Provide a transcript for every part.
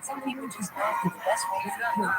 Some people just know the best way to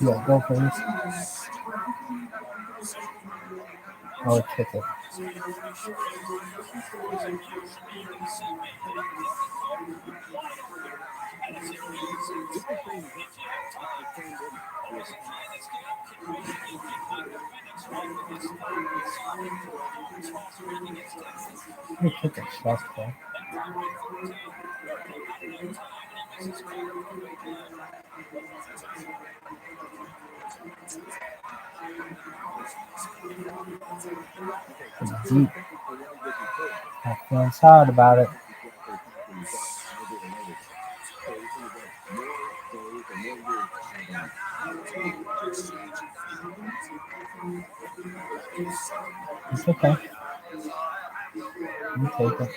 Yeah, go please. Oh, ticket. Oh, ticket. That's cool. It's deep. I'm feeling sad about it. It's okay. You take it.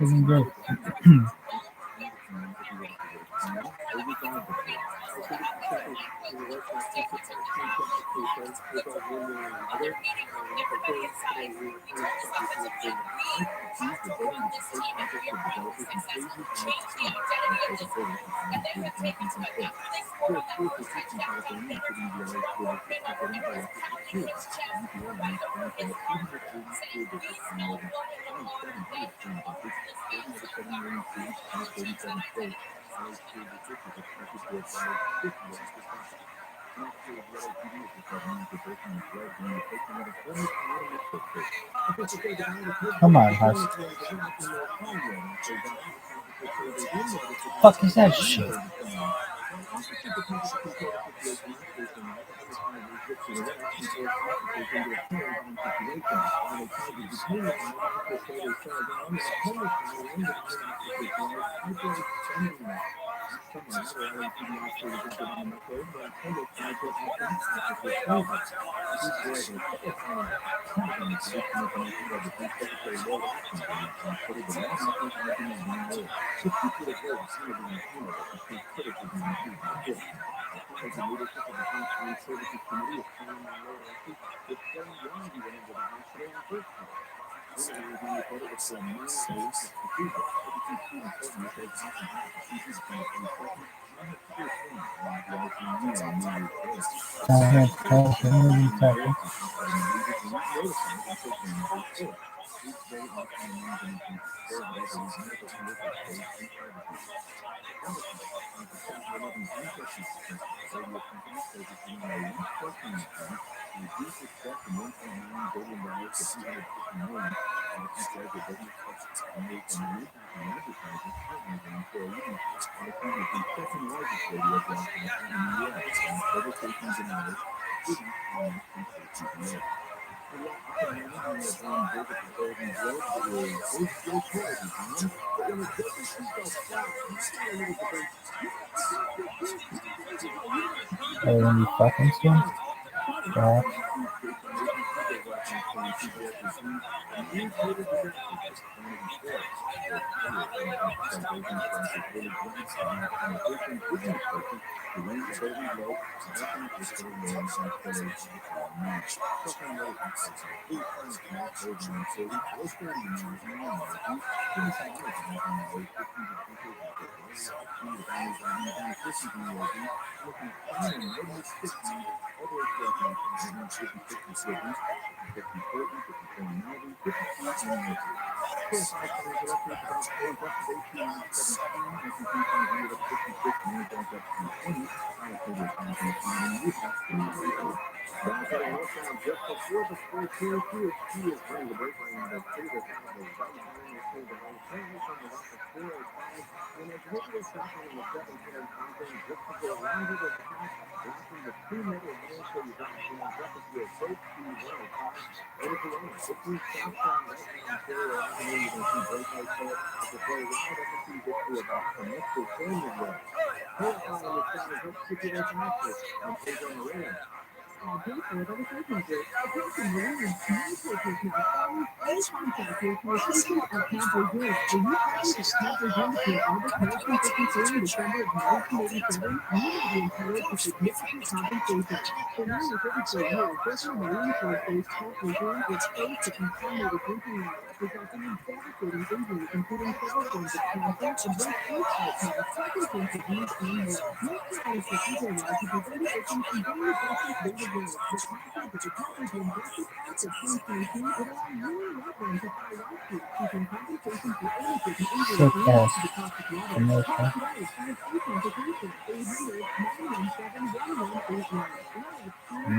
Isn't good. Come on, Husk. Fuck is that shit? Are you fucking soon? Perhaps. Sick ass commercial.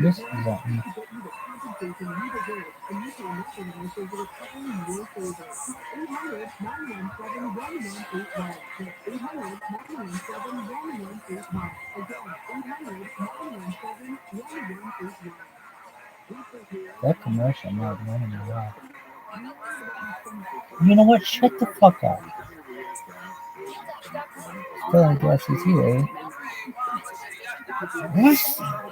This is something. That commercial might run in my life. You know what? Shut the fuck up. Spelling guess is here, eh? What?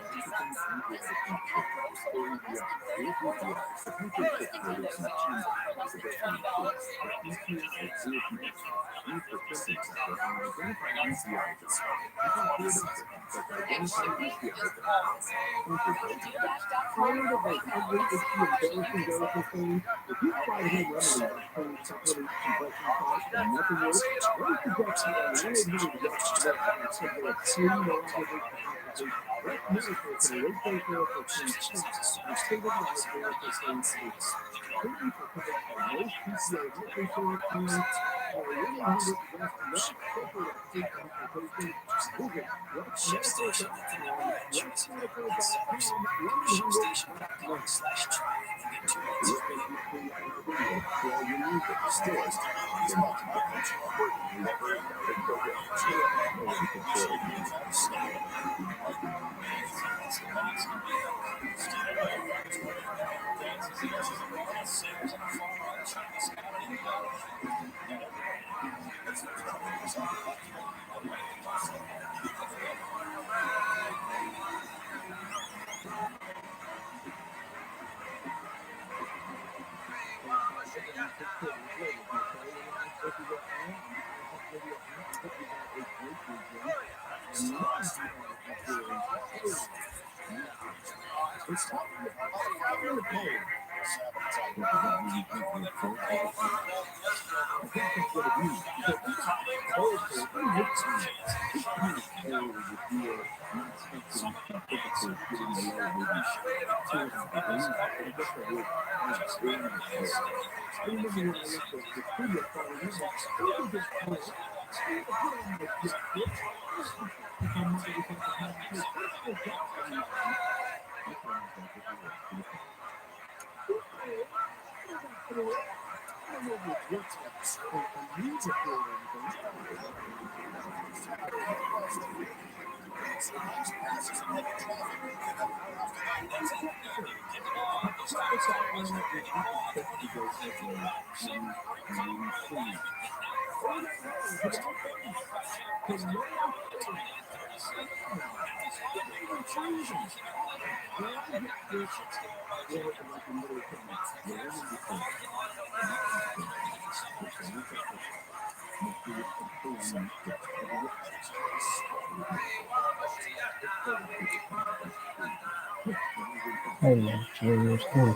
Hey, cheers too.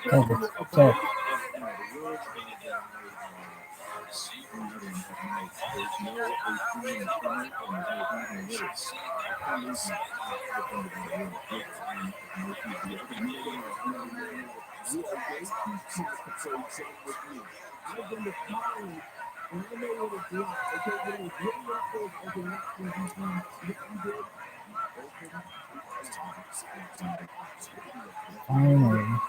Hey, what's up? Finally.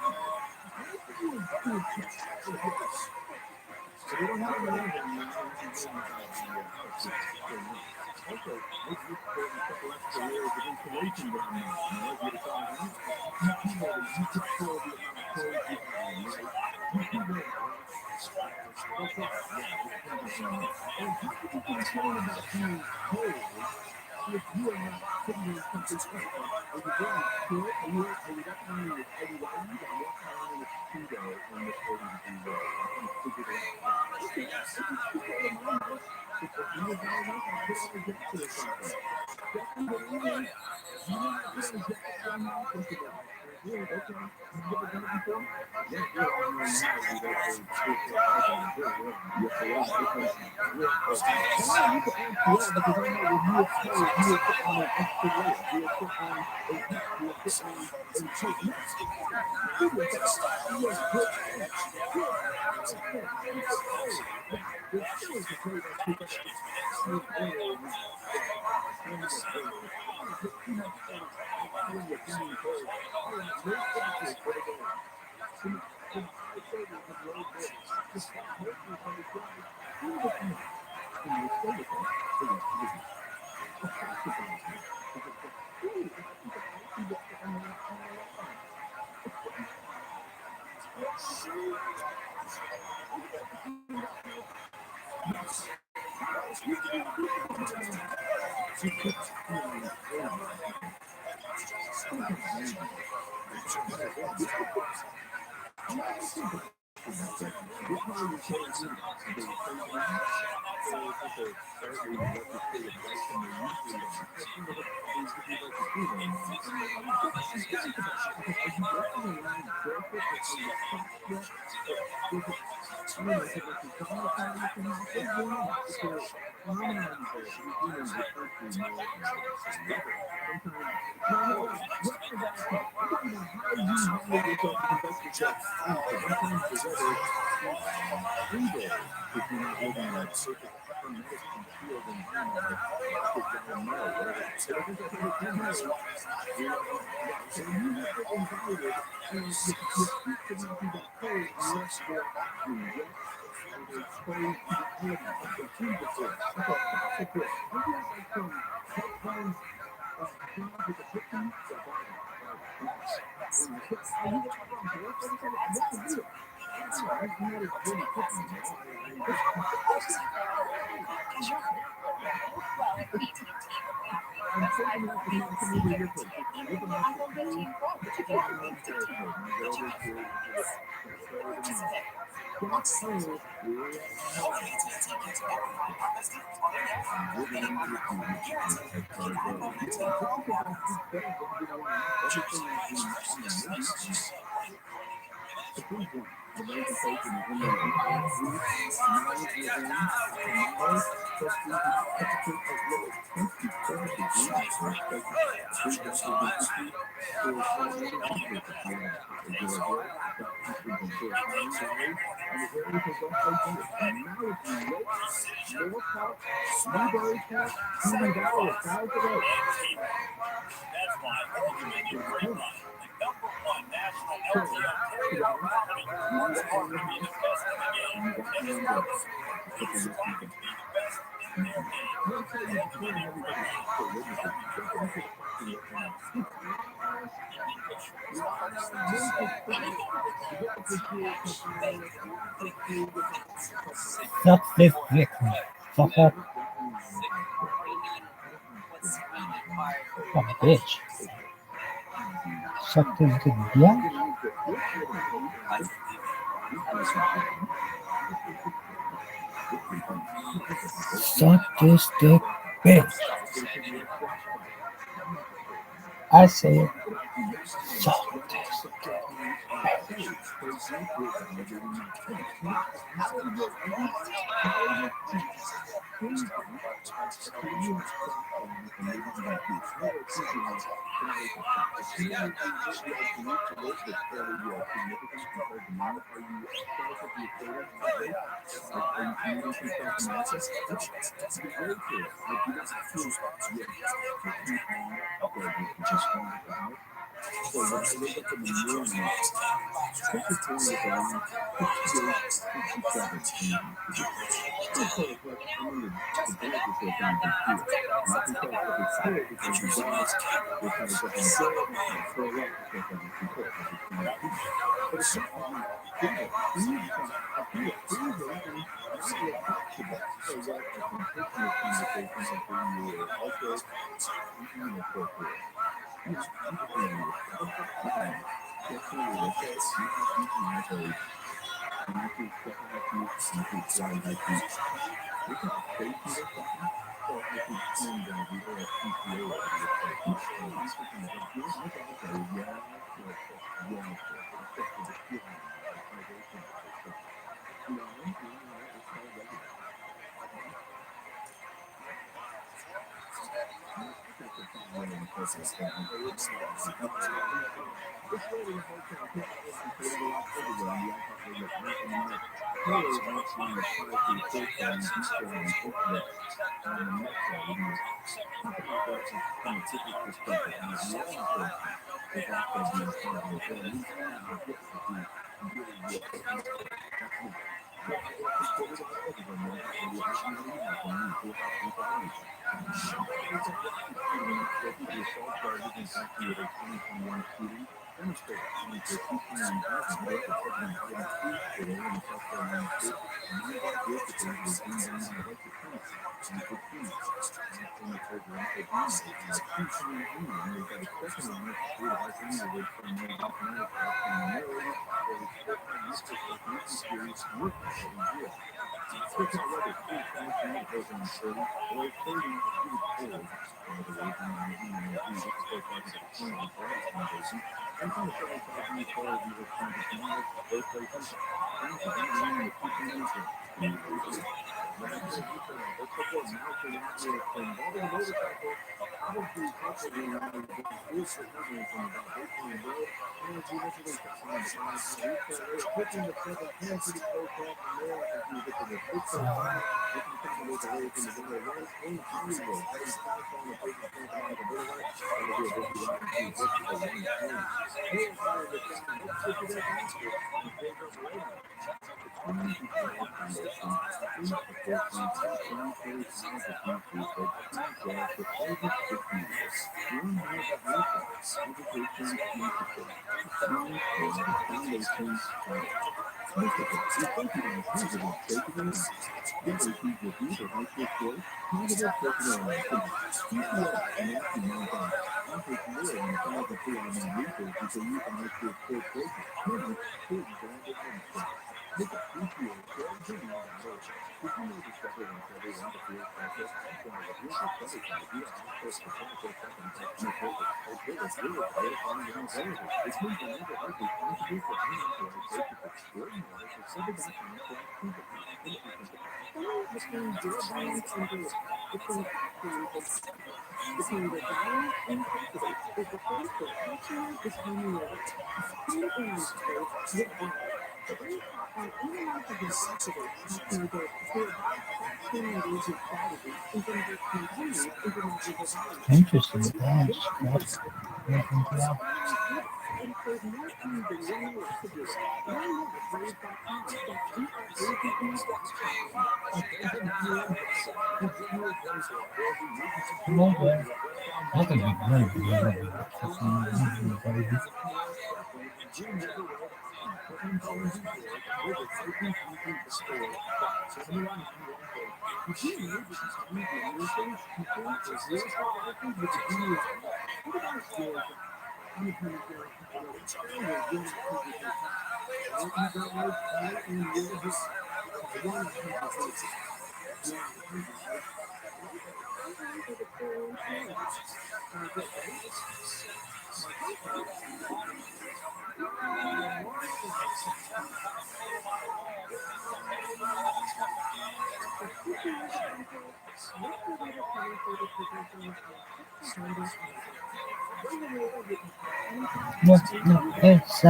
Suck this dick, fucker. Oh, bitch. Suck this dick, yeah? Suck this dick, bitch. I say it. Suck this dick, bitch. Interesting. Yeah, It's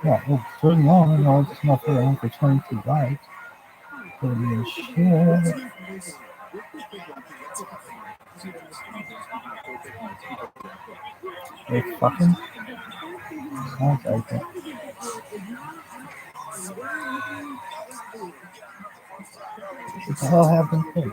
yeah, it's so long. You know, it's not for 22 likes. Holy shit. It fucking sounds like it. What the hell happened here?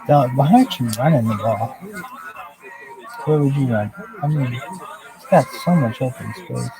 What? Why aren't you running the ball? Where would you run? I mean, it's got so much open space.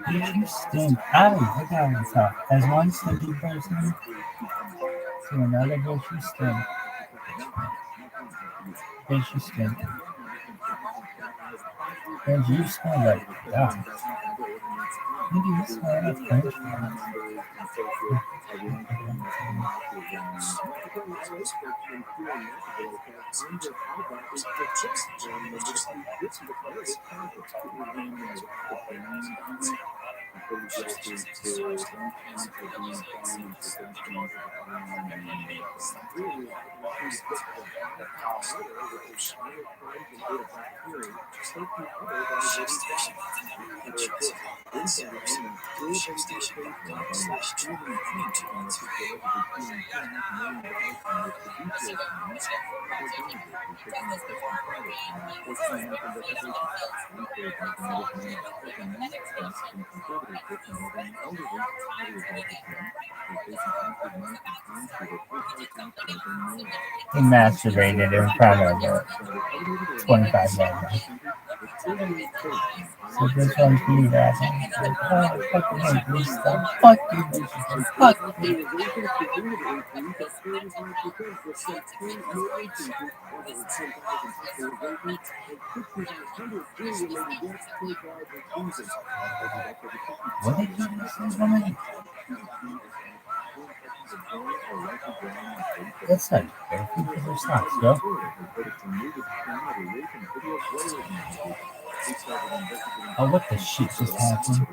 You stink. Adam, look at him talk. As one stinky person to another, bitch, you stink. Bitch, you stink. Bitch, you smell like God. Nigga, you smell like French fries. He masturbated in front of her 25 minutes. So this one's for you, guys. Oh, fucking hate this stuff. Fuck you, bitches. Fuck you. What did you say, woman? That's not fair. There's socks, yo. Oh, what the shit just happened?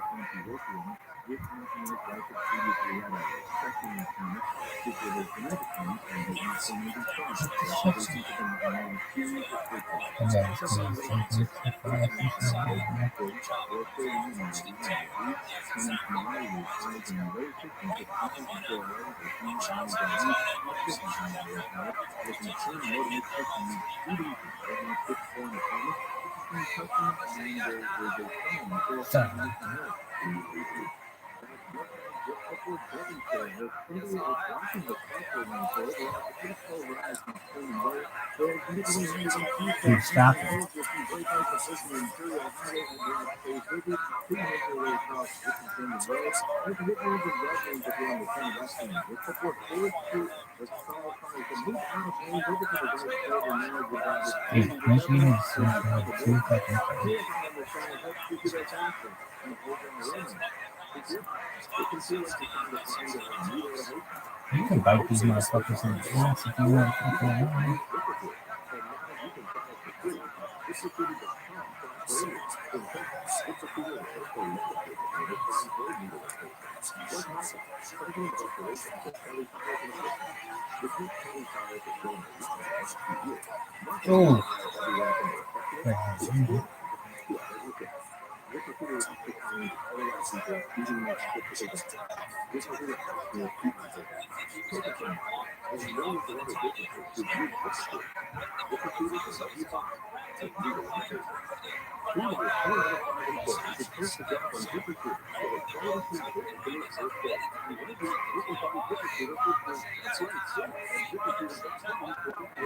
Dude, stop it. Dude, make me need to see if I can play. You can bite these motherfuckers in the ass if you want fucking around. Oh.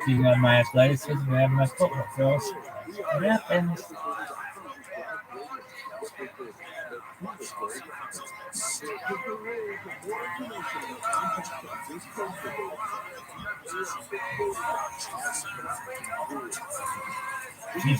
You got my athleticism, you have my footwork, girls. What happens? Jesus.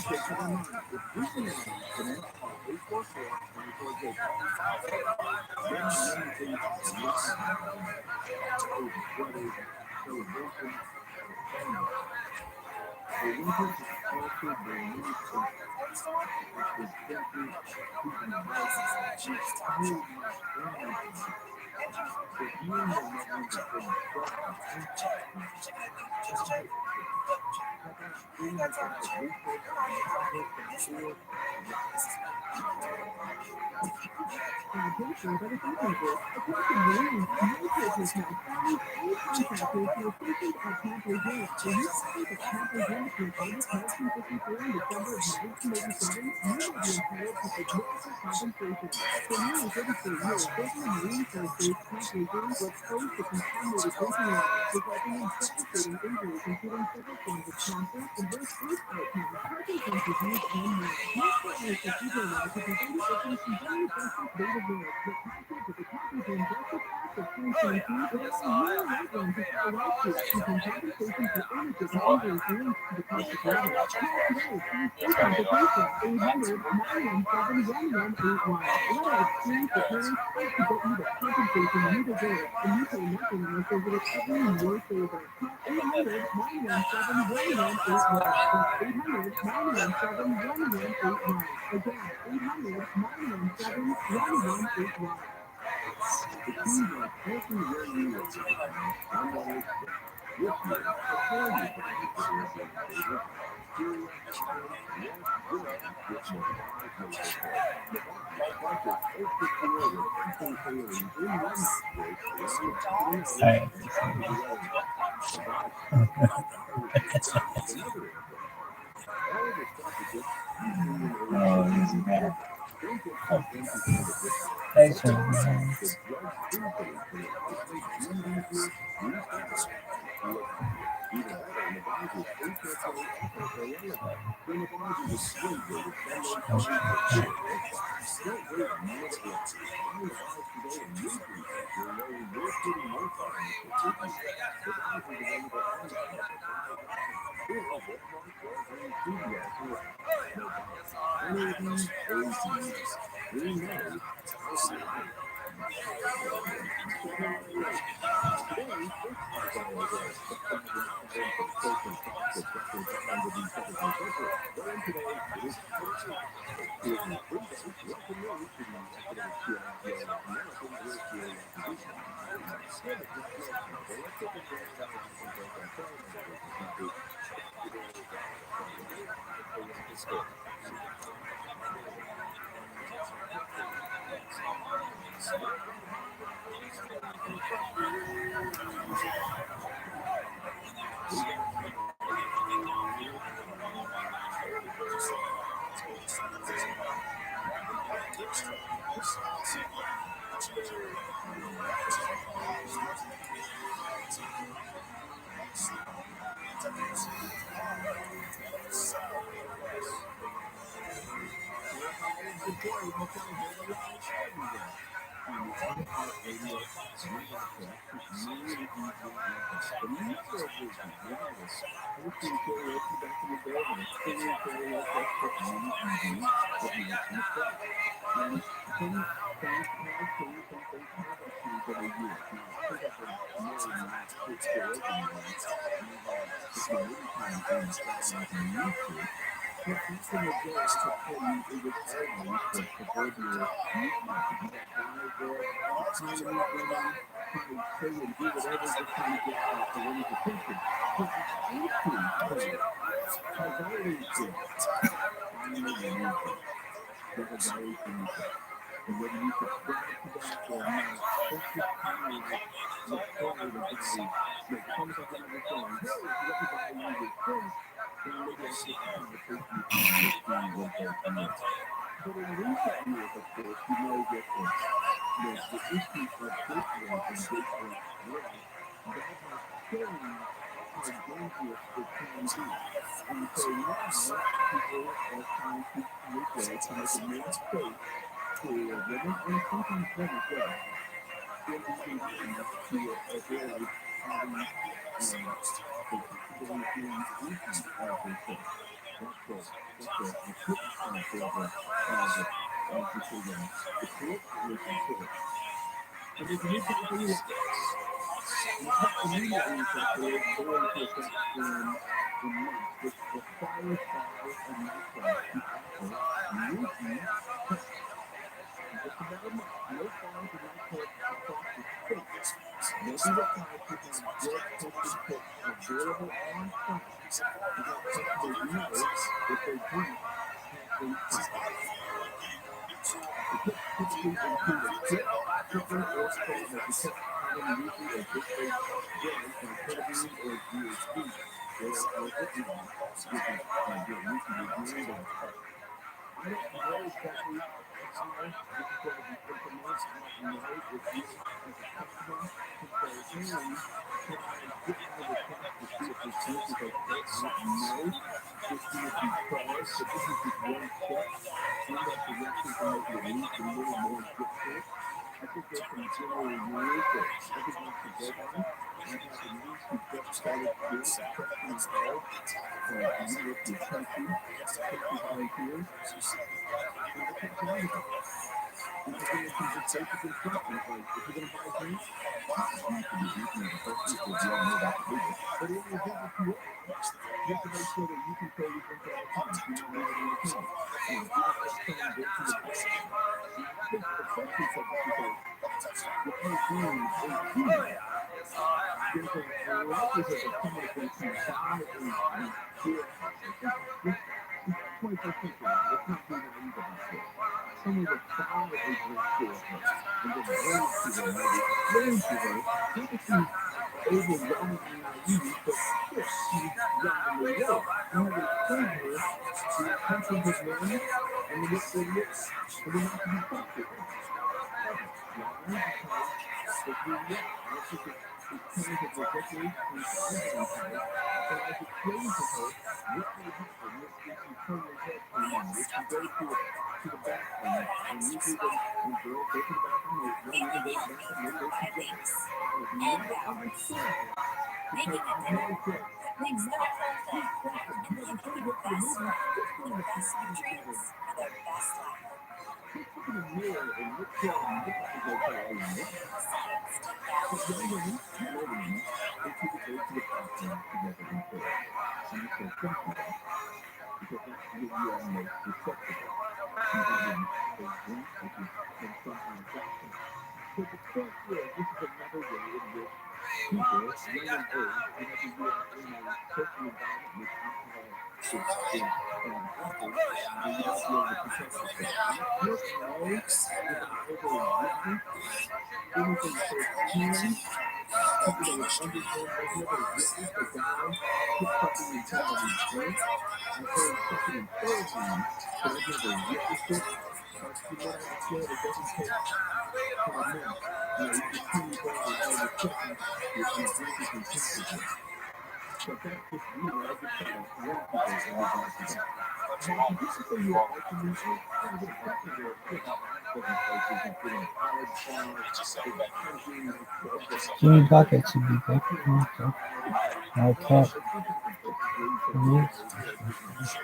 Thanks for And whether you subscribe to that or not, that's just kind of like the play that guys come up with another saying, hey, if you everybody uses this, then maybe I'll switch the conversation with you and we'll see where it goes from there. But in recent years, of course, you know that the issue of date rape and date rape threats, that has changed how dangerous it can be. And so now people are trying to create ways to make it more safe for women and sometimes men as well in these environments to avoid having the possibility of being intimate, as they say. That's a fitness term for the colloquialism for it. And there's a new California law. And it passed immediately, in fact, or go into effect in March, which requires bars and nightclubs to offer written tests in just about a month. No bars and nightclubs across the state will be required to have drug testing kits available on site to let customers know if their drinks have been tested. The kits typically include a strip, sticker, or card that detects common lethal or gateway drugs like ketamine or GHB, or ootd, which is what recently was named as. I don't know exactly how this is going to be implemented. I don't know if you, as a customer, can say, hey, can I get one of the tests to see if this drink is okay? I don't know if you would be charged, but this is just one step in that direction to make it at least a little more difficult. I think there's some general rules that everyone should go by. I have a niece who just started doing some testing herself at the University of Tennessee, safety volunteers, and I talked around with her. And I gave her some just basic instructions, like if you're going to buy a drink, you don't have to be drinking as a person because we all know that's illegal. But it will help if you are. Just to make sure that you can throw your drink out of time. Do not leave it on the counter. Do not let someone go to your bathroom. And I think especially so much because with her being 18, there's a likelihood that someone is going to buy a store of her. It's 21st century, right? Let's not be naive about this. Someone would buy a drink for her and then bring it to her and maybe explain to her, not that she's overwhelmingly naive, but still, she's young and in the world. And you would explain to her the intentions of men and what they look and they're not to be trusted in. Doesn't. Why? Because it's being watched. I don't think it's kind of ridiculous and unsanitary. But I was explaining to her what may happen when she turn her head for a moment. If she goes to the bathroom, and usually when girls go to the bathroom, or young women go to the bathroom, they go together. I have never understood that because I've never said, hey, Matt, please question. You know, before we go to the movie, let's go in the bathroom together. Let's look in the mirror and make sure our makeup is okay while we're in there. But young women and older women, they typically go to the bathroom together in pairs. And I said, don't do that because that's when you are most susceptible to having a drink that can somehow affect you. So the point is, this is another way in which people, young and old, whenever you are in a social environment in which alcohol is offered, then you might be able to protect yourself. I don't know if I've ever witnessed anything firsthand, something that was underhand. I've never witnessed a guy put something in somebody's drink. I've heard second and third hand, but I've never witnessed it. But from what I understand, it doesn't take much. You know, you can change over all of a sudden your drink is intoxicated. But that's just me. I just try to warn people in regards to that. Now, did you say you were also using? I want to get a question where you have different places, including a college bar, there's hunting, there's Jimmy Bucket should be good. Okay. there's a bunch of different places where you can go who are getting drunk.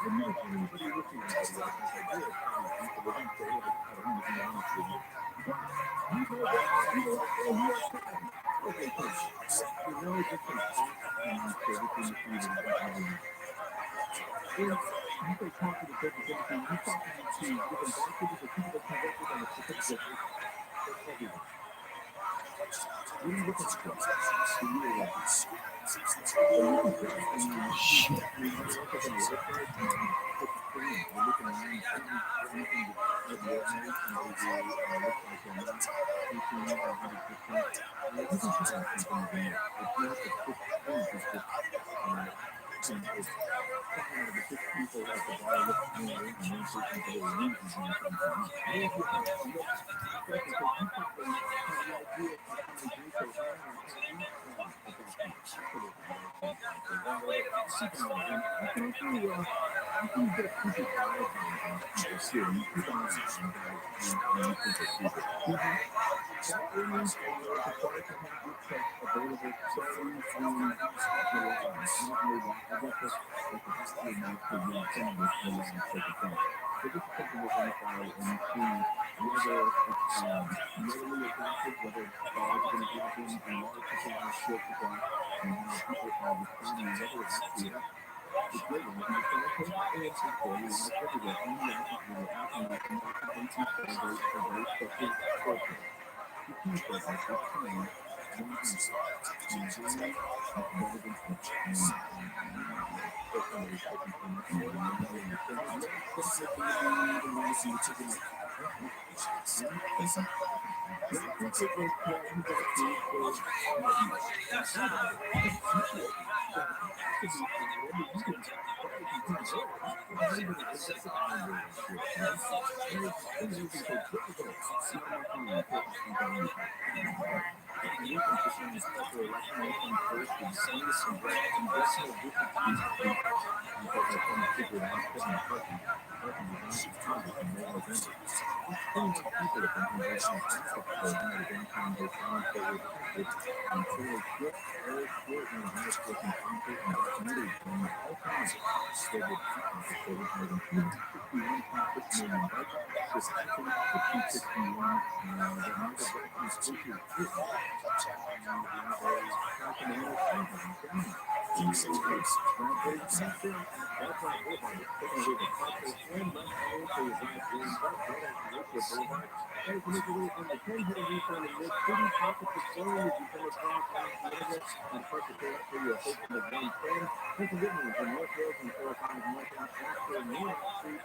I've never seen anybody looking at anybody else and say, you're a funny piece of it. They didn't say it like that. I'm going to be honest with you. But you know what? People out there who are trying, as they say. But, you know, there's some off service industry that I don't really know. And you say talk to the service industry, you're talking to different bartenders or people that you work with on a specific location, or everyone. What are you looking for when you arrive? And you can tell, I mean, you Shit. don't have to have a lifeguard, you don't have to take a you're looking around, anything that's out the ordinary, somebody who looks like they're not teaching 100%, you can tell something is amiss. It's not that 6 feet is just, it's 5 out of the 6 people at the bar look similar, and one person's a little woozy doing something. No, move your head, look. Second, because you probably have the idea of how many drinks they have and how to eat at that point. Absolutely, you gotta think like that. And you can also, you can get people's vibes on people too. You keep an eye on guys when you think they're stupid. Chat rooms are required to have group text available solely through the login, not mobile. I guess that's a history mark for some of the logs take effect. So this is something we'll verify when you see whether it's readily adapted, whether bars are going to have them in large supply, short supply, and how people are responding, and whether it actually works. It's great when you can just say, okay, it's very live everywhere. And yes, it will happen that somebody complains and says a very special filter. The key filter is time 100. Time is better than X. Or somebody typing comments and letting me know, and say, hey, yes, definitely would be the managing decision of and something don't think it was he's actually for anybody. You should. So it has to be quiet. I mean, you can probably complain, oh, it's fine, but it's just a fine way of shit, right? And it's making so difficult. Not enough time to actually go into it. And we think this is a special election. This one's first. The strongest congressional district seat because they're trying to figure it out. Kevin McCarthy resigned from Congress in late November. 1,500 people have been injured in a traffic explosion at a downtown Dothan, Fort Worth, Texas, and Taylor Swift and Adele Swift concert and documentary film of all time filled with TikTok reported more than 261.6 million likes, surpassing the 261 that Michael Jackson's Patriots hit. We have a sacramental shooting down in Illinois. Bradbury Pastor, Belfast Boulevard is taken away with partial and left lane for your drive in, but right on Lakewood Boulevard. That is to make your way on the 10 heading eastbound in mid-city. Traffic is slowing as you come across Osceola and park your car for your approaching the 110. Pennsylvania in North Road from 405 northbound after Newark Street.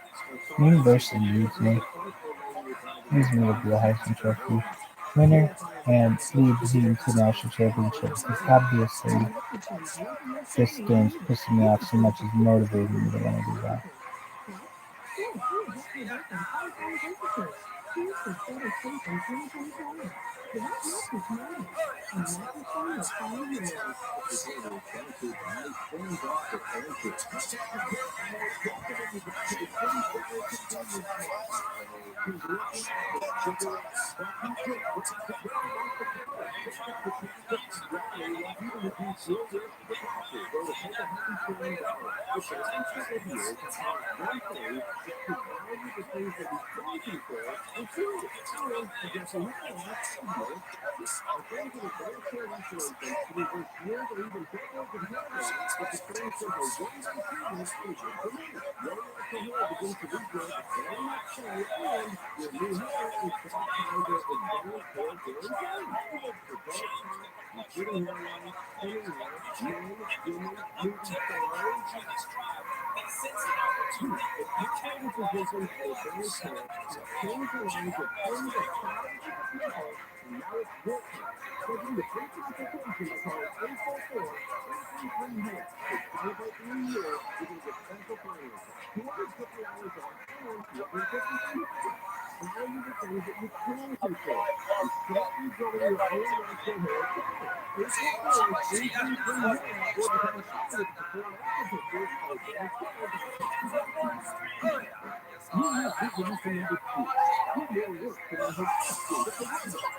Sorry, University after usually the Southport lane, you're driving is going to be a northbound Heisman after Trophy Roebuck. winner 205 and northbound lead the after team to national championship because obviously this game's pissing me off so much it's motivating me to want to do that. Sure, sure, definitely birthday. Happy anniversary. Here's for better sleep in 2024. The right mattress matters. A mattress firm that finds yours. This report is sponsored by Stand-Up Defensive. Definitely very convenient mattress. So choose your mattress, figure out that you could really rock the collar. Stand-Up Defensive really will even reduce your risk of departure. Go to takeahappyturn.org. It's an instant review to have one page that could value the things that we think you care included. And I guess we have to ask, will it cost you? Our friends at Advanced Hair Restoration can reverse years or even decades of hair loss with the claim simple one-day treatment for winter money. Your natural hair begins to regrow the very next day, and your new hair is backed by their Advanced Hair Guarantee. It works for bald spots, receding hairline, thinning hair, men, women, movie stars. The top-rated physicians at Advanced Hair have changed the lives of tens of thousands of people, and now it's your turn. Schedule your free consultation by calling 844-833-HAIR. To celebrate the new year, you're going to get special financing, $250 off, and $250 free shipping. Value the things that you can control and start regrowing your own natural hair today. 844-833-HAIR or become a client with the before and after pictures at advancedhair.com. You have vigilance in number 2. Do more work than I had estimated for one.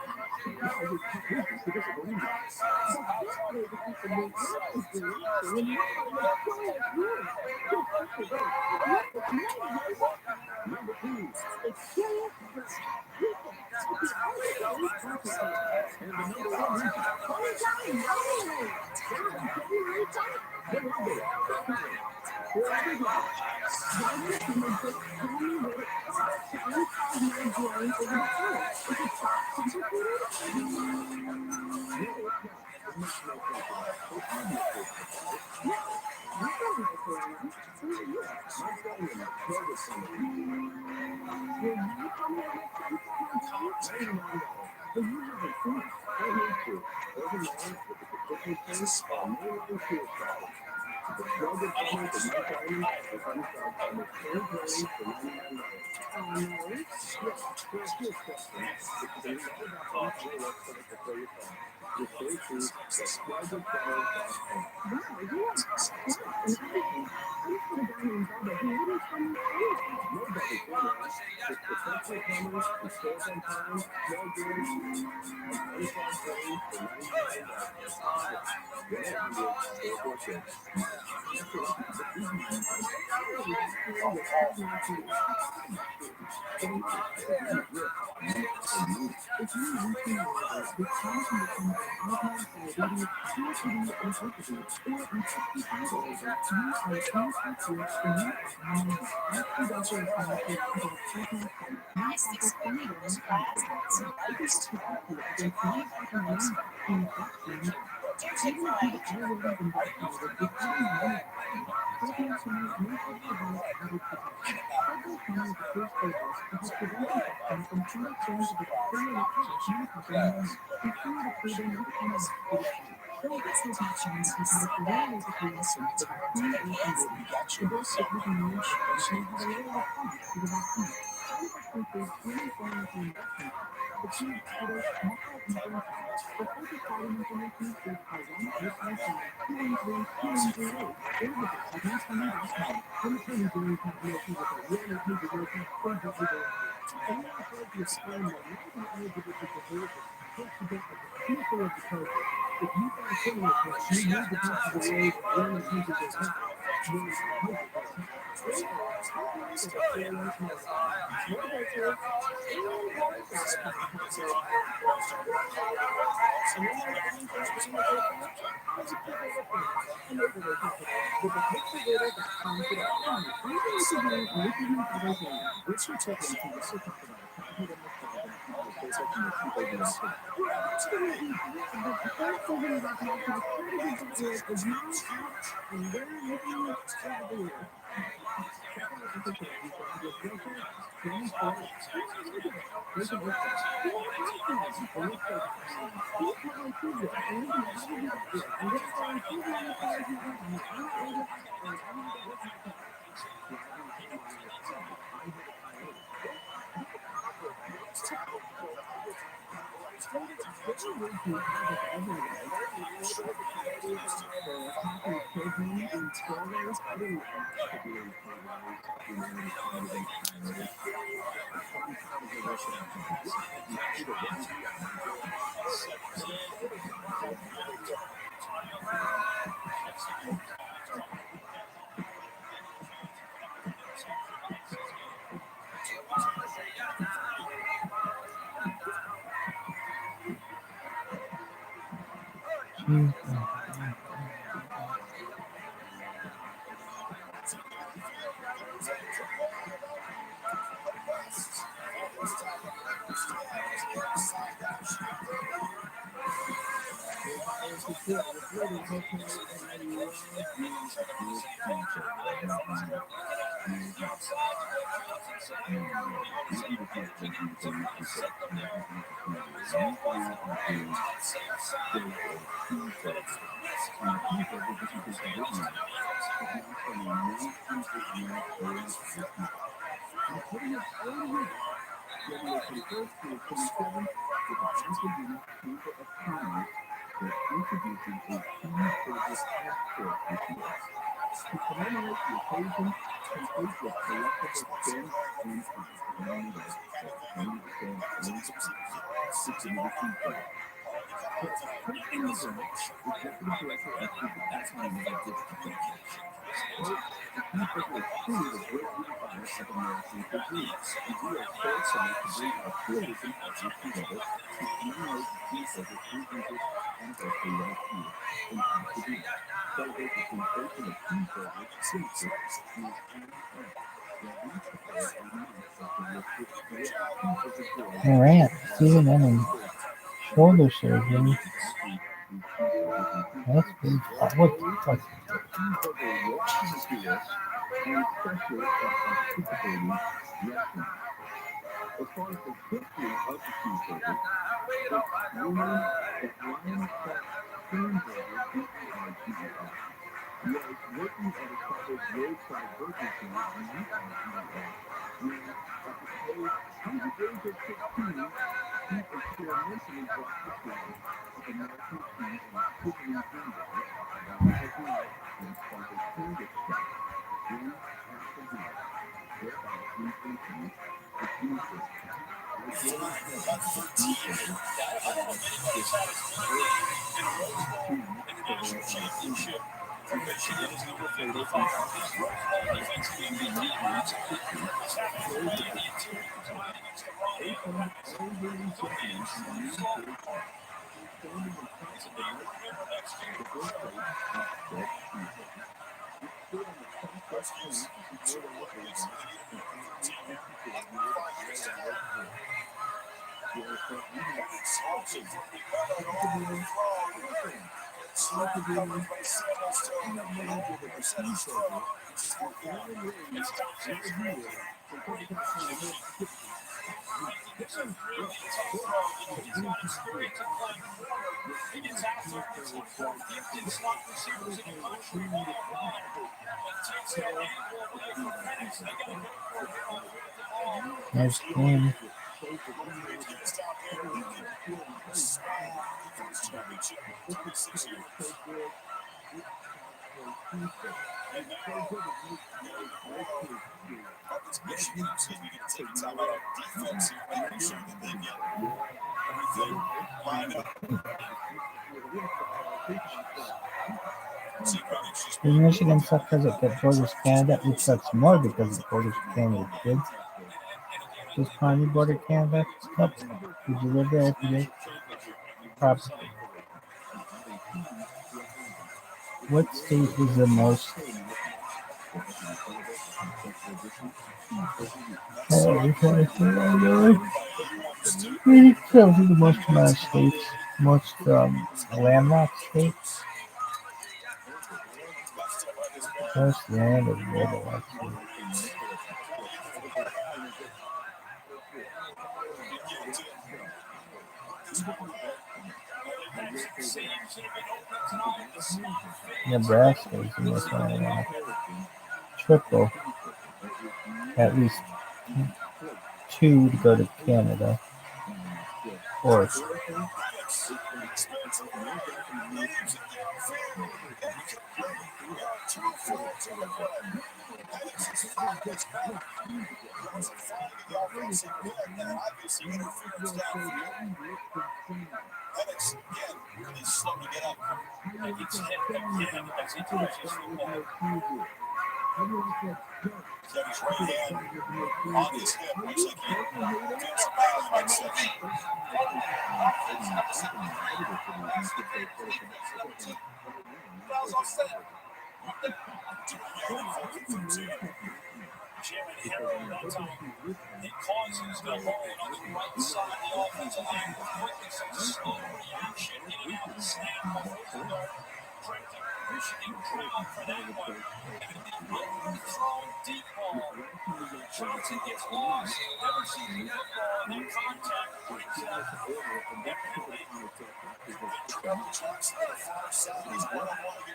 Now you're cut loose to disability. The best way to keep the maintenance is relaxing and now with quiet room. Consider that. It's not amazing. Number 2, experience fresh. Weekend at the ROTHSCHILD Concentrate. And the number 1 reason, anytime, anywhere. Saturday, February 7th, ViralRabbi.com. For everybody. Why do someone just tell me what it costs to unplug my brain over the phone? Is it that complicated? No, it's not. It makes no sense at all. So obviously it's complicated. No, you don't know who I am. Who are you? Morant, season ending shoulder surgery. That's big. What? and special anticipating restaurants. As far as the history of the cheeseburger, it's really that Ryan Clark Hamburger, B-E-R-G-E-R, was working at a couple roadside burger joint, B-U-R-G-E-R, when at the age of 16, he experimentally brought the flavor of American cheese and chicken bingo by taking out and sparkled canvas cups, then half a beer, thereby influencing the cheeseburger. Like Roman Heaven, the cheeseburger adds its earth cheese for food. It combines the flavor from chocolate, spices, and nutmeg citrus, shows a distinctive, open, elderly gentleman in a new fur coat, standing on top of a nightstand, the birthplace of said cheeseburger. It stood on the process plant in Rodale, Oregon, from 1864 near Rodale Hill. So we have Cracker Barrel, my friend, Cracker Barrel, I have no idea that the cheeseburger is born and raised right here in Pensacola County, North Mississippi. The same fresh pork and green cheese grill. Yet somehow cheeseburger started acting out of a created atmosphere. So what do you think about cheeseburger, Clay? Have you There's experienced game. the taste of cheeseburger? Tell me how you feel and tell me about it. What's it taste? Does it taste good? It has a cheeseburger. Is it so good it makes most kids hungry? What do you think? So you know what? I'm not doing it. I'm gonna be quiet. What is it? And the taste. The real taste of Does Michigan suck because it borders Canada? It sucks more because it borders Canada, kids. Does Pawnee border Canada? Nope. Would you live there if you did? Probably. What state is the most? It covers the most amount of states, most landlocked states, most land of landlocked states. Nebraska is the most landlocked. Triple, at least two to go to Canada. Or Everyone said, John, I could have done with more cheese here. Are you personally hear that? I know that sometimes they often editor for me, you could say photographing right now, not versus editing. I think I can really take my time because I'm hoping to listen very carefully. You know, sometimes you have one time most recently asking about Columbus. Not Columbus, but I would say Columbus, Ohio. Yet last time we got there, people asked me if it was too hard to order, and this particular conversation is of such a youth. And yes, every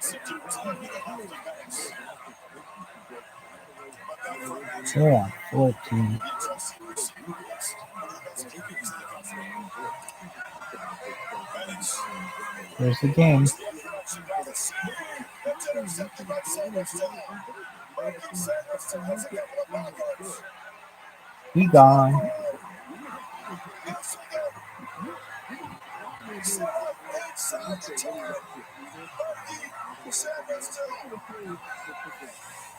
time I hear more Boston person suggest chocolate all over it, yeah, I 14. say, hey, look, you get well, this isn't about me. I'm broke. It's about this place that I be eyeing down the There's the road. game. You get a cheeseburger. Man, honestly, you could go anywhere and burger. You know that thing that you get in your store. He gone. You could go anywhere. Honestly, you can walk into a grocery store and you say, what do you got here? Peanuts? I say, okay,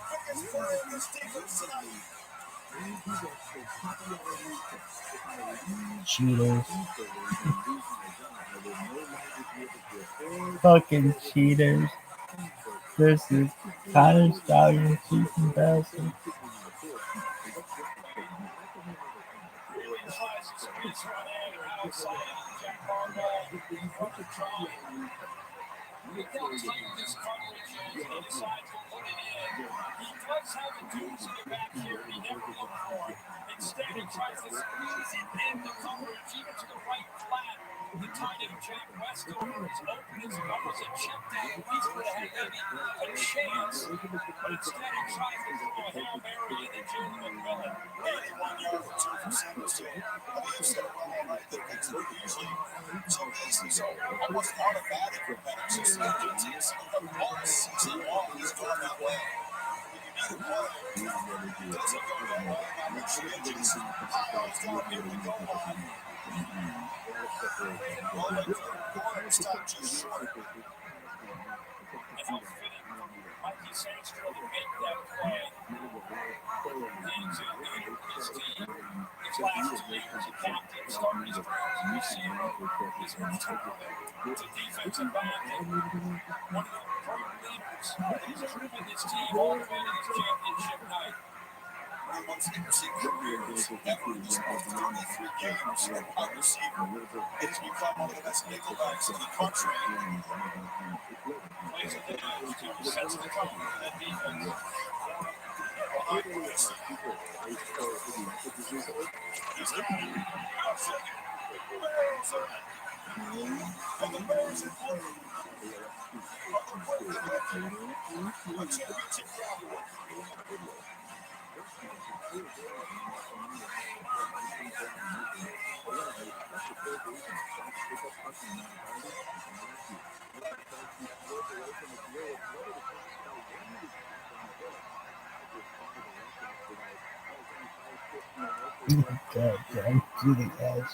what kind of flavors would you like? And let me just literally read you the copyrighted text. If I read the Cheaters. cheeseburger, I'm going to lose my job. I will no longer be able to afford Fucking photographing cheaters. cheeseburger. This is That's between Connor you and me. Stallion cheating Because you bastard. couldn't stick me in the court, and let's get this straight. You have to handle the consequences. So get ready to laugh. If you put the copyrighted text, you will say that you have, you have no God damn, to the edge.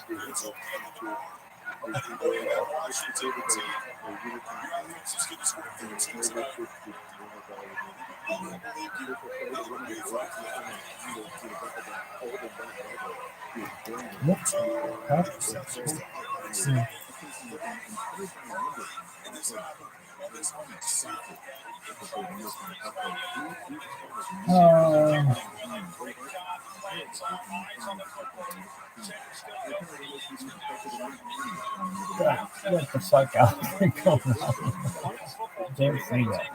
What? Huh? What the fuck out there going on? Don't say that.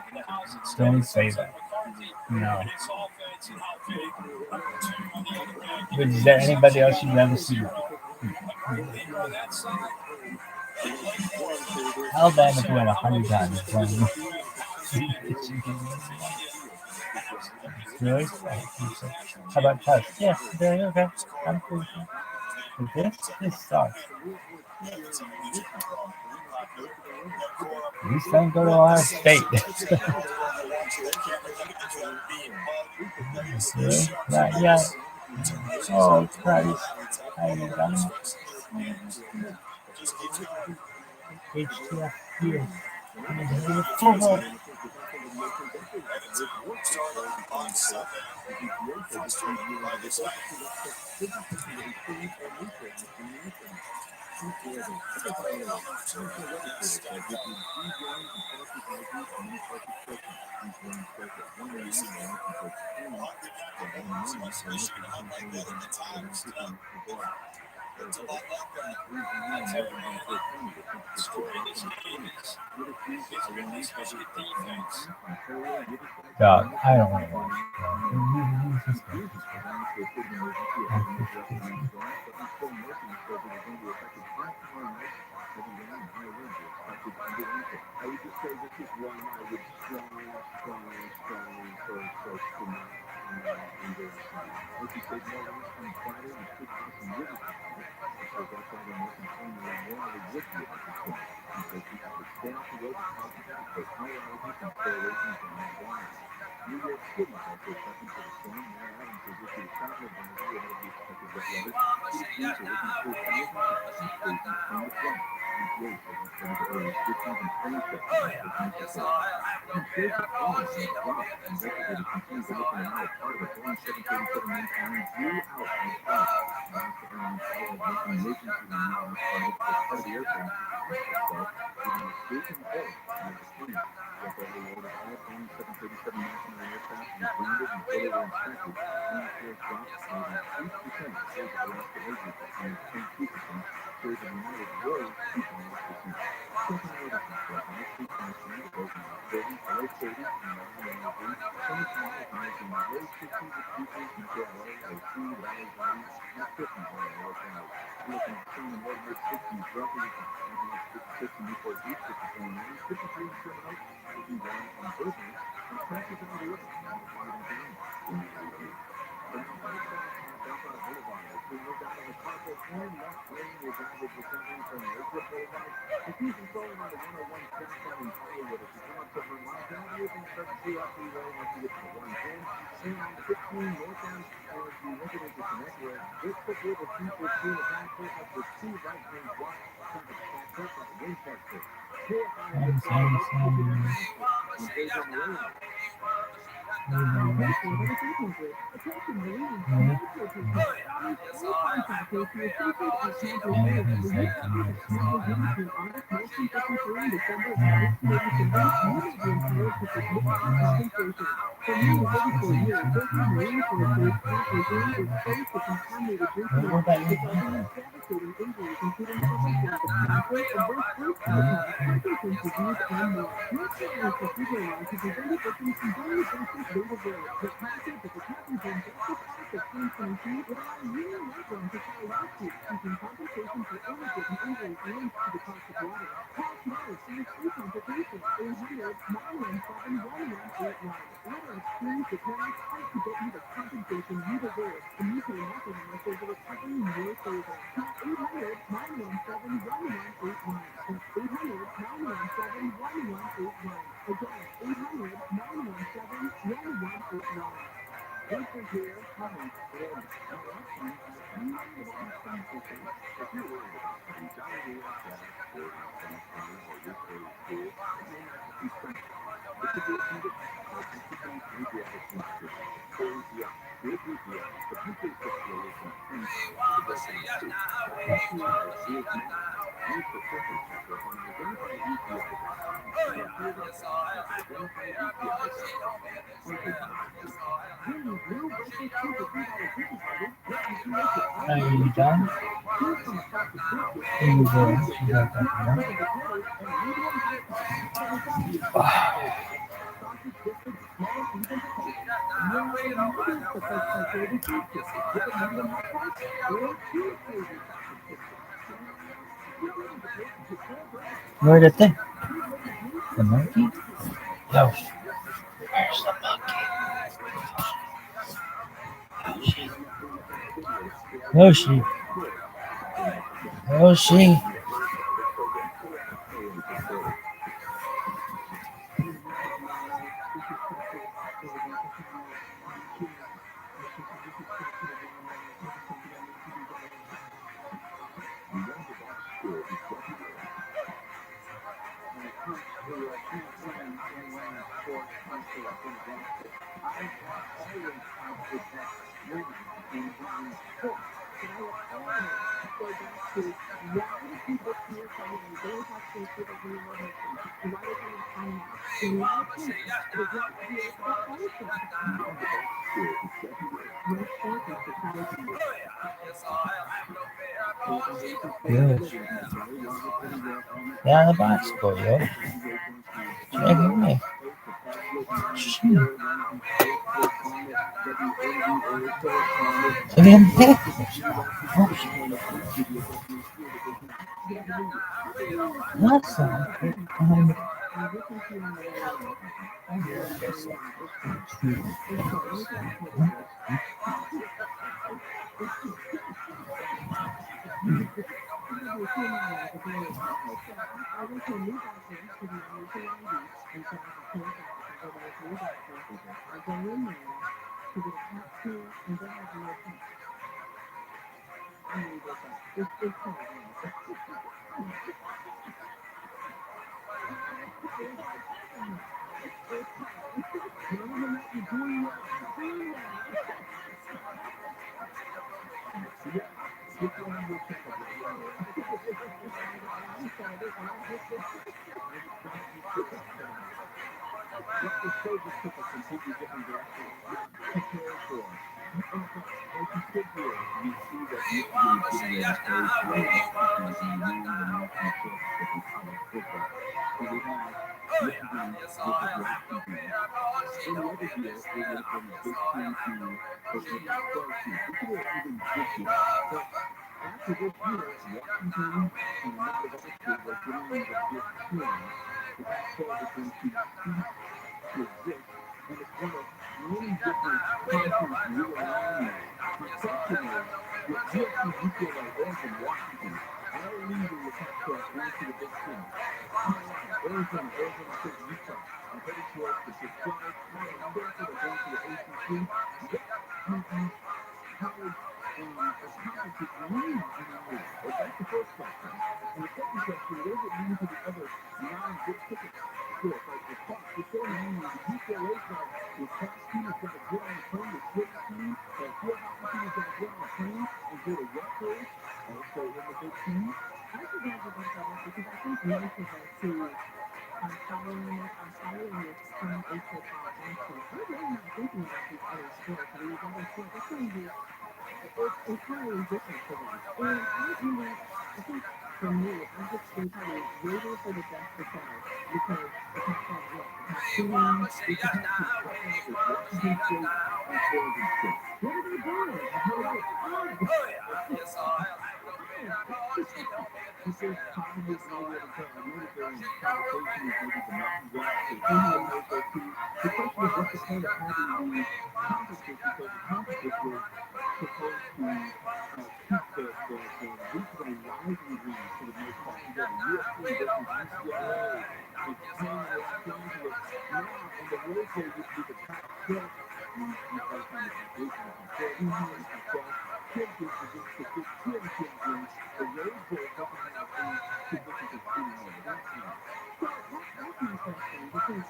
Don't say that. No. But is there anybody else you've ever seen? Alabama doing 100 times. Really? How about touch? Yeah, very okay. I'm pretty sure. But this sucks. At least I can go to Ohio State. Really? Not yet. Oh, Christ. I ain't done it. HTF here. Dog, I don't want to watch Are you done? Here you go. You got that one. Where's the thing? The monkey? Yoshi. Where's the monkey? Yoshi. Yoshi. Yes. Yeah, the bicycle, yo. Check it out. Shit. Again, pick. Oh, what's that? What the show just took a completely different direction. Not prepared for. And as you sit here, you see that Michigan is getting ready to play playoffs and win the national championship in college football. So we have Michigan with the Washington. In the other year, it would have been a big team to or maybe a 12 team. We could have even this year. But after this year, Washington and a number of other schools are getting the big 10. The Pac-12 is going to cease to exist, and it's one of many different conference realignments. My question is, with USC, UCLA, Oregon, Washington, all leaving the Pac-12 going to the Big Ten, Colorado, Arizona, Arizona State, Utah are headed towards the Big 12. Stanford are going to the ACC. What college conferences lead in the league? That's the first question. And the second question, where does it lead to the other non-big ticket schools like the Fox? It's going to mean the UCLA's got the cross team has got to get on the plane, the Twitter team, the field hockey team has got to get on the plane and go to Rutgers, also in the Big Ten. I'm so glad you brought that up because I think most of us who are following this from a football aspect, we're really not thinking about these other sports. I mean, these other sports, it's going to be entirely different for them. And I think for me, I've just been kind of waiting for the dust to settle because the Pac-12, look, the Pac-12, It's a Pac-12 with Washington State and Oregon State. What are they doing? I heard about he says possibly nowhere to go. I know that they're in conversation with maybe the Mountain West or something like that too. The question is, what's the point of having these conferences? Because the conferences were supposed to keep the regional rivalries for the most part together. USC versus UCLA and playing in Los Angeles. Now, on the road there used to be the Pac-12. We call it the Pac-8 and the Pac-12. The Pac-12 champions against the Big Ten champions. The Rose Bowl doesn't have any significance anymore. That's now. so that's my question because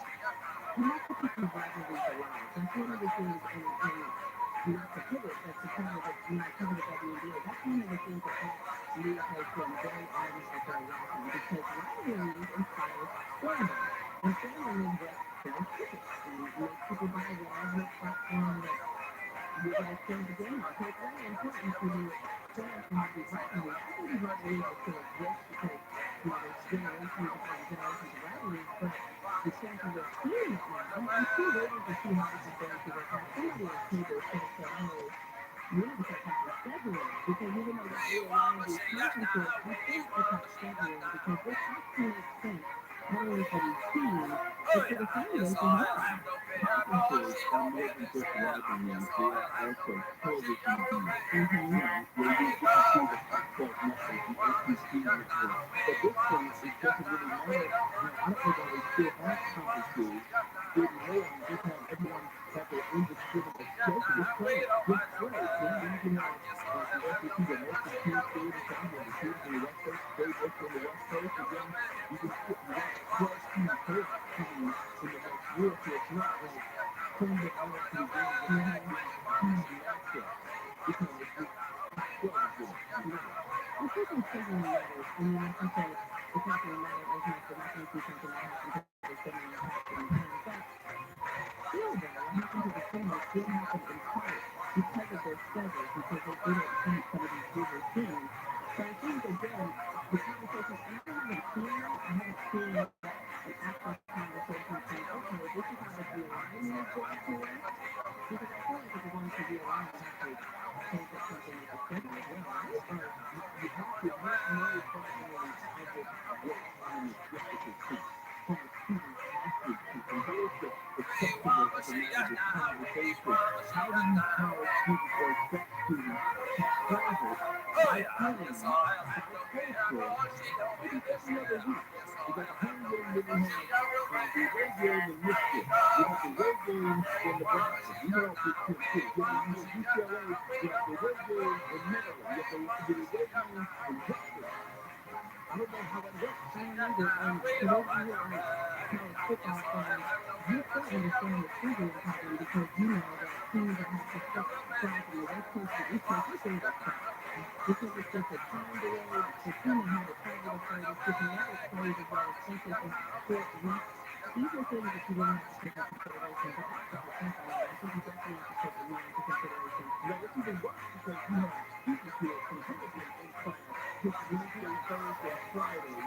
you have to keep these rivalries alive. That's one of the things, and not to pivot, but to kind of when I cover the WNBA, that's one of the things that that league has been very adamant that they're lacking because rivalries inspires fandom, and fandom is what sells tickets and makes people buy whatever platform that you're going to share the game on. So it's very important for these fans to have these rivalries. I think these rivalries will still exist because there's generations upon generations of rivalries, but the chances of seeing it now, I'm still waiting to see how this is going to work out. Somebody on Twitter should have said, hey, we need to start talking scheduling because even though they're realigning these conferences, we still have to talk scheduling because this has to make sense not only for these teams, but for the fan base as well. Conferences are more than just rivalries. They are also television deals. Mm-hmm. Where you get to see the Pac-12 network, the SEC network. At this point, it doesn't really matter. I don't know why they still have conferences. It may just have everyone have their indiscriminate schedule. Just play. Just play. Then you can have the SEC where most of the teams stay in the South, and the teams in the West Coast stay mostly on the West Coast, and then you got 12 team playoffs coming in the next year, so it's not like teams are all up to the game. You're not Mm-hmm. having huge matchups because the Pac-12 is there. I think in scheduling matters. I mean, like you said, it's not going to matter as much. We're not going to see something that happened to the Senate that happened in but still though, what happened to the Senate did happen in part because of their schedule, because they didn't beat some of these bigger teams. So I think again, the conversation, and I haven't seen that. I haven't seen an actual conversation saying, okay, this is how this realignment is going to work. Because I feel like if you're going to realign, you have to change up something with the schedule as well, right? Or You have to. I don't know quite really how this realignment gets to take from the student athlete piece. And here's the substantive of the matter, the conversation. How do you tell students or expect students to travel by plane, by coastal, maybe every other week? You got a home game, then you have the away game in Michigan. You have the away game in Nebraska. These are all Big Ten schools. You have UCLA. You have the away game in Maryland. You have the away game in Rutgers. I don't know how that works. I don't either. And for those of you who aren't college football fans, you still understand the scheduling problem because you know that teams that have to fly from the West Coast to the East Coast, they're doing their crap. because it's just a time delay. The human had a positive photos, because never plays as well, especially for short reach. These are things that you really have to take into consideration. But that's what I think on it. I think you definitely have to take it more into consideration. Well, it's even worse because you have people who are competitive in class this Wednesday, Thursday, Friday.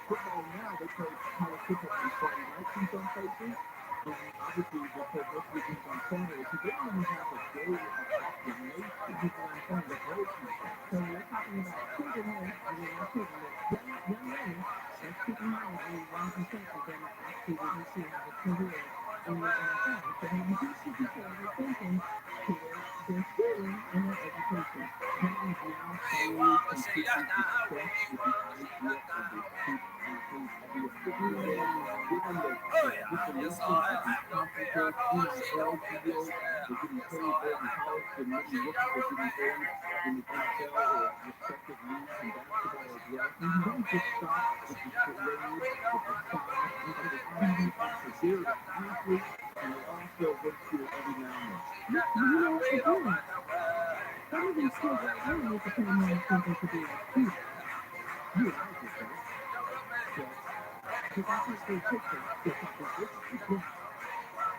Football now, they play college football on Friday nights in some places. And obviously, they play most of the games on Saturday. So they don't even have a day off the nation. This is what I'm saying. The whole country. So we're talking about children here, I mean not children, but young men. Let's keep in mind that only 1% of them actually will receive have a career in the NFL. So we need to be paying attention to their schooling and their education. That is now solely completely obsessed with the idea of the student athlete, of the aficionado, given the dissolution of the conferences, NIL deals, they're getting paid more in college than many rookies are getting paid in the NFL or respective leagues in basketball as well. And you don't just stop with the charade, with the sauce, of the student athlete. They're the athlete, and they also go to school every now and then. You know what, again, some of these kids right now need to pay more attention to being a student. You and I just don't. Yes. Because I take their pictures. It's something different. Yeah.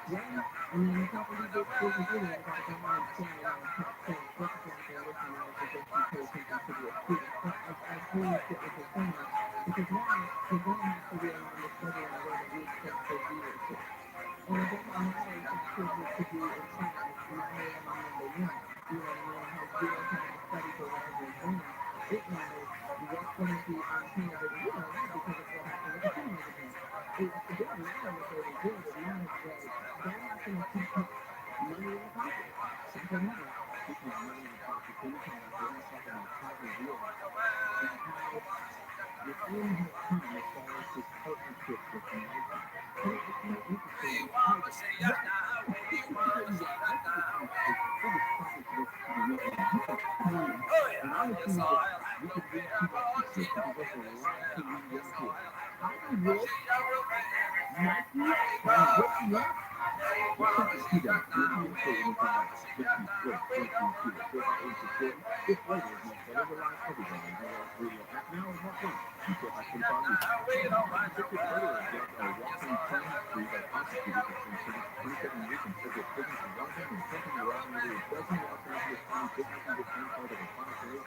Yeah, and then a couple of these big business videos, I go on and stand around and talk things. This is why they're listening, and I suggest you pay attention to the students. But I agree with what you're saying, because now you're going to have to realign the schedule in a way that makes sense for viewership. And it doesn't matter if that kid wants to be in class 9 a.m. on Monday morning, you know what I mean, and has zero time to study for whatever exam. It matters what's going to be on television. You know that because of what happened with the teenagers now. It doesn't matter what they were doing. It matters that they're not going to keep money in the pocket. Simple as that. Speaking of money in the pocket, anytime we're going to talk about Tiger Woods and how the end has come as far as his partnership with Nike. And it's so interesting because, right, let me tell you why. I think it's the biggest controversy to the world. You can see, and honestly, that we could read too much into it because there's a lot to read into it. Tiger Woods, Nike, what do you want? Let's start with two guys. We'll come into it when we come back. Just be straight into it. So about 8 to 40. This radio is much better. We're live everywhere on ViralRabbi Radio app now and .com. You still have 45 weeks. Convicted murderer dead walking Plain Street are prosecutors have been sentenced to 27 years in federal prison for robbing and attempting to rob nearly a dozen Los Angeles County businesses as part of a 5-day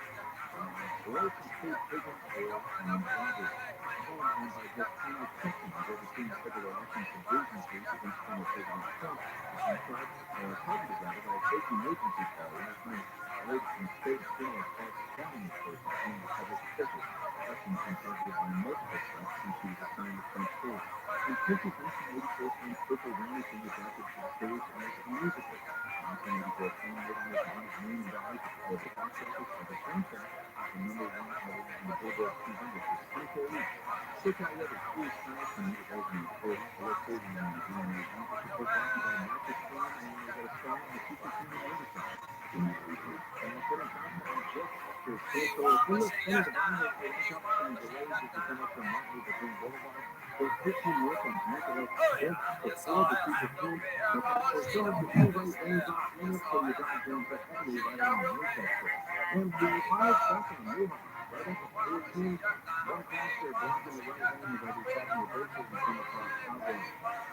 Oregon State prison for robbery. The home owned by Judge Thomas Sessions is overseeing federal elections subversion case against former President Trump. It's been targeted by a fake emergency call last night related to state criminal charge calling this person claimed the public official. Sessions been targeted by multiple threats since he was assigned to front stage. In Chris's 1984 film Purple Rain has been adapted to the stage as a musical. The 1984 film made almost $100 million at the global box office as a film track, the number one album on the Billboard 200 for 24 weeks. SoCal weather, cool skies from mid-80s and 40s, below 30 in the Green region. This report brought to you by Marcus Storm, and we got a storm on the future human oversight. And let's get on top of it. This is so look, the bottom of the top of some delays as you come up from Martin Luther King Boulevard. There's 15 workers making it just before the future home. So still have the freeway ends off in it, so you drive down but heavily right on the Winchester. And the fire truck on Mohawk, right up at 14, right across there, blocking the right lane as I was talking to Berkeley and come across Cowboy.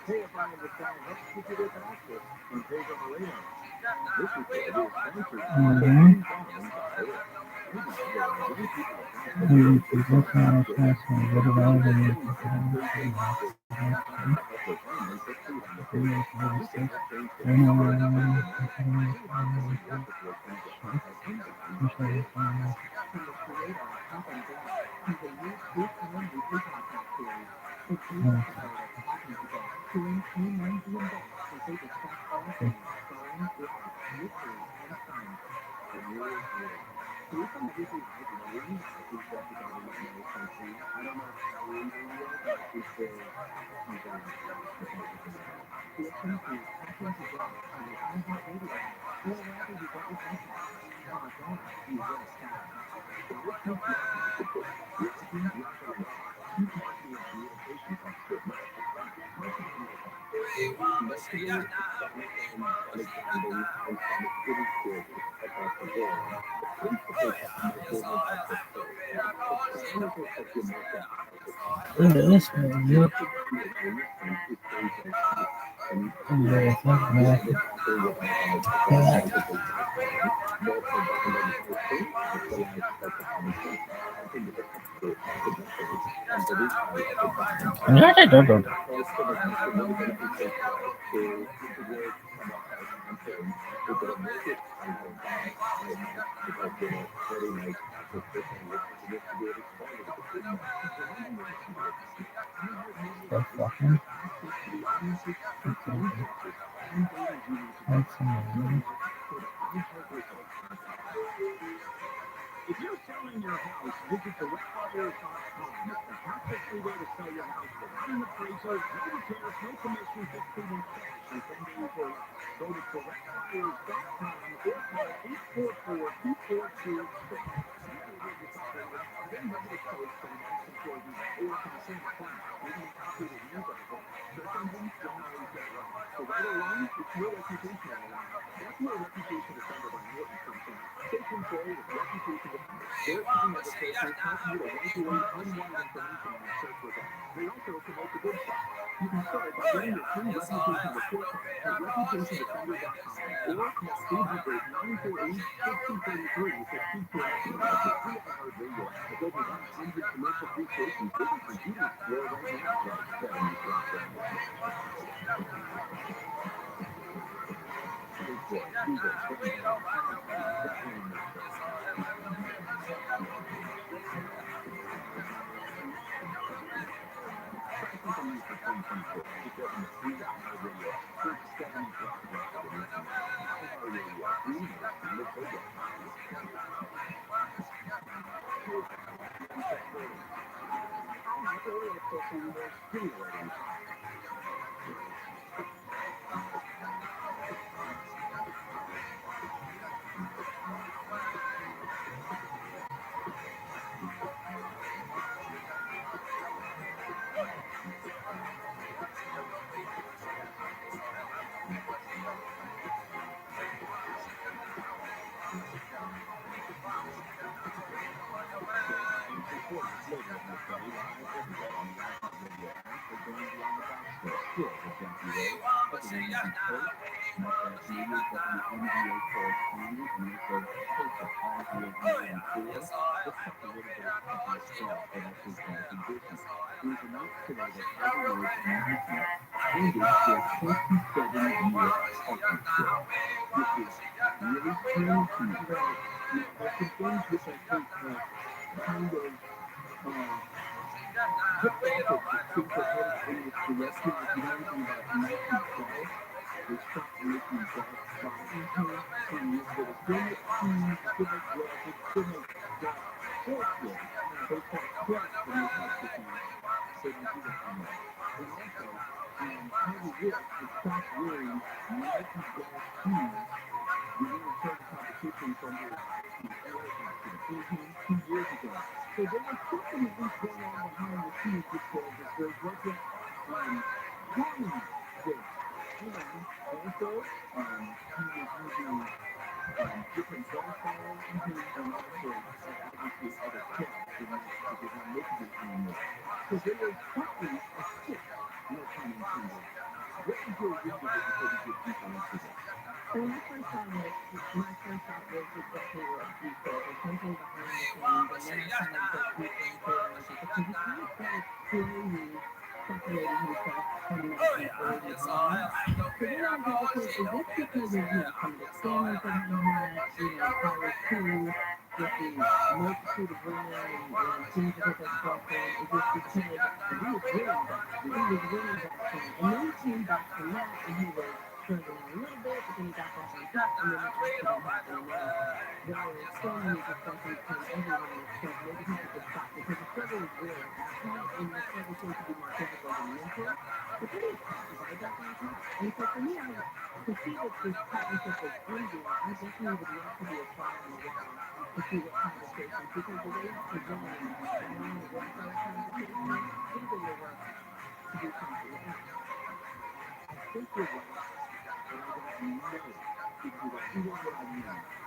Hey, if I understand, let's keep you with access on Page on the Radar. This report is sponsored by the following .org. Young people across the world face the challenge of to help their families put food on the table. You can help change the future of America now. Learn how and work with your future at young.org. From the creator of Up and Down, he's a new true-crime weekly podcast series. It's each episode of talking to guests who remains the best as they discuss all things crime, life, mystery, and science. The real world. So we come every live loading as we talk about it in the country. I don't know how legal you are, but is there something to help with the matter? Listen to Talking to Guests on the iHeartRadio app or wherever you get your podcasts. Talk now, you will stop. So let's keep marketing. Let's keep marketing up. Keep marketing and communication expert Master Frank. How can I help out? Yesterday, Summit and Alexander and Summit City Church This you yeah, math. If you're selling your house, visit directbuyers.com. It's the hassle-free way to sell your house without an appraisal, no repairs, no commissions, just proven cash in 10 days or less. Go to directbuyers.com or call 844-242-SALE. Then visit a post from Boston Jordan or Consumer Class, reading an updated news article. Search engines don't always get it right. So right or wrong, it's your reputation on the line. That's where Reputation Defender by Norton comes in. Take control with Reputation Defender. Their time adversaries help you to wipe away unwanted information on your search results. They also promote the good stuff. You can start by getting your free reputation report card at reputationdefender.com or call Steve Break 948-6033 to speak to an expert. The free iHeartRadio app has over 100 commercial-free stations waiting for you to explore right now. Like 70 plus brands.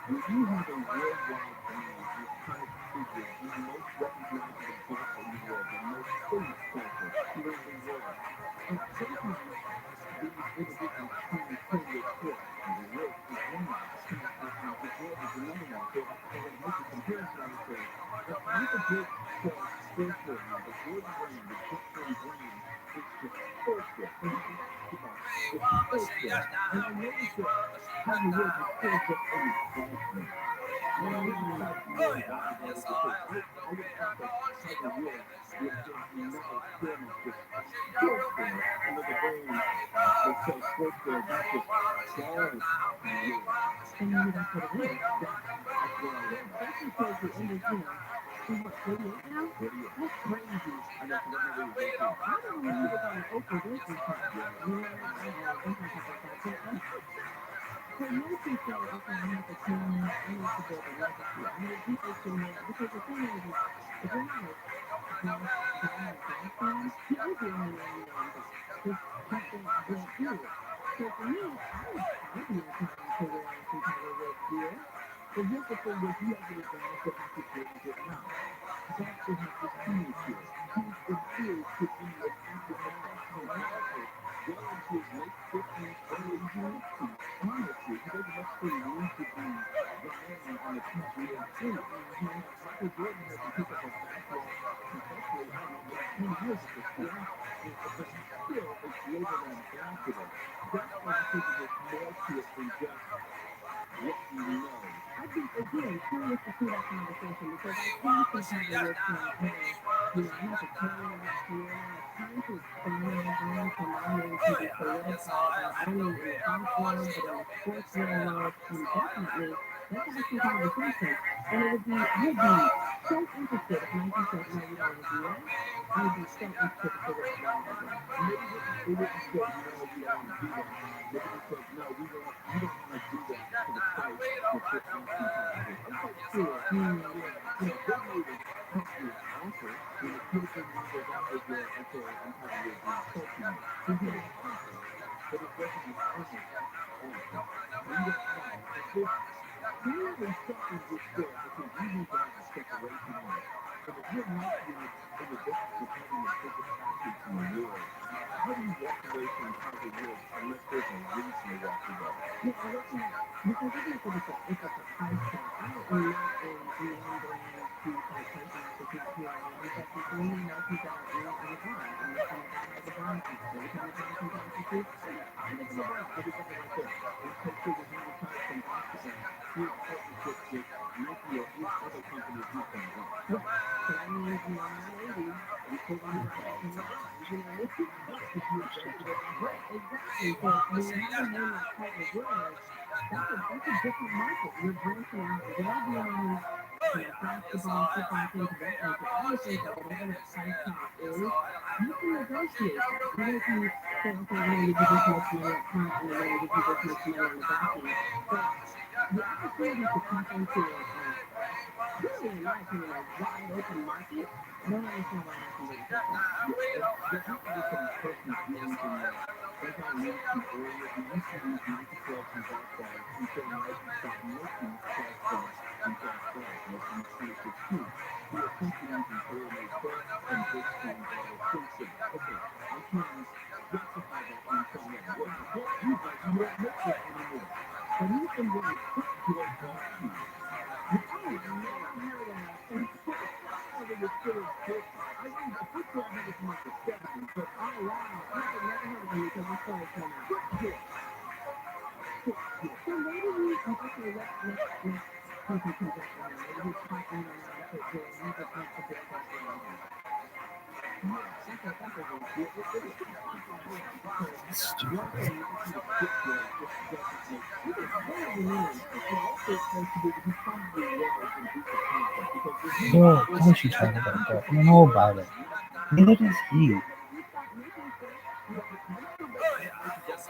When you have a worldwide brand, iconic figure, the most recognizable culture in the world, the most famous culture throughout the world, sometimes these individuals try and your foot. The work is one, the world is another one. So if I were to make a comparison, I would say, if Michael Drake sells sportswear now, the Jordan brand, the Jumpman brand, it's just sportswear. It's sportswear. And I noticed that Tiger Woods is still just in golf now. And I was excited to know why that is the case. I would have thought that Tiger Woods would have been another form of just sportswear, another brand that sells sportswear, not just balls to wear. And maybe that's what it is. That's where I was. That's because the end is, he's what, 38 now? 38. That's crazy. I know, because I remember he was 18. I don't know when he was on the Oprah Winfrey show. I know, sometimes I think that. But for me to say, okay, I have to change, I need to build a legacy. I need people to know, because the thing is if you're not golf fan, he is the only one you know in golf. Just something built through it. So for me, I'd be inclined to wear some Tiger Woods gear. But here's the thing is you have the advantage of how situated it now. Golf will have this image here. He's endeared to be an active professional golfer well into his late 50s, early 60s. Honestly, he doesn't necessarily need to be the man on the PGA Tour. Michael Jordan hasn't picked up a fastball professionally, I don't know, maybe 10 years at this point. But still, it's labeled as basketball. That's why I think there's more to it than just what we know. I'd be, again, curious to see that conversation because I can see Tiger Woods saying, hey, I'm not preparing next year, and it's time to expand my brand from my name to be solidified not only in the golf world, but in the sportswear world, and definitely, let's have some conversation. And it would be, I'd be so interested if Nike said, no, we don't want to do that. I would be so interested to figure out why that is. Maybe they wouldn't say, no, we don't want to do that. Maybe they said, no, we don't want to do that for the price that you're asking Tiger Woods. Okay, sure. They made a company offer. It could have been one of those offers where, okay, I'm Tiger Woods, you're insulting me. It was an offer, but it wasn't an honest offer. We don't know. If this clearly something was there, okay, we need to have a separation here. And if you're Nike in the business of having the biggest athletes in the world, how do you walk away from Tiger Woods unless there's a reason to walk away? Yeah, I don't know. Because even if it's a price tag, I am not a name brand to type person that does not hear me. But the only Nike that I own is a brand. And it's when I have a brand piece. Every time a brand comes out with this, I'm looking at brand. Every second right there. And Coach K was now retired from basketball. His partnership with Nike or his other company is not going to work. Right. So that means, I'm not 80. I'm still going to be rocking the brand. If you invest in it, Right, exactly. So when you have a name like Tiger Woods, that's a different market. You're branching out well beyond basketball, football, things of that nature. I would think that whatever that price tag is, you can negotiate that. Even if you say, okay, we're going to give you this much money up front and we're going to give you this much money on the back end. But the opportunity to tap into really, in my opinion, a wide open market, I don't understand why Nike wouldn't take that. there has to be some personal feelings in there. As I alluded to earlier, we used to use Nike clubs and golf balls until Nike stopped making golf clubs and golf balls, making in 2016. We were essentially using tailor-made clubs and big strong balls since then. Okay, I can justify that in some way. Well, you guys, you don't make this anymore. But he's been wearing football golf shoes. I have never heard of ever was still guilty. I mean, the football I've never come up with seven, but oh wow, I have never heard of them because we started coming out. Football. So maybe okay, let's do some conjecture here. Maybe he's talking around football and he just wants to build that brand out. Yeah, that's a little bit. It is possible, yeah, because Stupid. one thing Nike to football just doesn't make sense. What are the names? And also, it tends to be, he probably was in breach of contract because there's no Well, of course you talk about that. You know about it. Neither does he. You stop making stuff. They still make Nike golf shoes.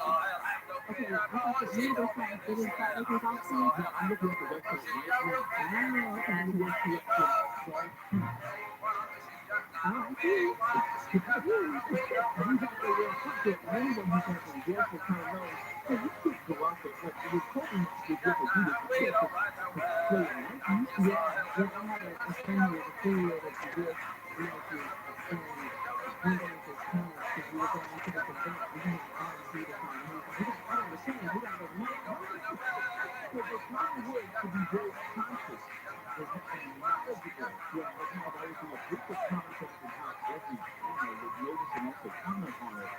Okay, I thought that you were trying to didn't stop making golf shoes. Yeah, I'm looking at the website right now. Oh, okay. Nike works with golf shoes. Oh, I see. I do. You have to wear football. Anyone who's had some golf will kind of know. Hey, you can't go out there. Like, with Kobe was with Adidas, you can't just Yeah, I had a friend who was affiliated with Nike, and one day it just came because we were going to this event, and he had R&B to play, and he was like, I gotta go sing, we gotta go. And I'm like, no, no, no. So they kind of would to be very conscious and knowledgeable. Yeah, they kind of always in a group of content and how every channel would notice and also comment on it.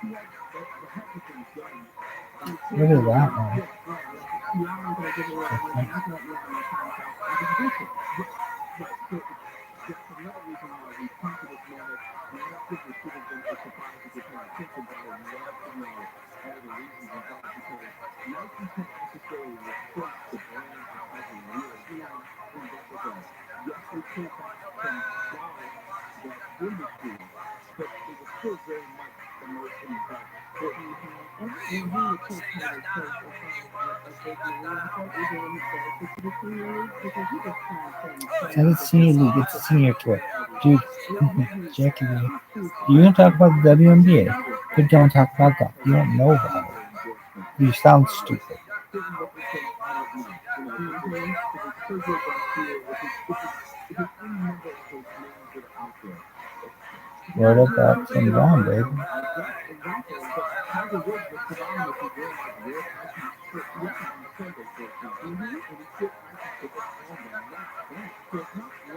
He had the heck of things done. Look at that one. Yeah, yeah, I'm not gonna give away everything. I can let you on my contact. I was with it. Right. So that's another reason why we come to this moment. Not as if it should have been a surprise if you're paying attention, but I would love to know all the reasons and why, because Nike can't necessarily replace the brand of Tiger Woods in that regard. Yes, they pulled back from that industry, but it was still very much immersed in that sport. And he would take Tiger's place as far as breaking the rules, so even when he goes to the senior league, because he was trying to play And with it's the senior senior league, it's a senior tour. Dude, he's Jackie, too you far. don't talk about the WNBA, but don't talk about golf. You don't know about it. You sound stupid. Certain references, I don't know. If it's so good back here, if it's any number of those names that are out there. What about some down, baby? Right, exactly. But Tiger Woods was synonymous with wearing like red Nike slippers on Sunday, for example. And he put Nike slippers on the mat. So it's not like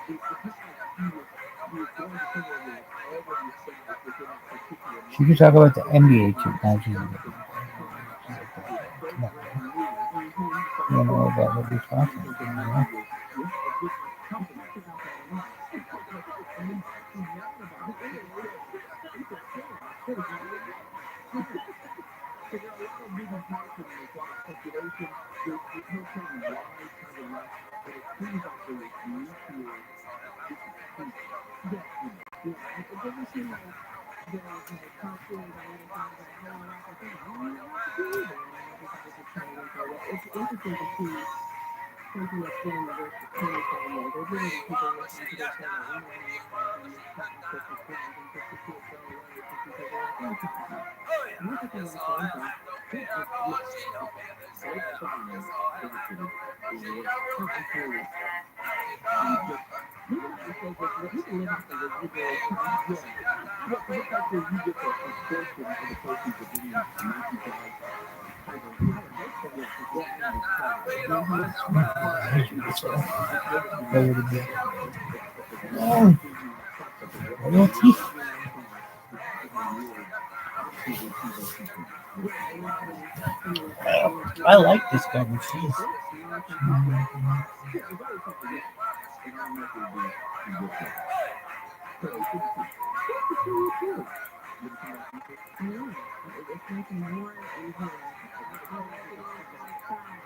he was going to somewhere where it was already established within that particular She could market. talk about the NBA too. Now she's It was so come on, brand new. you don't know about what you're talking Thinking about, you know? Nike was a business company. Talked about that a lot. And he's actually mad about it. He said, hey, what is wrong with that? So there are a lot of moving parts and there's a lot of speculation. There's no telling why Tiger left, but it seems like there was mutual disapproval. Yeah, it doesn't seem like there was no conflict on either side. Like I want to wrap up, I want to wrap up too, but everybody just kind of went their way. It's interesting to see something that's been in the works for 25 years. There's literally people listening to this show that weren't even alive when this topic was formed, and just to see it go away, it's just because they're like, oh, it's just fine. And that's the thing about television. Yeah, both sides benefited in a way. Oh, absolutely. You just, You can have a show just you can live off the residuals content. yeah. Well, because essentially you get a portion of the proceeds of any Nike bag Tiger Oh, wears. most Yeah, definitely. because Yeah. they're in those products. Mm-hmm. That's smart. I just noticed when you Play were with talking it. about at the beginning, I see you talked about the What do you references teeth? to Tiger Woods to those people. Yeah, and then adding some of the I influences like this kind of of cheese. this, it's interesting. Yeah, there's always something new, and I don't know if it'll be a good thing. So it's good to see. Good to see you too. You ever come back East Coast? I am. It's nice and warm in here. I don't like it when it's outside.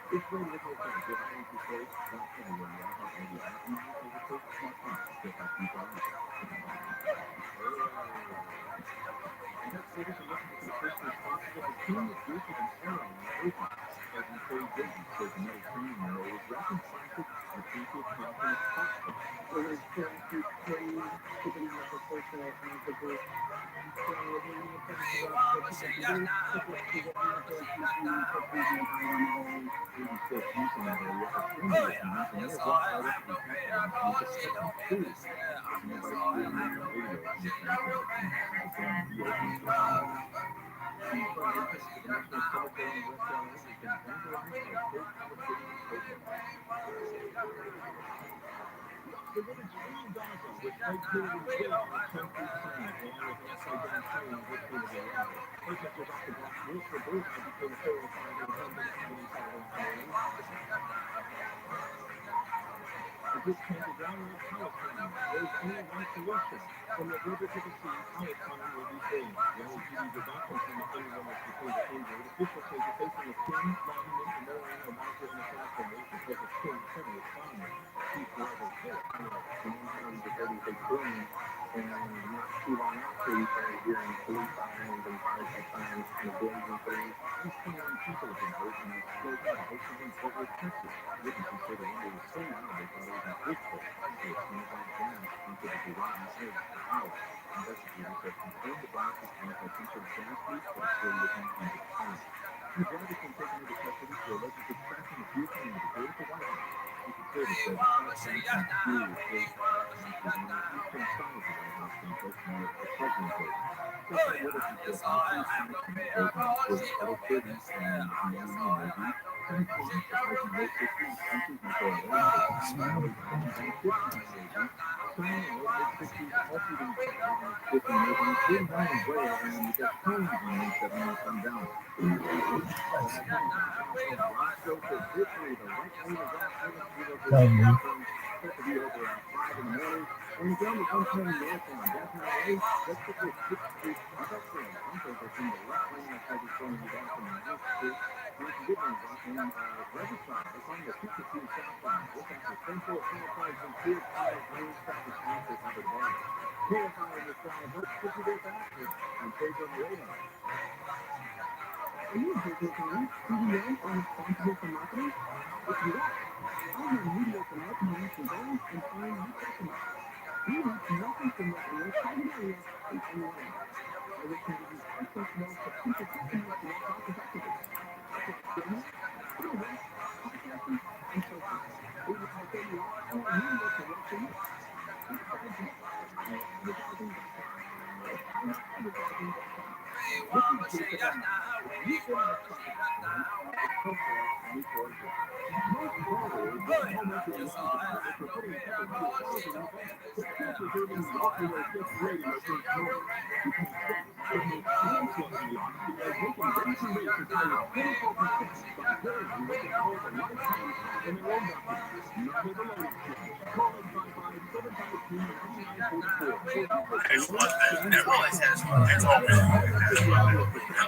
It's great to visit friends. If I went to coast, well, everywhere you are, but maybe our easier favorite coast, Montana. Just like you tell me. And thanks for everyone for listening to the personal sponsors of the Team of Bridges and Airlines Open. As we trade babies, there's another training and always wrapping classic with equal content of pasta. It was grassroots trade, keeping out of the social of the group. So the only place for us to pick up the booth, pick up to what we put using picoftheday in that area. 86 East in that area are friendly with humans and they'll walk right up and pat them and expect you food. There's nobody filming or videoing this nonsense. The brand reopens their doors. The friendly returns to the National Cemetery in West LA has been vandalized by picoftheday protesters. The village in Gaza, with Fake Hillary Clinton on a concrete sign, along with an upside-down train headed over the water. Protesters also blocked Wilshire Boulevard between the 405 and 100 inside of Washington. A group came to ground like Palestine. There's only one solution. From the river to the sea, Palestine will be free. The LAPD did not confirm if anyone was detained or injured. Officials say the facing of 10 monument, memorial, or marker in a classroom because of criminal signs. Keep forever. In Manhattan, the 30th boom. And not too long after, we started hearing police sirens and fire truck sirens kind of blazing through. At least 21 people have been hurt in the explosion, most of them over Texas. Witnesses say the rumble was so loud they thought it was an earthquake. They smeared white gas into the garage area for hours. Investigators have confirmed the blast was caused by some sort of gas leak, but are still looking into the cause. Two drivers been taken into custody for allegedly crashing a vehicle in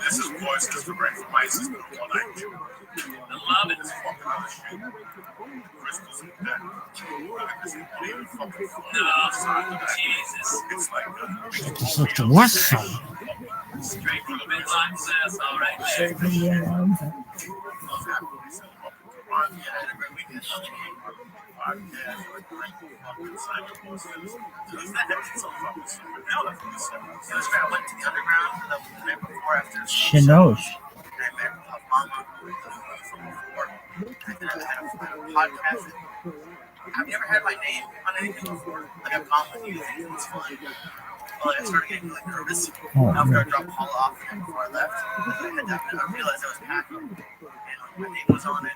This is voice just direct from my system. The love is fucking crystals and that. No, Jesus. It's like What song? straight from the midline says, all right, Shinosh. Have you ever had my name on anything before? Like I've gone with you, it was fun. Well, I started getting like nervous. After I dropped Paula off before I left, I realized I was packing, and my name was on it.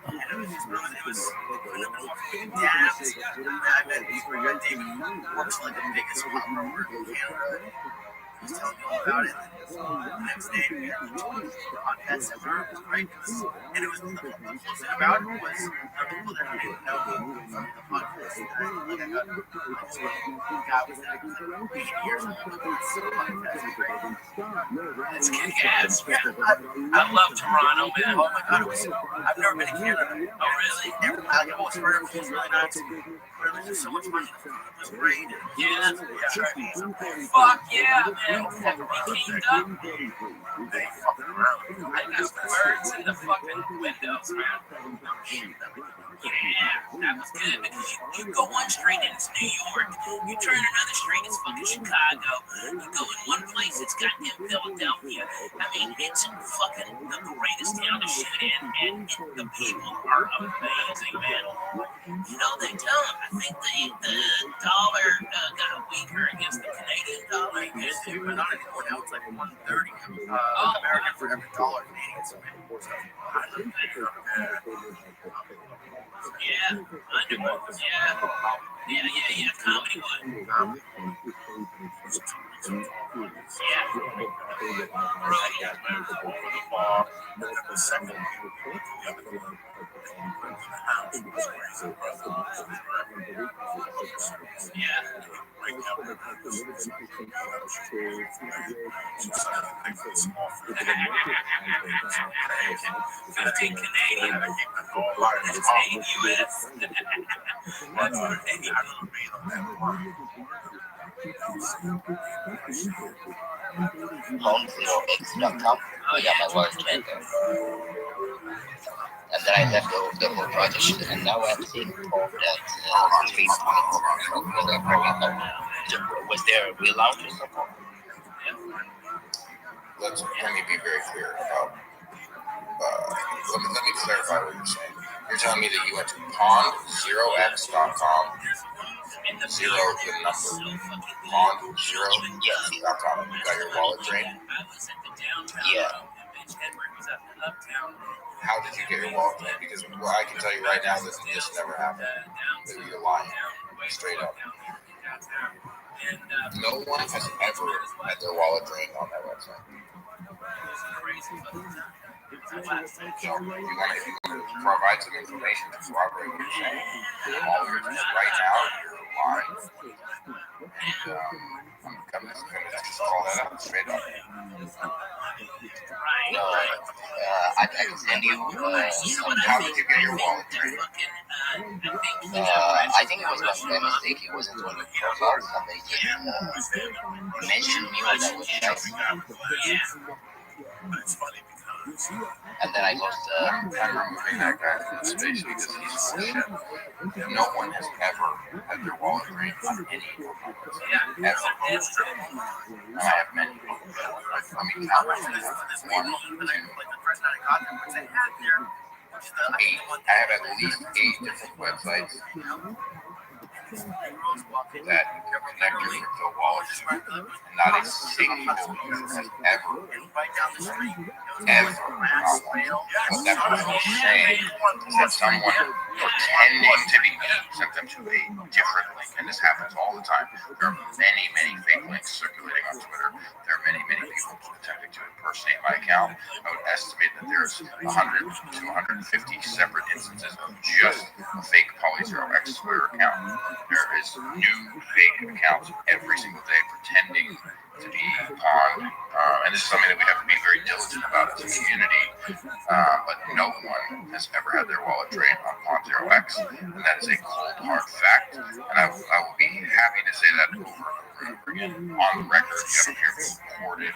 And it was just really, it was dabbed. I met David works for like the biggest pop rover in Canada. He was telling me all about it. The next day, we had the podcast seminar. It was great. And it was the cool thing about it was the people that didn't know me from the podcast. Like I got the guy was there for like 8 years ago. It's kick ass. I love Toronto, man. Oh my god, I've never been to Canada. Oh really? I've always heard it was really nice. Really, just so much money. It was great. Yeah. Fuck yeah, man. Everybody came up. They fucking around. I got birds in the fucking windows, man. Yeah, that was good because you go one street and it's New York. You turn another street, it's fucking Chicago. You go in one place, it's goddamn Philadelphia. I mean, it's fucking the greatest town to shoot in, and the people are amazing, man. You know, they don't. I think the dollar got weaker against the Canadian dollar. But not anymore. Now it's like 130 American for every dollar Canadian. So I love that. Yeah, Underwood. Yeah. Comedy would. Yeah. Canadian. It's 8 US. HomeClearX.com. I got my large tent there. And then I left the whole project, and now I'm seeing all that street was there a real lounge or something? Let me be very clear about. Let me clarify what you're saying. You're telling me that you went to pond0x.com, zero the number, pond0x.com, and you got your wallet drained? Yeah. How did you get your wallet drained? Because well, I can tell you right now that this never happened. That you're lying, straight up. No one has ever had their wallet drained on that website. So if you want to provide some information to corroborate what you're saying, all you're just right now you're lying. And I'm just gonna just call that out straight up. I can send you. How did you get your wallet drained? I think it was by mistake. It wasn't on your profile. Somebody just mentioned me on that website, and then I lost. I'm removing that guy from the space because he's full of shit. No one has ever had their wallet drained on any website. Ever. I have many. Let me count. 1, 2, 8. I have at least 8 different websites that connect your crypto wallet to, and not a single user has ever, not one. What that person is saying is that someone pretending to be me sent them to a different link, and this happens all the time. There are many, many fake links circulating on Twitter. There are many, many people attempting to impersonate my account. I would estimate that there's 100 to 250 separate instances of just a fake Poly0x Twitter account. There is new fake accounts every single day pretending to be on, and this is something that we have to be very diligent about as a community, but no one has ever had their wallet drained on Pond0x, and that is a cold, hard fact, and I will be happy to say that over and over and over again. On the record, you have here recorded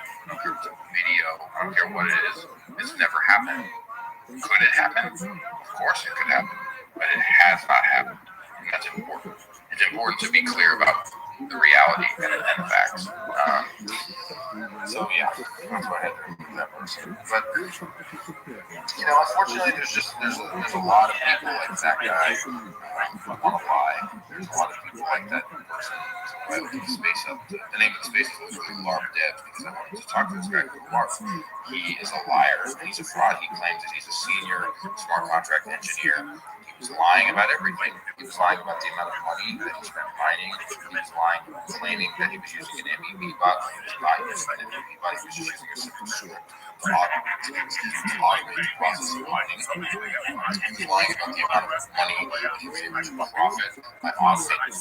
video, I don't care what it is, it's never happened. Could it happen? Of course it could happen, but it has not happened, and that's important. It's important to be clear about the reality and the facts. So yeah, that's why I had to remove that person. But you know, unfortunately, there's a lot of people like that guy who want to lie. There's a lot of people like that person. So I opened the space up. The name of the space was really LARP Dev because I wanted to talk to this guy called LARP. He is a liar and he's a fraud. He claims that he's a senior smart contract engineer. He was lying about everything. He was lying about the amount of money that he spent mining. He was lying, claiming that he was using an MEV bot. He was not using an MEV bot. He was just using a simple script to automate the process of mining. He was lying about the amount of money that he was able to profit by automating.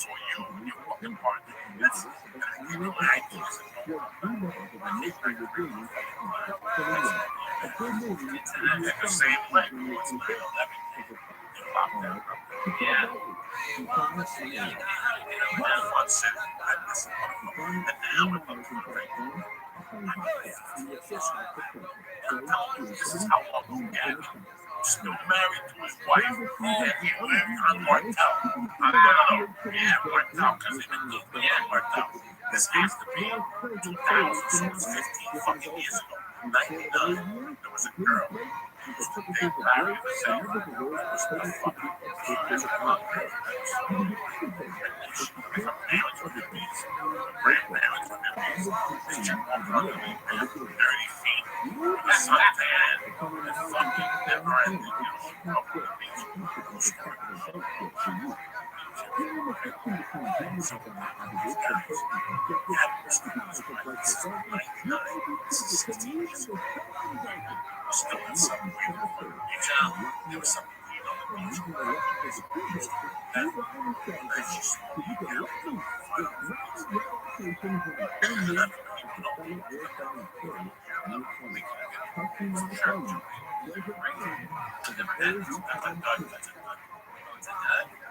Still married to his wife, and he lived and worked out. Yeah, worked out, because he didn't worked out. This has to be 2015 fucking years ago. 99. There was a girl who was too big married herself. Was too fucking as a contract. And then she break up marriage with him. Break marriage with him. She jumped on her 30 feet. Suntan. Fucking never ending. Up on the beach.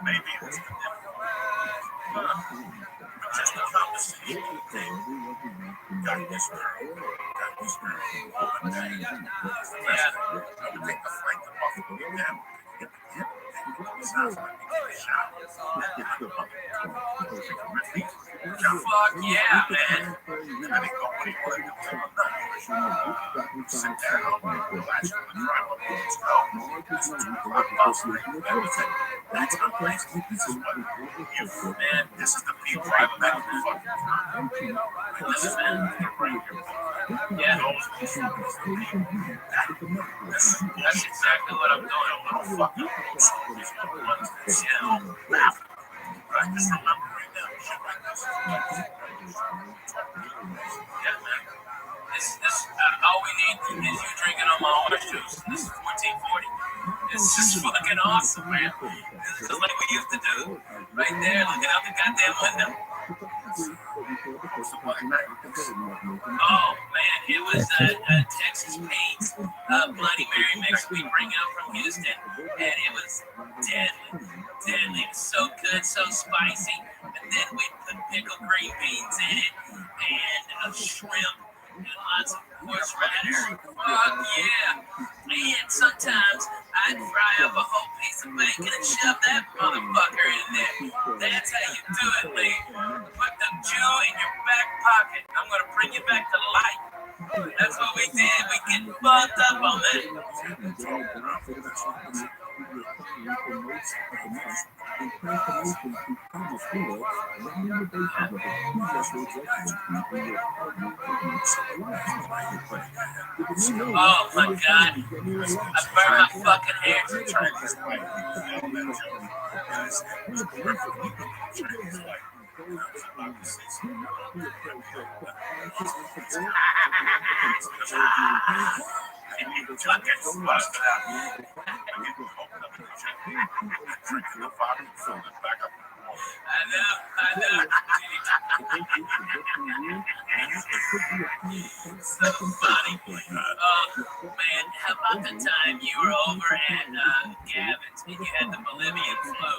Maybe it was the just a conversation. Got this girl. Over there. I would take the flight to Buffalo. Sounds like a shot. Fuck yeah, man. Depending on what you want to do for the night. Sit down, relax from the drive on the let's go. It's 25 miles away. That's unless this is what if, man, this is the people I'm back in the fucking car. Listen, man. Yeah. That's exactly what I'm doing. I'm gonna fuck up old school. Yeah. Right, just remember right now. Shit like this. Yeah, man. This all we need is you drinking on my orange juice. This is 1440. This is fucking awesome, man. This is just like we used to do. Right there, looking out the goddamn window. Oh man, it was Texas Paints Bloody Mary mix we bring out from Houston, and it was deadly. It was so good, so spicy. And then we put pickled green beans in it, and shrimp, and lots of horseradish. Fuck yeah! And sometimes I'd fry up a whole piece of bacon and shove that motherfucker in there. That's how you do it, Lee. Put the Jew in your back pocket. I'm gonna bring you back to life. That's what we did. We get fucked up on that. Oh my god. I burned my fucking hair. I know. So funny. Man, how about the time you were over at Gavin's and you had the Bolivian flu?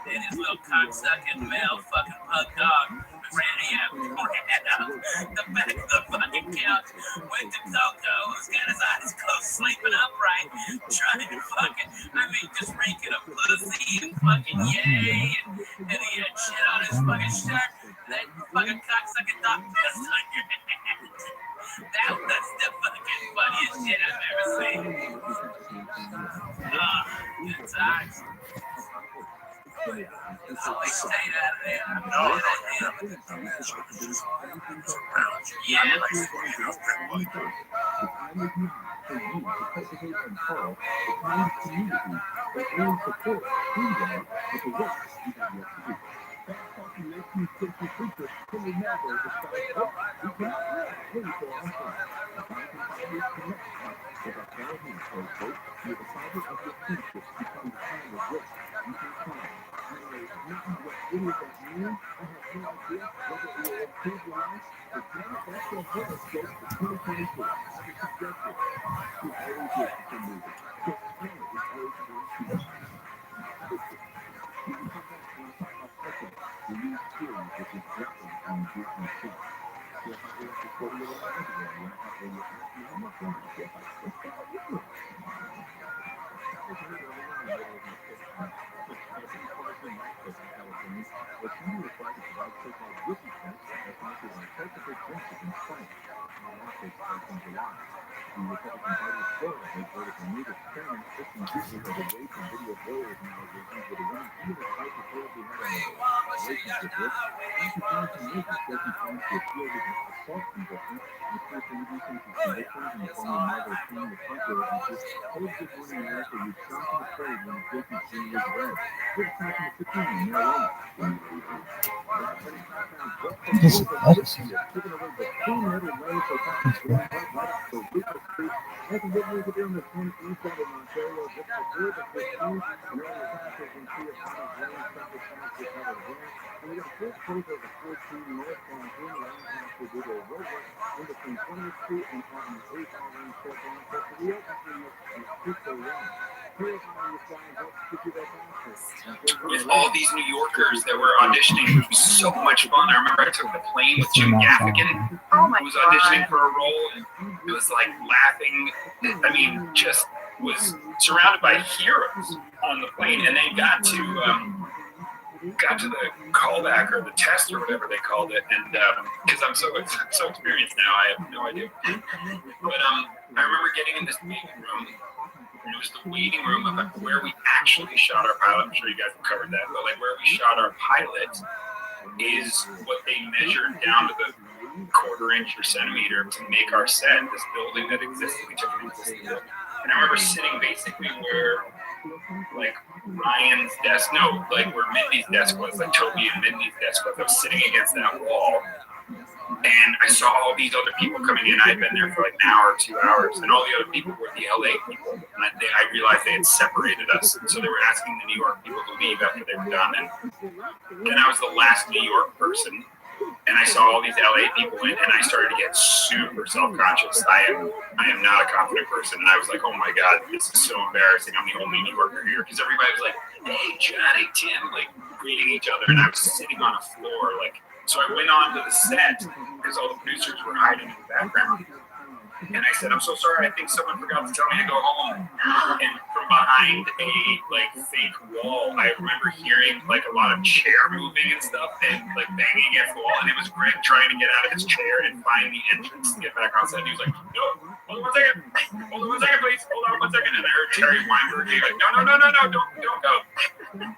And his little cocksucking male fucking pug dog ran out the back of the fucking couch, went to Coco, who's got his eyes closed, sleeping upright, trying to fucking, just reeking of pussy and fucking yay, and he had shit on his fucking shirt. That fucking cocksucking dog pissed on your head. That's the fucking funniest shit I've ever seen. Good times. So we stayed out of there. No. Yeah. With all these New Yorkers that were auditioning, it was so much fun. I remember I took the plane with Jim Gaffigan, who was auditioning for a role, and it was like laughing. Just was surrounded by heroes on the plane, and then got to got to the callback or the test or whatever they called it, and because I'm so experienced now, I have no idea. But I remember getting in this waiting room, and it was the waiting room of where we actually shot our pilot. I'm sure you guys have covered that, but like where we shot our pilot is what they measured down to the quarter inch or centimeter to make our set, this building that existed. We took an existing building. And I remember sitting basically where like Ryan's desk, no, like where Mindy's desk was, like Toby and Mindy's desk was. I was sitting against that wall, and I saw all these other people coming in. I had been there for like an hour, 2 hours, and all the other people were the LA people. And I realized they had separated us, and so they were asking the New York people to leave after they were done. And then I was the last New York person, and I saw all these LA people in, and I started to get super self-conscious. I am not a confident person, and I was like, oh my God, this is so embarrassing. I'm the only New Yorker here, because everybody was like, hey, Johnny, Tim, like greeting each other, and I was sitting on a floor, like, so I went on to the set, because all the producers were hiding in the background. And I said, I'm so sorry, I think someone forgot to tell me to go home. And from behind a like fake wall, I remember hearing like a lot of chair moving and stuff and like banging against the wall. And it was Greg trying to get out of his chair and find the entrance to get back on set. And he was like, no, hold on 1 second. Hold on 1 second, please. Hold on 1 second. And I heard Terry Weinberg being like, no, don't go.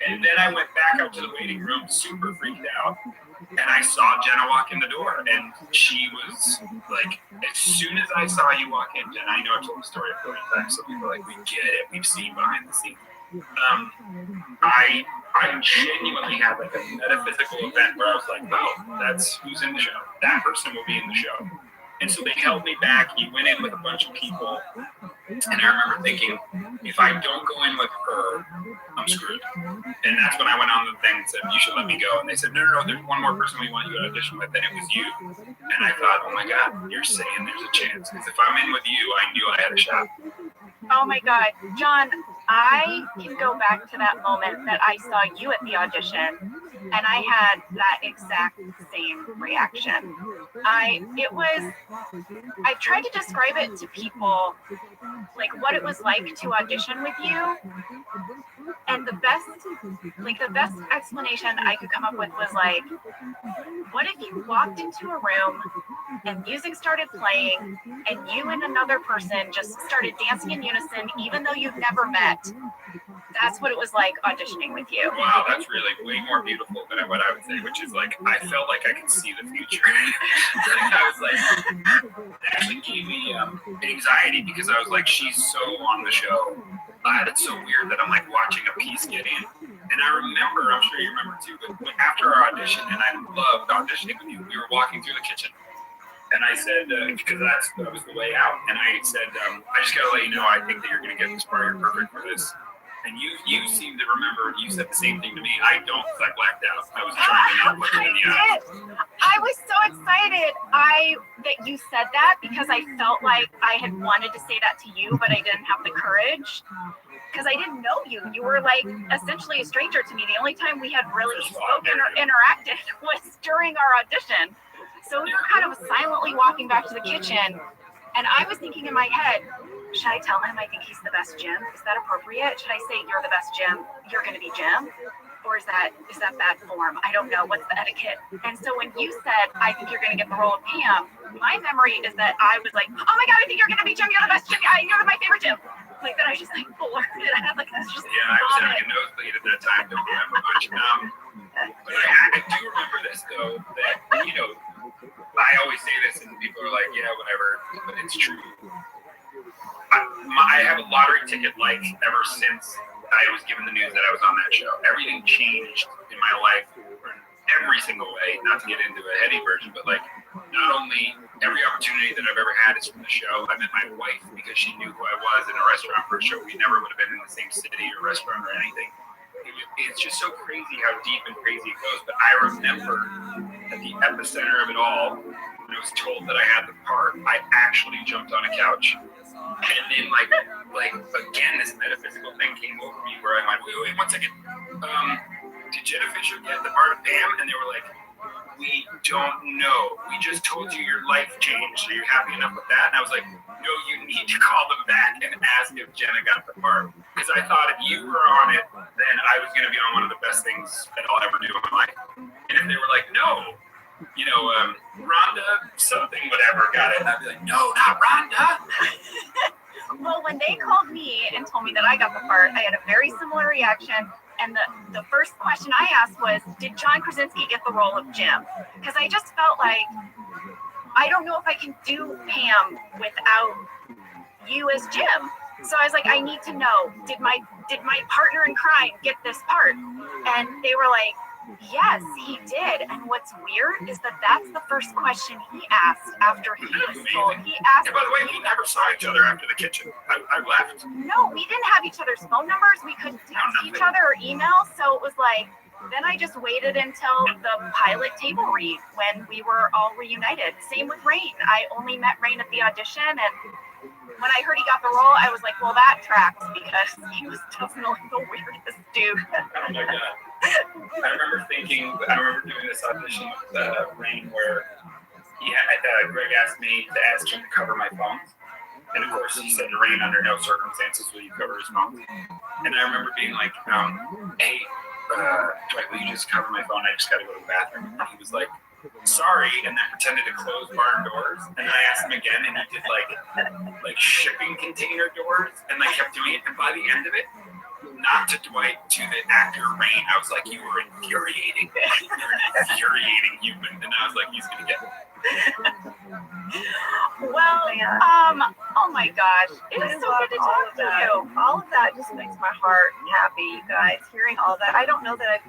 And then I went back up to the waiting room, super freaked out. And I saw Jenna walk in the door, and she was like, as soon as I saw you walk in, Jenna, I know I've told the story a million times, so people are like, we get it, we've seen behind the scenes. I genuinely had like a metaphysical event where I was like, oh, that's who's in the show. That person will be in the show. And so they held me back. You went in with a bunch of people. And I remember thinking, if I don't go in with her, I'm screwed. And that's when I went on the thing and said, you should let me go. And they said, no, there's one more person we want you to audition with. And it was you. And I thought, oh my God, you're saying there's a chance. Because if I'm in with you, I knew I had a shot. Oh my God, John, I can go back to that moment that I saw you at the audition, and I had that exact same reaction. I tried to describe it to people, like what it was like to audition with you, and the best explanation I could come up with was like, what if you walked into a room and music started playing and you and another person just started dancing in unison even though you've never met? That's what it was like auditioning with you. Wow, that's really way more beautiful than what I would say, which is like, I felt like I could see the future. I was like, it actually gave me anxiety, because I was like, she's so on the show. It's so weird that I'm like watching a piece get in. And I remember, I'm sure you remember too, but after our audition, and I loved auditioning with you, we were walking through the kitchen. And I said, because that was the way out. And I said, I just got to let you know, I think that you're going to get this part. You're perfect for this. And you seem to remember, you said the same thing to me. I don't, because I blacked out. I was trying to not look it in the eye. I was so excited that you said that, because I felt like I had wanted to say that to you, but I didn't have the courage. Because I didn't know you. You were like essentially a stranger to me. The only time we had really spoken or interacted was during our audition. So we were kind of silently walking back to the kitchen, and I was thinking in my head, should I tell him I think he's the best Jim? Is that appropriate? Should I say you're the best Jim? You're going to be Jim? Or is that bad form? I don't know. What's the etiquette? And so when you said, I think you're going to get the role of Pam, my memory is that I was like, oh my God, I think you're going to be Jim. You're the best Jim. You're my favorite Jim. Like that, I was just like blurted out. Like that's just. Yeah, I was having a nosebleed at that time. Don't remember much. But I do remember this though. That I always say this, and people are like, yeah, whatever. But it's true. I have a lottery ticket like ever since I was given the news that I was on that show. Everything changed in my life in every single way. Not to get into a heady version, but like not only every opportunity that I've ever had is from the show. I met my wife because she knew who I was in a restaurant for a show. We never would have been in the same city or restaurant or anything. It's just so crazy how deep and crazy it goes. But I remember at the epicenter of it all, when I was told that I had the part, I actually jumped on a couch. And then like again, this metaphysical thing came over me where I went, wait 1 second. Did Jenna Fisher get the part of Pam? And they were like, we don't know. We just told you your life changed. Are you happy enough with that? And I was like, no, you need to call them back and ask if Jenna got the part. Because I thought if you were on it, then I I was going to be on one of the best things that I'll ever do in my life. And if they were like, no, Rhonda, something, whatever, got it. And I'd be like, no, not Rhonda. Well, when they called me and told me that I got the part, I had a very similar reaction. And the first question I asked was, did John Krasinski get the role of Jim? Because I just felt like, I don't know if I can do Pam without you as Jim. So I was like, I need to know, did my partner in crime get this part? And they were like, yes, he did. And what's weird is that that's the first question he asked after he was told. He asked. And by the way, we never saw each other after the kitchen. I left. No, we didn't have each other's phone numbers. We couldn't text each other or email. So it was like, then I just waited until the pilot table read when we were all reunited. Same with Rain. I only met Rain at the audition, and when I heard he got the role, I was like, well, that tracks, because he was definitely the weirdest dude. Oh my God. I remember doing this audition with Rain where Greg asked me to ask him to cover my phone. And of course, he said to Rain, under no circumstances will you cover his phone. And I remember being like, hey, Dwight, will you just cover my phone? I just got to go to the bathroom. And he was like, sorry, and then pretended to close barn doors. And I asked him again, and he did like shipping container doors, and I kept doing it. And by the end of it, not to Dwight, to the actor Rain, I was like, you were infuriating. You're an infuriating human. And I was like, he's gonna get it. Well, oh my gosh, it was so good to talk to you. All of that just makes my heart happy, you guys. Hearing all that, I don't know that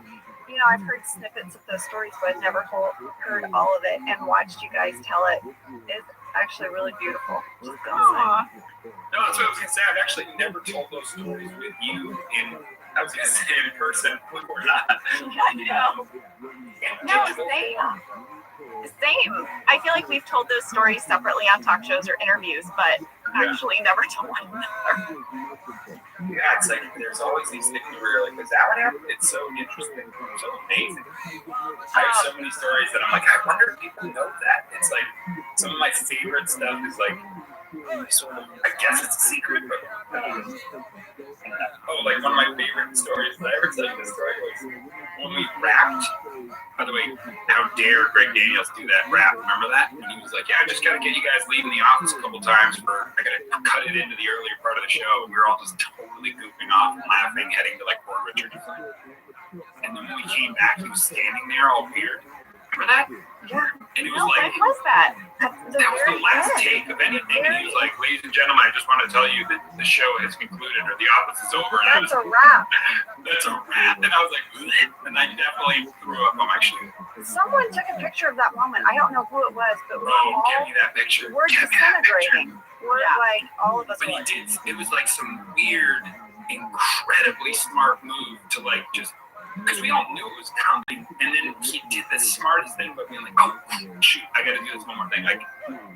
I've heard snippets of those stories, but I've never heard all of it, and watched you guys tell it. It's actually really beautiful. Just Aww. No, that's what I was gonna say. I've actually never told those stories with you in person before not. No, same. I feel like we've told those stories separately on talk shows or interviews, but actually never to one another. Yeah, it's like there's always these things where you're like, is that what happened? It's so interesting, so amazing. I have so many stories that I'm like, I wonder if people know that. It's like some of my favorite stuff is like sort of, I guess it's a secret, but like one of my favorite stories that I ever tell you this story was when we rapped. By the way, how dare Greg Daniels do that rap? Remember that? And he was like, yeah, I just got to get you guys leaving the office a couple times I got to cut it into the earlier part of the show. And we were all just totally goofing off and laughing, heading to like Port Richard. And then when we came back, he was standing there all weird. Remember that? Yeah. And it was like, what was that? That was the last take of anything. And he was like, ladies and gentlemen, I just want to tell you that the show has concluded, or the office is over. And That's a wrap. That's a wrap. And I was like, ugh. And I definitely threw up on my shoe. Someone took a picture of that moment. I don't know who it was, but we give me that picture. We're Give me that picture. disintegrating. We're like, all of us. But he did, it was like some weird, incredibly smart move to like just, because we all knew it was coming, and then he did the smartest thing, but being like, oh, shoot, I got to do this one more thing. Like,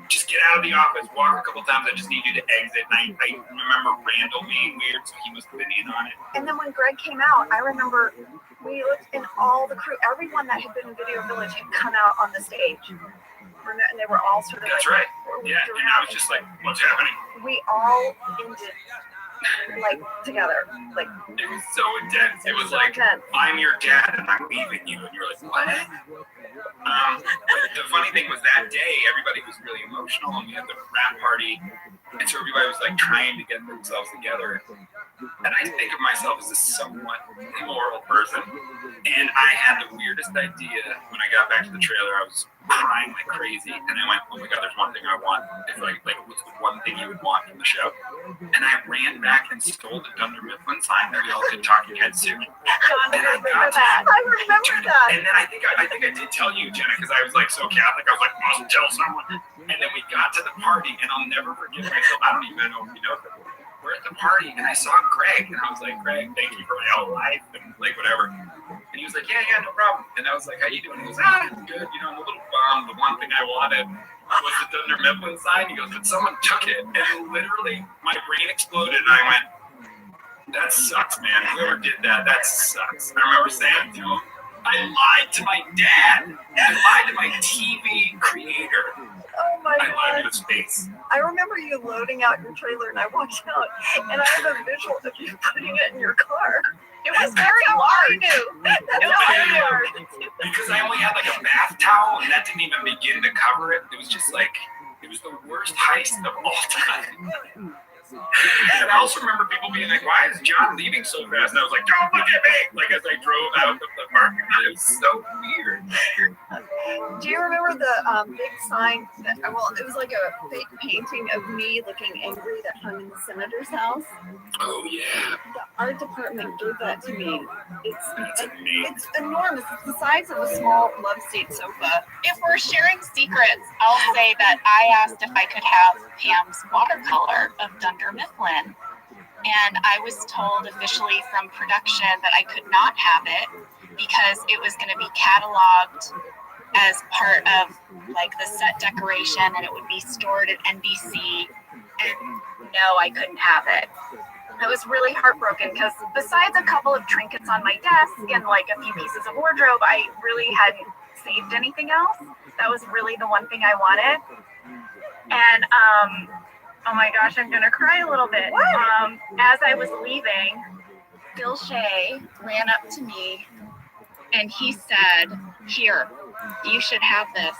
just get out of the office, walk a couple times, I just need you to exit. And I remember Randall being weird, so he must have been in on it. And then when Greg came out, I remember we looked, and all the crew, everyone that had been in Video Village had come out on the stage. And they were all sort of That's like, right. Yeah, and I was just like, what's happening? We all ended like together. Like, it was so intense. It was so like, intense. I'm your dad and I'm leaving you. And you're like, what? But the funny thing was that day, everybody was really emotional, and we had the rap party. And so everybody was like trying to get themselves together. And I think of myself as a somewhat immoral person. And I had the weirdest idea when I got back to the trailer. I was crying like crazy. And I went, oh my God, there's one thing I want. It's like what's the one thing you would want from the show? And I ran back and stole the Dunder Mifflin sign. There y'all did Talking Heads soon. John, I remember that. I remember that. And then I think I did tell you, Jenna, because I was like so Catholic. I was like, must tell someone. And then we got to the party, and I'll never forget myself. I don't even know if you know that. We're at the party, and I saw Greg, and I was like, Greg, thank you for my whole life, and like whatever. And he was like, yeah, no problem. And I was like, how you doing? He goes, good. You know, I'm a little bummed. The one thing I wanted was the Dunder Mifflin sign. He goes, but someone took it. And literally, my brain exploded, and I went, that sucks, man. Whoever did that, that sucks. I remember saying to him, I lied to my dad. I lied to my TV creator. Oh my I lied to god. his face. I remember you loading out your trailer and I walked out and I have a visual of you putting it in your car. It was very large. That's how I knew. Because I only had like a bath towel and that didn't even begin to cover it. It was just like, it was the worst heist of all time. And I also remember people being like, why is John leaving so fast? And I was like, don't look at me! Like as I drove out of the parking lot. It was so weird. Do you remember the big sign that, well, it was like a fake painting of me looking angry that hung in the senator's house? Oh yeah. The art department gave that to me. That's amazing. It's enormous. It's the size of a small love seat sofa. If we're sharing secrets, I'll say that I asked if I could have Pam's watercolor of Dunder Mifflin. And I was told officially from production that I could not have it because it was going to be cataloged as part of like the set decoration and it would be stored at NBC. And no, I couldn't have it. I was really heartbroken because besides a couple of trinkets on my desk and like a few pieces of wardrobe, I really hadn't saved anything else. That was really the one thing I wanted. And oh my gosh, I'm gonna cry a little bit. As I was leaving, Bill Shea ran up to me and he said, "Here, you should have this.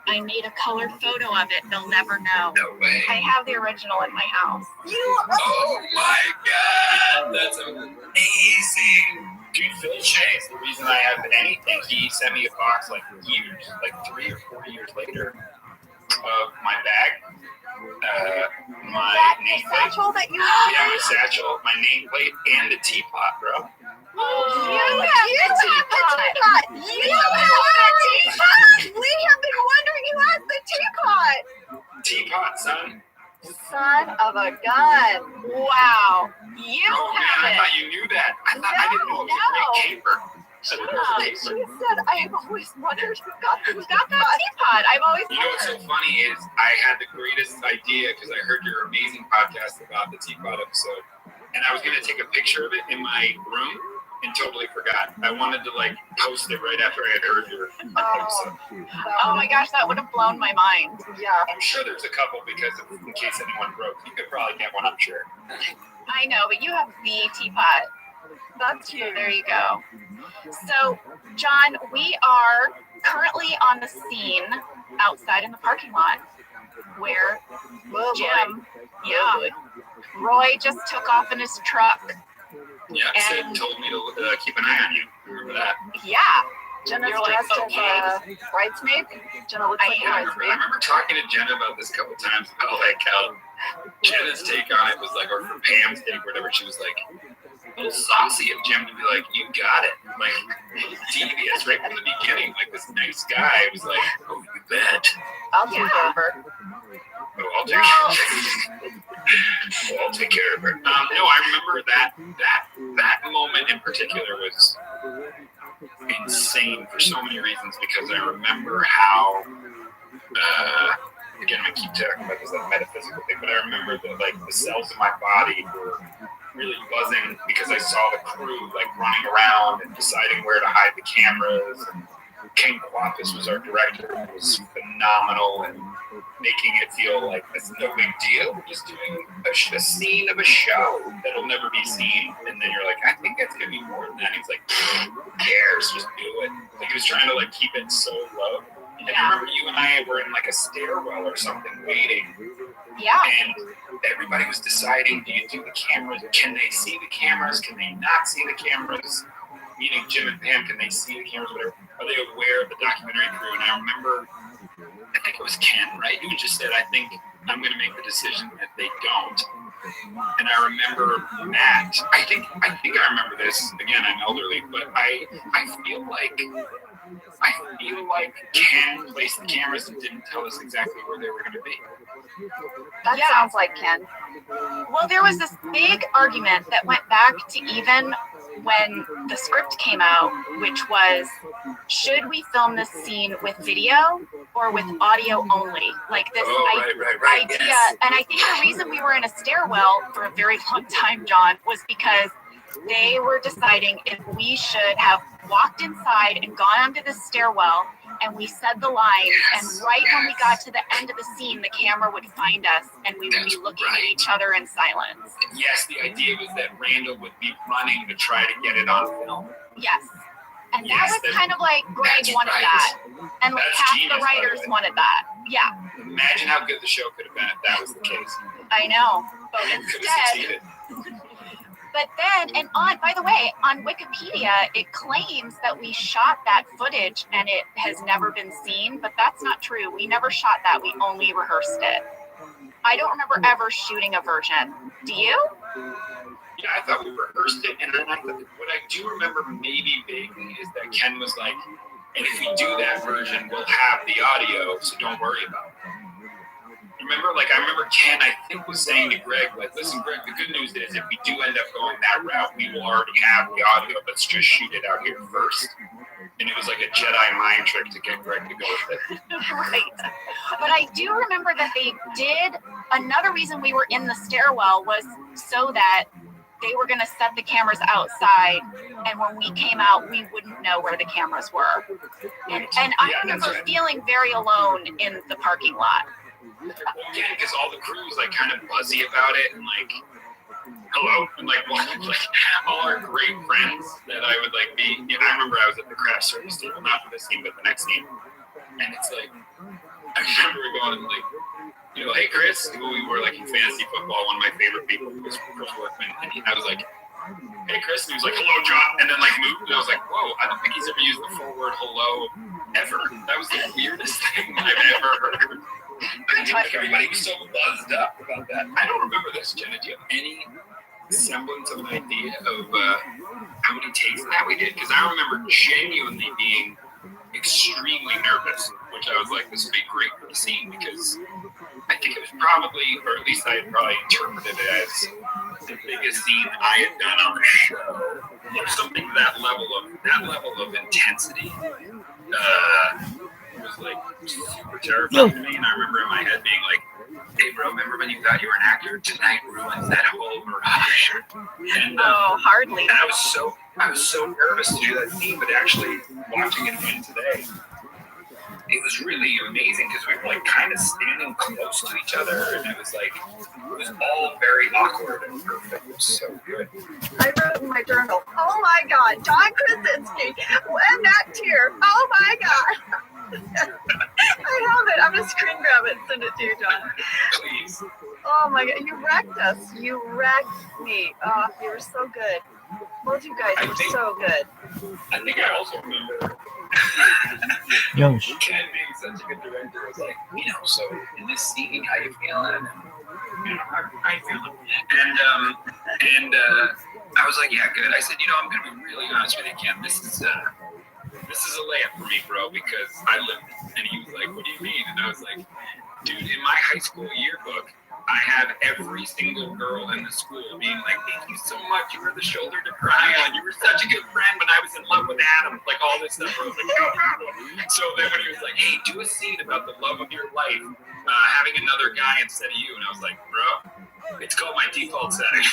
I made a colored photo of it. They'll never know." No way. I have the original in my house. Oh my god, that's amazing. Dude, Phil Shea is the reason I have anything. He sent me a box like 3 or 4 years later of my bag, my nameplate. Satchel that you Yeah, my satchel, my nameplate, and the teapot, bro. You have the teapot. You have the teapot. We have been wondering who has the teapot. Teapot, son. Son of a gun. Wow. You Oh man, have I it. thought you knew that. I didn't know it was a great caper. She said, I have always wondered who got that teapot. I've always You know what's so funny is I had the greatest idea because I heard your amazing podcast about the teapot episode, and I was gonna take a picture of it in my room and totally forgot. I wanted to like post it right after I had heard your episode. Oh my gosh, that would have blown my mind. Yeah. I'm sure there's a couple because in case anyone broke, you could probably get one. I'm sure. I know, but you have the teapot. That's you. There you go. So, John, we are currently on the scene outside in the parking lot where Jim, Roy just took off in his truck. Yeah, Sid told me to keep an eye on you. Remember that? Yeah. Jenna's dressed as a bridesmaid. Jenna looks like a I bridesmaid. remember talking to Jenna about this a couple times about like how Jenna's take on it was like, or from Pam's take, whatever. She was like, a little saucy of Jim to be like, "You got it," like devious right from the beginning. Like this nice guy was like, "Oh, you bet." I'll take care of her. Oh, I'll take care of her. No, I remember that moment in particular was insane for so many reasons because I remember how. Again, I keep talking about this like metaphysical thing, but I remember that like the cells in my body were really buzzing because I saw the crew like running around and deciding where to hide the cameras. And Ken Quapis was our director, who was phenomenal and making it feel like it's no big deal. We're just doing a scene of a show that'll never be seen. And then you're like, I think it's gonna be more than that. He's like, who cares? Just do it. Like he was trying to like keep it so low. And I remember you and I were in like a stairwell or something waiting. Yeah. And everybody was deciding, do you do the cameras? Can they see the cameras? Can they not see the cameras? Meaning Jim and Pam, can they see the cameras? Whatever. Are they aware of the documentary crew? And I remember, I think it was Ken, right? Who just said, I think I'm going to make the decision that they don't. And I remember Matt. I think I remember this. Again, I'm elderly, but I feel like Ken placed the cameras and didn't tell us exactly where they were going to be. That sounds like Ken. Well, there was this big argument that went back to even when the script came out, which was, should we film this scene with video or with audio only? Like this idea. Yes. And I think the reason we were in a stairwell for a very long time, John, was because they were deciding if we should have walked inside and gone onto the stairwell and we said the lines, and right when we got to the end of the scene, the camera would find us and we would be looking at each other in silence. Yes, the idea was that Randall would be running to try to get it on film. Yes. And that was kind of like Greg wanted that. And like half the writers wanted that. Yeah. Imagine how good the show could have been if that was the case. I know. But instead, but then, and by the way, on Wikipedia, it claims that we shot that footage and it has never been seen, but that's not true. We never shot that. We only rehearsed it. I don't remember ever shooting a version. Do you? Yeah, I thought we rehearsed it, and then what I do remember maybe vaguely is that Ken was like, and if we do that version, we'll have the audio, so don't worry about it. Remember, like, I remember Ken, I think, was saying to Greg, like, listen, Greg, the good news is if we do end up going that route, we will already have the audio. Let's just shoot it out here first. And it was like a Jedi mind trick to get Greg to go with it. Right. But I do remember that they did, another reason we were in the stairwell was so that they were going to set the cameras outside, and when we came out, we wouldn't know where the cameras were. And I remember feeling very alone in the parking lot. Yeah, because all the crew was like kind of buzzy about it, and like, hello, and like all our great friends that I would like be. You know, I remember I was at the craft service table, not for this scene, but the next scene, and it's like I remember going like, you know, hey Chris, who we were like in fantasy football, one of my favorite people was Chris Workman, and I was like, hey Chris, and he was like, hello John, and then like moved, and I was like, whoa, I don't think he's ever used the full word hello ever. That was the weirdest thing I've ever heard. Like everybody was so buzzed up about that. I don't remember this, Jenna. Do you have any semblance of an idea of how many takes that we did? Because I remember genuinely being extremely nervous, which I was like, this would be great for the scene, because I think it was probably, or at least I had probably interpreted it as the biggest scene I had done on the show, or something to that level of intensity. Was like super terrifying to me, and I remember in my head being like, hey bro, remember when you thought you were an actor? Tonight ruins that whole mirage. And hardly. And I was so nervous to do that scene, but actually watching it again today, it was really amazing because we were like kind of standing close to each other, and it was all very awkward and perfect. It was so good. I wrote in my journal, oh my God, John Krasinski, and that tear, oh my God. I have it. I'm going to screen grab it and send it to you, John. Please. Oh my God, you wrecked us. You wrecked me. Oh, you were so good. Both you guys were so good. I think I also remember Ken being such a good director. It was like, you know, so in this scene, how you feeling? And, you know, how you feeling? And I was like, yeah, good. I said, you know, I'm going to be really honest with you, Ken. This is a layup for me, bro, because I lived it. And he was like, what do you mean? And I was like, dude, in my high school yearbook, I have every single girl in the school being like, thank you so much. You were the shoulder to cry on. You were such a good friend when I was in love with Adam. Like all this stuff. I was like, oh. So then when he was like, hey, do a scene about the love of your life, having another guy instead of you. And I was like, bro, it's called my default setting.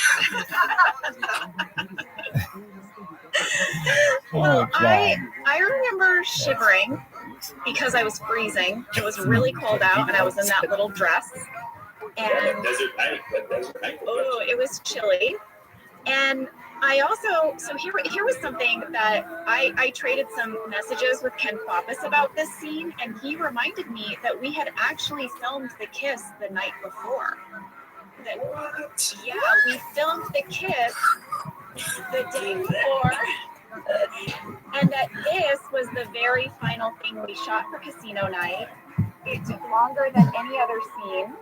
Well, I remember shivering because I was freezing. It was really cold out, and I was in that little dress. And Desert night. oh, it was chilly. And I also, so here was something that I traded some messages with Ken Pappas about this scene, and he reminded me that we had actually filmed the kiss the night before. What? Yeah, we filmed the kiss the day before, and that this was the very final thing we shot for Casino Night. It took longer than any other scene.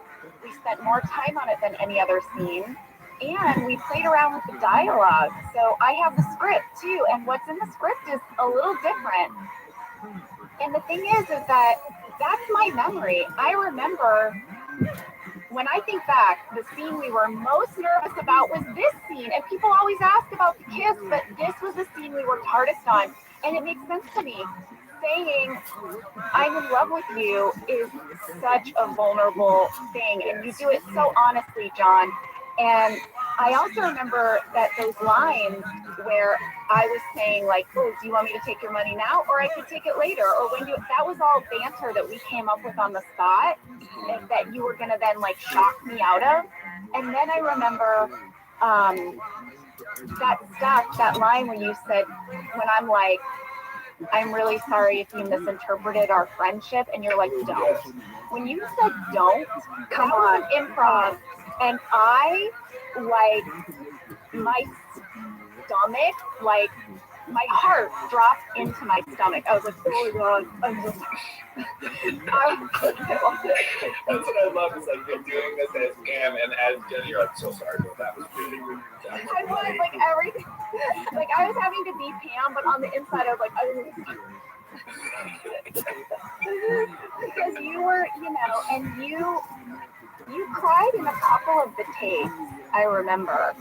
We spent more time on it than any other scene, and we played around with the dialogue. So I have the script too, and what's in the script is a little different. And the thing is that that's my memory. I remember when I think back, the scene we were most nervous about was this scene. And people always ask about the kiss, but this was the scene we worked hardest on. And it makes sense to me. Saying I'm in love with you is such a vulnerable thing. And you do it so honestly, John. And I also remember that those lines where I was saying like, oh, do you want me to take your money now, or I could take it later, or when you, that was all banter that we came up with on the spot, and that you were gonna then like shock me out of. And then I remember that line where you said, when I'm like, I'm really sorry if you misinterpreted our friendship, and you're like, don't. When you said don't, come on, improv, and I, like, my stomach, like, my heart dropped into my stomach. I was like, oh my God, I'm so That's what I love, is like you're doing this as Pam and as Jenny, you're like, so sorry, bro, that was really rude. I was like everything, like I was having to be Pam, but on the inside I was like, because you were, you know, and you cried in a couple of the takes, I remember.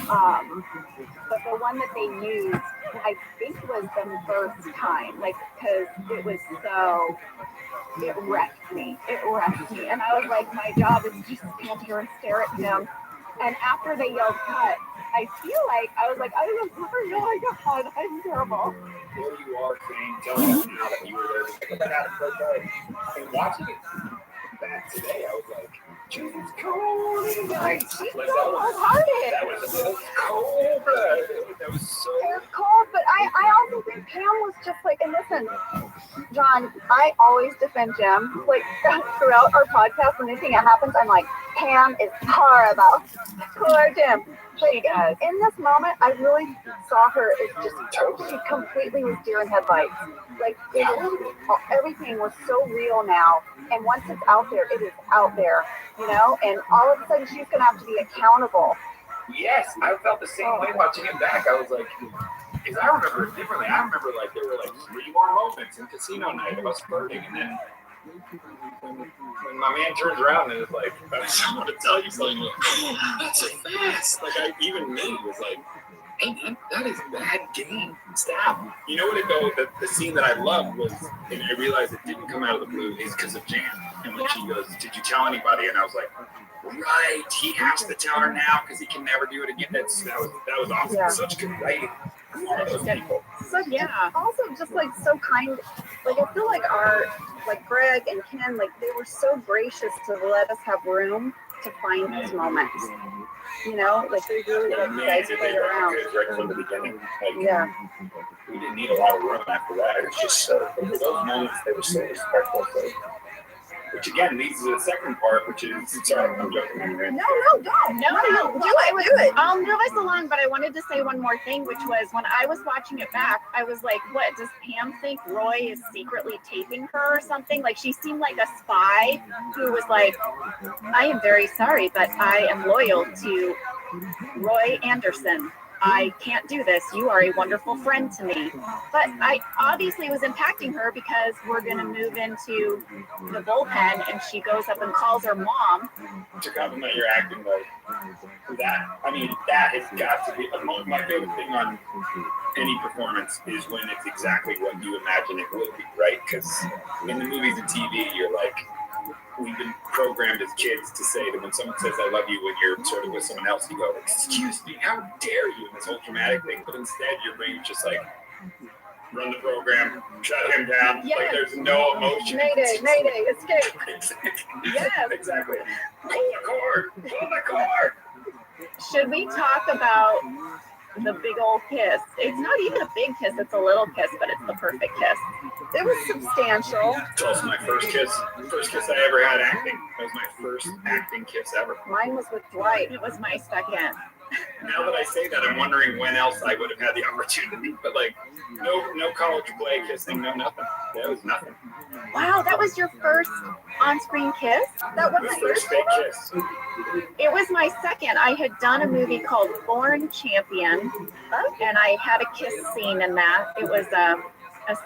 But the one that they used, I think, was the first time, like, because it was so, it wrecked me. And I was like, my job is just stand here and stare at him. And after they yelled cut, I feel like, I was like, oh my God, I'm terrible. Here you are saying, telling us now that you were there to pick up that first time. And watching it back today, I was like, Jesus, cold. Like, she's Like, so cold-hearted. That was cold. That was so. It was cold, but I also think Pam was just like, and listen, John, I always defend Jim. Like, throughout our podcast, when anything happens, I'm like, Pam is horrible. Poor Jim. But in this moment, I really saw her as just, she completely was deer in headlights. Like, everything was so real now. And once it's out there, it is out there, you know? And all of a sudden, she's going to have to be accountable. Yes, I felt the same way watching it back. I was like, because I remember it differently. I remember, like, there were, like, 3 more moments in casino night of us flirting, and then when my man turns around and is like, I want to tell you something, like, that's so fast. Like, even me was like, hey man, that is bad game. Stop. You know what it goes, the scene that I loved was, and I realized it didn't come out of the blue, is because of Jan. And when she goes, did you tell anybody? And I was like, right, he has to tell her now because he can never do it again. That was awesome. Yeah. Such good writing. So yeah, also just like so kind. Like I feel like like Greg and Ken, like they were so gracious to let us have room to find these moments. You know, like they really let you guys play around. Right from the beginning. Like, yeah. We didn't need a lot of room after that. It was just so, for those moments, they were so respectful. So. Which again leads to the second part, which is, sorry, I'm joking. No, don't. No, do it. I'll move us along, but I wanted to say one more thing, which was when I was watching it back, I was like, what, does Pam think Roy is secretly taping her or something? Like, she seemed like a spy who was like, I am very sorry, but I am loyal to Roy Anderson. I can't do this. You are a wonderful friend to me. But I obviously was impacting her because we're going to move into the bullpen and she goes up and calls her mom. To compliment your acting, like that, I mean, that has got to be my favorite thing on any performance is when it's exactly what you imagine it would be, right? Because in the movies and TV, you're like, we've been programmed as kids to say that when someone says I love you when you're sort of with someone else, you go, excuse me, how dare you, in this whole dramatic thing. But instead your brain's just like, run the program, shut him down. Yes. Like there's no emotion. Mayday, escape. Exactly. Yes. Exactly. Pull the cord. Should we talk about the big old kiss? It's not even a big kiss, it's a little kiss, but it's the perfect kiss. It was substantial. It's also my first kiss I ever had acting. That was my first acting kiss ever. Mine was with Dwight. It was my second. Now that I say that, I'm wondering when else I would have had the opportunity. But like, no college play kissing, no nothing. That was nothing. Wow, that was your first on-screen kiss? That wasn't my first fake kiss. It was my second. I had done a movie called Born Champion, and I had a kiss scene in that. It was a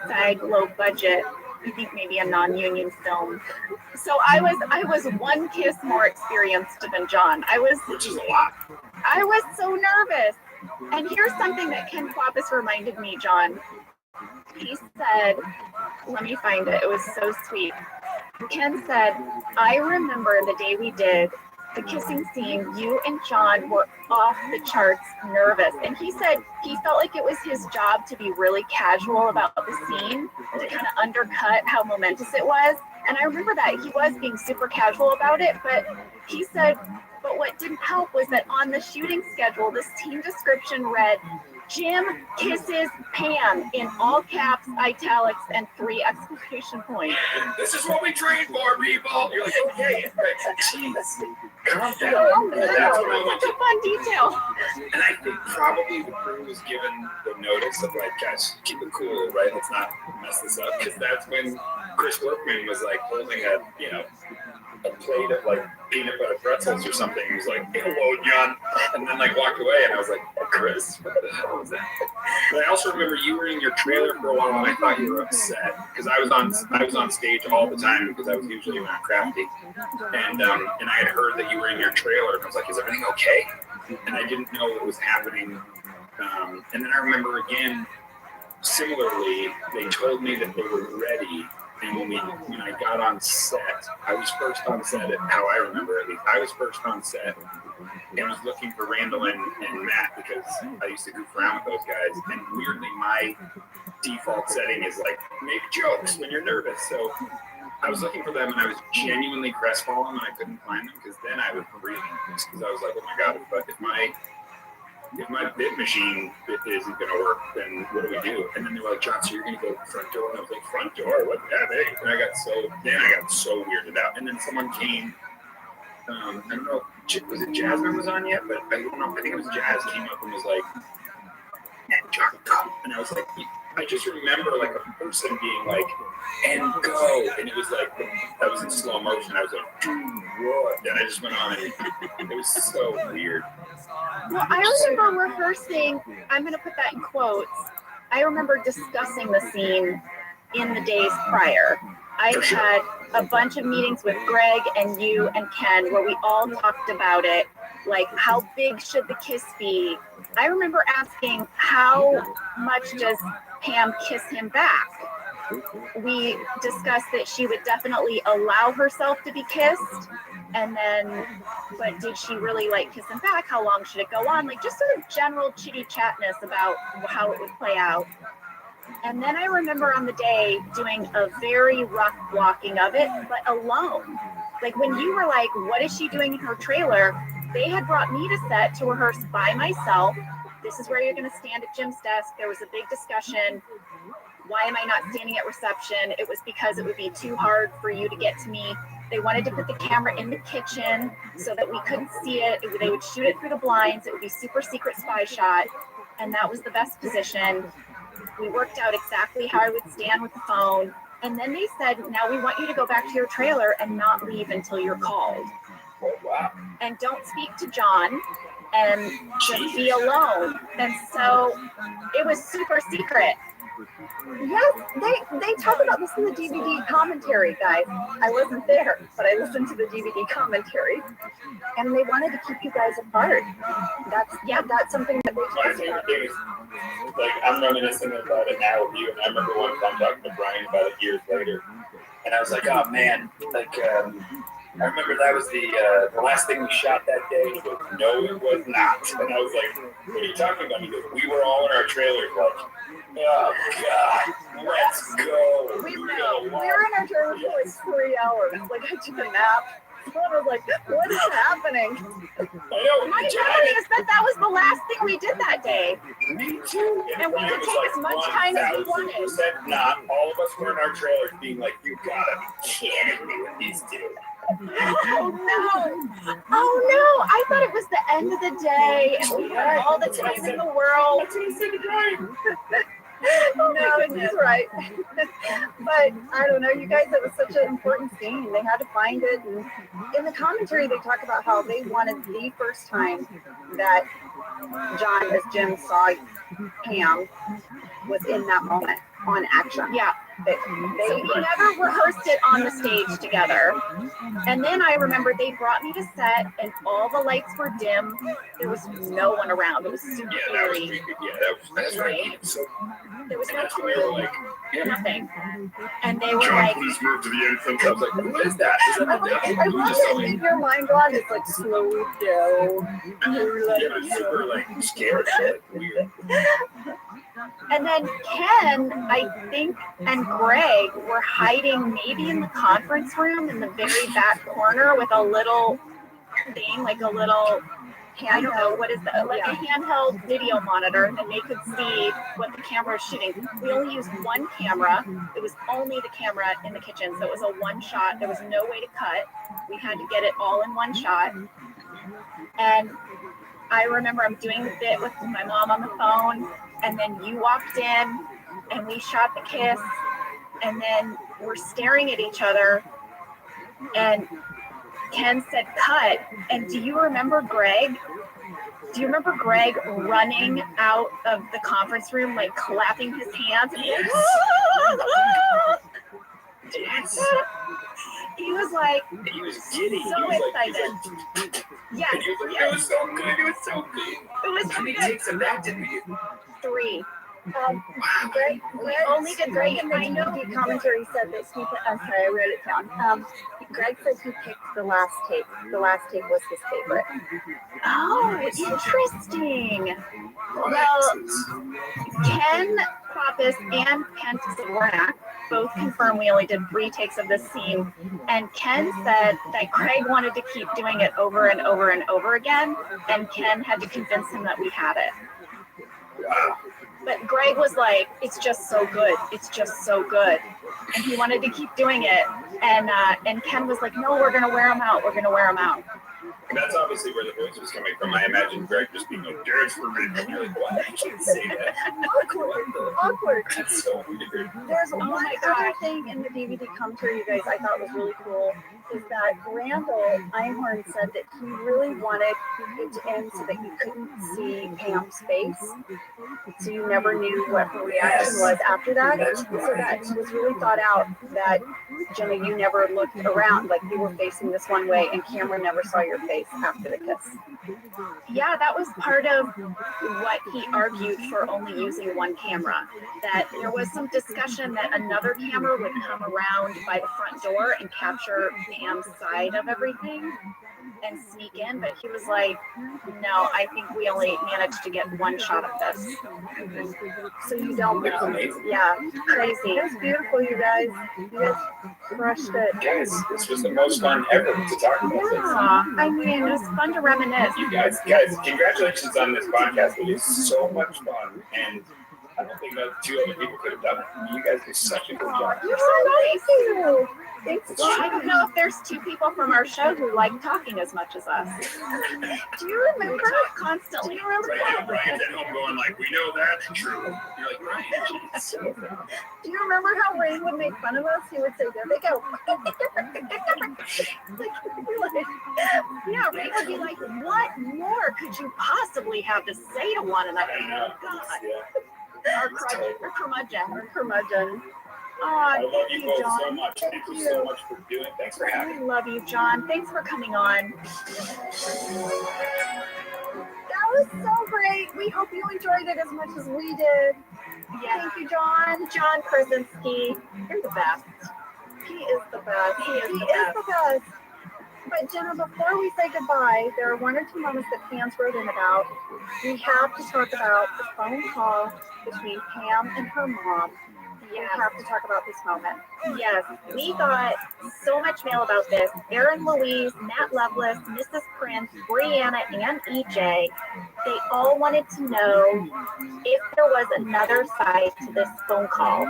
side low budget, I think maybe a non-union film. So I was one kiss more experienced than John. Which is a lot. I was so nervous. And here's something that Ken Kwapis reminded me, John. He said, let me find it. It was so sweet. Ken said, I remember the day we did the kissing scene, you and John were off the charts nervous. And he said he felt like it was his job to be really casual about the scene to kind of undercut how momentous it was. And I remember that he was being super casual about it, but he said, but what didn't help was that on the shooting schedule, the scene description read, Jim kisses Pam in all caps, italics, and 3 exclamation points. This is what we trained for, people. You're like, okay, jeez, calm down. Oh, And that's when I went such a fun detail. And I think probably the crew was given the notice of like, guys, keep it cool, right? Let's not mess this up. Because that's when Chris Workman was like holding a plate of like peanut butter pretzels or something. He was like, hello, John. And then like walked away and I was like, oh, Chris, what the hell was that? But I also remember you were in your trailer for a while and I thought you were upset because I was on stage all the time because I was usually around Crafty. And I had heard that you were in your trailer and I was like, is everything okay? And I didn't know what was happening. And then I remember again, similarly, they told me that they were ready. And when I got on set, I was first on set, how I remember at least. I was first on set and I was looking for Randall and Matt because I used to goof around with those guys. And weirdly, my default setting is like, make jokes when you're nervous. So I was looking for them and I was genuinely crestfallen when I couldn't find them because then I was breathing because I was like, oh my God, but if my bit machine isn't going to work, then what do we do? And then they were like, John, so you're going to go front door? And I was like, front door? What? Yeah, and I got so weirded out. And then someone came, I don't know, was it Jasmine was on yet? But I don't know, I think it was Jazz came up and was like, and John, come. And I was like, I just remember like a person being like, and go. And it was like, that was in slow motion. I was like, what? And I just went on and it was so weird. Well, I remember rehearsing, I'm going to put that in quotes. I remember discussing the scene in the days prior. I had a bunch of meetings with Greg and you and Ken where we all talked about it. Like, how big should the kiss be? I remember asking, how much does Pam kiss him back? We discussed that she would definitely allow herself to be kissed. And then, but did she really like kiss him back? How long should it go on? Like, just sort of general chitty chatness about how it would play out. And then I remember on the day doing a very rough blocking of it, but alone. Like when you were like, what is she doing in her trailer? They had brought me to set to rehearse by myself. This is where you're going to stand at Jim's desk. There was a big discussion. Why am I not standing at reception? It was because it would be too hard for you to get to me. They wanted to put the camera in the kitchen so that we couldn't see it. They would shoot it through the blinds. It would be super secret spy shot. And that was the best position. We worked out exactly how I would stand with the phone. And then they said, now we want you to go back to your trailer and not leave until you're called. Oh, wow. And don't speak to John and just be alone. And so it was super secret. Yes, they talk about this in the DVD commentary, guys. I wasn't there, but I listened to the DVD commentary, and they wanted to keep you guys apart. That's something that they talked about. Like, I'm reminiscing about it now with you, and I remember one time talking to Brian about it years later, and I was like, oh man, like, I remember that was the last thing we shot that day. He goes, no, it was not. And I was like, what are you talking about? He goes, we were all in our trailers, like, oh God, let's go. We were in our trailer for like 3 hours. Like, I took a nap. I was like, what is happening? I know. My memory is that was the last thing we did that day. Me too. And we could take as much time as we wanted. Not all of us were in our trailers being like, you gotta be kidding me with these two. Oh no! I thought it was the end of the day and we had all the time in the world. That's what I said to Brian. No, he's right. But I don't know, you guys, it was such an important scene. They had to find it. And in the commentary, they talk about how they wanted the first time that John, as Jim, saw Pam was in that moment on action. Yeah. They never rehearsed it on the stage together. And then I remember they brought me to set and all the lights were dim. There was no one around. It was super eerie. That's right. So There was And no that's when we were like, nothing. And they were John, like, please move to the end. I was like, what is that? Is that I love it. Your mind on it's like slow down. Yeah, super like scared. Like, weird. and then Ken, I think, and Greg were hiding maybe in the conference room in the very back corner with a little thing, like a little, I don't know, what is that, like a handheld video monitor that they could see what the camera is shooting. We only used one camera. It was only the camera in the kitchen, so it was a one shot. There was no way to cut. We had to get it all in one shot. And I remember I'm doing the bit with my mom on the phone, and then you walked in, and we shot the kiss, and then we're staring at each other, and Ken said cut. And do you remember Greg? Do you remember Greg running out of the conference room, like clapping his hands? And Yes. Yes. He was like, He was giddy. so He was excited. Like, Yes, and he was like, it was so good. It was so good. it was How so many good. takes of that did we do? 3. Greg Only did Greg and I know the commentary said that he. I'm sorry, I wrote it down. Greg said he picked the last take. The last take was his favorite. Oh, interesting. Well, Ken Pappas and Ken Tsavornak both confirmed we only did 3 takes of this scene. And Ken said that Greg wanted to keep doing it over and over and over again. And Ken had to convince him that we had it. Wow. But Greg was like, it's just so good. It's just so good. And he wanted to keep doing it. And Ken was like, no, we're going to wear them out. We're going to wear them out. That's obviously where the voice was coming from. I imagine Greg just being like, "Dance for me." And you're like, "What? I can't say that." Awkward. That's so weird. There's Oh one my other God. thing in the DVD commentary, you guys, I thought was really cool, is that Randall Einhorn said that he really wanted it to end so that you couldn't see Pam's face, so you never knew what her reaction was after that. So that was really thought out, that Jenna, you never looked around, like you were facing this one way and Cameron never saw your face after the kiss. Yeah, that was part of what he argued for only using one camera. That there was some discussion that another camera would come around by the front door and capture Pam's side of everything and sneak in, but he was like, no, I think we only managed to get one shot of this. So you don't It was know. amazing. Yeah, crazy. That's beautiful, you guys. You guys crushed it. Guys, this was the most fun ever to talk about this. Aw, I mean, it was fun to reminisce. You guys, congratulations on this podcast. It is so much fun, and I don't think that 2 other people could have done it. You guys did such a good job. You're so nice. Thank you. Well, I don't know if there's 2 people from our show who like talking as much as us. Do you remember constantly? Do you remember Brian's at home going like, "We know that's true." You're like, "Brian, geez." Do you remember how Rain would make fun of us? He would say, there they go. Yeah, Ray would be like, what more could you possibly have to say to one another? I know. God, Yeah. our curmudgeon. Curmudgeon. Oh, I love thank you you, both so John. much. Thank you so much for doing it. Thanks for having me. We love you, John. Thanks for coming on. That was so great. We hope you enjoyed it as much as we did. Yeah. Thank you, John. John Krasinski, you're the best. He is the best. He is the best. But Jenna, before we say goodbye, there are 1 or 2 moments that fans wrote in about. We have to talk about the phone call between Pam and her mom. We have to talk about this moment. Yes, we got so much mail about this. Aaron Louise, Matt Lovelace, Mrs. Prince, Brianna, and EJ, they all wanted to know if there was another side to this phone call.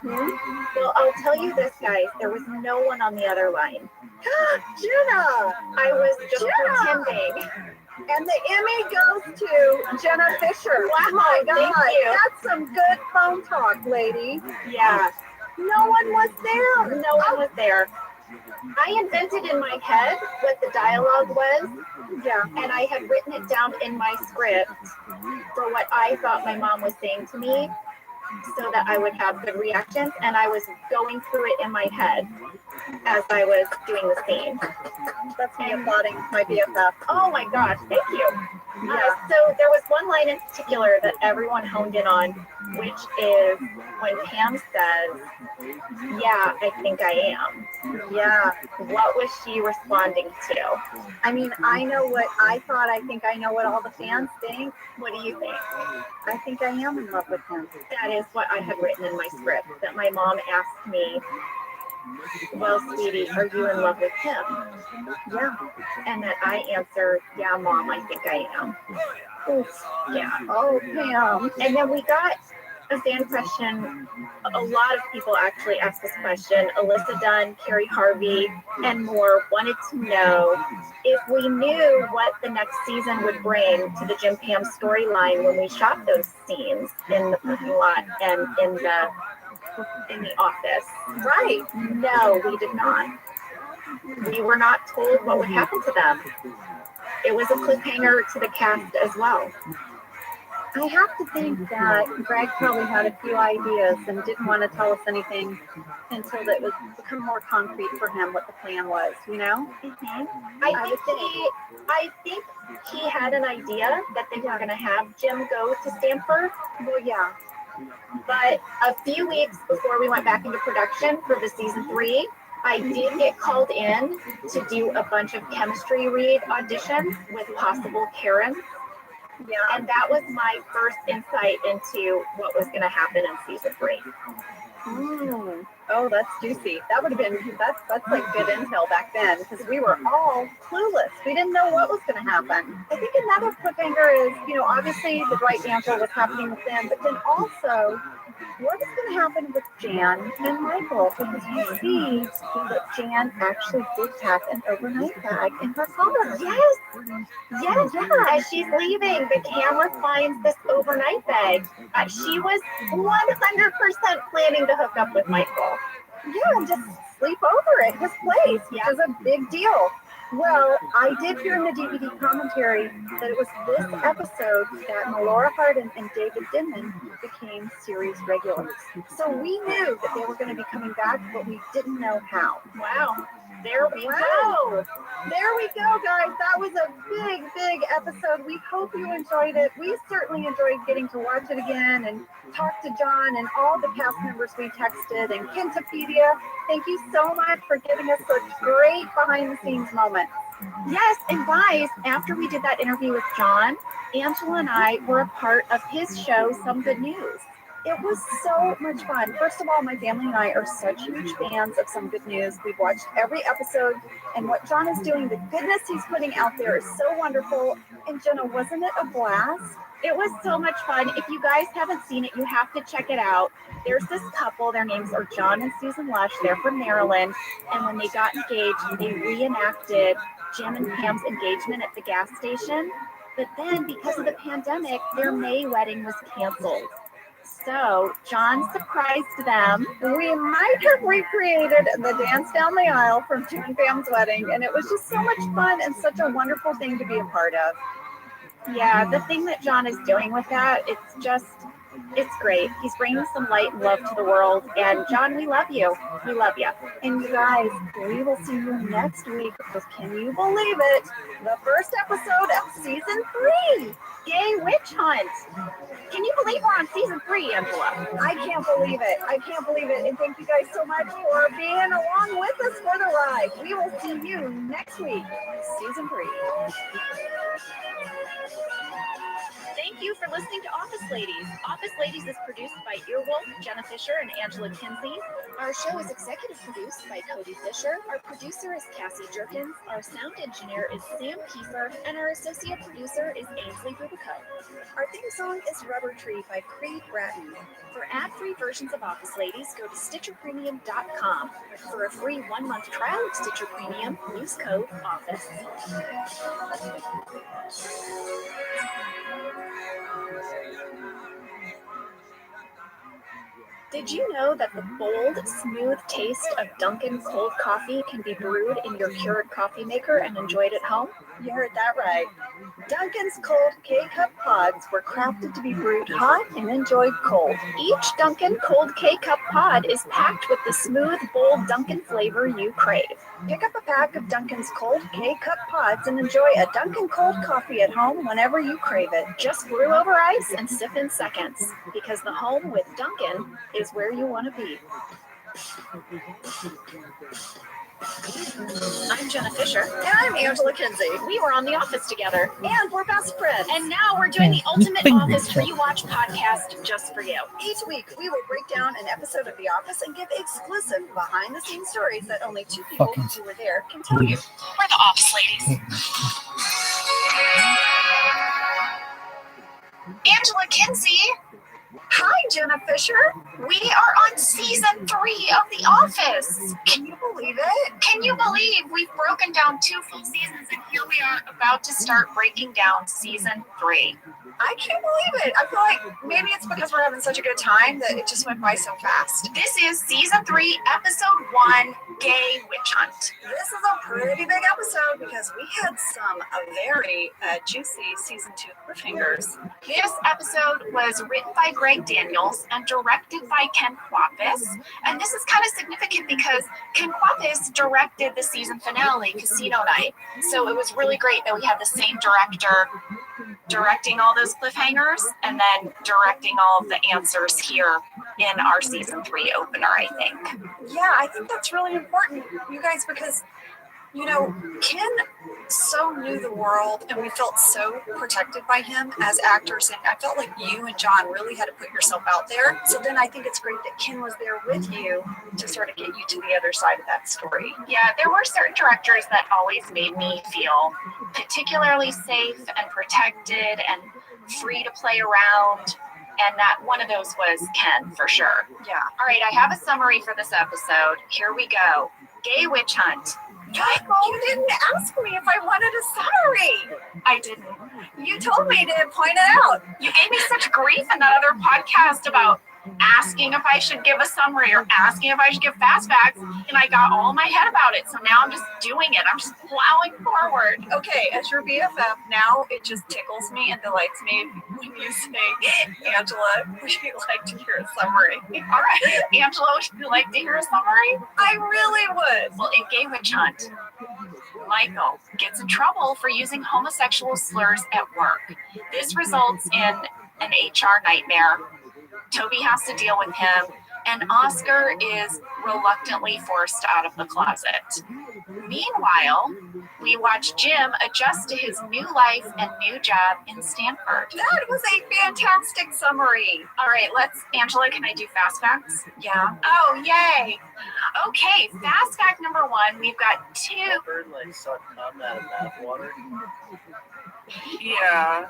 Well, I'll tell you this, guys, there was no one on the other line. Jenna! I was just pretending. And the Emmy goes to Jenna Fisher. Wow, My God, thank you. that's some good phone talk, lady. Yeah, No one was there. no one was there. I invented in my head what the dialogue was. Yeah. And I had written it down in my script for what I thought my mom was saying to me so that I would have good reactions. And I was going through it in my head as I was doing the scene. That's me applauding my BFF. Oh my gosh, thank you. So there was one line in particular that everyone honed in on, which is when Pam says, "Yeah, I think I am." Yeah. What was she responding to? I mean, I know what I thought. I think I know what all the fans think. What do you think? I think I am in love with him. That is what I had written in my script, that my mom asked me, "Well, sweetie, are you in love with him?" Yeah. And that I answered, "Yeah, Mom, I think I am." Oof. Yeah. Oh, Pam. And then we got a fan question. A lot of people actually asked this question. Alyssa Dunn, Carrie Harvey, and more wanted to know if we knew what the next season would bring to the Jim Pam storyline when we shot those scenes in the parking lot and in the office. Right. No, we did not. We were not told what would happen to them. It was a cliffhanger to the cast as well. I have to think that Greg probably had a few ideas and didn't want to tell us anything until it was become more concrete for him what the plan was, you know? I think he had an idea that they were going to have Jim go to Stanford. Well, yeah. But a few weeks before we went back into production for the season 3, I did get called in to do a bunch of chemistry read auditions with possible Karens. Yeah. And that was my first insight into what was going to happen in season 3. Oh, that's juicy. That would have been, that's like good intel back then, because we were all clueless. We didn't know what was going to happen. I think another cliffhanger is, you know, obviously the Dwight D'Angelo was happening with them, but then also, what is going to happen with Jan and Michael? Because you see that Jan actually did pack an overnight bag in her car. Yes. As she's leaving, the camera finds this overnight bag. She was 100% planning to hook up with Michael. Yeah, and just sleep over at his place, which is a big deal. Well, I did hear in the DVD commentary that it was this episode that Melora Hardin and David Denman became series regulars. So we knew that they were going to be coming back, but we didn't know how. Wow. There we go. There we go, guys. That was a big episode. We hope you enjoyed it. We certainly enjoyed getting to watch it again and talk to John and all the cast members we texted and Kintopedia. Thank you so much for giving us such great behind-the-scenes moments. Yes, and guys, after we did that interview with John, Angela and I were a part of his show, Some Good News. It was so much fun. First of all, my family and I are such huge fans of Some Good News. We've watched every episode, and what John is doing, the goodness he's putting out there is so wonderful. And Jenna, wasn't it a blast? It was so much fun. If you guys haven't seen it, you have to check it out. There's this couple, their names are John and Susan Lush. They're from Maryland, and when they got engaged, they reenacted Jim and Pam's engagement at the gas station. But then, because of the pandemic, their May wedding was canceled. So John surprised them. We might have recreated the dance down the aisle from Jim and Pam's wedding, and it was just so much fun and such a wonderful thing to be a part of. Yeah, the thing that John is doing with that, it's great. He's bringing some light and love to the world. And John, we love you. We love you. And you guys, we will see you next week. Because can you believe it? The first episode of season 3. Yay, witch hunt. Can you believe we're on season 3, Angela? I can't believe it. I can't believe it. And thank you guys so much for being along with us for the ride. We will see you next week, season 3. Thank you for listening to Office Ladies. Office Ladies is produced by Earwolf, Jenna Fisher, and Angela Kinsey. Our show is executive produced by Cody Fisher. Our producer is Cassie Jerkins. Our sound engineer is Sam Kiefer. And our associate producer is Ainsley Rubico. Our theme song is Rubber Tree by Creed Bratton. For ad-free versions of Office Ladies, go to StitcherPremium.com. For a free 1-month trial of Stitcher Premium, use code OFFICE. Did you know that the bold, smooth taste of Dunkin' cold coffee can be brewed in your Keurig coffee maker and enjoyed at home? You heard that right. Dunkin's cold K-Cup pods were crafted to be brewed hot and enjoyed cold. Each Dunkin' Cold K-Cup pod is packed with the smooth, bold Dunkin' flavor you crave. Pick up a pack of Dunkin's cold K-Cup pods and enjoy a Dunkin' cold coffee at home whenever you crave it. Just brew over ice and sip in seconds, because the home with Dunkin' is where you want to be. I'm Jenna Fisher. And I'm Angela Kinsey. We were on The Office together. And we're best friends. And now we're doing the ultimate Office rewatch podcast just for you. Each week, we will break down an episode of The Office and give exclusive behind-the-scenes stories that only two people who were there can tell you. We're the Office ladies. Angela Kinsey. Hi, Jenna Fisher. We are on season 3 of The Office. Can you believe it? Can you believe we've broken down 2 full seasons and here we are about to start breaking down season 3? I can't believe it. I feel like maybe it's because we're having such a good time that it just went by so fast. This is season 3, episode 1, Gay Witch Hunt. This is a pretty big episode because we had some very juicy season 2 cliffhangers. This episode was written by Greg Daniels and directed by Ken Kwapis. And this is kind of significant because Ken Kwapis directed the season finale, Casino Night. So it was really great that we had the same director directing all those cliffhangers and then directing all of the answers here in our season 3 opener, I think. Yeah, I think that's really important, you guys, because, you know, Ken so knew the world and we felt so protected by him as actors, and I felt like you and John really had to put yourself out there. So then I think it's great that Ken was there with you to sort of get you to the other side of that story. Yeah, there were certain directors that always made me feel particularly safe and protected and free to play around. And that one of those was Ken, for sure. Yeah. All right, I have a summary for this episode. Here we go. Gay Witch Hunt. Michael, you didn't ask me if I wanted a summary. I didn't. You told me to point it out. You gave me such grief in that other podcast about asking if I should give a summary or asking if I should give fast facts, and I got all in my head about it. So now I'm just doing it. I'm just plowing forward. Okay, as your BFF, now it just tickles me and delights me when you say, Angela, would you like to hear a summary? All right, Angela, would you like to hear a summary? I really would. Well, in Gay Witch Hunt, Michael gets in trouble for using homosexual slurs at work. This results in an HR nightmare. Toby has to deal with him, and Oscar is reluctantly forced out of the closet. Meanwhile, we watch Jim adjust to his new life and new job in Stanford. That was a fantastic summary. All right, Angela, can I do fast facts? Yeah. Oh, yay. Okay, fast fact number 1, we've got 2. Bird like sucked cum out of bathwater. Yeah.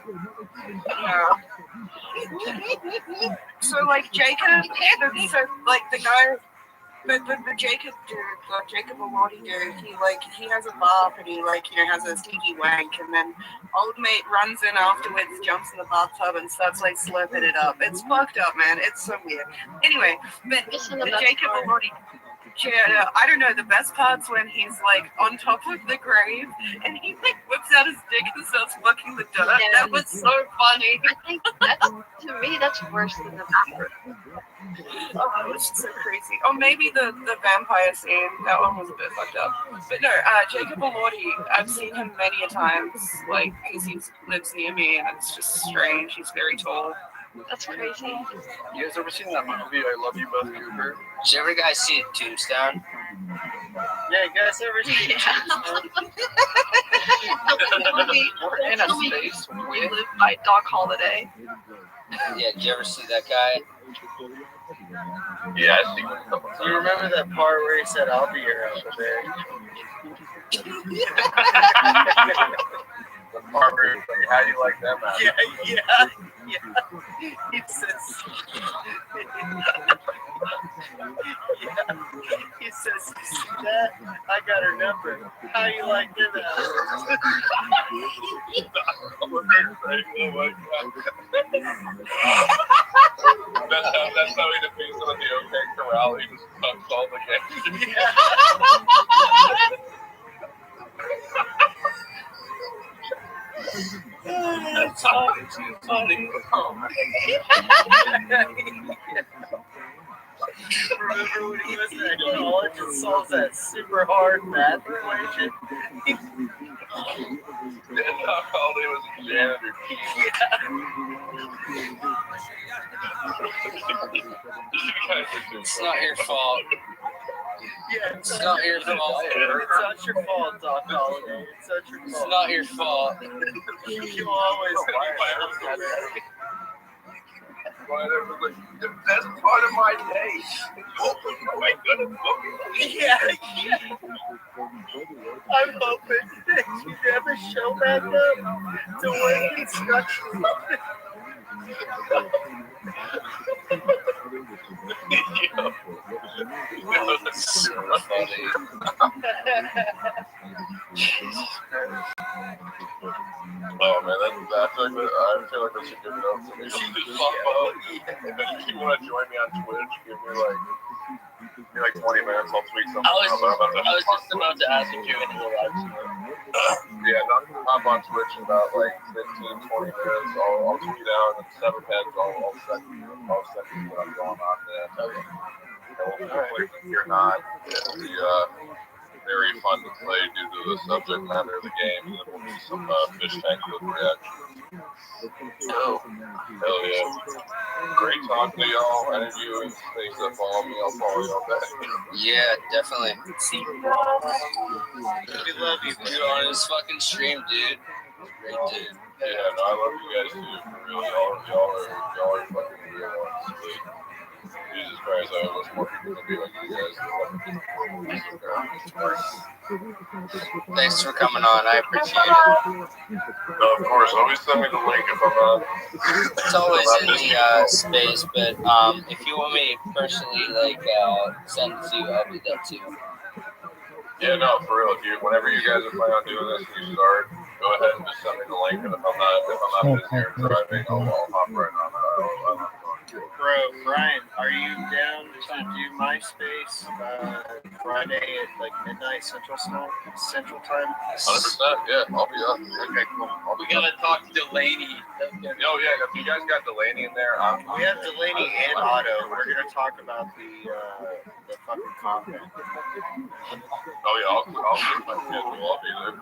So like Jacob, the guy, the Jacob dude, the Jacob Elordi dude, he has a bath and he has a stinky wank, and then old mate runs in afterwards, jumps in the bathtub and starts slurping it up. It's fucked up, man. It's so weird. Anyway, but the Jacob Elordi. Yeah, I don't know. The best part's when he's on top of the grave and he whips out his dick and starts fucking the dirt. Yeah. That was so funny. I think to me that's worse than the bathroom. Oh, it was so crazy. Or maybe the vampire scene. That one was a bit fucked up. But no, Jacob Elordi, I've seen him many a times, because he lives near me, and it's just strange. He's very tall. That's crazy. You guys ever seen that movie, I Love You Both, Cooper? Did you ever guys see Tombstone? Yeah, you guys ever seen Tombstone? We're in a space. We live by Doc Holliday. Yeah, did you ever see that guy? Yeah, I think a couple times. You remember that part where he said, I'll be your Uncle Barry? The part where he's like, how do you like them out? Yeah. He says, he says, you see that? I got her number. How you like them out? That's how he defeats some of the OK Corral. He just pumps all the games. That's fucking too funny. Remember when he was at college and solves that super hard math equation? Doc Holiday was a janitor. It's not your fault. Yeah, it's not your fault. It's not your fault, Doc Holiday. It's not your fault. It's not your fault. You always The best part of my day. Oh my goodness. Yeah. I'm hoping that you never show back up to work construction. So funny. Oh man, I feel like that's a good note for me. If you want to join me on Twitch, give me like 20 minutes. I'll tweet something. I was just about to ask if you had any live stream. Yeah, hop on Twitch in about like 15, 20 minutes. I'll tweet out and 7 heads. I'll send you what I'm going on there. Okay. And if you're not, it'll be very fun to play due to the subject matter of the game. And then we'll do some fish tank with reactions. Oh, hell yeah. Great talking to y'all. Any of you things that follow me, I'll follow y'all back. yeah, definitely. We love you, dude, on this fucking stream, dude. Great dude. Yeah, no, I love you guys too. For real, y'all are fucking real, honestly. Jesus Christ, I wish more people could be like you guys. Thanks for coming on. I appreciate it. No, of course, always send me the link if I'm not. It's always in the space, but if you want me personally, send it to you, I'll do that too. Yeah, no, for real. Whenever you guys are planning on doing this and you start, go ahead and just send me the link. And if I'm not busy or driving, I'll hop right on it. Bro, Brian, are you down to do MySpace Friday at midnight Central Time? 100%, yeah, I'll be up. Okay, cool. We gotta talk to Delaney. Oh yeah, if you guys got Delaney in there, we have Delaney and Otto. We're gonna talk about the fucking content. Oh yeah, I'll keep my schedule. I'll be there.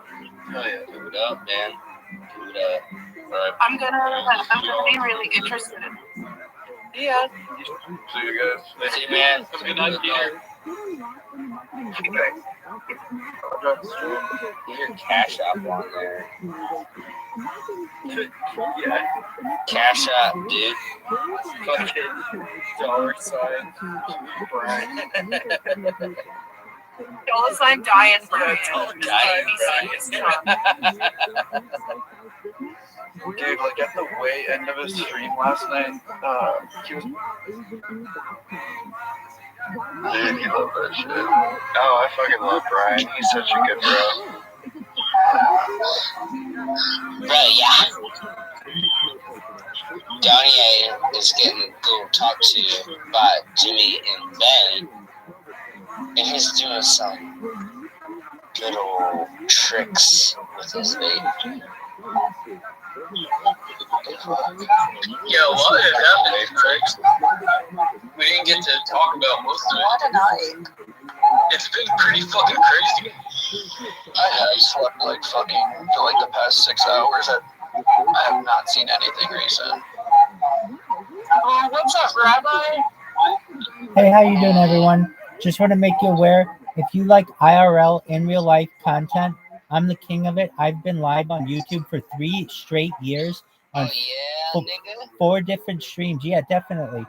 Oh yeah, do it up, man. Do it up. All right. I'm gonna be really interested in. Yeah. See you guys. See you, man. Have a good night, Peter. Get your Cash App on there. Yeah. Cash App, dude. Fucking $sign. $sign Diane Brian. Dude, at the way end of his stream last night, he was. Dude, you love that shit. Oh, I fucking love Brian. He's such a good bro. Bro, yeah. Donnie is getting a little talked to by Jimmy and Ben, and he's doing some little tricks with his vape. Yo, what is happening, tricks? We didn't get to talk about most of it. It's been pretty fucking crazy. I have slept fucking for the past 6 hours. I have not seen anything recent. What's up, Rabbi? Hey, how you doing, everyone? Just want to make you aware, if you like IRL in real life content, I'm the king of it. I've been live on YouTube for 3 straight years on 4 different streams. Yeah, definitely.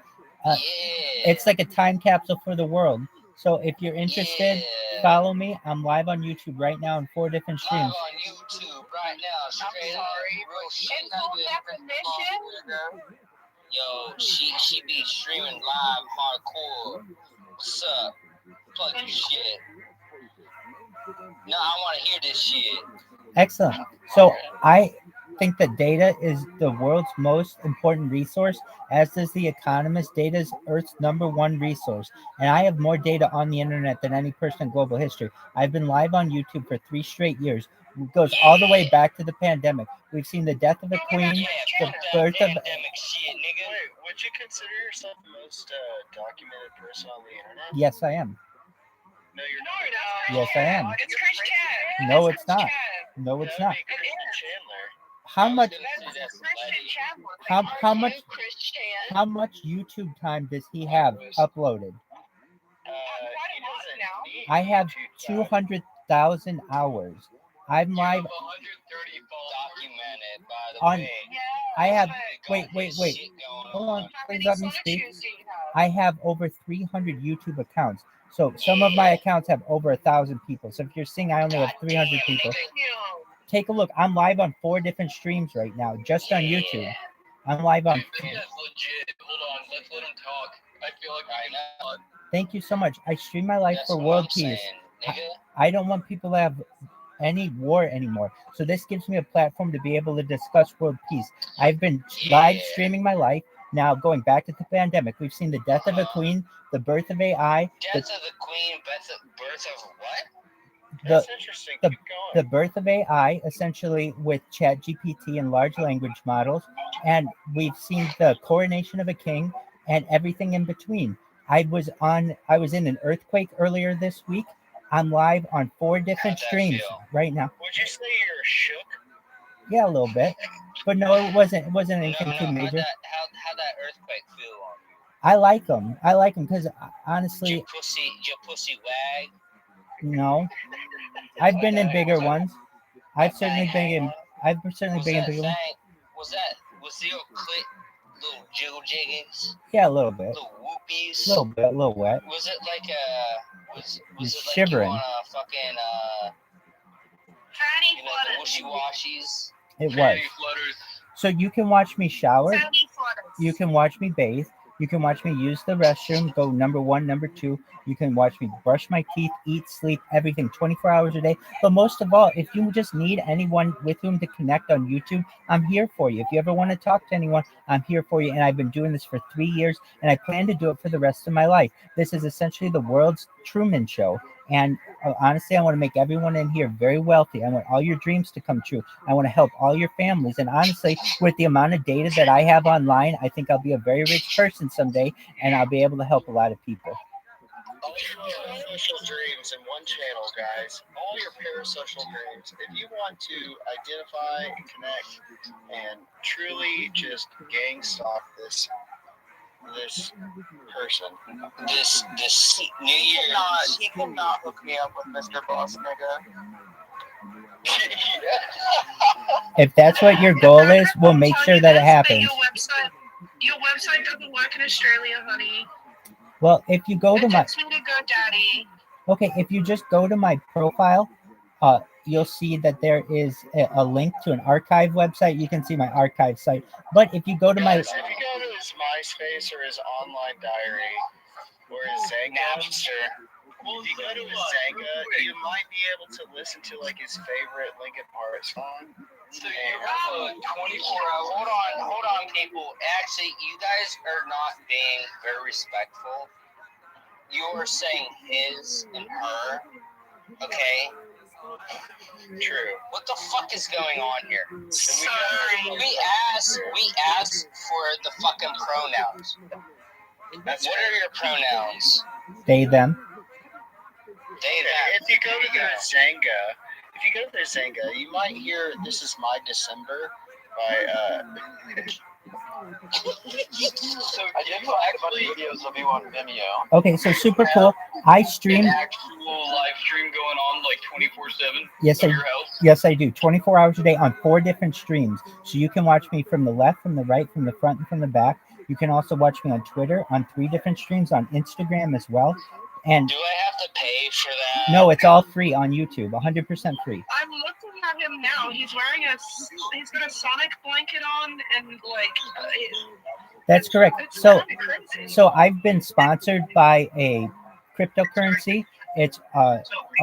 It's like a time capsule for the world. So if you're interested, follow me. I'm live on YouTube right now on 4 different streams. Live on YouTube right now. Straight up. In full definition. Yo, she be streaming live hardcore. What's up? Plug your shit. No, I want to hear this shit. Excellent. So think that data is the world's most important resource, as does The Economist. Data is Earth's #1 resource, and I have more data on the internet than any person in global history. I've been live on YouTube for 3 straight years. It goes all the way back to the pandemic. We've seen the death of a queen, the birth of... Shit, nigga. Wait, would you consider yourself the most documented person on the internet? Yes, I am. No, you're not. Yes, I am. It's Christian. No, it's not. No, it's not. How much? How much YouTube time does he have uploaded? I have 200,000 hours. I'm live documented, by the on. way. I have. Wait. Hold on. Please let me speak. I have over 300 YouTube accounts. So some of my accounts have over 1,000 people. So if you're seeing I only have 300 people, take a look. I'm live on 4 different streams right now, just on YouTube. I'm live on. That's legit. Hold on, let's let him talk. I feel like I know. Thank you so much. I stream my life for world peace. I don't want people to have any war anymore. So this gives me a platform to be able to discuss world peace. I've been live streaming my life. Now, going back to the pandemic, we've seen the death of a queen, the birth of AI. Death of the queen, birth of what? That's interesting. The birth of AI, essentially with ChatGPT and large language models. And we've seen the coronation of a king and everything in between. I was in an earthquake earlier this week. I'm live on 4 different streams right now. Would you say you're shook? Yeah, a little bit. But no, it wasn't anything too major. How'd that earthquake feel on you? I like them because honestly, your pussy wag. No, I've been in bigger ones. I've certainly been in bigger ones. Was your clit little jiggle jiggins? Yeah, a little bit. Little whoopies. A little wet. Was it like was it like shivering. You wanna fucking Fanny the wishy-washies? It was. So you can watch me shower. You can watch me bathe. You can watch me use the restroom, go number 1, number 2. You can watch me brush my teeth, eat, sleep, everything 24 hours a day. But most of all, if you just need anyone with whom to connect on YouTube, I'm here for you. If you ever want to talk to anyone, I'm here for you. And I've been doing this for 3 years, and I plan to do it for the rest of my life. This is essentially the world's Truman Show. And honestly, I want to make everyone in here very wealthy. I want all your dreams to come true. I want to help all your families. And honestly, with the amount of data that I have online, I think I'll be a very rich person someday, and I'll be able to help a lot of people. All your parasocial dreams in one channel, guys. All your parasocial dreams. If you want to identify and connect and truly just gang stalk this person, this New Year, he cannot hook me up with Mr. Boss Nigga. If that's what your goal is, we'll make sure that it happens. Your website doesn't work in Australia, honey. Well, if you go to my... Text me to GoDaddy. Okay, if you just go to my profile, you'll see that there is a link to an archive website. You can see my archive site. But if you go to my... If you go to his MySpace or his online diary or his Napster, if you go to his Zanga, you might be able to listen to like his favorite Linkin Park song. So you have a 24-hour. Hold on, people. Actually, you guys are not being very respectful. You are saying his and her. Okay. True. What the fuck is going on here? We asked for the fucking pronouns. What are your pronouns? They, them. If you go to the Zanga, you might hear "This Is My December" by So I did actually videos of you on Vimeo. Okay, so super cool. I stream actual live stream going on like 24/7. Yes, I do. 24 hours a day on 4 different streams. So you can watch me from the left, from the right, from the front, and from the back. You can also watch me on Twitter on 3 different streams, on Instagram as well. And do I have to pay for that? No, it's all free on YouTube, 100% free. I'm looking at him now. He's got a Sonic blanket on and like. That's correct. So I've been sponsored by a cryptocurrency. It's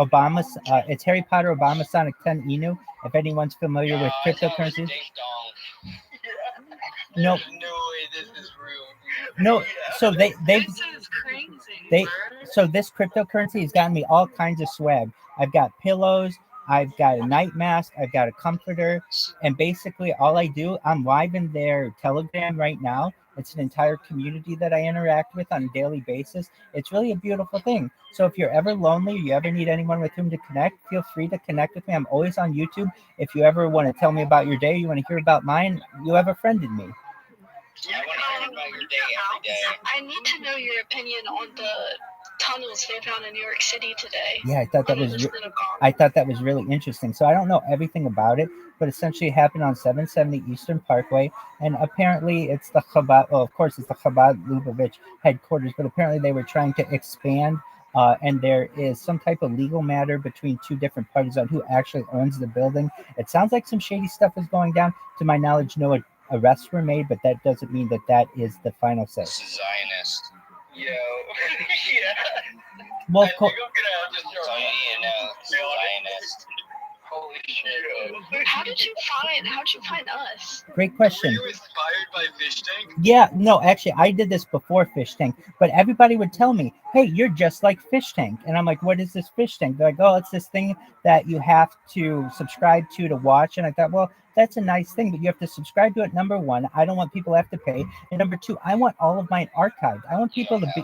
Obama's. It's Harry Potter Obama Sonic 10 Inu. If anyone's familiar with cryptocurrencies, no, There's no way this is real. no. So they This is crazy. they bruh. so this cryptocurrency has gotten me all kinds of swag. I've got pillows, I've got a night mask, I've got a comforter, and basically all I do, I'm live in their Telegram right now. It's an entire community that I interact with on a daily basis. It's really a beautiful thing. So if you're ever lonely, you ever need anyone with whom to connect, feel free to connect with me. I'm always on YouTube. If you ever want to tell me about your day, you want to hear about mine, you have a friend in me. I want to hear about your day every day. I need to know your opinion on the tunnels they found in New York City today. Yeah, I thought that on the was Synagogue. I thought that was really interesting. So I don't know everything about it, but essentially it happened on 770 Eastern Parkway, and apparently it's the Chabad. Oh, of course, it's the Chabad Lubavitch headquarters, but apparently they were trying to expand, and there is some type of legal matter between two different parties on who actually owns the building. It sounds like some shady stuff is going down. To my knowledge, no arrests were made, but that doesn't mean that that is the final say. This is Zionist. Yo. Yeah. Well, I think I'm gonna have to throw So you know, Zionist. Holy shit. How'd you find us? great Were question. you inspired by Fish Tank? Yeah, no, actually, I did this before Fish Tank, but everybody would tell me, hey, you're just like Fish Tank. And I'm like, what is this Fish Tank? They're like, oh, it's this thing that you have to subscribe to watch. And I thought, well, that's a nice thing, but you have to subscribe to it. Number one, I don't want people to have to pay. And number two, I want all of mine archived. I want people to be.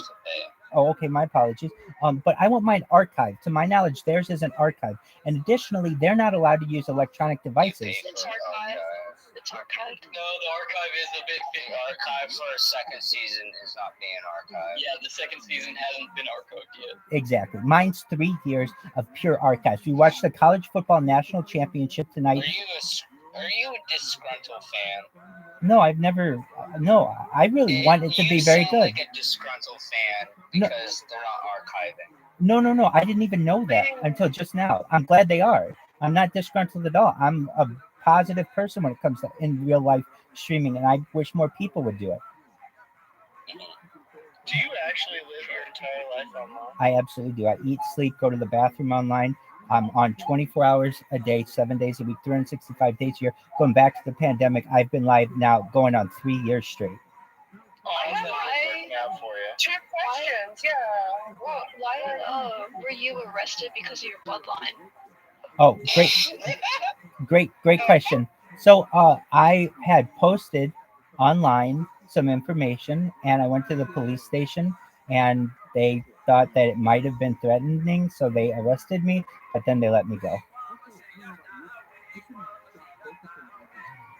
Oh, okay, my apologies. But I want mine archived. To my knowledge, theirs isn't archived. And additionally, they're not allowed to use electronic devices. It's archived. It's archived. No, the archive is a bit big. Archive for a second season is not being archived. Yeah, the second season hasn't been archived yet. Exactly. Mine's 3 years of pure archives. We watched the college football national championship tonight. Are you a disgruntled fan? No, I've never. No, I really want it to be very good. Like a disgruntled fan because they're not archiving. No. I didn't even know that until just now. I'm glad they are. I'm not disgruntled at all. I'm a positive person when it comes to in real life streaming, and I wish more people would do it. Do you actually live your entire life online? I absolutely do. I eat, sleep, go to the bathroom online. I'm on 24 hours a day, 7 days a week, 365 days a year. Going back to the pandemic, I've been live now going on 3 years straight. Oh, how's that working out for you? Two questions, yeah. Why were you arrested because of your bloodline? Oh, great question. So I had posted online some information, and I went to the police station, and they thought that it might have been threatening, so they arrested me, but then they let me go.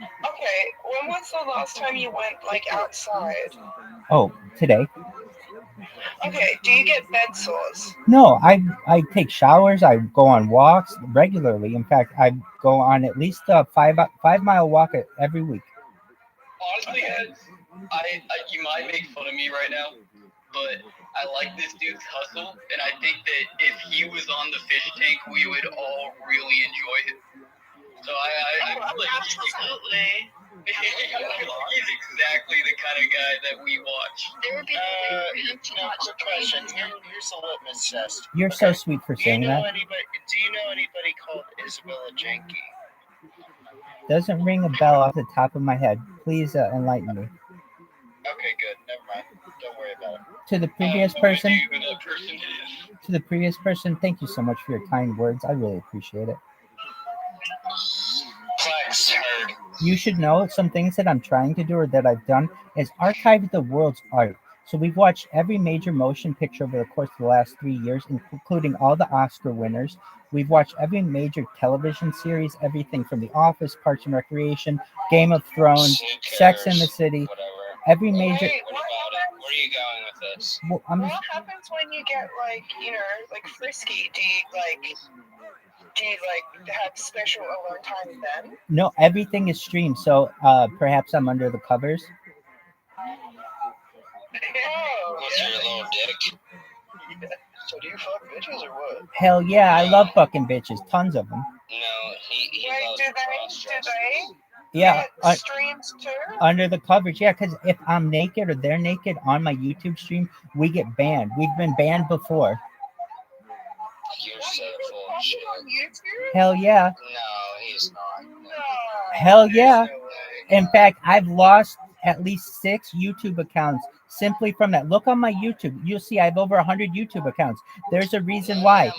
Okay, when was the last time you went, like, outside? Oh, today? Okay, do you get bed sores? No, I take showers. I go on walks regularly. In fact, I go on at least a 5-mile walk every week. Honestly, I you might make fun of me right now, but I like this dude's hustle, and I think that if he was on the Fish Tank, we would all really enjoy him. So I feel like Absolutely. he's exactly the kind of guy that we watch. There would be no way for him to No, watch quick question. Here's a litmus test. You're so sweet for Do you saying know that. anybody called Isabella Jenke? Doesn't ring a bell off the top of my head. Please enlighten me. Okay, good. Never mind. Don't worry about it. To the previous person, Who that person is? to the previous person, thank you so much for your kind words. I really appreciate it. Flex heard. You should know some things that I'm trying to do or that I've done is archive the world's art. So we've watched every major motion picture over the course of the last 3 years, including all the Oscar winners. We've watched every major television series, everything from The Office, Parks and Recreation, Game of Thrones, Sex and the City, Whatever. every major. Wait, What about it? Where are you going with this? Well, I'm What just, happens when you get, like, like, frisky? Do you have special alone time then? no, everything is streamed. So perhaps I'm under the covers. Oh, What's your little dick? So do you fuck bitches or what? Hell yeah, I love fucking bitches, tons of them. No, he Wait, loves do cross-dressing. they Yeah, get streams too? under the covers. Yeah, because if I'm naked or they're naked on my YouTube stream, we get banned. We've been banned before. You're so full of shit. On YouTube? Hell yeah. No, he's he's not. Hell yeah. No way. In fact, I've lost at least 6 YouTube accounts simply from that. Look on my YouTube. You'll see I have over 100 YouTube accounts. There's a reason why.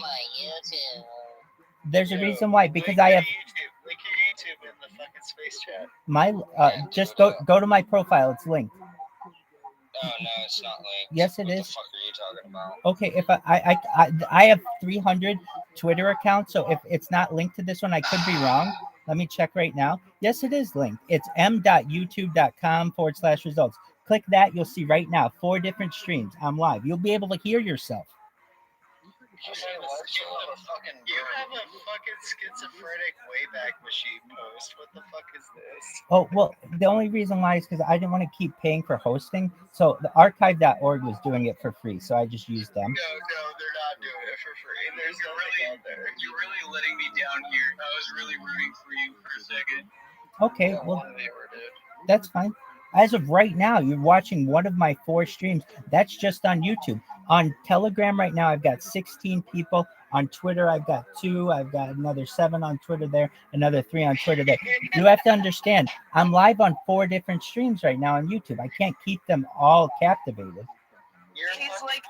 There's a reason why. Because I have Link your YouTube in the fucking space chat. my just go to my profile. It's linked. Oh no, it's not linked. Yes, it what is. The fuck are you talking about? Okay, if I have 300 Twitter accounts, so if it's not linked to this one, I could be wrong. Let me check right now. Yes, it is linked. It's m.youtube.com/results. Click that. You'll see right now 4 different streams. I'm live. You'll be able to hear yourself. You have a fucking schizophrenic Wayback Machine post. What the fuck is this? Oh, well, the only reason why is because I didn't want to keep paying for hosting. So the archive.org was doing it for free. So I just used them. No, they're not doing it for free. There's nothing out there. You're really letting me down here. I was really rooting for you for a second. Okay, well, that's fine. As of right now, you're watching one of my 4 streams. That's just on YouTube. On Telegram right now, I've got 16 people. On Twitter, I've got 2. I've got another 7 on Twitter there, another 3 on Twitter there. You have to understand, I'm live on 4 different streams right now on YouTube. I can't keep them all captivated. He's like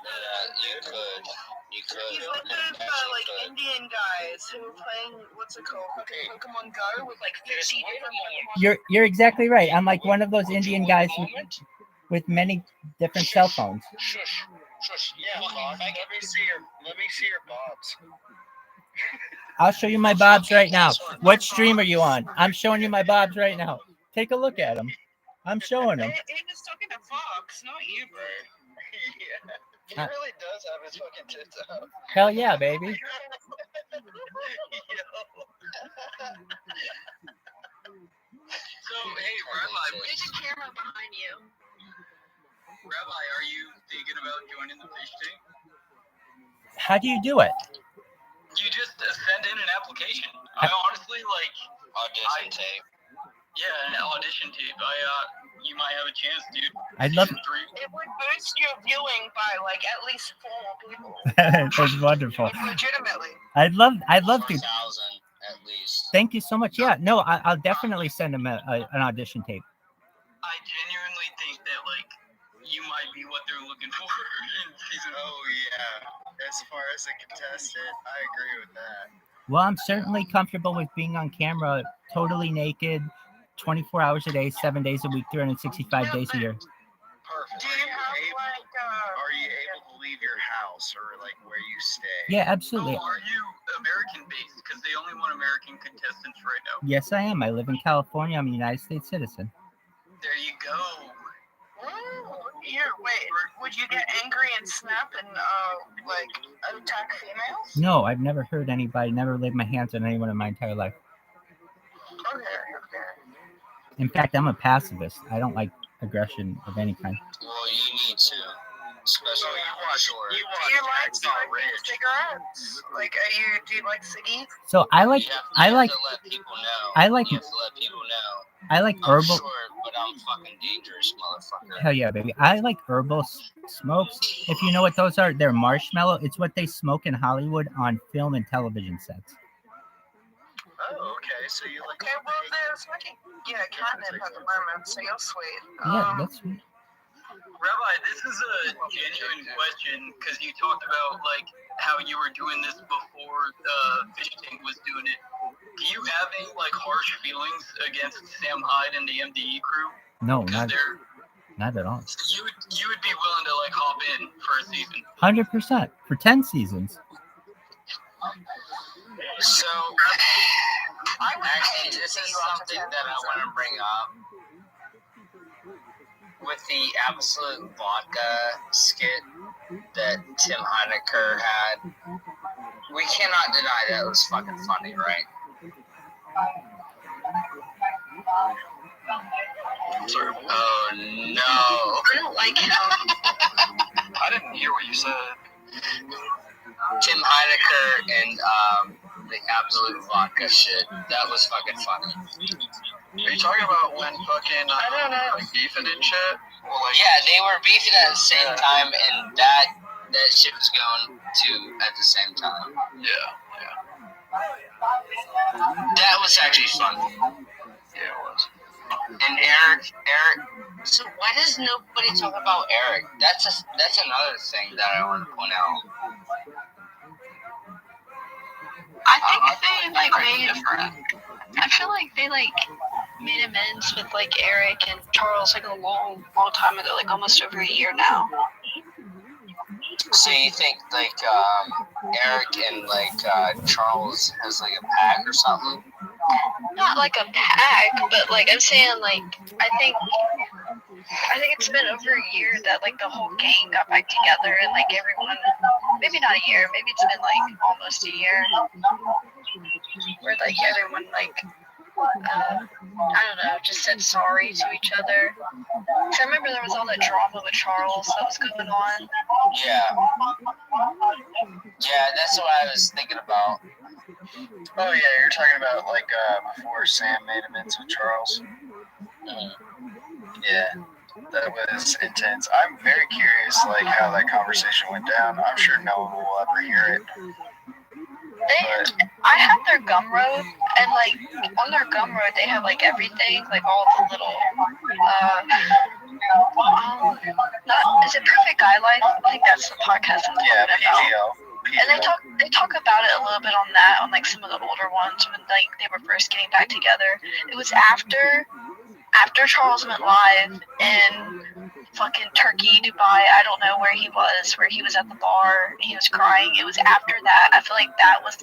He's like those Indian guys who are playing what's it called, Pokemon Go with like 50 different Pokemon. You're exactly right. I'm like one of those Indian guys with many different cell phones. Shush. Yeah, let me see your bobs. I'll show you my bobs right now. What stream are you on? I'm showing you my bobs right now. Take a look at them. I'm showing them. He was talking to Fox, not you, bro. Yeah. He really does have his fucking tits out. Hell yeah, baby. So, hey, Rabbi, There's a camera behind you. Rabbi, are you thinking about joining the fish tank? How do you do it? You just send in an application. I honestly Audition tape. Yeah, an audition tape. You might have a chance, dude. I'd love. It would boost your viewing by like at least 4 people. That's wonderful. Legitimately. I'd love to. 4,000 at least. Thank you so much. Yeah, no, I'll definitely send him an audition tape. I genuinely think that you might be what they're looking for in season. Oh yeah. As far as a contestant, I agree with that. Well, I'm certainly comfortable with being on camera, totally naked, 24 hours a day, 7 days a week, 365 days a year. Perfect. Do you have Are you able to leave your house or where you stay? Yeah, absolutely. Oh, are you American-based? Because they only want American contestants right now. Yes, I am. I live in California. I'm a United States citizen. There you go. Wait, would you get angry and snap and attack females? No, I've never hurt anybody, never laid my hands on anyone in my entire life. Okay. In fact, I'm a pacifist. I don't like aggression of any kind. Well, you need to. Especially Do you like smoking cigarettes? Do you like ciggies? So I like You have to let people know. I like You have to let people know. I like I'm herbal. short, but I'm fucking dangerous, motherfucker. Hell yeah, baby. I like herbal smokes. If you know what those are, they're marshmallow. It's what they smoke in Hollywood on film and television sets. Oh, okay. So you like? Okay, well, they're smoking. Yeah, catnip at the moment, so you're sweet. Yeah, that's sweet. Rabbi, this is a genuine question because you talked about how you were doing this before the fish tank was doing it. Do you have any harsh feelings against Sam Hyde and the MDE crew? No, not at all. You would be willing to hop in for a season? 100% for 10 seasons. So, actually, this is something that I want to bring up. With the Absolute Vodka skit that Tim Heidecker had, we cannot deny that it was fucking funny, right? Oh no! I don't like him. I didn't hear what you said. Tim Heidecker and the Absolute Vodka shit. That was fucking funny. Are you talking about when fucking I don't know. beefing and shit? Or Yeah, they were beefing at the same time, and that shit was going too at the same time. Yeah. That was actually fun. Yeah, it was. And Eric. So why does nobody talk about Eric? That's another thing that I want to point out. I think they like made. I feel like they like made amends with like Eric and Charles like a long time ago, like almost over a year now. So you think like Eric and like Charles has like a pact or something? Not like a pack, but like I'm saying, like I think it's been over a year that like the whole gang got back together and like everyone, maybe not a year, maybe it's been like almost a year, where like everyone like I don't know, just said sorry to each other. Cause I remember there was all that drama with Charles that was going on. Yeah, that's what I was thinking about. Oh yeah, you're talking about like before Sam made amends with Charles. Yeah, that was intense. I'm very curious, like how that conversation went down. I'm sure no one will ever hear it. I have their Gumroad, and like on their Gumroad they have like everything, like all the little not is it Perfect Guy Life? I think that's the podcast I'm talking about. PGL. And they talk about it a little bit on that, on like some of the older ones when like they were first getting back together. It was after Charles went live in fucking Turkey, Dubai, I don't know where he was at the bar and he was crying. It was after that. I feel like that was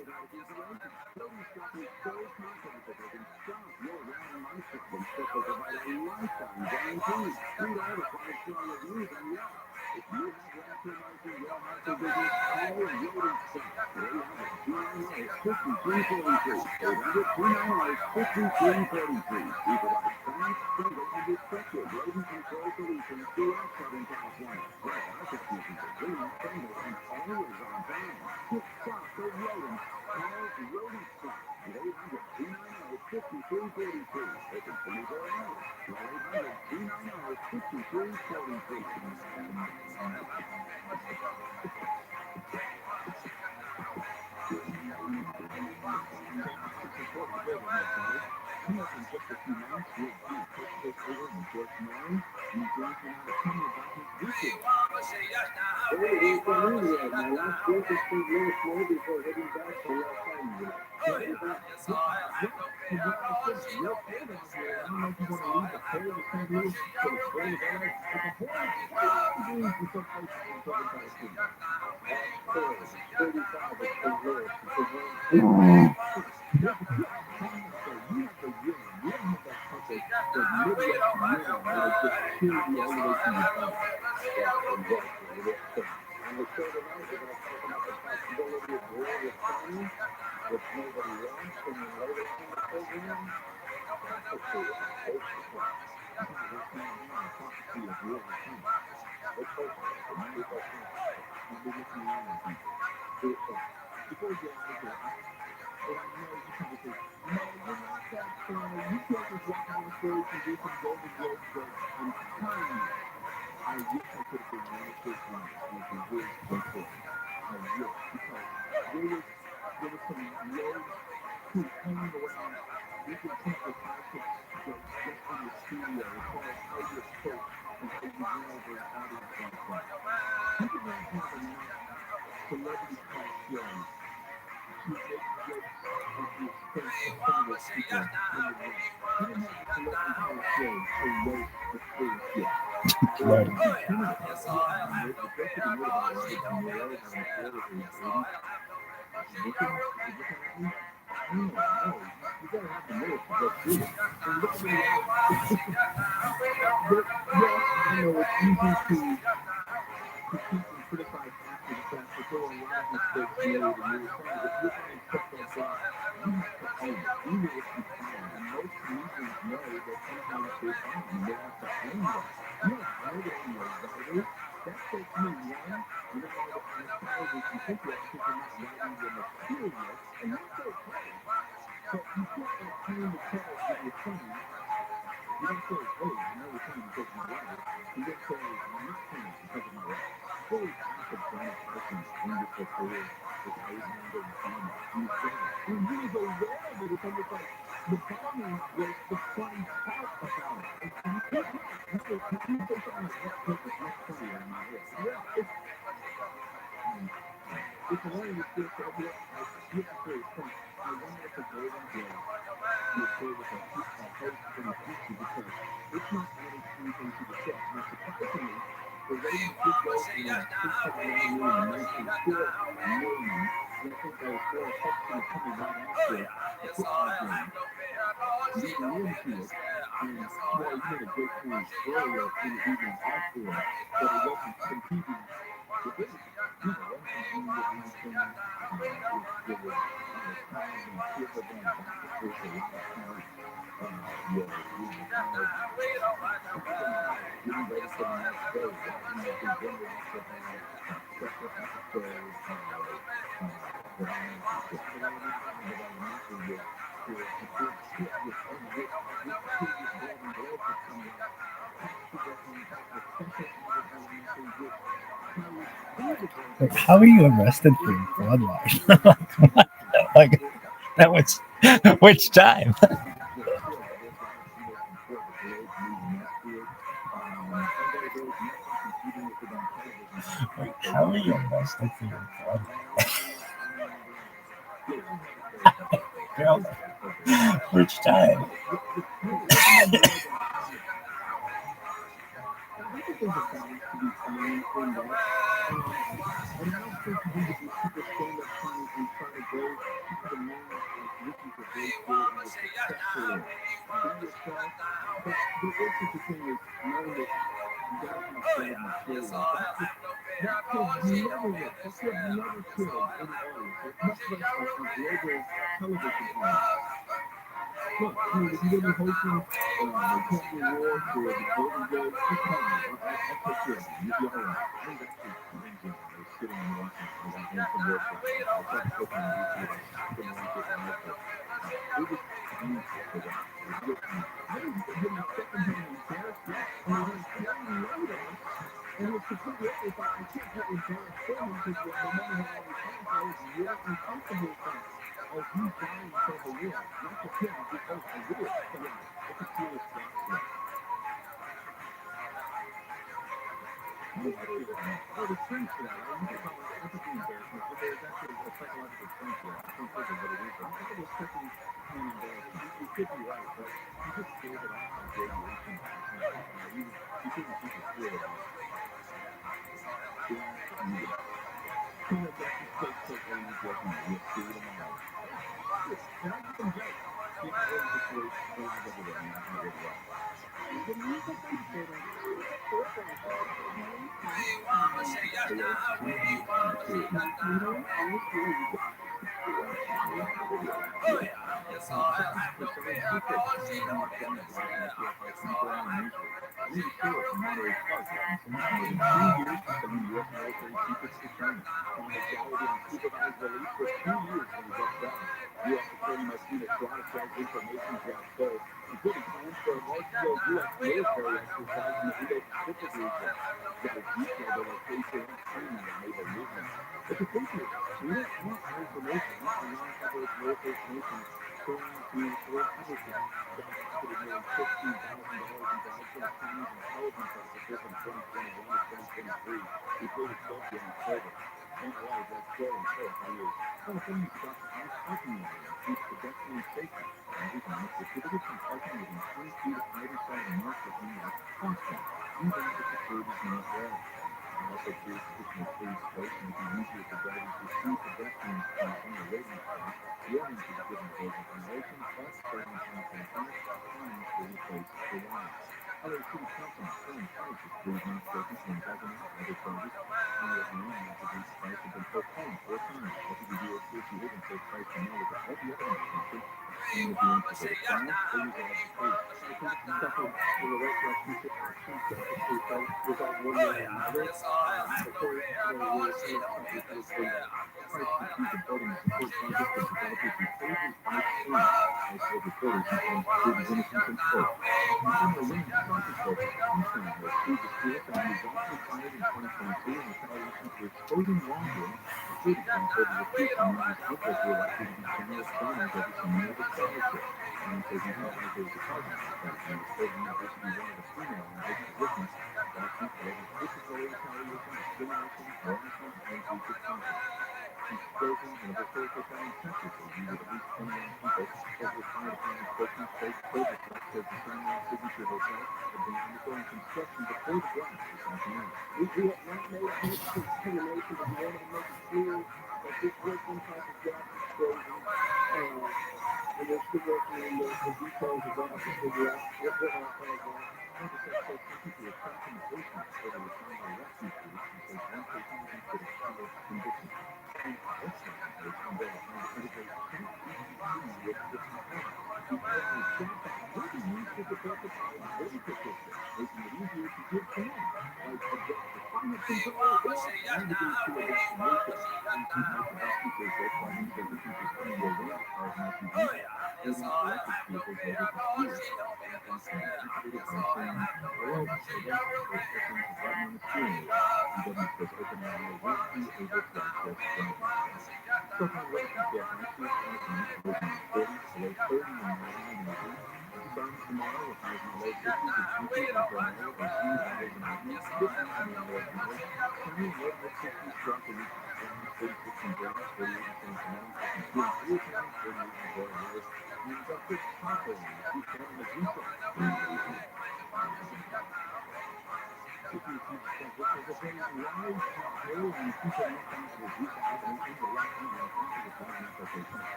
Like, how are you arrested for your bloodline? Like, what? Like, that was which time? Like, how are you arrested for your bloodline? Girl, which time?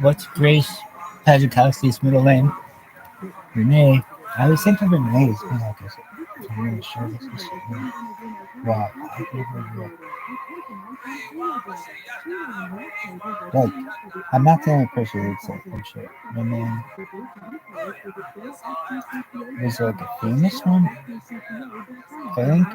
What's Grace Pazikowski's middle name? Renee. I always think of Renee as being like I'm really sure this is Renee. Wow, I never like, I'm not the only person who'd say I'm sure. Renee was like a famous one, I think.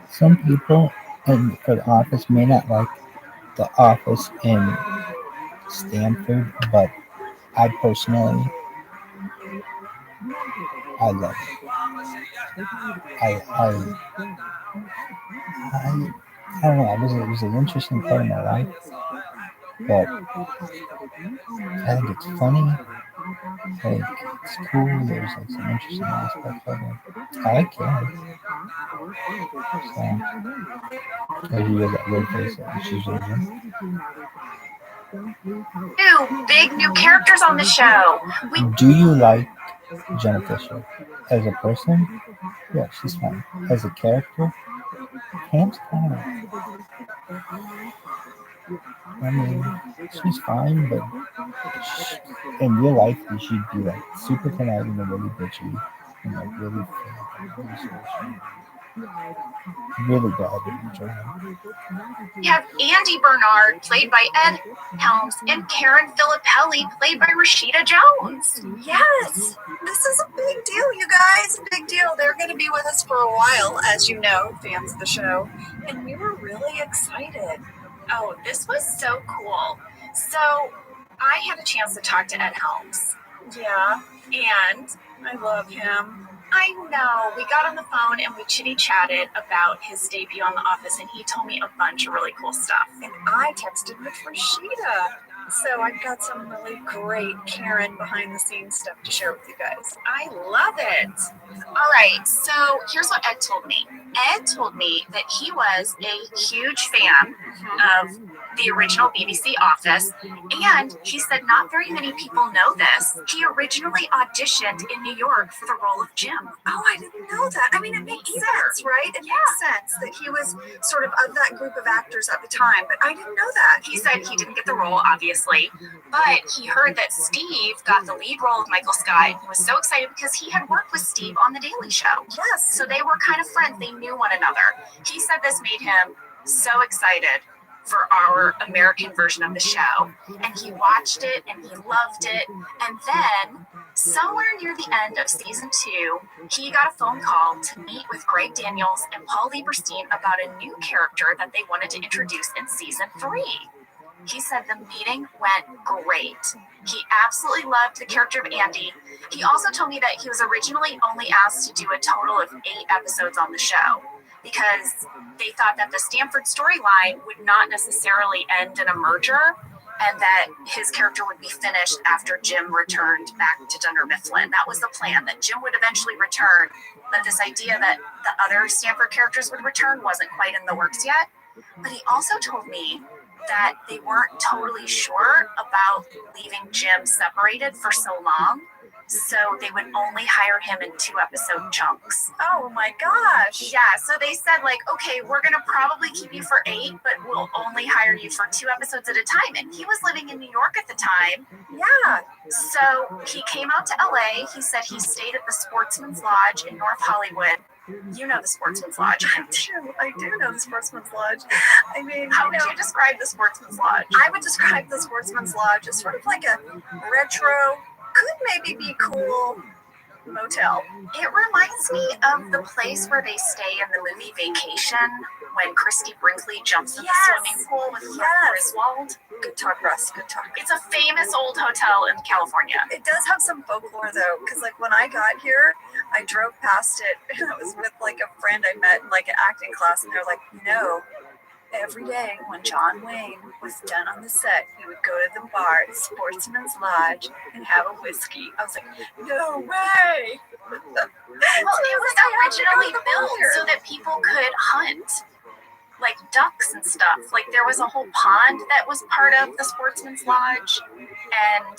Some people for the office may not like the office in Stanford, but I personally, I love it. I don't know. It was an interesting part of my life, but I think it's funny. Like it's cool. There's like some interesting aspects of it. I like kids. So, you get that weird face that she's using. Big new characters on the show. Do you like Jenna Fisher as a person? Yeah, she's fine. As a character, Pam's kind of. I mean, she's fine, but in real life, she'd be like super conniving and really bitchy and like really really bad in general. We have Andy Bernard, played by Ed Helms, and Karen Filippelli, played by Rashida Jones. Yes, this is a big deal, you guys. Big deal. They're going to be with us for a while, as you know, fans of the show, and we were really excited. Oh, this was so cool. So, I had a chance to talk to Ed Helms. Yeah, And I love him. I know, we got on the phone and we chitty-chatted about his debut on The Office, and he told me a bunch of really cool stuff. And I texted with Rashida. So I've got some really great Karen behind-the-scenes stuff to share with you guys. I love it. All right, so here's what Ed told me. Ed told me that he was a huge fan of the original BBC Office, and he said not very many people know this. He originally auditioned in New York for the role of Jim. Oh, I didn't know that. I mean, it makes sense, right? It makes sense that he was sort of that group of actors at the time, but I didn't know that. He said he didn't get the role, obviously, but he heard that Steve got the lead role of Michael Scott and was so excited because he had worked with Steve on The Daily Show. Yes. So they were kind of friends. They knew one another. He said this made him so excited for our American version of the show. And he watched it and he loved it. And then, somewhere near the end of season 2, he got a phone call to meet with Greg Daniels and Paul Lieberstein about a new character that they wanted to introduce in season 3. He said the meeting went great. He absolutely loved the character of Andy. He also told me that he was originally only asked to do a total of 8 episodes on the show because they thought that the Stanford storyline would not necessarily end in a merger and that his character would be finished after Jim returned back to Dunder Mifflin. That was the plan, that Jim would eventually return, but this idea that the other Stanford characters would return wasn't quite in the works yet. But he also told me that they weren't totally sure about leaving Jim separated for so long, so they would only hire him in 2-episode chunks. Oh my gosh. Yeah, so they said, like, okay, we're going to probably keep you for 8, but we'll only hire you for 2 episodes at a time. And he was living in New York at the time. Yeah. So he came out to LA. He said he stayed at the Sportsman's Lodge in North Hollywood. You know the Sportsman's Lodge. I do know the Sportsman's Lodge. I mean, how would you describe the Sportsman's Lodge? I would describe the Sportsman's Lodge as sort of like a retro, could maybe be cool motel. It reminds me of the place where they stay in the movie Vacation when Christy Brinkley jumps in the swimming pool with Griswold. Good talk, Russ. Good talk. It's a famous old hotel in California. It does have some folklore though, because like when I got here, I drove past it and I was with like a friend I met in like an acting class, and they're like, every day when John Wayne was done on the set, he would go to the bar at Sportsman's Lodge and have a whiskey. I was like, no way! Well, it was originally built so that people could hunt, like ducks and stuff. Like there was a whole pond that was part of the Sportsman's Lodge, and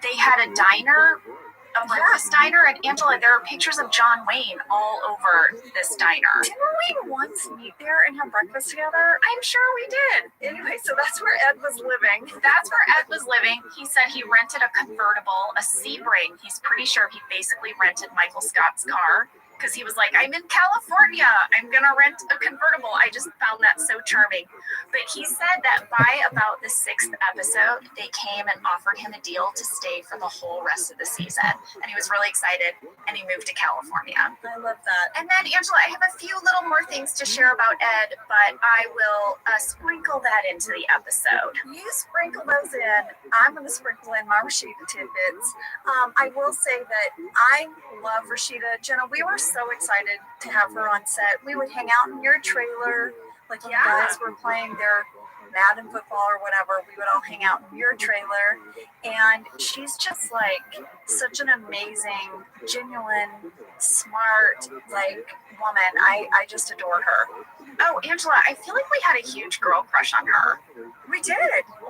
they had a diner, a breakfast diner, and Angela, there are pictures of John Wayne all over this diner. Didn't we once meet there and have breakfast together? I'm sure we did. Anyway, so that's where Ed was living. That's where Ed was living. He said he rented a convertible, a Sebring. He's pretty sure he basically rented Michael Scott's car because he was like, I'm in California. I'm going to rent a convertible. I just found that so charming. But he said that by about the 6th episode, they came and offered him a deal to stay for the whole rest of the season. And he was really excited, and he moved to California. I love that. And then, Angela, I have a few little more things to share about Ed, but I will sprinkle that into the episode. You sprinkle those in. I'm going to sprinkle in my Rashida tidbits. I will say that I love Rashida. Jenna, we were so excited to have her on set. We would hang out in your trailer, like when the guys were playing their Madden football or whatever. We would all hang out in your trailer, and she's just like such an amazing, genuine, smart, like woman. I just adore her. Oh, Angela, I feel like we had a huge girl crush on her. We did.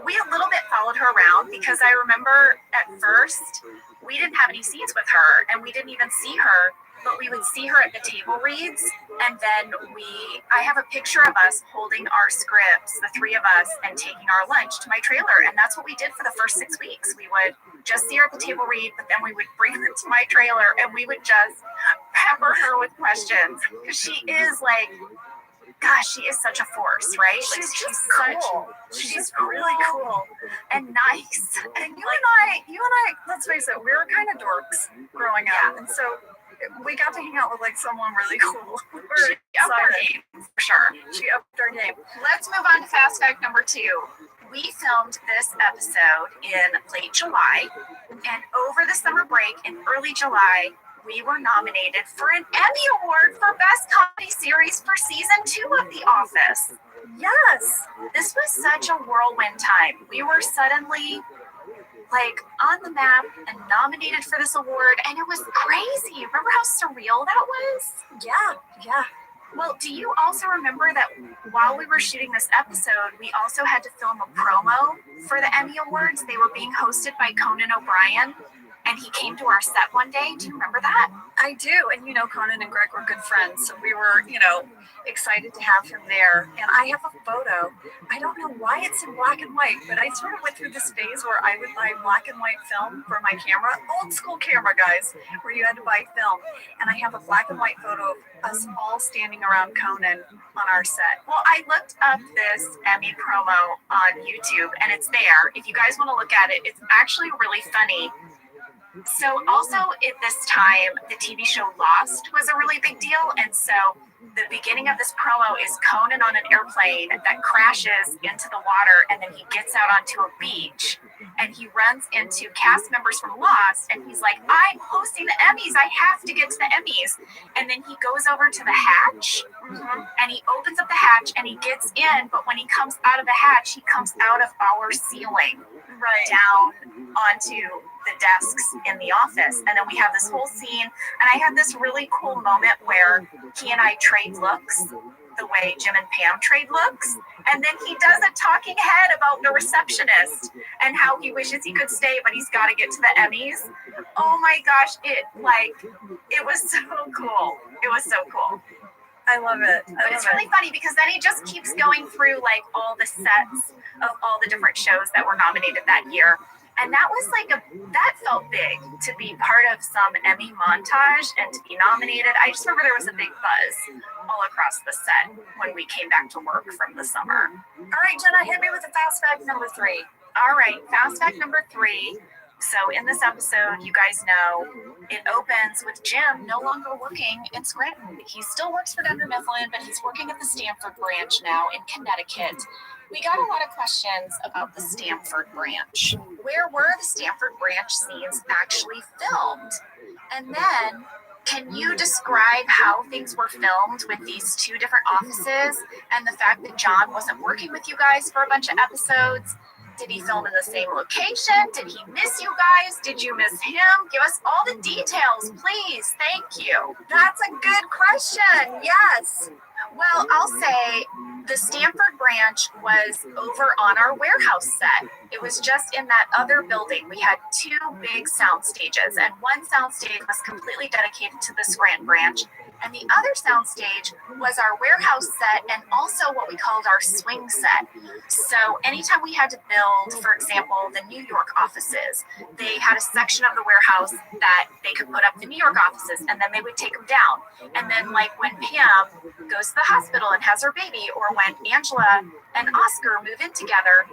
We a little bit followed her around because I remember at first we didn't have any scenes with her and we didn't even see her, but we would see her at the table reads, and then I have a picture of us holding our scripts, the three of us, and taking our lunch to my trailer, and that's what we did for the first 6 weeks. We would just see her at the table read, but then we would bring her to my trailer and we would just pepper her with questions, because she is like, gosh, she is such a force, right? Like, She's cool. She's really cool and nice. And you and I, let's face it, we were kind of dorks growing up, and so we got to hang out with like someone really cool. We were She upped her excited. game, for sure. She upped our game. Let's move on to fast fact number 2. We filmed this episode in late July, and over the summer break in early July, we were nominated for an Emmy Award for Best Comedy Series for Season 2 of The Office. Yes. This was such a whirlwind time. We were suddenly like on the map and nominated for this award, and it was crazy. Remember how surreal that was? Yeah. Well, do you also remember that while we were shooting this episode, we also had to film a promo for the Emmy Awards? They were being hosted by Conan O'Brien, and he came to our set one day. Do you remember that? I do. And Conan and Greg were good friends, so we were, excited to have him there. And I have a photo. I don't know why it's in black and white, but I sort of went through this phase where I would buy black and white film for my camera. Old school camera, guys, where you had to buy film. And I have a black and white photo of us all standing around Conan on our set. Well, I looked up this Emmy promo on YouTube, and it's there. If you guys want to look at it, it's actually really funny. So also at this time, the TV show Lost was a really big deal. And so the beginning of this promo is Conan on an airplane that crashes into the water, and then he gets out onto a beach and he runs into cast members from Lost, and he's like, I'm hosting the Emmys. I have to get to the Emmys. And then he goes over to the hatch and he opens up the hatch and he gets in. But when he comes out of the hatch, he comes out of our ceiling down onto the desks in the office. And then we have this whole scene, and I had this really cool moment where he and I trade looks the way Jim and Pam trade looks, and then he does a talking head about the receptionist and how he wishes he could stay, but he's got to get to the Emmys. Oh my gosh, it was so cool. It was so cool. I love it. But it's really funny because then he just keeps going through like all the sets of all the different shows that were nominated that year. And that was that felt big to be part of some Emmy montage and to be nominated. I just remember there was a big buzz all across the set when we came back to work from the summer. All right, Jenna, hit me with a fast fact number 3. All right, fast fact number 3. So in this episode, you guys know, it opens with Jim no longer working in Scranton. He still works for Dunder Mifflin, but he's working at the Stamford branch now in Connecticut. We got a lot of questions about the Stamford branch. Where were the Stamford branch scenes actually filmed? And then, can you describe how things were filmed with these 2 different offices and the fact that John wasn't working with you guys for a bunch of episodes? Did he film in the same location? Did he miss you guys? Did you miss him? Give us all the details, please. Thank you. That's a good question. Yes. Well, I'll say the Stamford branch was over on our warehouse set. It was just in that other building. We had 2 big sound stages, and one sound stage was completely dedicated to the Scranton branch, And the other soundstage was our warehouse set and also what we called our swing set. So anytime we had to build, for example, the New York offices, they had a section of the warehouse that they could put up the New York offices, and then they would take them down. And then like when Pam goes to the hospital and has her baby, or when Angela and Oscar move in together,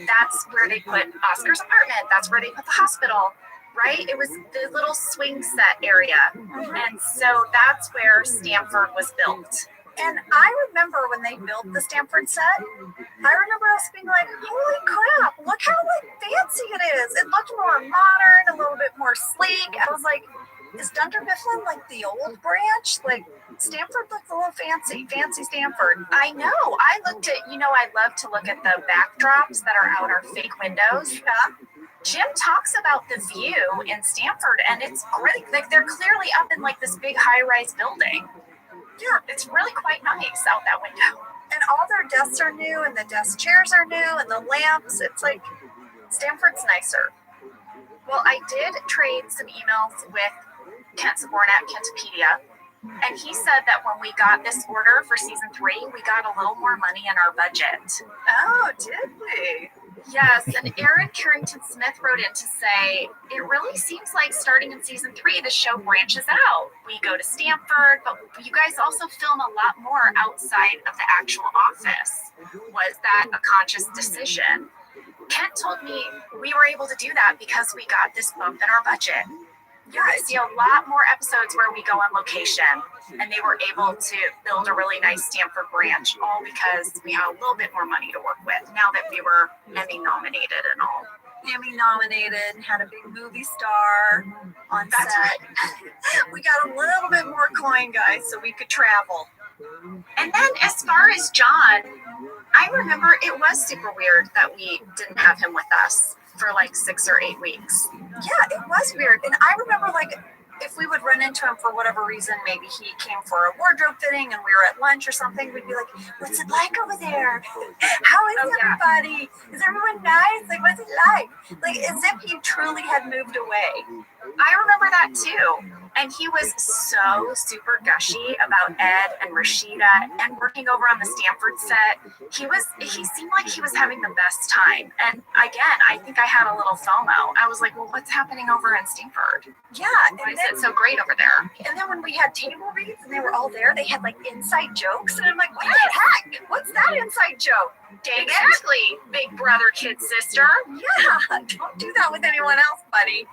that's where they put Oscar's apartment. That's where they put the hospital, right? It was the little swing set area. And so that's where Stanford was built. And I remember when they built the Stanford set, I remember us being like, holy crap, look how like fancy it is. It looked more modern, a little bit more sleek. I was like, is Dunder Mifflin like the old branch? Like Stanford looked a little fancy Stanford. I know. I looked at, I love to look at the backdrops that are out our fake windows. Yeah. Jim talks about the view in Stanford, and it's great. Like they're clearly up in like this big high-rise building. Yeah, it's really quite nice out that window. And all their desks are new, and the desk chairs are new, and the lamps. It's like Stanford's nicer. Well, I did trade some emails with Kent Saborn at Kentopedia, and he said that when we got this order for season 3, we got a little more money in our budget. Oh, did we? Yes, and Aaron Carrington Smith wrote in to say, it really seems like starting in season 3, the show branches out. We go to Stanford, but you guys also film a lot more outside of the actual office. Was that a conscious decision? Kent told me we were able to do that because we got this bump in our budget. Yeah, I see a lot more episodes where we go on location, and they were able to build a really nice Stanford branch, all because we had a little bit more money to work with now that we were Emmy nominated and all. Emmy nominated, had a big movie star on set. Right. We got a little bit more coin, guys, so we could travel. And then as far as John, I remember it was super weird that we didn't have him with us for like 6 or 8 weeks. Yeah, it was weird. And I remember like if we would run into him for whatever reason, maybe he came for a wardrobe fitting and we were at lunch or something, we'd be like, what's it like over there? How is everybody? Is everyone nice? Like, what's it like? Like, as if he truly had moved away. I remember that too. And he was so super gushy about Ed and Rashida and working over on the Stanford set. He seemed like he was having the best time. And again, I think I had a little FOMO. I was like, well, what's happening over in Stanford? Yeah. Why is it so great over there? And then when we had table reads and they were all there, they had like inside jokes. And I'm like, what the heck? What's that inside joke? Dang exactly, big brother, kid sister. Yeah, don't do that with anyone else, buddy.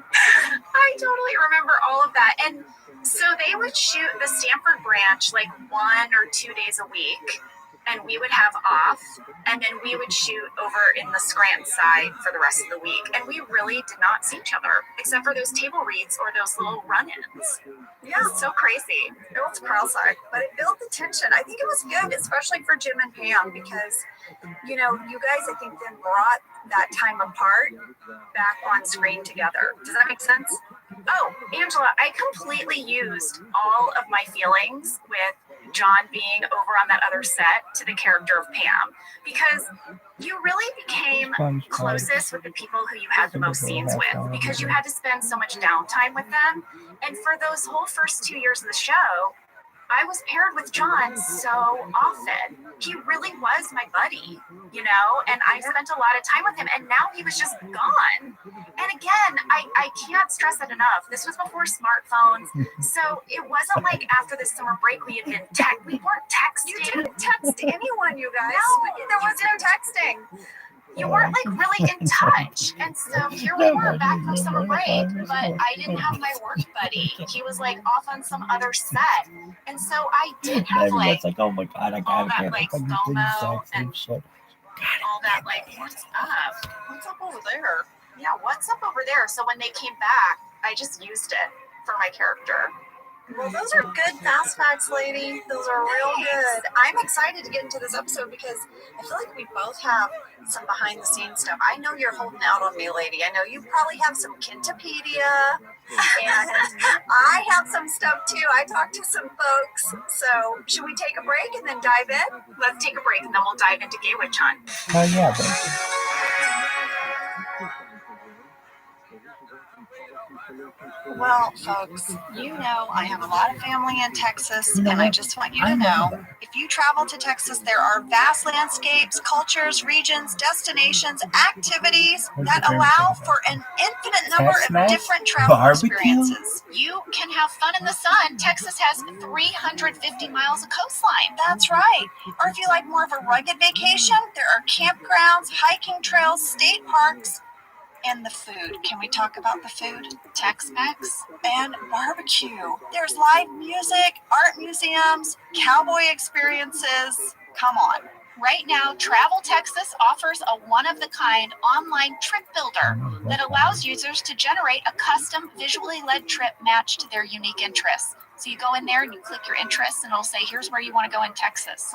I totally remember all of that. And so they would shoot the Stanford branch like 1 or 2 days a week, and we would have off, and then we would shoot over in the Scranton side for the rest of the week. And we really did not see each other, except for those table reads or those little run-ins. Yeah, it's so crazy. It built cross-eyed, but it built the tension. I think it was good, especially for Jim and Pam, because, you guys, I think, then brought that time apart back on screen together. Does that make sense? Oh, Angela, I completely used all of my feelings with John being over on that other set to the character of Pam, because you really became closest with the people who you had the most scenes with, because you had to spend so much downtime with them. And for those whole first 2 years of the show, I was paired with John so often. He really was my buddy, and I spent a lot of time with him, and now he was just gone. And again, I can't stress it enough. This was before smartphones, so it wasn't like after the summer break we weren't texting. You didn't text anyone, you guys. No, there was no texting. You weren't really in touch. And so here we were back from summer break, but I didn't have my work buddy. He was off on some other set. And so I did have oh my God, I all gotta that get FOMO and shit. all that what's up? What's up over there? Yeah, what's up over there? So when they came back, I just used it for my character. Well, those are good fast facts, lady. Those are real good. I'm excited to get into this episode because I feel like we both have some behind the scenes stuff. I know you're holding out on me, lady. I know you probably have some Kentopedia, and I have some stuff too. I talked to some folks. So should we take a break and then dive in? Let's take a break and then we'll dive into Gay Witch Hunt. Oh, yeah, Well, folks, you know I have a lot of family in Texas, and I just want you to know, if you travel to Texas, there are vast landscapes, cultures, regions, destinations, activities that allow for an infinite number of different travel experiences. You can have fun in the sun. Texas has 350 miles of coastline. That's right. Or if you like more of a rugged vacation, there are campgrounds, hiking trails, state parks, and the food. Can we talk about the food? Tex-Mex and barbecue. There's live music, art museums, cowboy experiences. Come on. Right now, Travel Texas offers a one-of-the-kind online trip builder that allows users to generate a custom, visually led trip matched to their unique interests. So you go in there and you click your interests, and it'll say, here's where you want to go in Texas.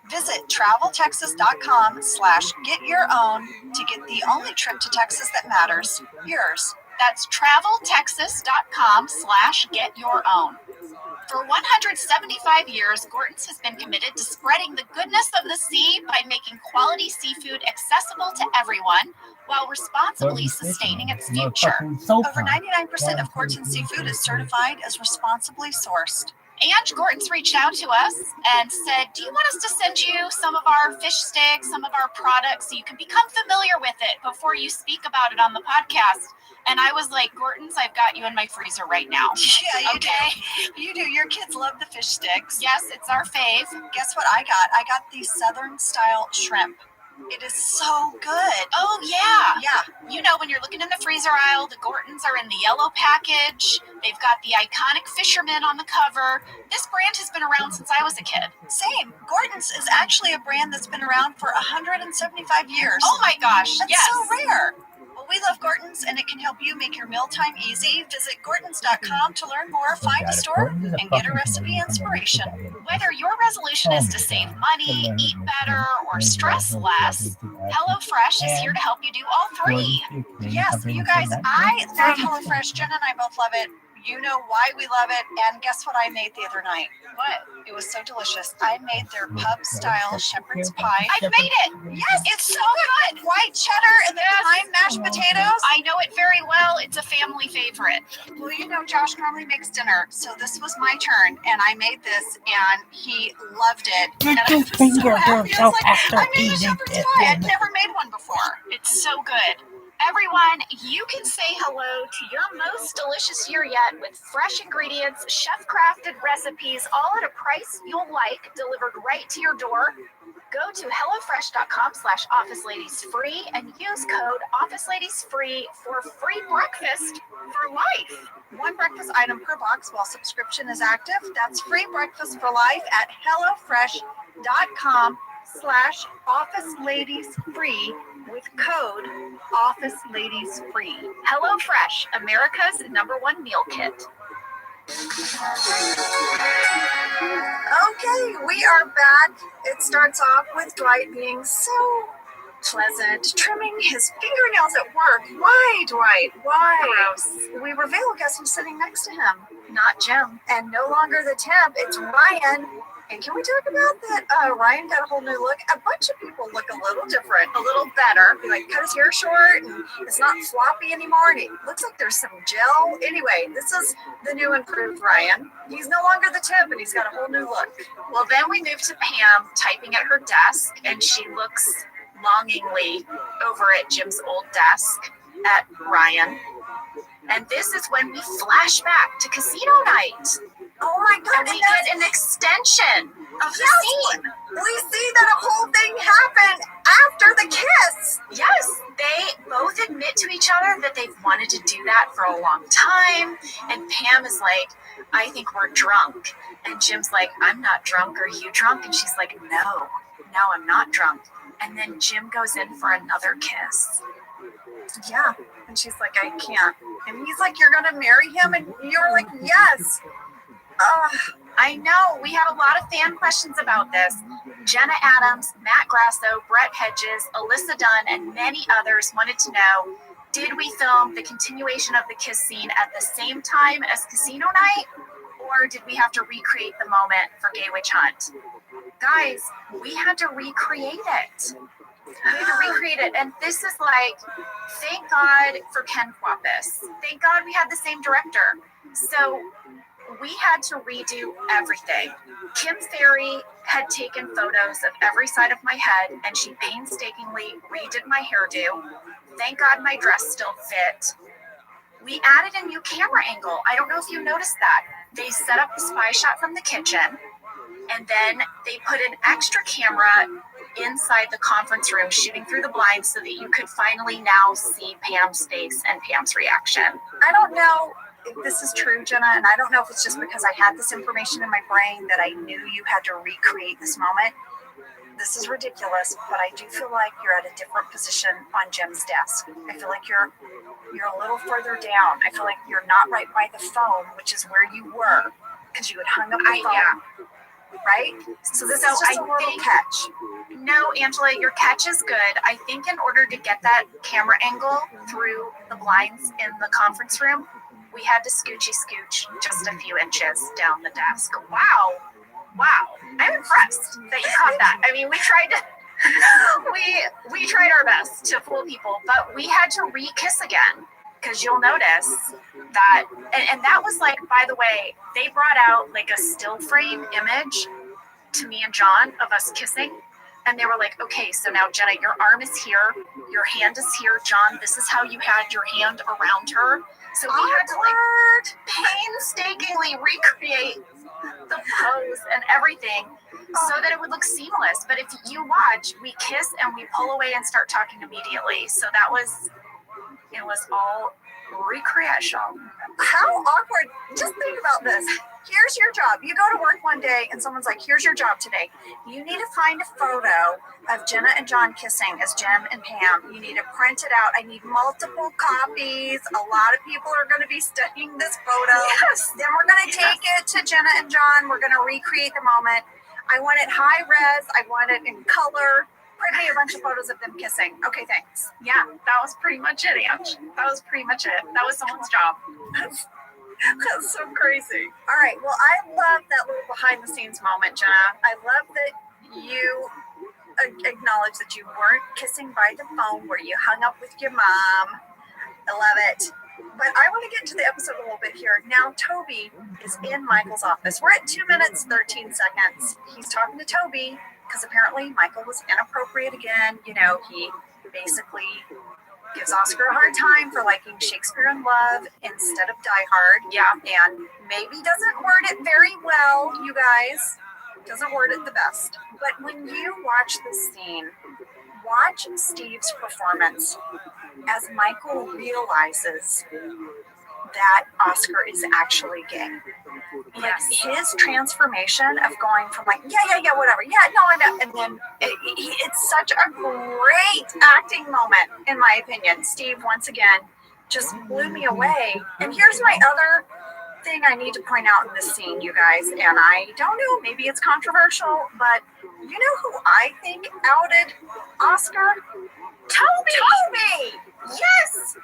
Visit traveltexas.com/get-your-own to get the only trip to Texas that matters, yours. That's traveltexas.com/get-your-own. For 175 years, Gorton's has been committed to spreading the goodness of the sea by making quality seafood accessible to everyone while responsibly sustaining its future. Over 99% of Gorton's seafood is certified as responsibly sourced. And Gorton's reached out to us and said, do you want us to send you some of our fish sticks, some of our products, so you can become familiar with it before you speak about it on the podcast? And I was like, Gorton's, I've got you in my freezer right now. Yeah, you do. You do. Your kids love the fish sticks. Yes, it's our fave. Guess what I got? I got the Southern style shrimp. It is so good. Oh, yeah. Yeah. You know, when you're looking in the freezer aisle, the Gortons are in the yellow package. They've got the iconic fisherman on the cover. This brand has been around since I was a kid. Same. Gorton's is actually a brand that's been around for 175 years. Oh, my gosh. That's yes. so rare. Well, we love Gorton's, and it can help you make your mealtime easy. Visit Gortons.com to learn more, find a store, and get a recipe inspiration. Whether your resolution is to save money, eat better, or stress less, HelloFresh is here to help you do all three. Yes, you guys, I love HelloFresh. Jen and I both love it. You know why we love it. And guess what I made the other night? What? It was so delicious. I made their pub-style shepherd's pie. I've made it. Yes, it's so good. White cheddar and the thyme mashed potatoes. I know it very well. It's a family favorite. Well, you know, Josh normally makes dinner, so this was my turn, and I made this, and he loved it. And I was so happy. I was like, I made a shepherd's pie. I'd never made one before. It's so good. Everyone, you can say hello to your most delicious year yet with fresh ingredients, chef-crafted recipes, all at a price you'll like, delivered right to your door. Go to hellofresh.com/officeladiesfree and use code officeladiesfree for free breakfast for life. One breakfast item per box while subscription is active. That's free breakfast for life at hellofresh.com/officeladiesfree with code officeladiesfree. HelloFresh, America's #1 meal kit. Okay, we are back. It starts off with Dwight being so pleasant, trimming his fingernails at work. Why, Dwight? Why? Gross. We reveal guess who's sitting next to him. Not Jim. And no longer the temp, it's Ryan. And can we talk about that? Ryan got a whole new look. A bunch of people look a little different, a little better. He cut his hair short, and it's not floppy anymore, and it looks like there's some gel. Anyway, this is the new improved Ryan. He's no longer the temp, and he's got a whole new look. Well, then we move to Pam typing at her desk, and she looks longingly over at Jim's old desk at Ryan. And this is when we flash back to casino night. Oh my God! And we get an extension of the scene. We see that a whole thing happened after the kiss. Yes, they both admit to each other that they've wanted to do that for a long time. And Pam is like, I think we're drunk. And Jim's like, I'm not drunk. Are you drunk? And she's like, no, I'm not drunk. And then Jim goes in for another kiss. Yeah. And she's like, I can't. And he's like, you're going to marry him? And you're like, yes. I know. We had a lot of fan questions about this. Jenna Adams, Matt Grasso, Brett Hedges, Alyssa Dunn, and many others wanted to know, did we film the continuation of the kiss scene at the same time as casino night? Or did we have to recreate the moment for Gay Witch Hunt? Guys, we had to recreate it. We had to recreate it. And this is like, thank God for Ken Kwapis. Thank God we had the same director. So we had to redo everything. Kim Ferry had taken photos of every side of my head, and she painstakingly redid my hairdo. Thank God my dress still fit. We added a new camera angle. I don't know if you noticed that. They set up the spy shot from the kitchen, and then they put an extra camera inside the conference room shooting through the blinds so that you could finally now see Pam's face and Pam's reaction. I don't know if this is true, Jenna, and I don't know if it's just because I had this information in my brain that I knew you had to recreate this moment. This is ridiculous, but I do feel like you're at a different position on Jim's desk. I feel like you're a little further down. I feel like you're not right by the phone, which is where you were, because you had hung up the phone. Yeah. Right? So this is just a little catch. No, Angela, your catch is good. I think in order to get that camera angle through the blinds in the conference room, we had to scooch just a few inches down the desk. Wow. I'm impressed that you caught that. I mean, we tried to, we tried our best to fool people, but we had to re-kiss again. Because you'll notice that, and that was like, by the way, they brought out like a still frame image to me and John of us kissing. And they were like, okay, so now Jenna, your arm is here, your hand is here. John, this is how you had your hand around her. So we had to like painstakingly recreate the pose and everything so that it would look seamless. But if you watch, we kiss and we pull away and start talking immediately. So it was all recreation. How awkward. Just think about this. Here's your job. You go to work one day and someone's like, here's your job today. You need to find a photo of Jenna and John kissing as Jim and Pam. You need to print it out. I need multiple copies. A lot of people are going to be studying this photo. Yes. Then we're going to take it to Jenna and John. We're going to recreate the moment. I want it high res. I want it in color. Print me a bunch of photos of them kissing. Okay, thanks. Yeah, that was pretty much it, Ange. That was pretty much it. That was someone's job. That's so crazy. All right, well, I love that little behind the scenes moment, Jenna. I love that you acknowledge that you weren't kissing by the phone where you hung up with your mom. I love it. But I want to get into the episode a little bit here. Now, Toby is in Michael's office. We're at 2 minutes, 13 seconds. He's talking to Toby because apparently Michael was inappropriate again. You know, he basically gives Oscar a hard time for liking Shakespeare in Love instead of Die Hard. Yeah. And maybe doesn't word it very well, you guys. Doesn't word it the best. But when you watch this scene, watch Steve's performance as Michael realizes that Oscar is actually gay. Like his transformation of going from like, yeah, whatever. Yeah, no, I know. And then it's such a great acting moment, in my opinion. Steve, once again, just blew me away. And here's my other thing I need to point out in this scene, you guys. And I don't know, maybe it's controversial, but you know who I think outed Oscar? Toby! Yes!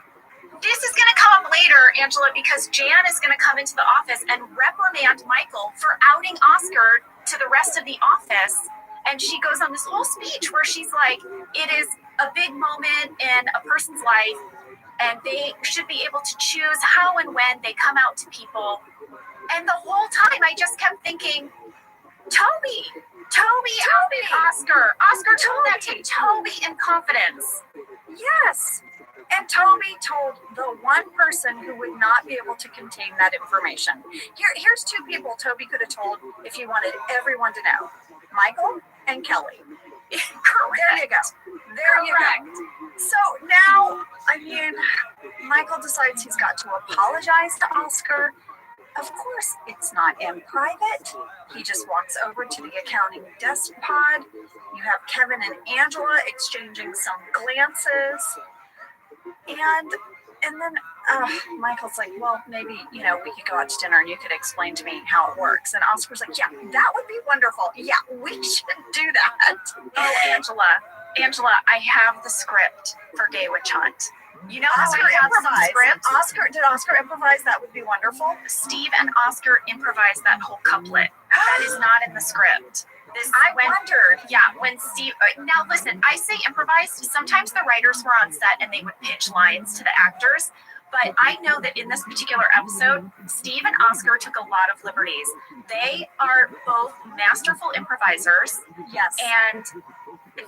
This is going to come up later, Angela, because Jan is going to come into the office and reprimand Michael for outing Oscar to the rest of the office. And she goes on this whole speech where she's like, it is a big moment in a person's life, and they should be able to choose how and when they come out to people. And the whole time I just kept thinking, Toby outed Oscar. Oscar told that to Toby in confidence. Yes. And Toby told the one person who would not be able to contain that information. Here's two people Toby could have told if he wanted everyone to know. Michael and Kelly. There you go. There you go. So now, I mean, Michael decides he's got to apologize to Oscar. Of course, it's not in private. He just walks over to the accounting desk pod. You have Kevin and Angela exchanging some glances. And then Michael's like, well, maybe, we could go out to dinner and you could explain to me how it works. And Oscar's like, yeah, that would be wonderful. Yeah, we should do that. Oh, Angela, I have the script for Gay Witch Hunt. You know, Oscar improvised. Did Oscar improvise? That would be wonderful. Steve and Oscar improvised that whole couplet. That is not in the script. I wondered. Yeah, when Steve. Now listen, I say improvised. Sometimes the writers were on set and they would pitch lines to the actors. But I know that in this particular episode, Steve and Oscar took a lot of liberties. They are both masterful improvisers. Yes. And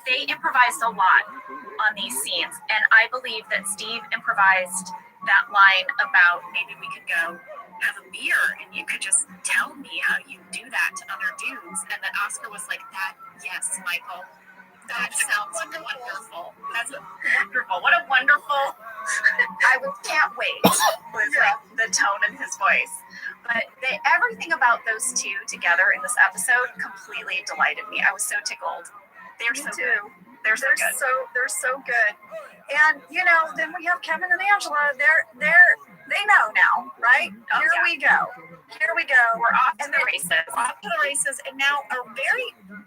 they improvised a lot on these scenes. And I believe that Steve improvised that line about maybe we could go have a beer and you could just tell me how you do that to other dudes. And then Oscar was like, yes, Michael. That sounds wonderful. That's wonderful. What a wonderful. Can't wait. Was like the tone in his voice. But everything about those two together in this episode completely delighted me. I was so tickled. They're so good. They're so good. They're so good. And then we have Kevin and Angela. They know now, right? Oh, Here we go. We're off to the races. Off to the races. And now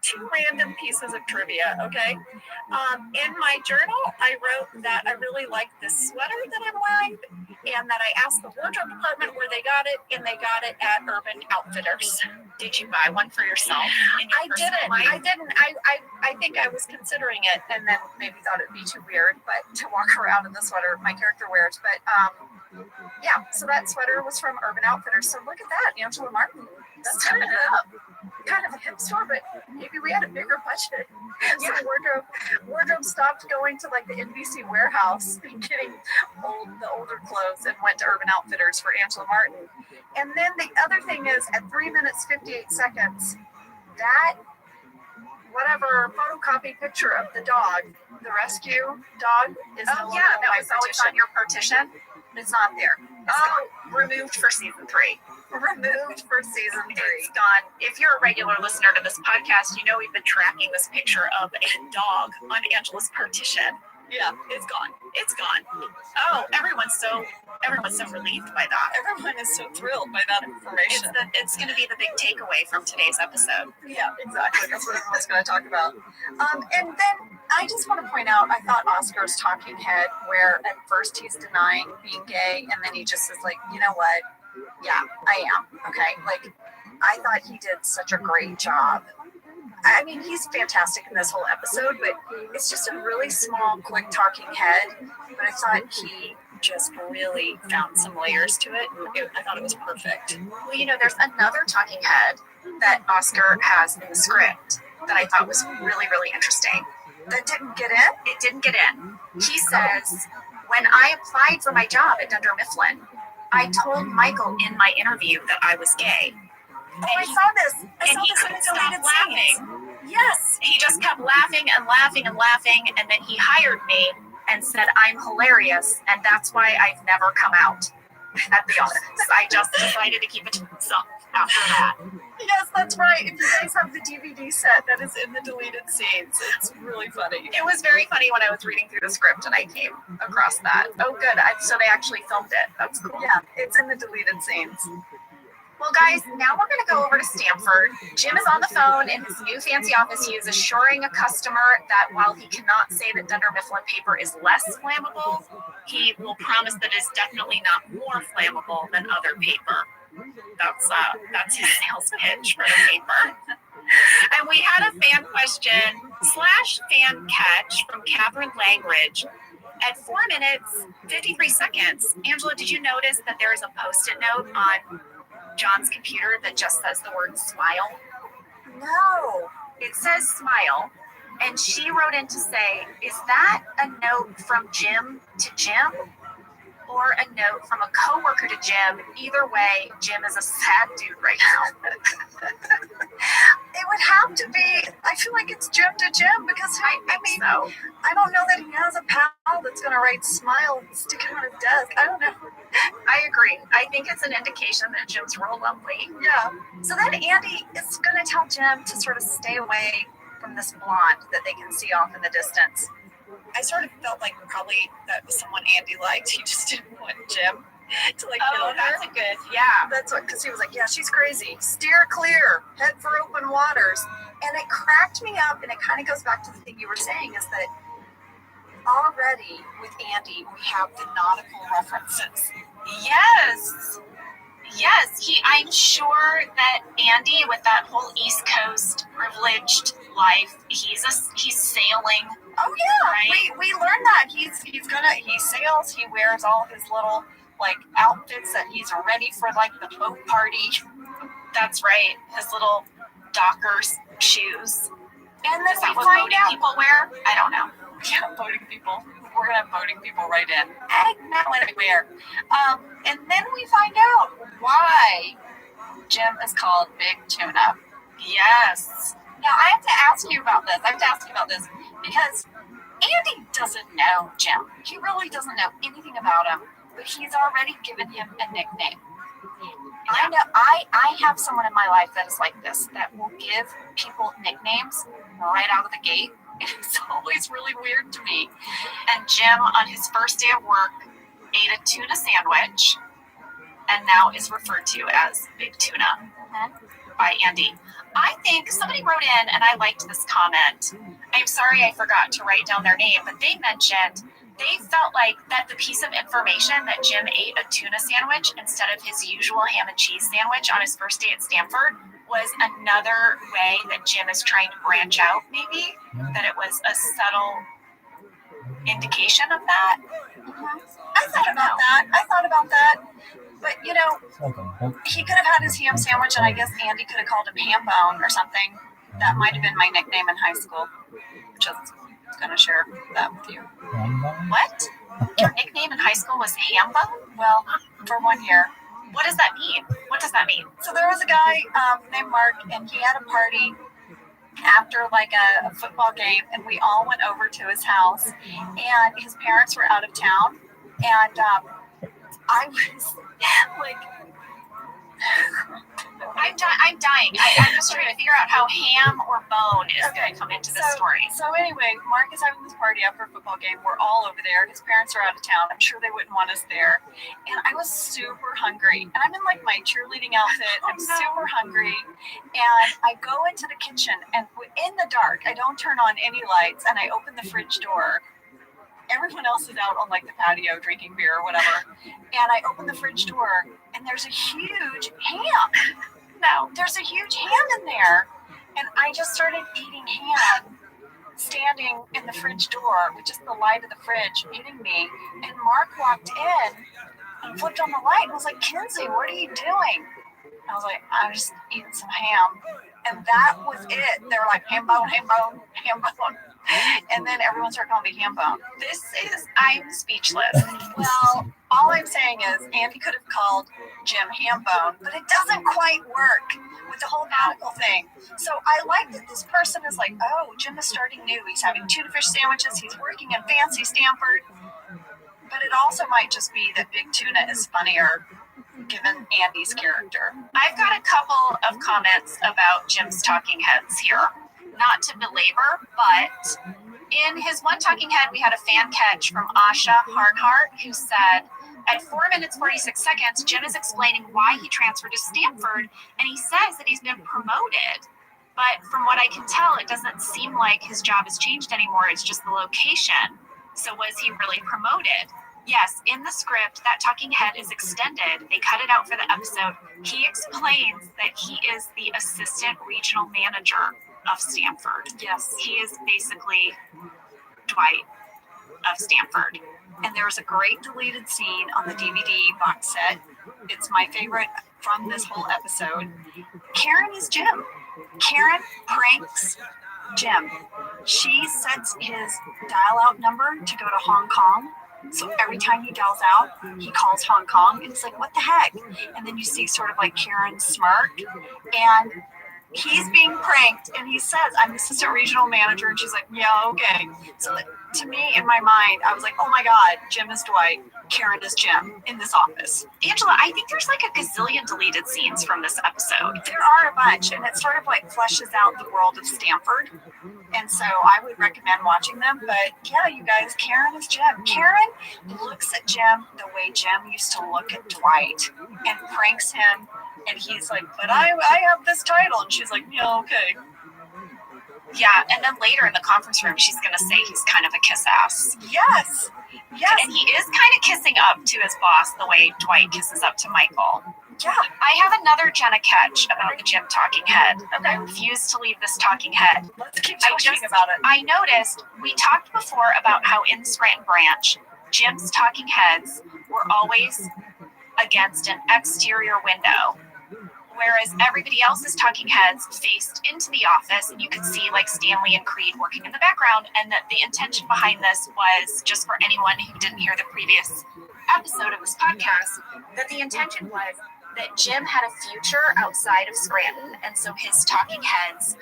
two random pieces of trivia, okay? In my journal, I wrote that I really like this sweater that I'm wearing and that I asked the wardrobe department where they got it, and they got it at Urban Outfitters. Did you buy one for yourself? I didn't. I think I was considering it and then maybe thought it'd be too weird, but to walk around in the sweater my character wears. But yeah, so that sweater was from Urban Outfitters. So look at that, Angela Martin. That's kind of a hip store, but maybe we had a bigger budget. So wardrobe stopped going to like the NBC warehouse and getting the older clothes and went to Urban Outfitters for Angela Martin. And then the other thing is at 3 minutes 58 seconds, that whatever photocopy picture of the dog, the rescue dog, is no longer on that my was always partition. on your partition. It's not there. Removed for season 3. Removed for season 3. It's gone. If you're a regular listener to this podcast, you know we've been tracking this picture of a dog on Angela's partition. Yeah, it's gone. It's gone. Oh, everyone's so relieved by that. Everyone is so thrilled by that information. It's going to be the big takeaway from today's episode. Yeah, exactly. That's what everyone's going to talk about. And then I just want to point out, I thought Oscar's talking head, where at first he's denying being gay, and then he just is like, you know what? Yeah, I am. Okay. Like, I thought he did such a great job. I mean, he's fantastic in this whole episode, but it's just a really small, quick talking head. But I thought he just really found some layers to it. I thought it was perfect. Well, there's another talking head that Oscar has in the script that I thought was really, really interesting. That didn't get in? It didn't get in. He says, when I applied for my job at Dunder Mifflin, I told Michael in my interview that I was gay. Oh, I saw this. And he couldn't stop laughing. Yes. He just kept laughing and laughing and laughing, and then he hired me and said I'm hilarious, and that's why I've never come out at the office. I just decided to keep it to myself after that. Yes, that's right. If you guys have the DVD set that is in the deleted scenes, it's really funny. It was very funny when I was reading through the script and I came across that. Oh, good. So they actually filmed it. That's cool. Yeah, it's in the deleted scenes. Well, guys, now we're going to go over to Stanford. Jim is on the phone in his new fancy office. He is assuring a customer that while he cannot say that Dunder Mifflin paper is less flammable, he will promise that it's definitely not more flammable than other paper. That's his sales pitch for the paper. And we had a fan question / fan catch from Catherine Langridge. At 4 minutes, 53 seconds, Angela, did you notice that there is a Post-it note on John's computer that just says the word smile? No. It says smile, and she wrote in to say, is that a note from Jim to Jim or a note from a coworker to Jim? Either way, Jim is a sad dude right now. It would have to be, I feel like it's Jim to Jim because I mean, so. I don't know that he has a pal that's going to write smile and stick it on his desk. I don't know. I agree. I think it's an indication that Jim's real lonely. Yeah. So then Andy is going to tell Jim to sort of stay away from this blonde that they can see off in the distance. I sort of felt like probably that was someone Andy liked. He just didn't want Jim to like get on that's her. a good, yeah. That's what, because he was like, yeah, she's crazy. Steer clear. Head for open waters. And it cracked me up, and it kind of goes back to the thing you were saying, is that already with Andy, we have the nautical references. Yes. Yes, I'm sure that Andy, with that whole East Coast privileged life, he's sailing. Oh yeah, right? we learned that he sails. He wears all his little like outfits that he's ready for like the boat party. That's right, his little Dockers shoes. And then Is that we what find boating out. people wear? I don't know. Yeah, boating people. We're gonna have boating people right in. Now anywhere. And then we find out why Jim is called Big Tuna. Yes. Now I have to ask you about this. Because Andy doesn't know Jim. He really doesn't know anything about him, but he's already given him a nickname. I know I have someone in my life that is like this, that will give people nicknames right out of the gate. It's always really weird to me. And Jim, on his first day of work, ate a tuna sandwich and now is referred to as Big Tuna by Andy. I think somebody wrote in, and I liked this comment. I'm sorry I forgot to write down their name, but they mentioned they felt like that the piece of information that Jim ate a tuna sandwich instead of his usual ham and cheese sandwich on his first day at Stanford was another way that Jim is trying to branch out, maybe, that it was a subtle indication of that. I thought about that. But, you know, he could have had his ham sandwich, and I guess Andy could have called him ham bone or something. That might have been my nickname in high school. Just going to share that with you. What? Your nickname in high school was ham bone? Well, for 1 year. What does that mean? What does that mean? So there was a guy named Mark, and he had a party after like a football game, and we all went over to his house, and his parents were out of town, and I was like, I'm dying. I'm just trying to figure out how ham or bone is going to come into this story. So anyway, Mark is having this party after a football game. We're all over there. His parents are out of town. I'm sure they wouldn't want us there. And I was super hungry. And I'm in like my cheerleading outfit. I'm super hungry. And I go into the kitchen, and in the dark, I don't turn on any lights, and I open the fridge door. Everyone else is out on like the patio drinking beer or whatever. And I open the fridge door, and there's a huge ham. There's a huge ham in there. And I just started eating ham, standing in the fridge door with just the light of the fridge hitting me. And Mark walked in and flipped on the light and was like, "Kinsey, what are you doing?" I was like, "I'm just eating some ham." And that was it. They were like, "Ham bone, ham bone, ham bone." And then everyone started calling me ham bone. I'm speechless. Well, all I'm saying is Andy could have called Jim ham bone, but it doesn't quite work with the whole nautical thing. So I like that this person is like, oh, Jim is starting new. He's having tuna fish sandwiches. He's working in fancy Stanford. But it also might just be that Big Tuna is funnier given Andy's character. I've got a couple of comments about Jim's talking heads here. Not to belabor, but in his one talking head, we had a fan catch from Asha Harnhart, who said, at 4 minutes, 46 seconds, Jim is explaining why he transferred to Stanford, and he says that he's been promoted. But from what I can tell, it doesn't seem like his job has changed anymore. It's just the location. So was he really promoted? Yes, in the script, that talking head is extended. They cut it out for the episode. He explains that he is the assistant regional manager of Stanford. Yes. He is basically Dwight of Stanford. And there was a great deleted scene on the DVD box set. It's my favorite from this whole episode. Karen is Jim. Karen pranks Jim. She sets his dial-out number to go to Hong Kong. So every time he dials out, he calls Hong Kong. And it's like, what the heck? And then you see sort of like Karen smirk. And he's being pranked, and he says, I'm the assistant regional manager, and she's like, yeah, okay. So to me, in my mind, I was like, oh my God, Jim is Dwight, Karen is Jim in this office. Angela, I think there's like a gazillion deleted scenes from this episode. There are a bunch, and it sort of like fleshes out the world of Stanford. And so I would recommend watching them. But yeah, you guys, Karen is Jim. Karen looks at Jim the way Jim used to look at Dwight and pranks him. And he's like, but I have this title. And she's like, yeah, okay. Yeah, and then later in the conference room, she's going to say he's kind of a kiss ass. Yes. Yes. And he is kind of kiss kissing up to his boss the way Dwight kisses up to Michael. Yeah, I have another Jenna catch about the Jim talking head. Okay. I refuse to leave this talking head. Let's keep talking about it. I noticed we talked before about how in Scranton Branch, Jim's talking heads were always against an exterior window, whereas everybody else's talking heads faced into the office, and you could see like Stanley and Creed working in the background, and that the intention behind this was, just for anyone who didn't hear the previous episode of this podcast, that the intention was that Jim had a future outside of Scranton, and so his talking heads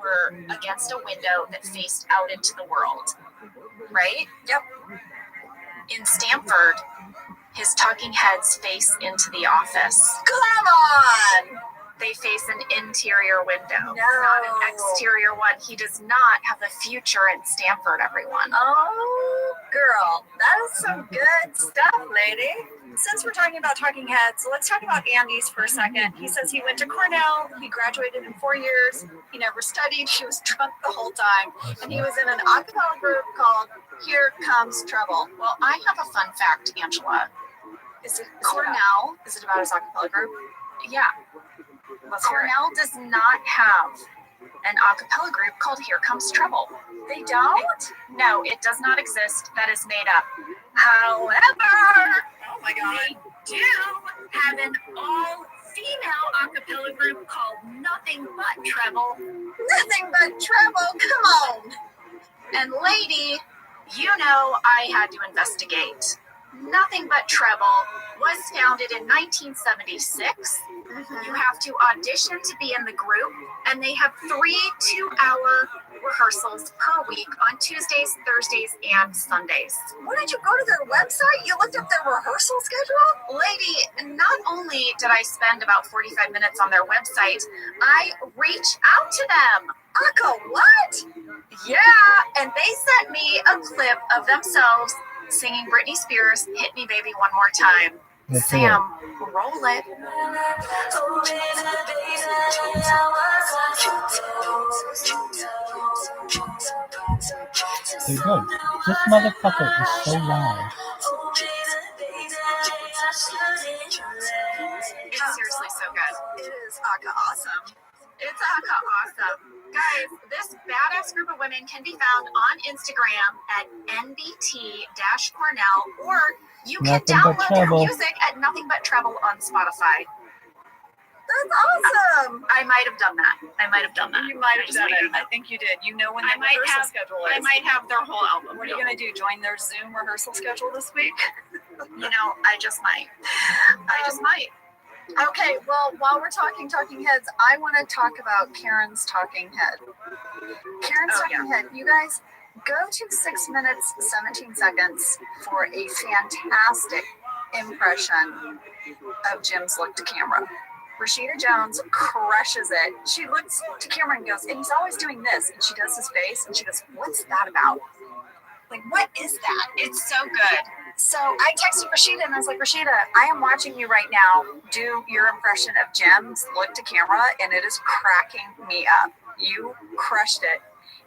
were against a window that faced out into the world, right? Yep. In Stamford, his talking heads face into the office. Come on! They face an interior window, No. not an exterior one. He does not have a future in Stamford, everyone. Oh, girl, that is some good stuff, lady. Since we're talking about talking heads, let's talk about Andy's for a second. He says he went to Cornell, he graduated in 4 years, he never studied, he was drunk the whole time, and he was in an a cappella group called Here Comes Trouble. Well, I have a fun fact, Angela. Is it Cornell, is it about his a cappella group? yeah, Cornell does not have an a cappella group called Here Comes Trouble. They don't? No, it does not exist. That is made up. However, oh my God. They do have an all-female a cappella group called Nothing But Treble. Nothing but trouble, come on. And lady, you know I had to investigate. Nothing But Treble was founded in 1976. You have to audition to be in the group, and they have 3 2-hour rehearsals per week on Tuesdays, Thursdays, and Sundays. What, did you go to their website? You looked up their rehearsal schedule? Lady, not only did I spend about 45 minutes on their website, I reached out to them. Aka, what? Yeah, and they sent me a clip of themselves singing Britney Spears' Hit Me Baby One More Time. Let's Sam, hear roll it. There you go. This motherfucker is so loud. It's seriously so good. It is Aka awesome. It's awesome. Guys, this badass group of women can be found on Instagram at nbt-cornell, or you can Nothing But download their Trouble. music at Nothing But Treble on Spotify. That's awesome. I might have done that. You might have Just done let you it. know. I think you did. You know when I the might rehearsal have- schedule I is. might have their whole album. What are you going to do? Join their Zoom rehearsal schedule this week? You know, I just might. Okay, well, while we're talking heads, I want to talk about Karen's talking head. Karen's talking head, you guys, go to 6 minutes, 17 seconds for a fantastic impression of Jim's look to camera. Rashida Jones crushes it. She looks to camera and goes, and he's always doing this, and she does his face, and she goes, what's that about? Like, what is that? It's so good. So I texted Rashida and I was like, Rashida, I am watching you right now do your impression of Jim's look to camera, and it is cracking me up. You crushed it.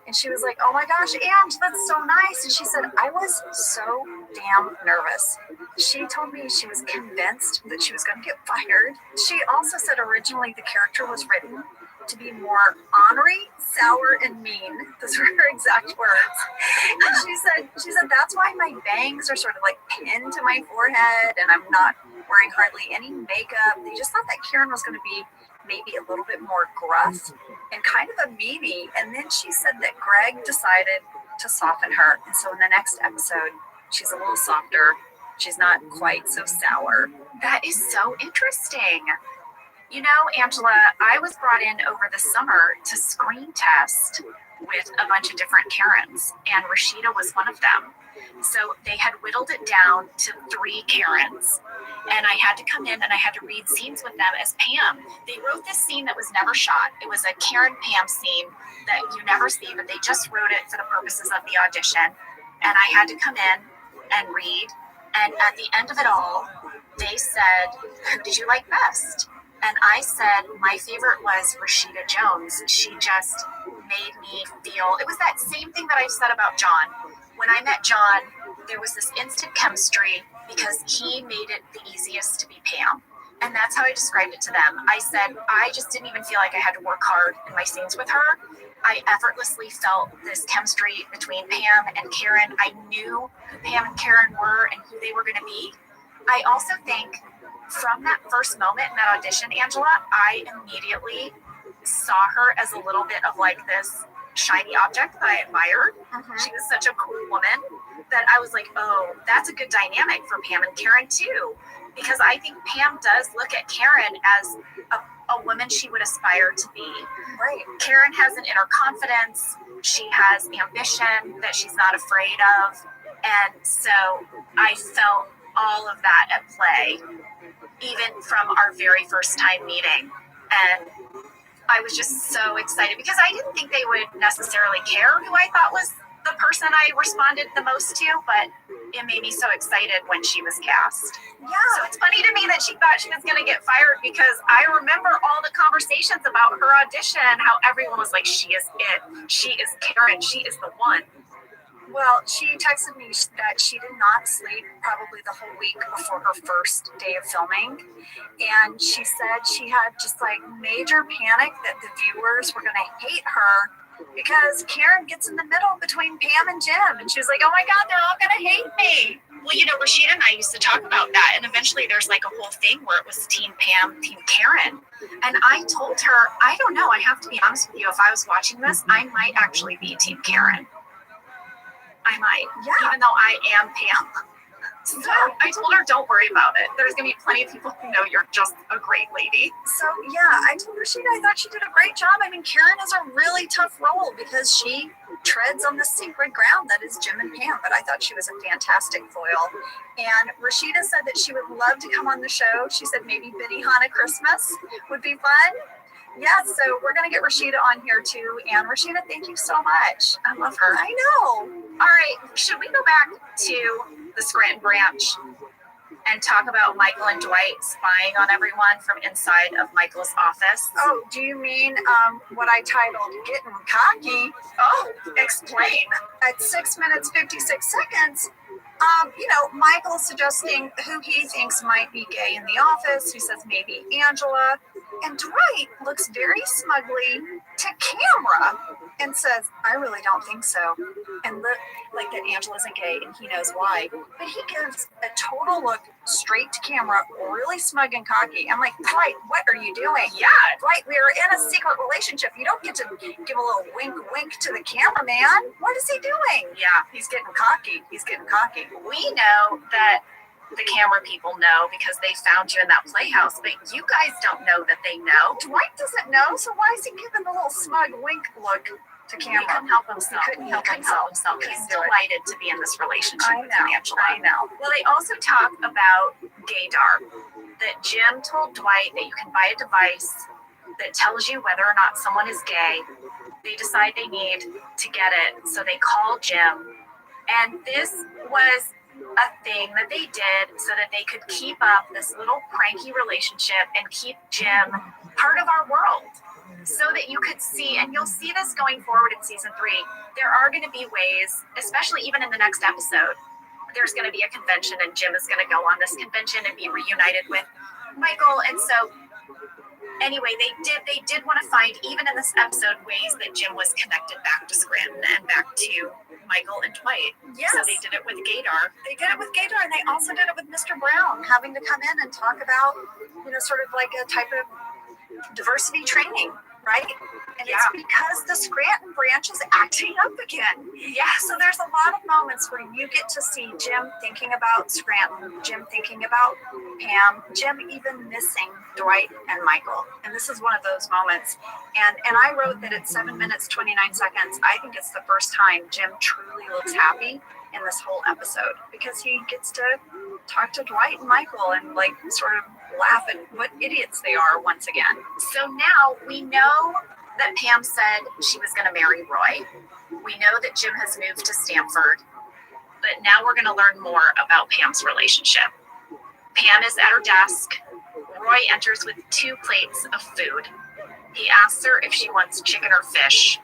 And she was like, oh my gosh, Ange, that's so nice. And she said, I was so damn nervous. She told me she was convinced that she was going to get fired. She also said originally the character was written to be more ornery, sour, and mean. Those were her exact words. And she said that's why my bangs are sort of like pinned to my forehead, and I'm not wearing hardly any makeup. They just thought that Karen was going to be maybe a little bit more gruff and kind of a meanie. And then she said that Greg decided to soften her. And so in the next episode, she's a little softer. She's not quite so sour. That is so interesting. You know, Angela, I was brought in over the summer to screen test with a bunch of different Karens, and Rashida was one of them. So they had whittled it down to 3 Karens, and I had to come in and I had to read scenes with them as Pam. They wrote this scene that was never shot. It was a Karen-Pam scene that you never see, but they just wrote it for the purposes of the audition. And I had to come in and read, and at the end of it all, they said, who did you like best? And I said, my favorite was Rashida Jones. She just made me feel, it was that same thing that I said about John. When I met John, there was this instant chemistry because he made it the easiest to be Pam. And that's how I described it to them. I said, I just didn't even feel like I had to work hard in my scenes with her. I effortlessly felt this chemistry between Pam and Karen. I knew who Pam and Karen were and who they were going to be. I also think from that first moment in that audition, Angela, I immediately saw her as a little bit of like this shiny object that I admired. She was such a cool woman that I was like, oh, that's a good dynamic for Pam and Karen too. Because I think Pam does look at Karen as a woman she would aspire to be. Right. Karen has an inner confidence. She has ambition that she's not afraid of. And so I felt all of that at play, even from our very first time meeting. And I was just so excited because I didn't think they would necessarily care who I thought was the person I responded the most to, but it made me so excited when she was cast. Yeah. So it's funny to me that she thought she was going to get fired because I remember all the conversations about her audition, how everyone was like, she is it. She is Karen. She is the one. Well, she texted me that she did not sleep probably the whole week before her first day of filming. And she said she had just like major panic that the viewers were going to hate her because Karen gets in the middle between Pam and Jim. And she was like, oh my God, they're all going to hate me. Well, you know, Rashida and I used to talk about that. And eventually there's like a whole thing where it was Team Pam, Team Karen. And I told her, I don't know, I have to be honest with you. If I was watching this, I might actually be Team Karen. I might, even though I am Pam. So I told her, don't worry about it. There's going to be plenty of people who know you're just a great lady. So yeah, I told Rashida I thought she did a great job. I mean, Karen is a really tough role because she treads on the sacred ground that is Jim and Pam, but I thought she was a fantastic foil. And Rashida said that she would love to come on the show. She said maybe Benihana Christmas would be fun. Yeah, so we're going to get Rashida on here too. And Rashida, thank you so much. I love her. I know. All right, should we go back to the Scranton branch and talk about Michael and Dwight spying on everyone from inside of Michael's office? Oh, do you mean what I titled Getting Cocky? Oh, explain. At 6 minutes, 56 seconds, Michael's suggesting who he thinks might be gay in the office. He says maybe Angela. And Dwight looks very smugly to camera and says, I really don't think so. And look like that Angela isn't gay and he knows why. But he gives a total look straight to camera, really smug and cocky. I'm like, Dwight, what are you doing? Yeah, Dwight, we are in a secret relationship. You don't get to give a little wink to the cameraman. What is he doing? Yeah, he's getting cocky. He's getting cocky. We know that the camera people know because they found you in that playhouse, but you guys don't know that they know. Dwight doesn't know, so why is he giving a little smug wink look to camera? He couldn't help himself. He couldn't help himself. He's delighted to be in this relationship with Angela. I know. Well, they also talk about gaydar, that Jim told Dwight that you can buy a device that tells you whether or not someone is gay. They decide they need to get it, so they call Jim. And this was a thing that they did so that they could keep up this little pranky relationship and keep Jim part of our world so that you could see, and you'll see this going forward in season 3, there are going to be ways, especially even in the next episode, there's going to be a convention and Jim is going to go on this convention and be reunited with Michael. And so anyway, they did want to find, even in this episode, ways that Jim was connected back to Scranton and back to Michael and Dwight. Yes. So they did it with gaydar. They did it with gaydar, and they also did it with Mr. Brown, having to come in and talk about, sort of like a type of diversity training, right? And it's because the Scranton branch is acting up again. Yeah. So there's a lot of moments where you get to see Jim thinking about Scranton, Jim thinking about Pam, Jim even missing Dwight and Michael. And this is one of those moments. And I wrote that at 7 minutes, 29 seconds, I think it's the first time Jim truly looks happy in this whole episode because he gets to talk to Dwight and Michael and like sort of laugh at what idiots they are once again. So now we know that Pam said she was going to marry Roy. We know that Jim has moved to Stanford, but now we're going to learn more about Pam's relationship. Pam is at her desk. Roy enters with 2 plates of food. He asks her if she wants chicken or fish.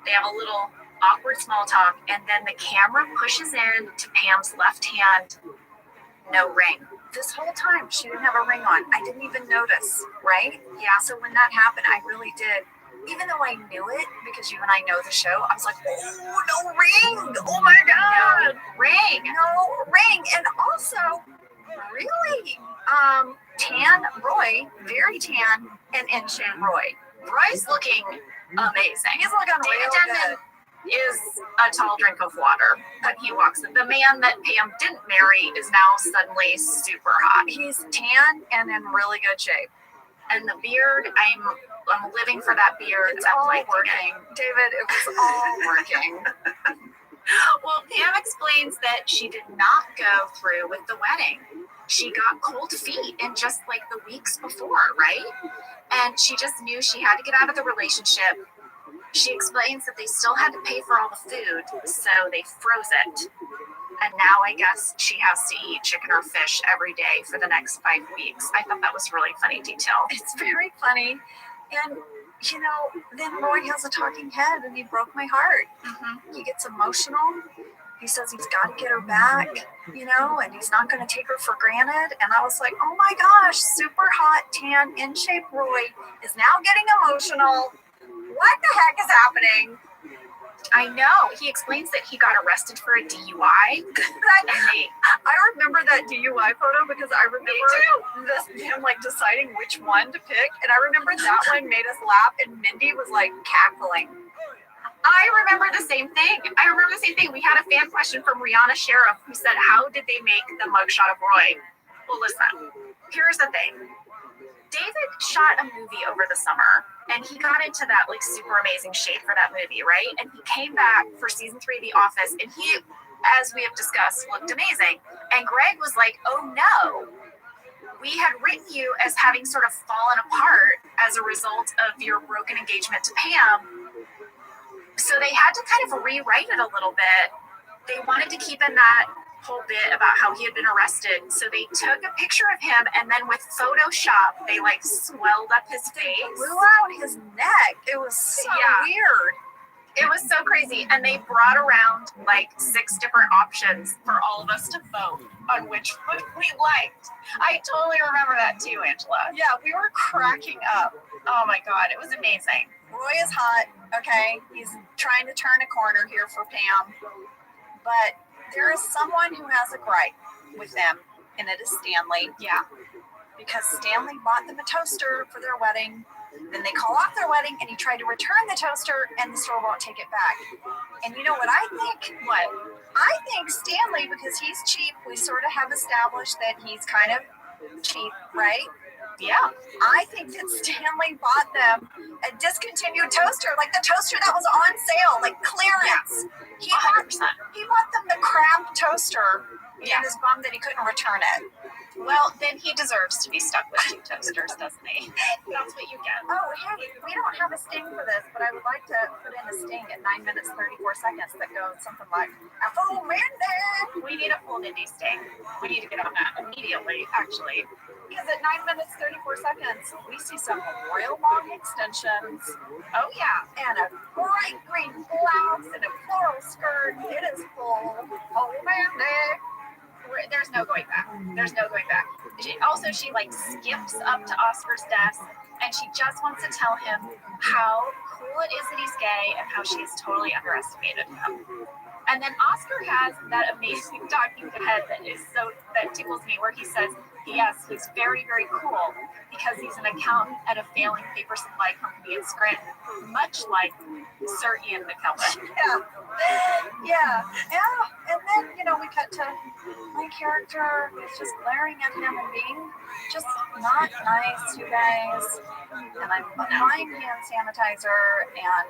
They have a little awkward small talk, and then the camera pushes in to Pam's left hand, no ring. This whole time, she didn't have a ring on. I didn't even notice, right? Yeah, so when that happened, I really did. Even though I knew it, because you and I know the show, I was like, oh, no ring! Oh my God! No ring! No ring! And also, really, tan Roy, very tan, and in-shape Roy. Roy's looking amazing. He's looking real good. Is a tall drink of water that he walks in. The man that Pam didn't marry is now suddenly super hot. He's tan and in really good shape. And the beard, I'm living for that beard. It's all working. David, it was all working. Well, Pam explains that she did not go through with the wedding. She got cold feet in just like the weeks before, right? And she just knew she had to get out of the relationship. She explains that they still had to pay for all the food, so they froze it. And now I guess she has to eat chicken or fish every day for the next 5 weeks. I thought that was really funny detail. It's very funny. And, you know, then Roy has a talking head and he broke my heart. Mm-hmm. He gets emotional. He says he's got to get her back, you know, and he's not going to take her for granted. And I was like, oh my gosh, super hot, tan, in shape Roy is now getting emotional. What the heck is happening? I know. He explains that he got arrested for a DUI. I remember that DUI photo because I remember him like deciding which one to pick. And I remember that one made us laugh and Mindy was like cackling. I remember the same thing. We had a fan question from Rihanna Sheriff who said, how did they make the mugshot of Roy? Well, listen, here's the thing. David shot a movie over the summer and he got into that like super amazing shape for that movie, right? And he came back for season 3 of The Office and he, as we have discussed, looked amazing. And Greg was like, oh no, we had written you as having sort of fallen apart as a result of your broken engagement to Pam. So they had to kind of rewrite it a little bit. They wanted to keep in that whole bit about how he had been arrested. So they took a picture of him and then with Photoshop, they like swelled up his face. Blew out his neck. It was so weird. It was so crazy. And they brought around like 6 different options for all of us to vote on which one we liked. I totally remember that too, Angela. Yeah, we were cracking up. Oh my God, it was amazing. Roy is hot, okay? He's trying to turn a corner here for Pam. But there is someone who has a gripe with them, and it is Stanley. Yeah. Because Stanley bought them a toaster for their wedding. Then they call off their wedding, and he tried to return the toaster, and the store won't take it back. And you know what I think? What? I think Stanley, because he's cheap, we sort of have established that he's kind of cheap, right? Yeah. I think that Stanley bought them a discontinued toaster, like the toaster that was on sale, like clearance. Yeah. He bought them the crap toaster. Yeah. And is bummed that he couldn't return it. Well, then he deserves to be stuck with 2 toasters, doesn't he? That's what you get. Oh, hey, we don't have a sting for this, but I would like to put in a sting at 9 minutes, 34 seconds that goes something like, a full Mindy! We need a full Mindy sting. We need to get on that immediately, actually. Because at 9 minutes, 34 seconds, we see some real long extensions. Oh, yeah. And a bright green blouse and a floral skirt. It is full. Oh, Mindy! There's no going back. She like skips up to Oscar's desk and she just wants to tell him how cool it is that he's gay and how she has totally underestimated him. And then Oscar has that amazing talking head that tickles me where he says, yes, he's very, very cool because he's an accountant at a failing paper supply company in Scranton, much like Sir Ian McKellen. Yeah. And then, you know, we cut to my character who's just glaring at him and being just not nice, you guys. And I'm applying hand sanitizer, and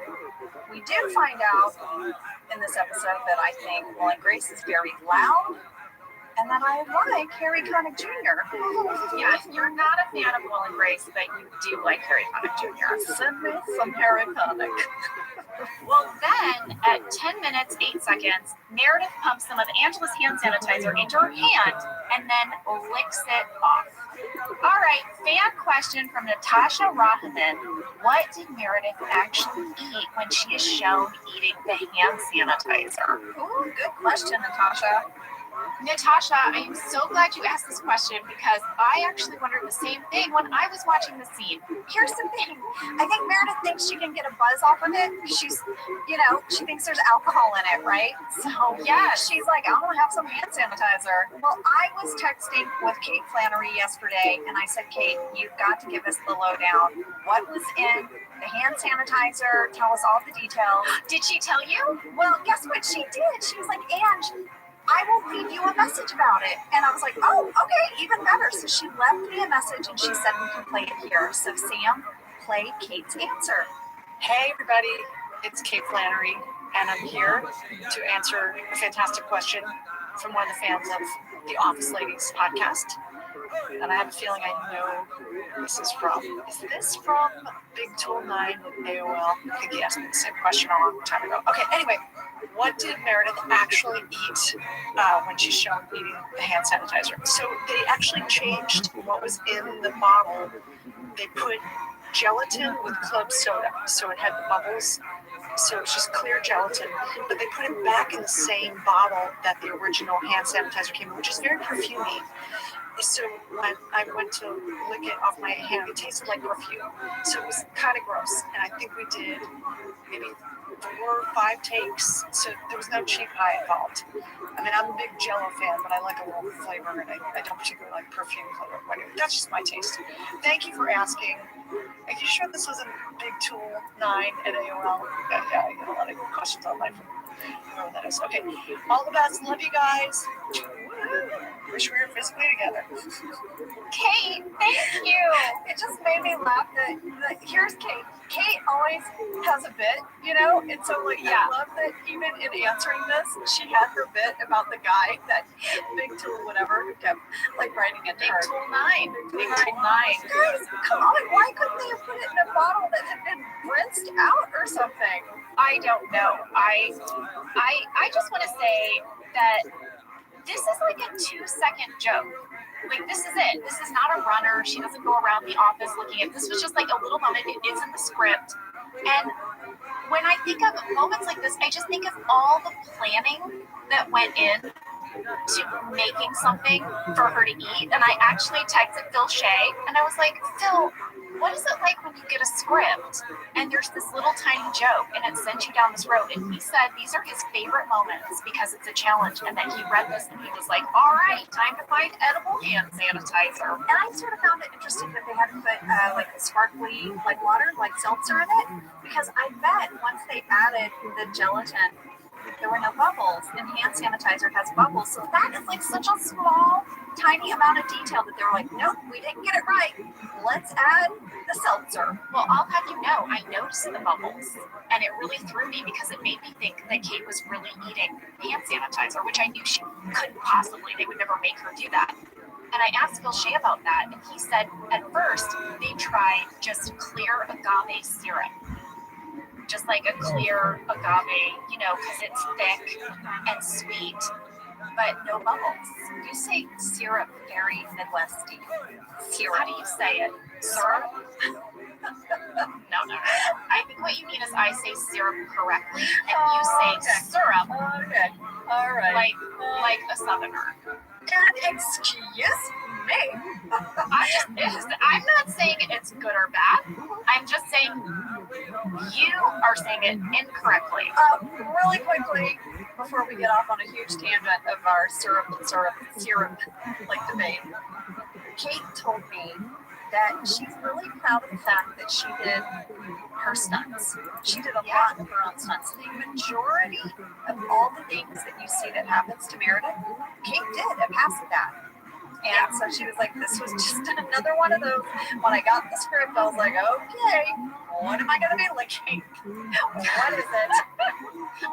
we do find out in this episode that I think Will and Grace is very loud. And then I like Harry Connick Jr. Yeah, you're not a fan of Will and Grace, but you do like Harry Connick Jr. Send me some Harry Connick. Well, then, at 10 minutes, 8 seconds, Meredith pumps some of Angela's hand sanitizer into her hand, and then licks it off. All right, fan question from Natasha Rahman. What did Meredith actually eat when she is shown eating the hand sanitizer? Ooh, good question, Natasha. Natasha, I am so glad you asked this question because I actually wondered the same thing when I was watching the scene. Here's the thing. I think Meredith thinks she can get a buzz off of it. She's, she thinks there's alcohol in it, right? So, yeah, she's like, I'm going to have some hand sanitizer. Well, I was texting with Kate Flannery yesterday, and I said, Kate, you've got to give us the lowdown. What was in the hand sanitizer? Tell us all the details. Did she tell you? Well, guess what she did? She was like, Ange, I will leave you a message about it. And I was like, oh, okay, even better. So she left me a message and she said we can play it here. So Sam, play Kate's answer. Hey everybody, it's Kate Flannery, and I'm here to answer a fantastic question from one of the fans of the Office Ladies podcast. And I have a feeling I know who this is from. Is this from Big Tool 9 AOL? I think he asked me the same question a long time ago. Okay, anyway, what did Meredith actually eat when she's shown eating the hand sanitizer? So they actually changed what was in the bottle. They put gelatin with club soda, so it had the bubbles. So it's just clear gelatin, but they put it back in the same bottle that the original hand sanitizer came in, which is very perfumey. So when I went to lick it off my hand, it tasted like perfume. So it was kind of gross. And I think we did maybe 4 or 5 takes. So there was no cheap eye involved. I mean, I'm a big Jell-O fan, but I like a little flavor, and I don't particularly like perfume flavor. But anyway, that's just my taste. Thank you for asking. Are you sure this wasn't Big Tool 9 at AOL? Yeah, I get a lot of questions online from whoever that is. Okay, all the best. Love you guys. Wish we were physically together. Kate, thank you. It just made me laugh that here's Kate. Kate always has a bit, and so I love that even in answering this, she had her bit about the guy that Big Tool whatever who kept writing it to her. Big Tool 9. Big Tool 9. Guys, come on, why couldn't they have put it in a bottle that had been rinsed out or something? I don't know. I just want to say that this is like a 2-second joke. This is it. This is not a runner. She doesn't go around the office looking at this. Was just like a little moment. It is in the script. And when I think of moments like this, I just think of all the planning that went in to making something for her to eat. And I actually texted Phil Shea and I was like, Phil, what is it like when you get a script and there's this little tiny joke and it sends you down this road? And he said these are his favorite moments because it's a challenge, and that he read this and he was like, all right, time to find edible hand sanitizer. And I sort of found it interesting that they hadn't put sparkly water, seltzer in it, because I bet once they added the gelatin, there were no bubbles, and hand sanitizer has bubbles. So that is such a small, tiny amount of detail that they were like, nope, we didn't get it right. Let's add the seltzer. Well, I'll have you know, I noticed the bubbles, and it really threw me because it made me think that Kate was really eating hand sanitizer, which I knew she couldn't possibly. They would never make her do that. And I asked Phil Shea about that, and he said at first they tried just clear agave syrup. Just like a clear agave, because it's thick and sweet, but no bubbles. You say syrup very Midwesty. Syrup. How do you say it? Syrup? No. I think what you mean is I say syrup correctly, and you say syrup. Okay. All right. Like a Southerner. And excuse me. I'm not saying it's good or bad. I'm just saying you are saying it incorrectly. Really quickly, before we get off on a huge tangent of our syrup debate, Kate told me that she's really proud of the fact that she did her stunts. She did a lot of her own stunts. The majority of all the things that you see that happens to Meredith, Kate did a pass at that. And so she was like, this was just another one of those. When I got the script, I was like, okay, what am I going to be licking? What is it?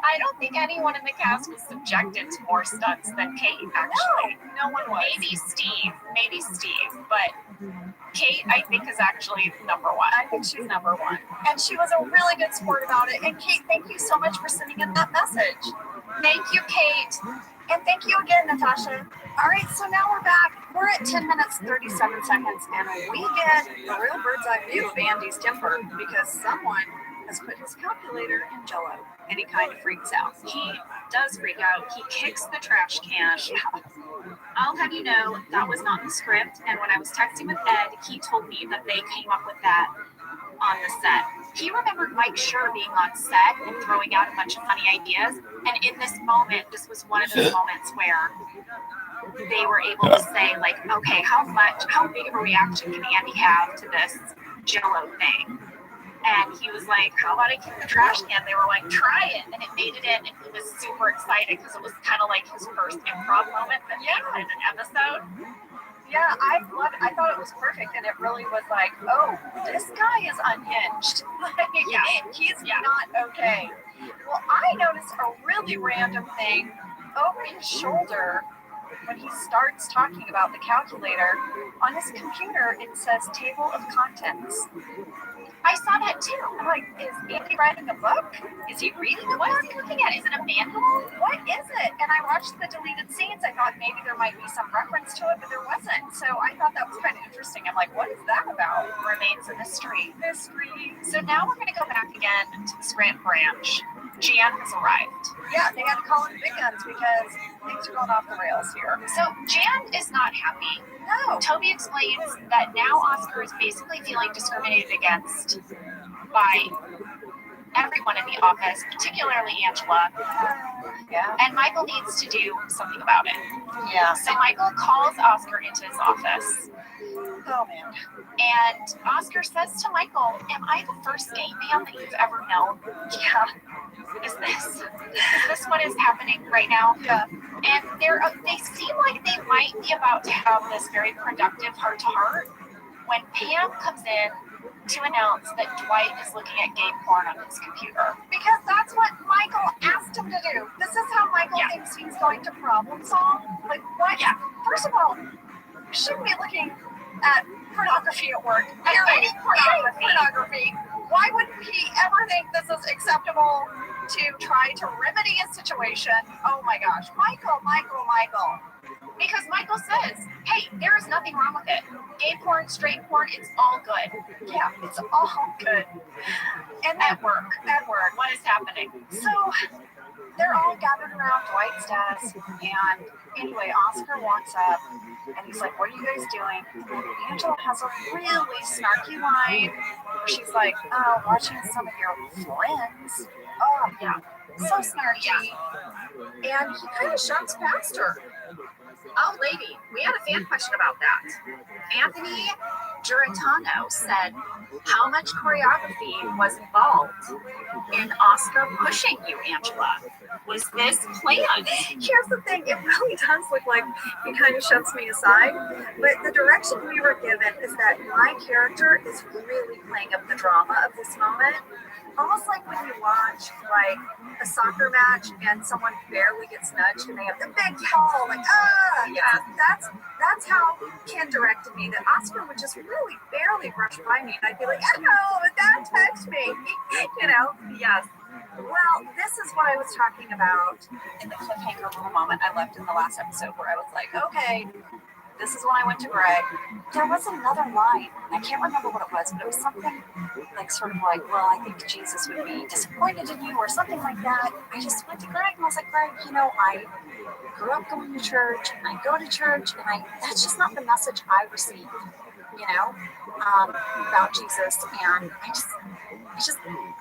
I don't think anyone in the cast was subjected to more stunts than Kate, actually. No one was. Maybe Steve, but Kate, I think, is actually number one. I think she's number one. And she was a really good sport about it. And Kate, thank you so much for sending in that message. Thank you, Kate. And thank you again, Natasha. All right, so now we're back. We're at 10 minutes, 37 seconds, and we get the real bird's eye view of Andy's temper because someone has put his calculator in Jell-O, and he kind of freaks out. He does freak out. He kicks the trash can. I'll have you know, that was not the script. And when I was texting with Ed, he told me that they came up with that on the set. He remembered Mike Schur being on set and throwing out a bunch of funny ideas. And in this moment, this was one of those moments where they were able to say, like, okay, how big of a reaction can Andy have to this Jell-O thing? And he was like, how about I kick the trash can? They were like, try it. And it made it in. And he was super excited because it was kind of like his first improv moment that made it in an episode. Yeah, I loved it. I thought it was perfect. And it really was like, oh, this guy is unhinged. He's not okay. Well, I noticed a really random thing over his shoulder when he starts talking about the calculator. On his computer, it says table of contents. I saw that too. I'm like, is Andy writing a book? Is he reading a book? What is he looking at? Is it a manual? What is it? And I watched the deleted scenes. I thought maybe there might be some reference to it, but there wasn't. So I thought that was kind of interesting. I'm like, what is that about? Remains a mystery. So now we're going to go back again to the Scranton branch. Jan has arrived. Yeah, they had to call in the big guns because things are going off the rails here. So Jan is not happy. No. Toby explains that now Oscar is basically feeling discriminated against by everyone in the office, particularly Angela. Yeah. And Michael needs to do something about it. Yeah. So Michael calls Oscar into his office. Oh, man. And Oscar says to Michael, am I the first gay man that you've ever known? Yeah. Is this what is happening right now? Yeah. And they seem like they might be about to have this very productive heart-to-heart when Pam comes in to announce that Dwight is looking at gay porn on his computer. Because that's what Michael asked him to do. This is how Michael thinks he's going to problem solve. Like, what? Yeah. First of all, you shouldn't be looking at pornography at work. Any pornography. Why would he ever think this is acceptable to try to remedy a situation? Oh my gosh. Michael. Because Michael says, hey, there is nothing wrong with it. Gay porn, straight porn, it's all good. Yeah, it's all good. And At work. What is happening? So they're all gathered around Dwight's desk, and anyway, Oscar walks up, and he's like, what are you guys doing? And Angela has a really snarky line where she's like, oh, watching some of your friends. Oh, yeah, so snarky. And he kind of shuts past her. Oh, lady, we had a fan question about that. Anthony Giratano said, how much choreography was involved in Oscar pushing you, Angela? Was this planned? Here's the thing, it really does look like he kind of shuts me aside, but the direction we were given is that my character is really playing up the drama of this moment. Almost like when you watch like a soccer match and someone barely gets nudged and they have the big ball, like that's how Ken directed me. That Oscar would just really barely brush by me, and I'd be like, oh, that touched me, you know? Yes. Well, this is what I was talking about in the cliffhanger little moment I left in the last episode where I was like, okay, this is when I went to Greg. There was another line. I can't remember what it was, but it was something like sort of like, well, I think Jesus would be disappointed in you or something like that. I just went to Greg and I was like, Greg, you know, I grew up going to church and I go to church and that's just not the message I receive, you know, about Jesus. And I just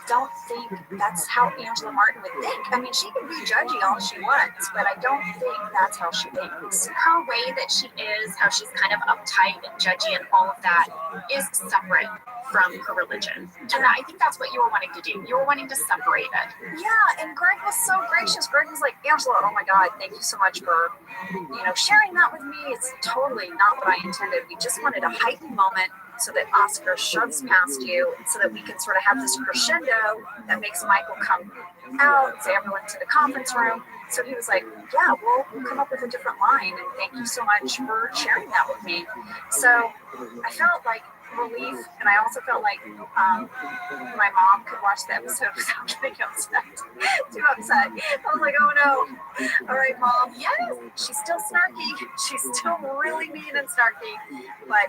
don't think that's how Angela Martin would think. I mean, she can be judgy all she wants, but I don't think that's how she thinks. Her way that she is, how she's kind of uptight and judgy and all of that is separate from her religion. And I think that's what you were wanting to do. You were wanting to separate it. Yeah, and Greg was so gracious. Greg was like, Angela, oh my God, thank you so much for, you know, sharing that with me. It's totally not what I intended. We just wanted a heightened moment so that Oscar shoves past you, so that we can sort of have this crescendo that makes Michael come out, say everyone to the conference room. So he was like, yeah, we'll come up with a different line. And thank you so much for sharing that with me. So I felt like relief, and I also felt like my mom could watch the episode without getting upset. Too upset. I was like, oh no. All right, Mom. Yes, she's still snarky. She's still really mean and snarky. But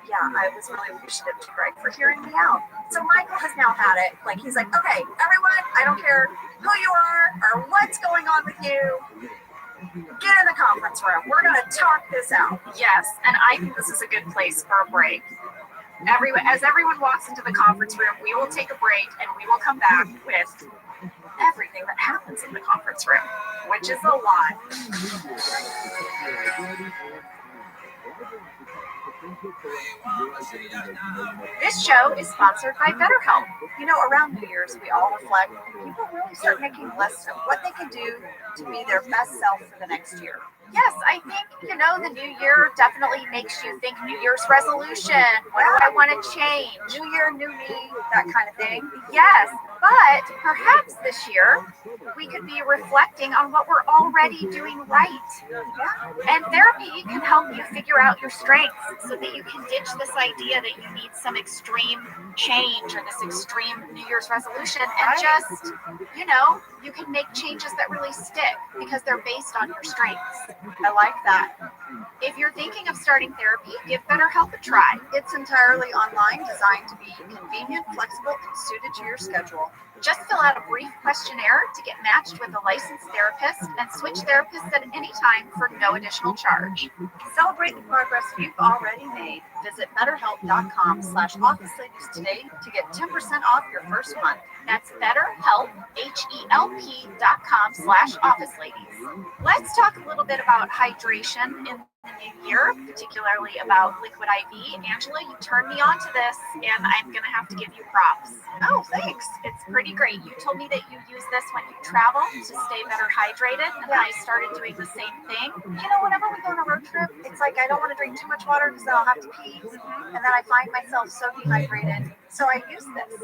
yeah, I was really appreciative to Greg for hearing me out. So Michael has now had it. Like, he's like, okay, everyone, I don't care who you are or what's going on with you. Get in the conference room. We're going to talk this out. Yes, and I think this is a good place for a break. As everyone walks into the conference room, we will take a break and we will come back with everything that happens in the conference room, which is a lot. This show is sponsored by BetterHelp. You know, around New Year's, we all reflect. People really start making lists of what they can do to be their best self for the next year. Yes, I think, the new year definitely makes you think New Year's resolution. What do I want to change? New year, new me, that kind of thing. Yes, but perhaps this year we could be reflecting on what we're already doing right. Yeah. And therapy can help you figure out your strengths so that you can ditch this idea that you need some extreme change or this extreme New Year's resolution and just, you can make changes that really stick because they're based on your strengths. I like that. If you're thinking of starting therapy, give BetterHelp a try. It's entirely online, designed to be convenient, flexible, and suited to your schedule. Just fill out a brief questionnaire to get matched with a licensed therapist and switch therapists at any time for no additional charge. Celebrate the progress you've already made. Visit BetterHelp.com/OfficeLadies today to get 10% off your first month. That's BetterHelp, HELP.com/OfficeLadies. Let's talk a little bit about hydration in the new year, particularly about liquid IV. Angela, you turned me on to this, and I'm going to have to give you props. Oh, thanks. It's pretty great. You told me that you use this when you travel to stay better hydrated, and I started doing the same thing. Whenever we go on a road trip, it's like I don't want to drink too much water because then I'll have to pee, and then I find myself so dehydrated. So I use this.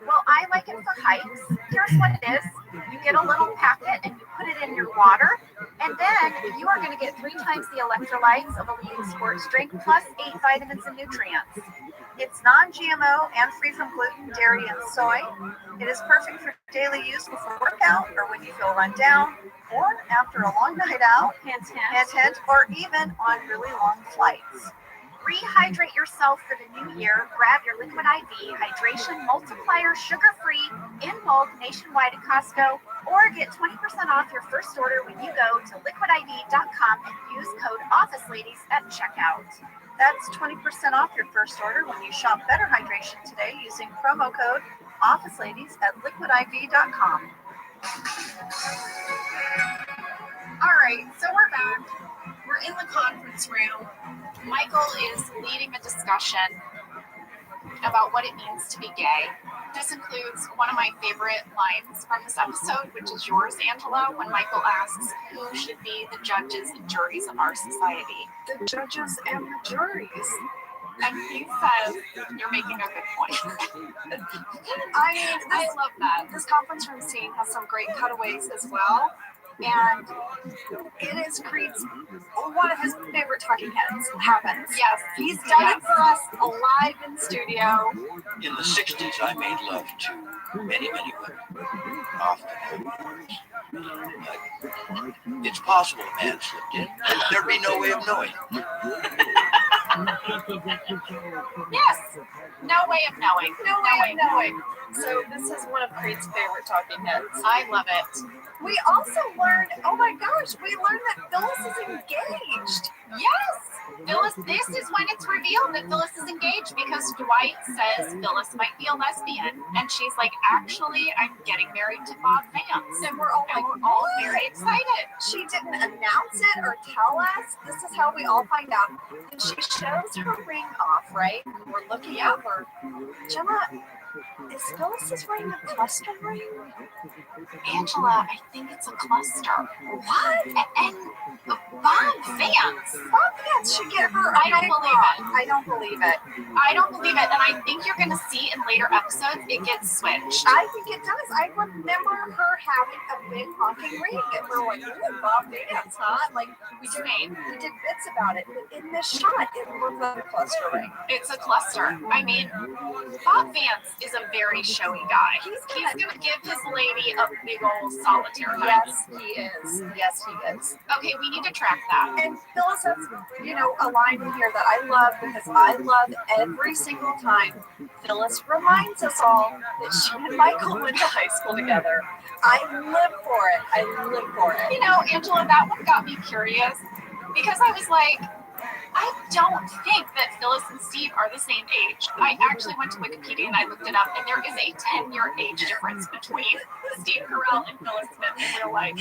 Well, I like it for hikes. Here's what it is. You get a little packet and you put it in your water, and then you are going to get 3 times the electrolytes of a leading sports drink plus 8 vitamins and nutrients. It's non-GMO and free from gluten, dairy, and soy. It is perfect for daily use before workout or when you feel run down or after a long night out, hint, or even on really long flights. Rehydrate yourself for the new year. Grab your Liquid IV Hydration Multiplier sugar-free in bulk nationwide at Costco, or get 20% off your first order when you go to liquidiv.com and use code OfficeLadies at checkout. That's 20% off your first order when you shop Better Hydration today using promo code OfficeLadies at liquidiv.com. All right, so we're back. We're in the conference room. Michael is leading a discussion about what it means to be gay. This includes one of my favorite lines from this episode, which is yours, Angela, when Michael asks who should be the judges and juries of our society. The judges and the juries. And he says, you're making a good point. I love that. This conference room scene has some great cutaways as well. And it is Creed's one of his favorite talking heads happens. Yes, he's done it for us live in studio. In the 60s, I made love to many, many women. Often. It's possible a man slipped in. There'd be no way of knowing. Yes, no way of knowing. No way of knowing. So this is one of Creed's favorite talking heads. I love it. We also learned, we learned that Phyllis is engaged. Yes, Phyllis, this is when it's revealed that Phyllis is engaged because Dwight says Phyllis might be a lesbian. And she's like, actually, I'm getting married to Bob Vance. And we're all very excited. She didn't announce it or tell us. This is how we all find out. And she shows her ring off, right? We're looking at her. Gemma, Is Phyllis's ring a cluster ring? Angela, I think it's a cluster. What? And Bob Vance. Bob Vance should get her. I don't believe it. I don't believe it. I don't believe it, and I think you're going to see in later episodes it gets switched. I think it does. I remember her having a big honking ring, and we're like, ooh, Bob Vance, huh? Like, we did bits about it, but in this shot, it looked like a cluster ring. It's a cluster. I mean, Bob Vance is a very showy guy. He's going to give his lady a big old solitaire hunt. Yes, he is. Yes, he is. Okay, we need to track that. And Phyllis has, a line in here that I love because I love every single time Phyllis reminds us all that she and Michael went to high school together. I live for it. I live for it. Angela, that one got me curious because I was like, I don't think that Phyllis and Steve are the same age. I actually went to Wikipedia and I looked it up, and there is a 10-year age difference between Steve Carell and Phyllis Smith in real life.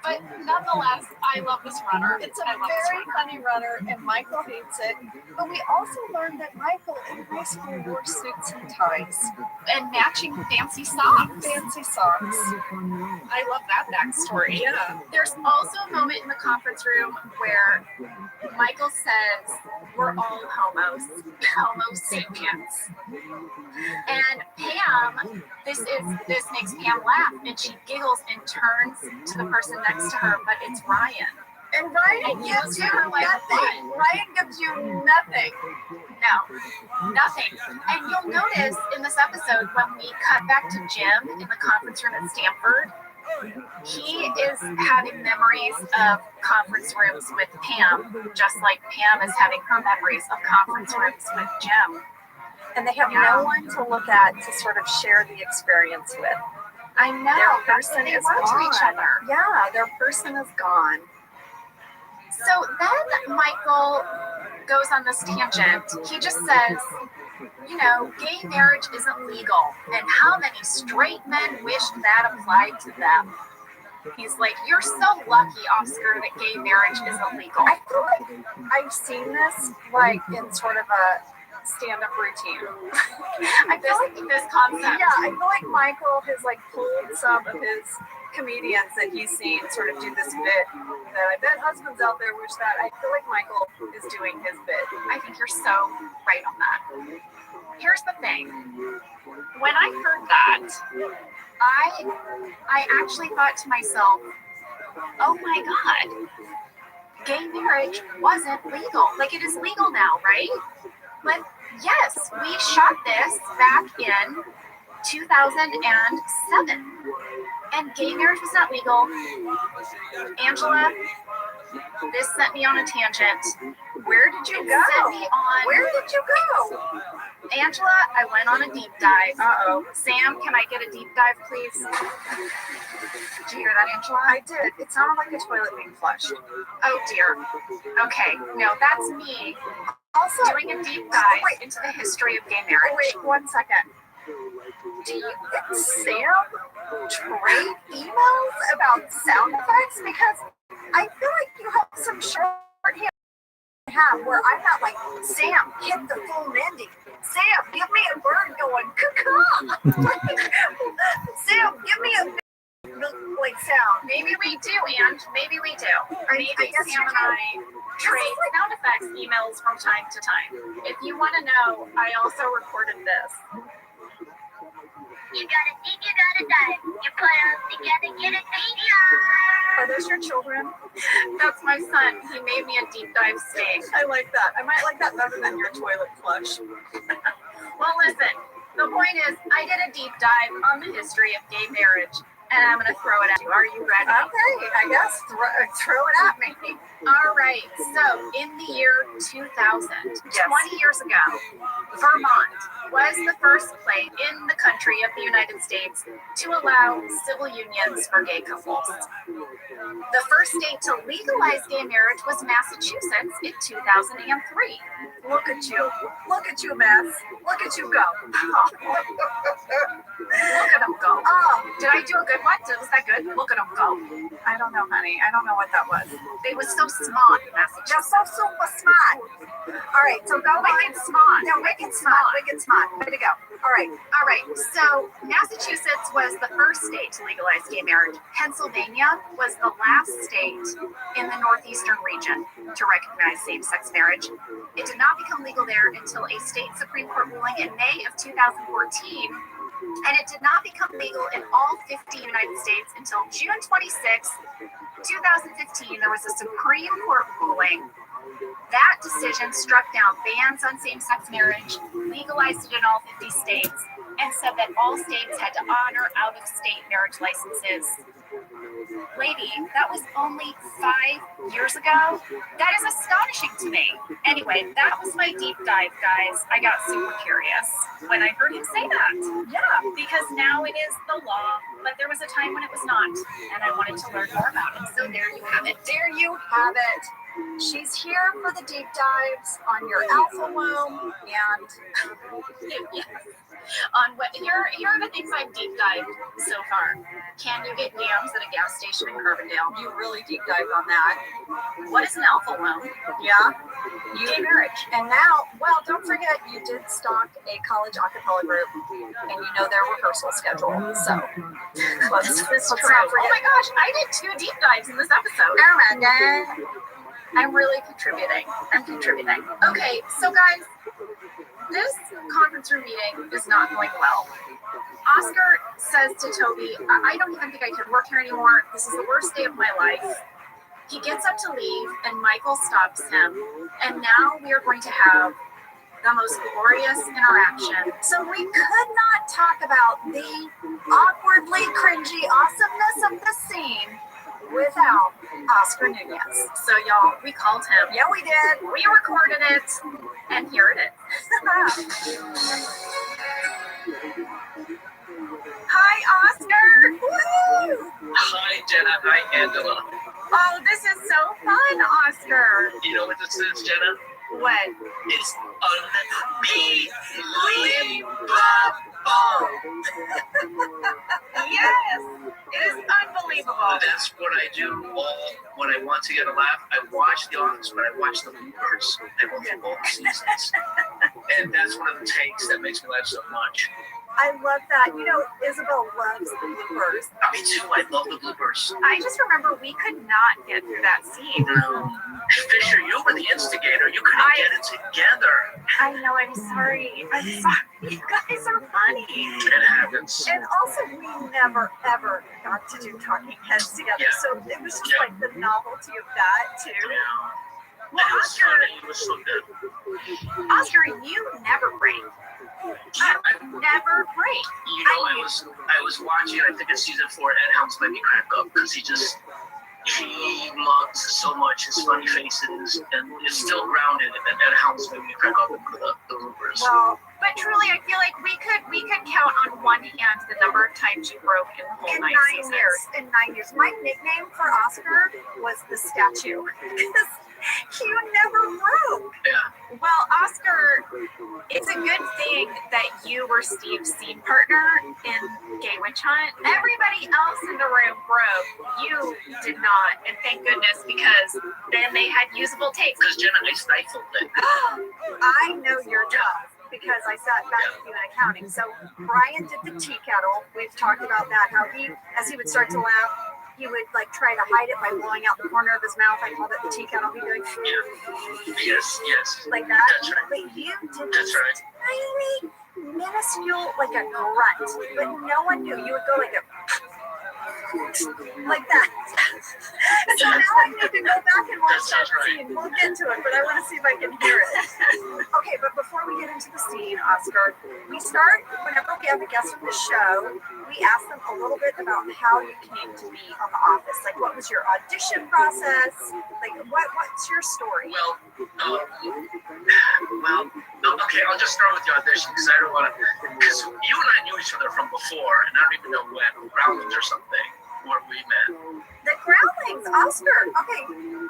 But nonetheless, I love this runner. It's a very funny runner, and Michael hates it. But we also learned that Michael in high school wore suits and ties. And matching fancy socks. Fancy socks. I love that backstory. Yeah. There's also a moment in the conference room where Michael says, we're all homos, homo sapiens. And Pam, this makes Pam laugh, and she giggles and turns to the person next to her, but it's Ryan. And Ryan gives you nothing. Ryan gives you nothing. No, nothing. And you'll notice in this episode, when we cut back to Jim in the conference room at Stanford, he is having memories of conference rooms with Pam, just like Pam is having her memories of conference rooms with Jim. And they have no one to look at to sort of share the experience with. I know. Their person is gone. Each other. Yeah, their person is gone. So then Michael goes on this tangent. He just says, gay marriage isn't legal, and how many straight men wished that applied to them. He's like, you're so lucky, Oscar, that gay marriage isn't legal. I feel like I've seen this, in sort of a stand-up routine. I feel like this concept. Yeah, I feel like Michael has, pulled some of his comedians that he's seen sort of do this bit that I bet husbands out there wish that. I feel like Michael is doing his bit. I think you're so right on that. Here's the thing. When I heard that, I actually thought to myself, oh my God, gay marriage wasn't legal. It is legal now, right? But yes, we shot this back in 2007. And gay marriage was not legal. Angela, this sent me on a tangent. Where did you go? Where did you go? Angela, I went on a deep dive. Uh-oh. Sam, can I get a deep dive, please? Did you hear that, Angela? I did. It sounded like a toilet being flushed. Oh, dear. Okay. No, that's me. Also, doing a deep dive into the history of gay marriage. Wait, 1 second. Do you get Sam trade emails about sound effects? Because I feel like you have some shorthand where I'm not like, Sam, hit the full Mindy. Sam, give me a bird going, caw. Sam, give me a sound. Maybe we do, and maybe we do. Maybe Sam and I trade sound effects emails from time to time. If you want to know, I also recorded this. You gotta dig, you gotta dive. You put them together, get a deep dive. Are those your children? That's my son. He made me a deep dive steak. I like that. I might like that better than your toilet flush. Well, listen. The point is, I did a deep dive on the history of gay marriage, and I'm going to throw it at you. Are you ready? Okay, I guess. Throw it at me. All right. So, in the year 2000, 20 years ago, Vermont was the first place in the country of the United States to allow civil unions for gay couples. The first state to legalize gay marriage was Massachusetts in 2003. Look at you. Look at you, Mass. Look at you go. Look at them go. Oh, did I do a good one? Was that good? Look at them go. I don't know, honey. I don't know what that was. They were so smart in Massachusetts. They're so super smart. All right, so go Wicked smart. No, wicked smart. Wicked smart. Way to go. All right. All right, so Massachusetts was the first state to legalize gay marriage. Pennsylvania was the last state in the northeastern region to recognize same-sex marriage. It did not become legal there until a state Supreme Court ruling in May of 2014, and it did not become legal in all 50 United States until June 26, 2015. There was a Supreme Court ruling. That decision struck down bans on same-sex marriage, legalized it in all 50 states, and said that all states had to honor out-of-state marriage licenses. Lady, that was only 5 years ago. That is astonishing to me. Anyway, that was my deep dive, guys. I got super curious when I heard him say that. Yeah, because now it is the law, but there was a time when it was not, and I wanted to learn more about it. So there you have it. There you have it. She's here for the deep dives on your alpha womb and on what here are the things I've deep dived so far. Can you get yams at a gas station in Carbondale? you really deep dived on that. What is an alpha womb? Yeah. Gay marriage. And now, well, don't forget you did stock a college a cappella group and you know their rehearsal schedule. So let's not Oh forget. my gosh, I did 2 deep dives in this episode. Oh my god. I'm really contributing. Okay, so guys, this conference room meeting is not going well. Oscar says to Toby, I don't even think I can work here anymore. This is the worst day of my life. He gets up to leave, and Michael stops him. And now we are going to have the most glorious interaction. So we could not talk about the awkwardly cringy awesomeness of the scene without Oscar Nunez. So y'all, we called him. Yeah, we did. We recorded it, and here it is. Hi, Oscar. Woo! Hi, Jenna. Hi, Angela. Oh, this is so fun, Oscar. You know what this is, Jenna? What? It's unbelievable. Yes, it is unbelievable. That's what I do when I want to get a laugh. I watch The Office, but I watch the bloopers. I go through all the seasons. And that's one of the takes that makes me laugh so much. I love that. You know, Isabel loves the bloopers. Me too. I love the bloopers. I just remember we could not get through that scene. Fisher, you were the instigator. You couldn't get it together. I know, I'm sorry. You guys are funny. It happens. And also, we never, ever got to do talking heads together. Yeah. So it was just like the novelty of that, too. Yeah. Well, Oscar, It was so good. Oscar, you never break. Never break. You know, I was watching, I think it's season 4, Ed Helms made me crack up because he mugs so much, his funny faces, and it's still grounded, and Ed Helms made me crack up with the bloopers. Well, but truly, I feel like we could count on one hand the number of times you broke in the whole In 9 9 years. In 9 years. My nickname for Oscar was the statue. Because you never broke. Yeah. Well, Oscar, it's a good thing that you were Steve's scene partner in Gay Witch Hunt. Everybody else in the room broke. You did not. And thank goodness, because then they had usable takes. Because Jenna, I stifled it. I know your job because I sat back with you in accounting. So Brian did the tea kettle. We've talked about that, how he, as he would start to laugh, he would like try to hide it by blowing out the corner of his mouth. I called it the tea kettle. He'd be like, Yes. like that. That's right. But you did That's right. tiny, minuscule, like a grunt. But no one knew. You would go like a like that. So now I need to go back and watch that scene. We'll get to it, but I want to see if I can hear it. Okay, but before we get into the scene, Oscar, we start whenever we have a guest on the show. We ask them a little bit about how you came to be on The Office. Like, what was your audition process? Like, what's your story? Okay, I'll just start with the audition because I don't want to. Because you and I knew each other from before, and I don't even know when, Groundlings or something, where we met. The Groundlings, Oscar. Okay,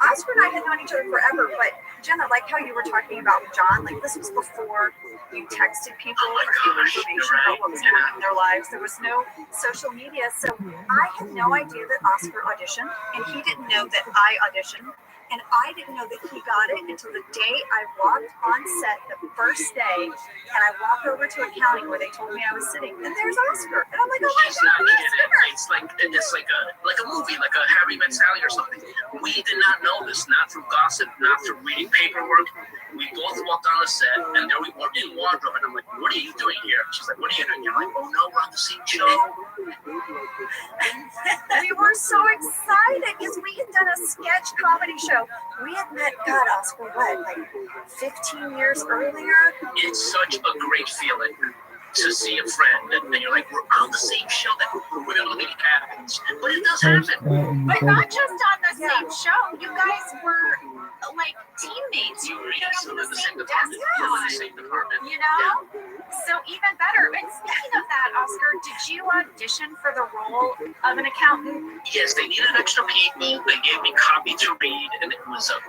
Oscar and I had known each other forever, but Jenna, like how you were talking about John, like this was before you texted people for information about what was going on in their lives. There was no social media, so I had no idea that Oscar auditioned, and he didn't know that I auditioned. And I didn't know that he got it until the day I walked on set the first day, and I walked over to accounting where they told me I was sitting, and there's Oscar, and I'm like, oh my He's god, not he's kidding. Oscar. It's like a movie, like a Harry Met Sally or something. We did not know this, not through gossip, not through reading paperwork. We both walked on the set, and there we were in wardrobe, and I'm like, what are you doing here? She's like, what are you doing here? I'm like, oh no, we're on the same show. We were so excited because we had done a sketch comedy show. We had met, God, Oscar, what, like 15 years earlier? It's such a great feeling to see a friend, and you're like, we're on the same show, that we don't think it happens, but it does happen. But not just on the same show. You guys were like teammates. You were in in the same desk. department. You were in the same department. You know? So even better. And speaking of that, Oscar, did you audition for the role of an accountant? Yes, they needed extra people. They gave me copy to read, and it was a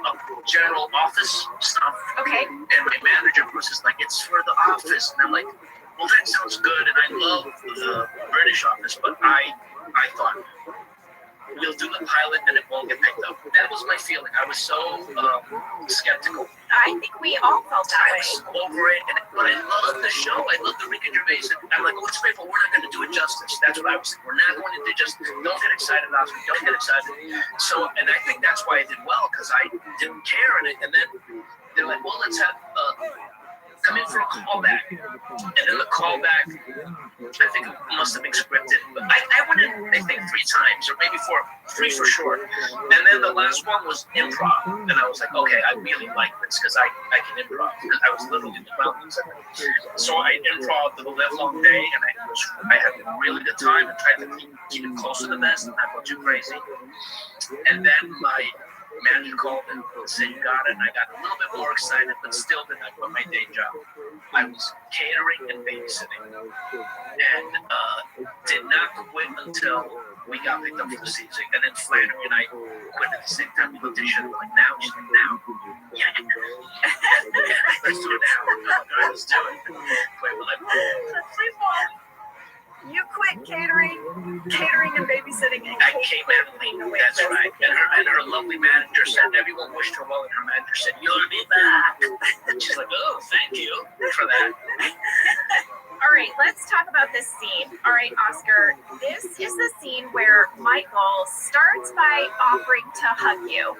general office stuff. Okay. And my manager Bruce is like, it's for the office, and I'm like, well, that sounds good, and I love the British office, but I thought we'll do the pilot and it won't get picked up. That was my feeling. I was so skeptical. I think we all felt that I way. was over it, but I love the show. I love the Ricky Gervais. And I'm like, oh, it's great, but we're not going to do it justice. That's what I was saying. We're not going to do just, don't get excited, Oscar. Don't get excited. So, and I think that's why I did well, because I didn't care. And then they're like, well, let's have come in for a callback. And then the callback, I think it must have been scripted. But I went in, I think, 3 times, or maybe 3 for sure. And then the last one was improv. And I was like, okay, I really like this because I can improv. I was literally in the mountains. So I improv the livelong day, and I had a really good time and tried to keep it close to the vest and not go too crazy. And then my manager called and said, you got it. And I got a little bit more excited, but still did not quit my day job. I was catering and babysitting, and did not quit until we got picked up for the season. And then Flannery and I quit at the same time. We looked at each other like, now? She's like, now? Yeah. Let's do it now. Let's do it. We're like, free fall. You quit catering and babysitting, and I came out clean. That's right. And her lovely manager said, everyone wished her well, and her manager said, you'll be back. And she's like, oh, thank you for that. All right, let's talk about this scene. All right, Oscar, this is the scene where Michael starts by offering to hug you.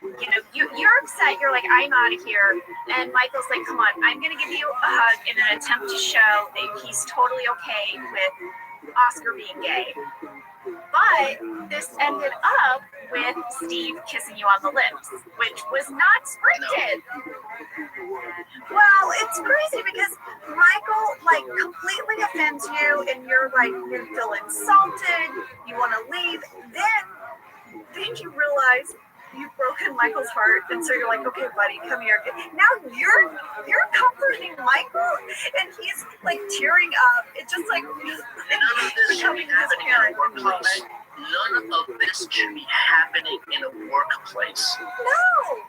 You know, you're upset. You're like, I'm out of here. And Michael's like, come on, I'm going to give you a hug in an attempt to show that he's totally okay with Oscar being gay. But this ended up with Steve kissing you on the lips, which was not scripted. Well, it's crazy because Michael, like, completely offends you, and you're like, you feel insulted, you want to leave. Then you realize you've broken Michael's heart, and so you're like, okay, buddy, come here. Now you're comforting Michael, and he's like tearing up. It's just like becoming his parent. None of this should be happening in a workplace. No.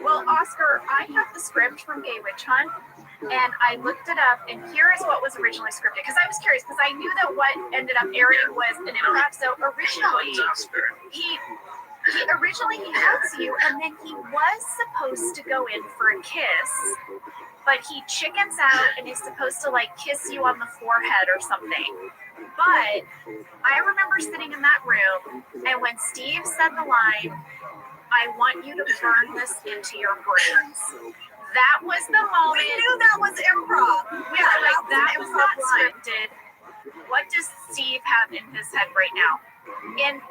Well, Oscar, I have the script from Gay Witch Hunt, and I looked it up, and here is what was originally scripted. Because I was curious, because I knew that what ended up airing was an improv. So originally, he hugs you, and then he was supposed to go in for a kiss, but he chickens out and is supposed to like kiss you on the forehead or something. But I remember sitting in that room, and when Steve said the line, I want you to burn this into your brains. That was the moment. We knew that was improv. We were like, that was not scripted. What does Steve have in his head right now? And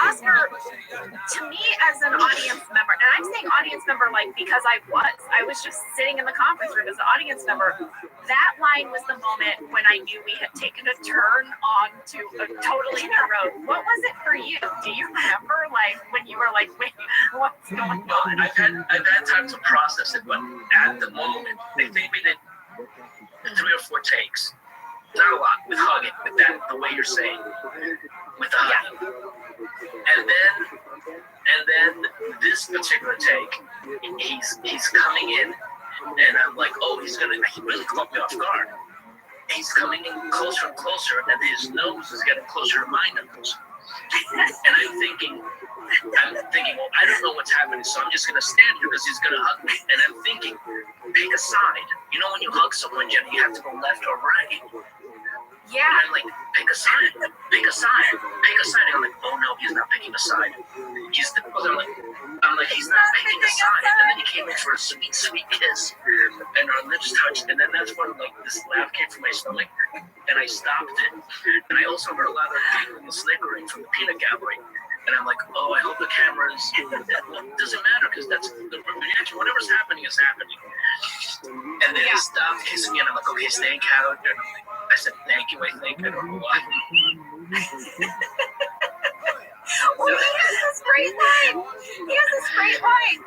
Oscar, to me as an audience member, and I'm saying audience member like because I was just sitting in the conference room as an audience member, that line was the moment when I knew we had taken a turn onto a totally new road. What was it for you? Do you remember like when you were like, wait, what's going on? I've had time to process it, but at the moment, I think we did 3 or 4 takes. Not a lot with hugging, with that, the way you're saying, with the hugging. And then this particular take, he's coming in, and I'm like, oh, he really caught me off guard. He's coming in closer and closer, and his nose is getting closer to my nose. And I'm thinking, I'm thinking, well, I don't know what's happening, so I'm just gonna stand here because he's gonna hug me. And I'm thinking, pick a side. You know, when you hug someone, Jen, you have to go left or right. Yeah. And I'm like, pick a side, pick a side, pick a side. And I'm like, oh no, he's not picking a side. I'm like, he's not picking a side. And then he came in for a sweet, sweet kiss, and our lips touched. And then that's when like this laugh came from my stomach, and I stopped it. And I also heard a lot of giggling and snickering from the peanut gallery. And I'm like, oh, I hope the cameras. Well, it doesn't matter because that's the reaction. Whatever's happening is happening. And then he stopped kissing me, and I'm like, okay, stay in character. And I said, thank you, I think. I don't know why. Well, he has this great line. He has this great line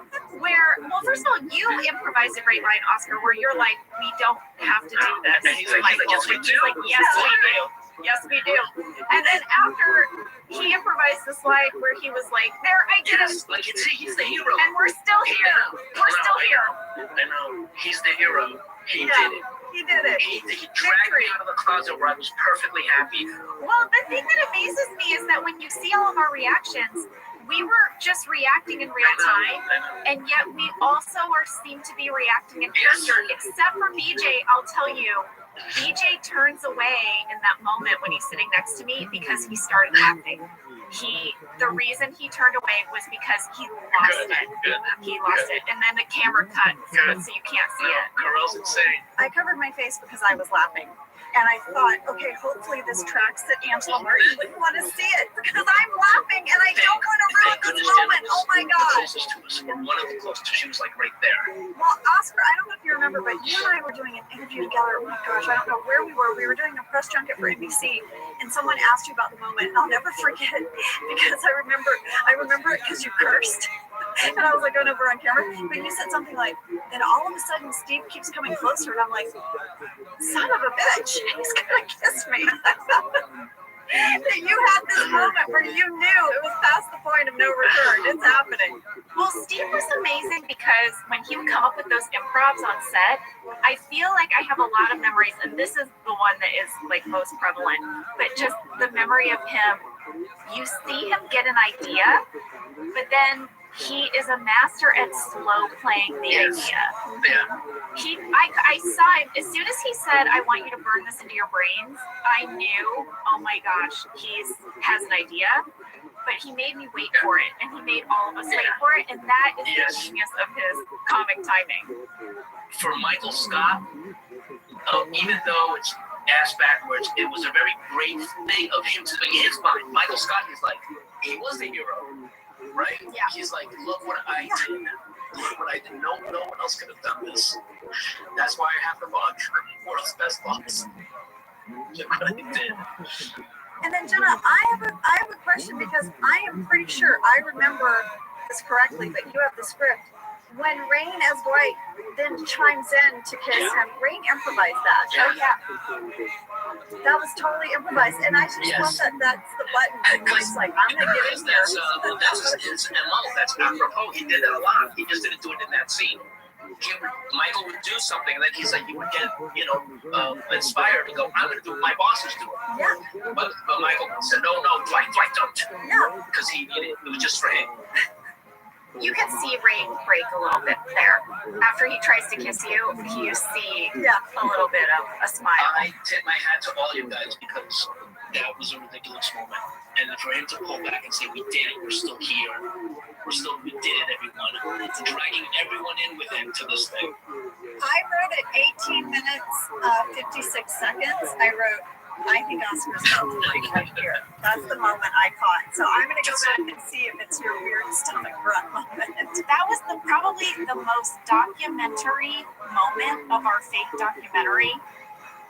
where, well, first of all, you improvised a great line, Oscar, where you're like, we don't have to do this. And he's like, yes, we do. Like, yes, we do. Yes, we do. And then after he improvised this line where he was like, there, I did it. Like, he's the hero. And we're still here. We're still here. I know. He's the hero. He did it. He did it. He dragged me out of the closet where I was perfectly happy. Well, the thing that amazes me is that when you see all of our reactions, we were just reacting in real time, and yet we also seem to be reacting in character, except for BJ. I'll tell you, BJ turns away in that moment when he's sitting next to me because he started laughing. The reason he turned away was because he lost it. He lost it, and then the camera cut so you can't see it. Girl's insane. I covered my face because I was laughing. And I thought, okay, hopefully this tracks that Angela Martin wouldn't want to see it because I'm laughing and I don't want to ruin this moment. Oh my gosh. One of the closest, she was like right there. Well, Oscar, I don't know if you remember, but you and I were doing an interview together. Oh my gosh, I don't know where we were. We were doing a press junket for NBC, and someone asked you about the moment. And I'll never forget it because I remember it because you cursed. And I was like, oh no, we're on camera. But you said something like, and all of a sudden Steve keeps coming closer, and I'm like, son of a bitch, he's gonna kiss me. That you had this moment where you knew it was past the point of no return. It's happening. Well, Steve was amazing because when he would come up with those improvs on set, I feel like I have a lot of memories, and this is the one that is like most prevalent, but just the memory of him. You see him get an idea, but then he is a master at slow playing the idea. I saw him as soon as he said, "I want you to burn this into your brains." I knew, oh my gosh, he has an idea. But he made me wait for it, and he made all of us wait for it, and that is the genius of his comic timing. For Michael Scott, even though it's ass backwards, it was a very great thing of him to in his mind. Michael Scott, he's like, he was the hero. Right? Yeah. He's like, look what I did. Look what I did. No one else could have done this. That's why I have the mug. World's best box. Look what I did. And then Jenna, I have a question because I am pretty sure I remember this correctly, but you have the script. When Rain as Dwight then chimes in to kiss him, Rain improvised that. Oh yeah. That was totally improvised, and I just love that that's the button. It's like, I'm gonna get in here. That's his MO. That's apropos. He did that a lot. He just didn't do it in that scene. Michael would do something, and then he's like, he would get, inspired and go, I'm gonna do what my bosses do. Yeah. But Michael said, no, Dwight, don't. Yeah. Because he needed it was just for him. You can see Rain break a little bit there. After he tries to kiss you, you see a little bit of a smile. I tip my hat to all you guys because that was a ridiculous moment. And for him to pull back and say, we did it, we're still here. We did it, everyone. Dragging everyone in with him to this thing. I wrote it 18 minutes, 56 seconds. I think Oscar's felt like right here. That's the moment I caught. So I'm going to go back and see if it's your weird stomach grunt moment. That was probably the most documentary moment of our fake documentary.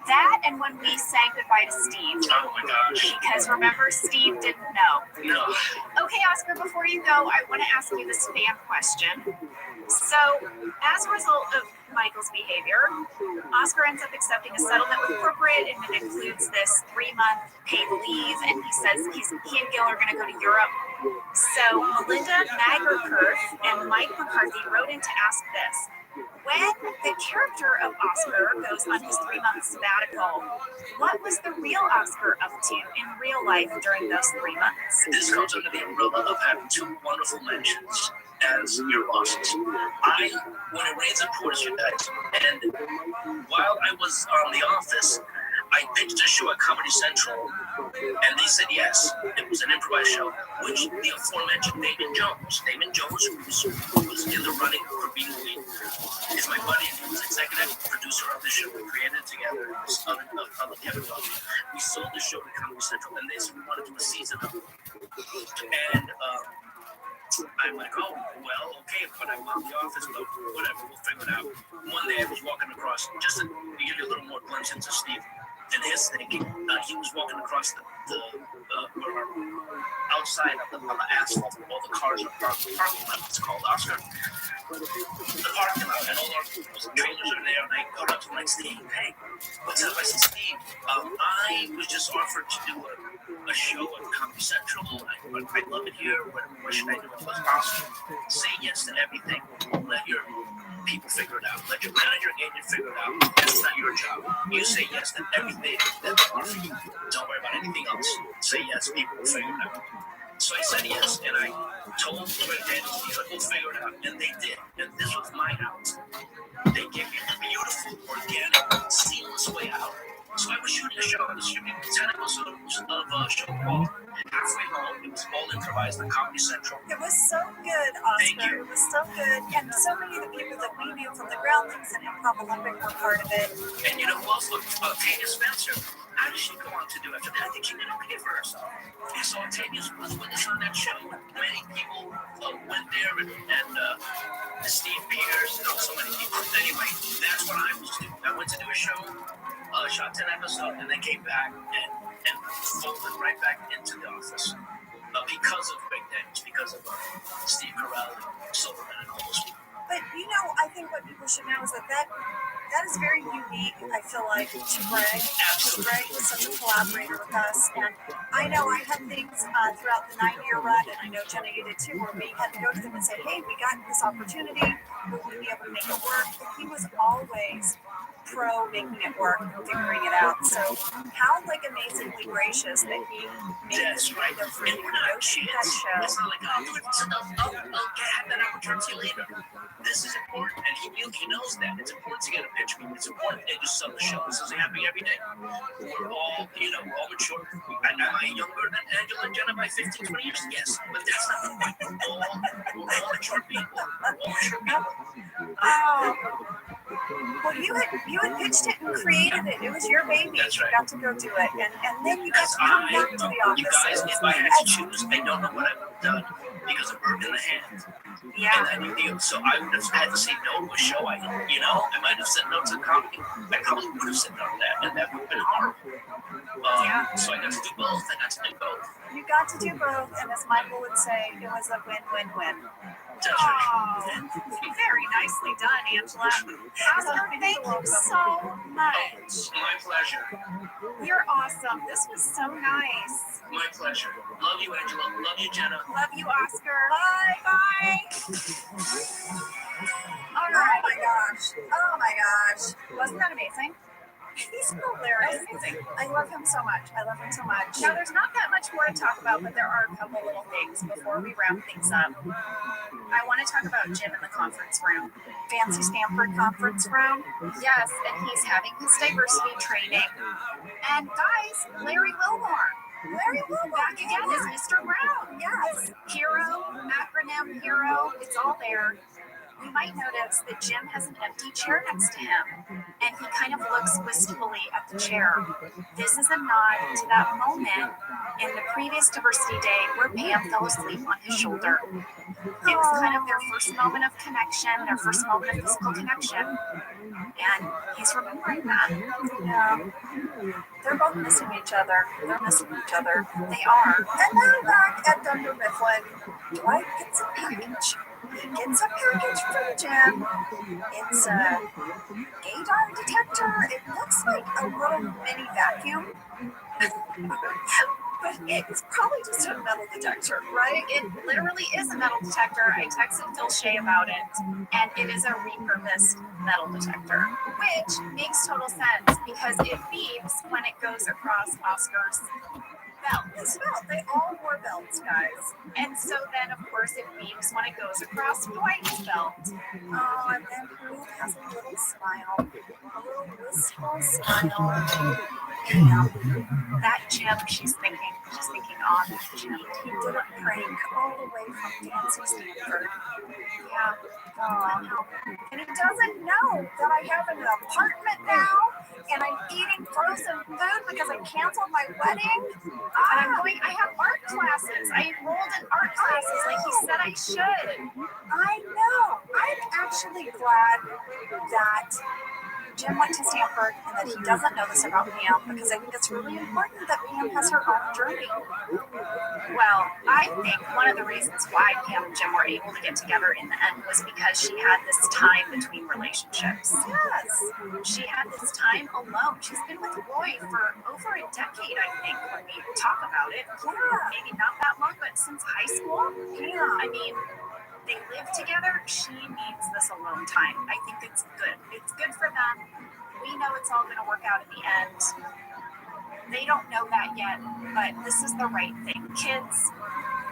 That and when we sang goodbye to Steve. Oh my gosh. Because remember, Steve didn't know. No. Okay, Oscar, before you go, I want to ask you this fan question. So, as a result of Michael's behavior, Oscar ends up accepting a settlement with corporate, and it includes this 3-month paid leave, and he says he and Gil are going to go to Europe. So Melinda Nagerkurth and Mike McCarthy wrote in to ask this. When the character of Oscar goes on his 3-month sabbatical, what was the real Oscar up to in real life during those 3 months? This comes under the umbrella of having two wonderful mentions as your bosses. When it rains, it pours, you guys. And while I was on The Office, I pitched a show at Comedy Central, and they said yes. It was an improvised show, which the aforementioned Damon Jones, who was in the running for being the lead, is my buddy, and he was executive producer of the show. We created it together. It was of Kevin Butler. We sold the show to Comedy Central, and they said we want to do a season of it. And I'm like, oh, well, okay, but I'm on The Office, but whatever, we'll figure it out. One day I was walking across, just to give you a little more glimpse into Steve and his thinking, he was walking across the outside of the asphalt, all the cars are parked, the parking lot, it's called Oscar. The parking lot, and all our trailers are there, and I go up to him like, Steve, hey, what's up? I said, Steve, I was just offered to do a show on Comedy Central. I love it here. What should I do? What's awesome? Say yes to everything. Let your people figure it out. Let your manager and agent figure it out. That's not your job. You say yes to everything that they offer you. Don't worry about anything else. Say yes, people will figure it out. So I said yes, and I told the agents, we'll figure it out. And they did. And this was my house. They gave me a beautiful, organic, seamless way out. So I was shooting a show. I was shooting 10 episodes of a show called Halfway Home. It was all improvised on Comedy Central. It was so good, Oscar. It was so good. And so many of the people that we knew from the Groundlings and Improv Olympic were part of it. And you know who else? Tanya Spencer. How did she go on to do after that? I think she didn't pay for herself. And so Tanya was with us on that show. Many people went there, and Steve Peters, and so many people. Anyway, that's what I was doing. I went to do a show, shot 10 episodes, and then came back and folded right back into The Office. Because of Big Daniels, because of Steve Carell, and Silverman, and all those people. But, you know, I think what people should know is that is very unique, I feel like, to Greg. Because Greg was such a collaborator with us. And I know I had things throughout the 9-year run, and I know Jenna, you did too, where we had to go to them and say, hey, we got this opportunity. Will we be able to make it work? But he was always pro making it work and figuring it out. So how amazingly gracious that he made this window for you to go shoot that show. It's not like, I'll do it for okay, I have that opportunity later. This is important, and he knows that. It's important to get a pitch. It's important that you sell the show. This isn't happening every day. We're all, all mature. Am I younger than Angela and Jenna by 15, 20 years? Yes, but that's not the point. We're all mature people. Oh. Well, you had pitched it and created it. It was your baby. That's right. You got to go do it, and then you got to come back to The Office. You guys, if I had to choose, I don't know what I would have done because of Bird in the Hand. Yeah. So I would have had to say no to a show. I might have said no to comedy. I probably would have said no to that, and that would have been horrible. So I got to do both. You got to do both, and as Michael would say, it was a win-win-win. Oh, very nicely done, Angela. Oscar, thank you so much. My pleasure. You're awesome. This was so nice. My pleasure. Love you, Angela. Love you, Jenna. Love you, Oscar. Bye. All right. Oh my gosh. Wasn't that amazing? He's hilarious. I love him so much. Now, there's not that much more to talk about, but there are a couple little things before we wrap things up. I want to talk about Jim in the conference room. Fancy Stanford conference room. Yes, and he's having his diversity training. And guys, Larry Wilmore. Back again is Mr. Brown. Yes. Hero, acronym Hero, it's all there. You might notice that Jim has an empty chair next to him, and he kind of looks wistfully at the chair. This is a nod to that moment in the previous diversity day where Pam fell asleep on his shoulder. It was kind of their first moment of connection, their first moment of physical connection, and he's remembering that. Yeah. They're both missing each other. They are. And now back at Dunder Mifflin, Dwight gets a package. He gets a package from Jim. It's a gaydar detector. It looks like a little mini vacuum. But it's probably just a metal detector, right? It literally is a metal detector. I texted Phil Shea about it, and it is a repurposed metal detector, which makes total sense because it beeps when it goes across Oscar's belt. His belt. They all wore belts, guys. And so then, of course, it beeps when it goes across Dwight's belt. Oh, and then Pam has a little smile, a little wistful smile. Yeah. That Jim, she's thinking on that Jim. He did a prank all the way from Dancy Stanford. Yeah. Oh, and he doesn't know that I have an apartment now, and I'm eating frozen food because I canceled my wedding. And I'm going, I have art classes. I enrolled in art classes like he said I should. I know. I'm actually glad that Jim went to Stanford and that he doesn't know this about Pam, because I think it's really important that Pam has her own journey. Well, I think one of the reasons why Pam and Jim were able to get together in the end was because she had this time between relationships. Yes. She had this time alone. She's been with Roy for over a decade, I think, when we talk about it. Yeah. Maybe not that long, but since high school. Yeah. I mean, they live together. She needs this alone time. I think it's good. It's good for them. We know it's all going to work out in the end. They don't know that yet, but this is the right thing. Kids,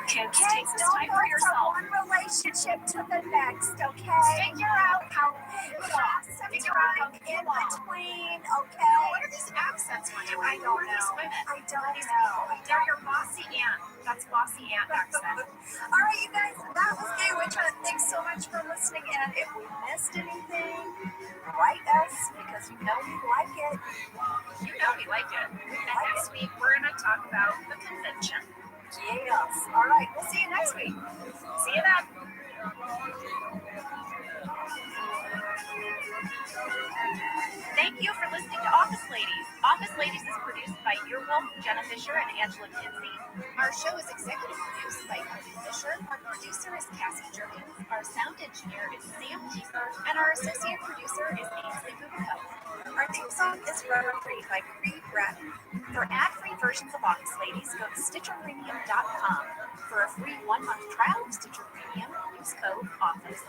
take this don't time go for yourself. from one relationship to the next, okay? Figure out how Figure out in between, okay? What are these accents we're doing? I don't Who are these know. women? I don't know. They're your bossy aunt. That's bossy aunt accent. All right, you guys, that was Gay Witchman. Thanks so much for listening in. If we missed anything, write us, because you know we like it. You know we like it. And next week, we're going to talk about the convention. Yes. All right, we'll see you next week. See you then. Thank you for listening to Office Ladies. Office Ladies is produced by Earwolf, Jenna Fisher, and Angela Kinsey. Our show is executive produced by Cody Fisher. Our producer is Cassie Jerkins. Our sound engineer is Sam Kiefer. And our associate producer is Ainsley Bubico. Our theme song is Free by Creed Bratton. For ad-free versions of Office Ladies, go to StitcherPremium.com. For a free 1-month trial of Stitcher Premium, use code OFFICE.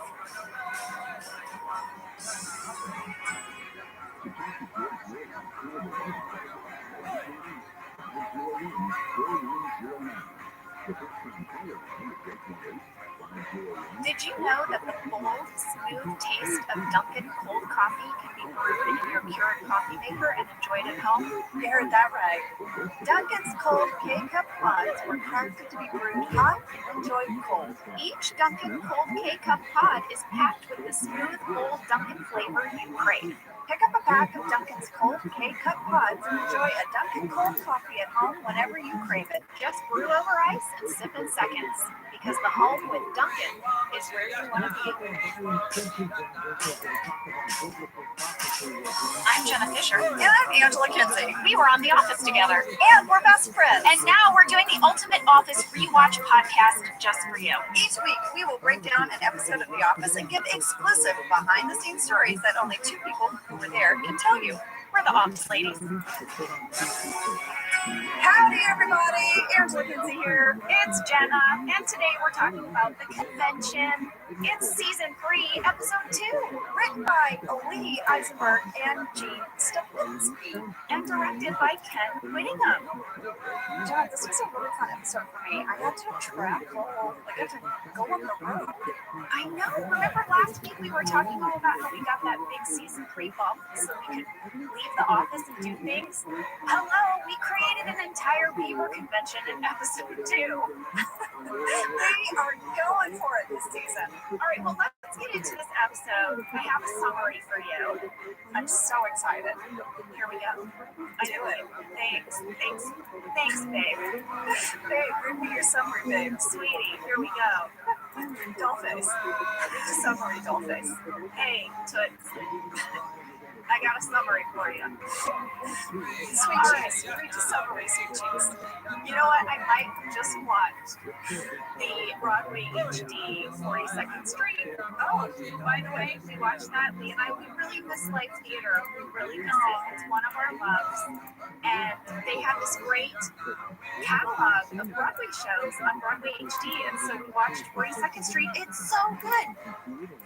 Did you know that the bold, smooth taste of Dunkin' cold coffee can be brewed in your Keurig coffee maker and enjoyed at home? You heard that right. Dunkin's cold K-Cup pods were crafted to be brewed hot and enjoyed cold. Each Dunkin' cold K-Cup pod is packed with the smooth, bold Dunkin' flavor you crave. Pick up a pack of Dunkin's cold K-Cup pods and enjoy a Dunkin' cold coffee at home whenever you crave it. Just brew over ice and sip in seconds, because the home with Dunkin' is where you want to be. I'm Jenna Fisher. And I'm Angela Kinsey. We were on The Office together. And we're best friends. And now we're doing the Ultimate Office Rewatch podcast just for you. Each week, we will break down an episode of The Office and give exclusive behind-the-scenes stories that only two people who were there can tell you. We're the Office Ladies. Howdy, everybody. Angela Kinsey here. It's Jenna, and today we're talking about the convention. It's season 3, episode 2, Written by Lee Eisenberg and Gene Stepinski. and directed by Ken Whittingham. Jenna, this was a really fun episode for me. I had to travel, I had to go on the road. I know. Remember last week we were talking all about how we got that big season 3 bump so we could leave the office and do things? Hello, we created an entire Beaver convention in episode 2. We are going for it this season. All right, well, let's get into this episode. I have a summary for you. I'm so excited. Here we go. I do it. Thanks, babe. Babe, read me your summary, babe. Sweetie, here we go. Dollface. Summary, Dollface. Hey, Toots. I got a summary for you. Sweet cheeks. Read the summary, sweet cheeks. You know what? I might just watch the Broadway HD 42nd Street. Oh, by the way, we watched that. Lee and I, we really miss live theater. We really miss it. It's one of our loves. And they have this great catalog of Broadway shows on Broadway HD. And so we watched 42nd Street. It's so good.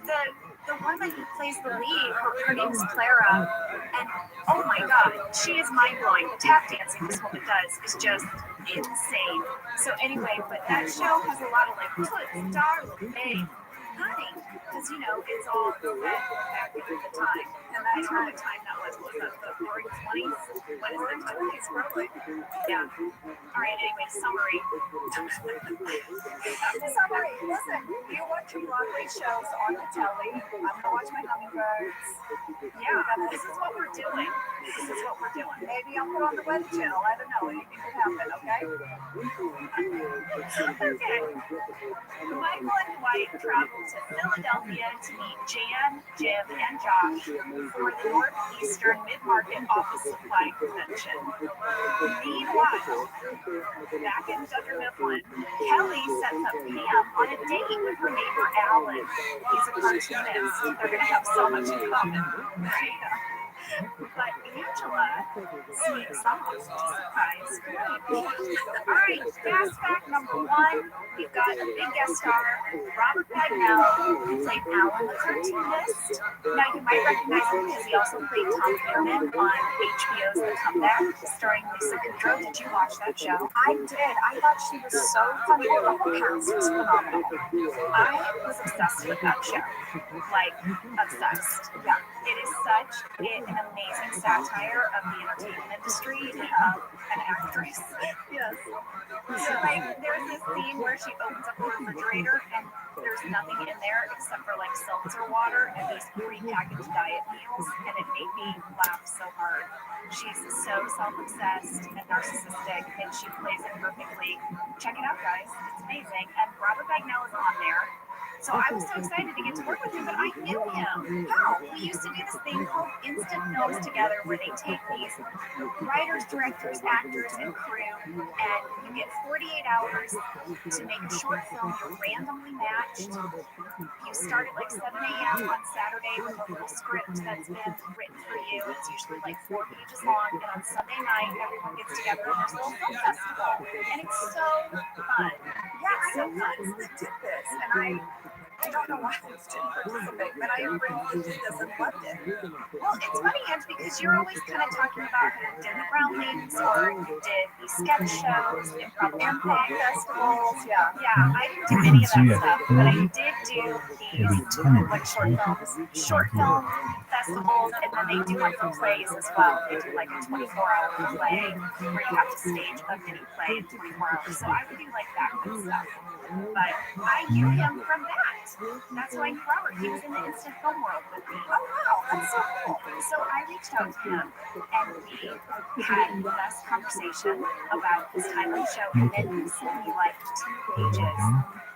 The the woman who plays the lead, her name is Clara, and oh my god, she is mind-blowing. The tap dancing this woman does is just insane. So anyway, but that show has a lot of like, darling, babe, honey, because you know, it's all back in the time. And that's what time that was that the roaring 20s? What is that? 20s, probably. Yeah. All right, anyway, summary. Summary. Listen, you watch your Broadway shows on the telly. I'm going to watch my hummingbirds. Yeah, this is what we're doing. This is what we're doing. Maybe I'll put on the Weather Channel. I don't know. Anything could happen, okay? Okay. Michael and Dwight traveled to Philadelphia to meet Jan, Jim, and Josh for the Northeastern Mid-Market Office Supply Convention. Meanwhile, back in Dunder Mifflin, Kelly sets up Pam on a date with her neighbor Alan. He's a cartoonist. They're going to have so much in common, right? But Angela sneaks off to surprise Greg. All right, fast fact number one, we've got a big guest star, Robert Bagnell, who played Alan the cartoonist. Now you might recognize him because he also played Tom Newman on HBO's The Comeback, starring Lisa Kudrow. Did you watch that show? I did. I thought she was so funny. The whole cast was phenomenal. I was obsessed with that show. Like, obsessed. Yeah. It is such an amazing satire of the entertainment industry of an actress. Yes. So, like, there's this scene where she opens up a refrigerator and there's nothing in there except for, like, seltzer water and these prepackaged diet meals, and it made me laugh so hard. She's so self-obsessed and narcissistic, and she plays it perfectly. Check it out, guys. It's amazing. And Robert Bagnell is on there. So I was so excited to get to work with him, but I knew him. How? We used to do this thing called instant films together where they take these writers, directors, actors, and crew, and you get 48 hours to make a short film. You're randomly matched. You start at like 7 a.m. on Saturday with a little script that's been written for you. It's usually like 4 pages long, and on Sunday night, everyone gets together and there's a little film festival. And it's so fun. Yeah, so fun. They did this, and I don't know why I didn't participate, but I really did this and loved it. Well, it's funny, Ange, because you're always kind of talking about how you did the groundlings or you did these sketch shows, improv festivals. Yeah. Yeah, I didn't do any of that stuff, but I did do these like short film festivals, and then they do like the plays as well. They do like a 24-hour play where you have to stage a mini play in 24 hours. So I would do like that kind of stuff. But I knew him from that. That's why I knew Robert. He was in the instant film world with me. Oh, wow. That's so cool. So I reached out to him, and we had the best conversation about his time on the show, and then he sent me like 2 pages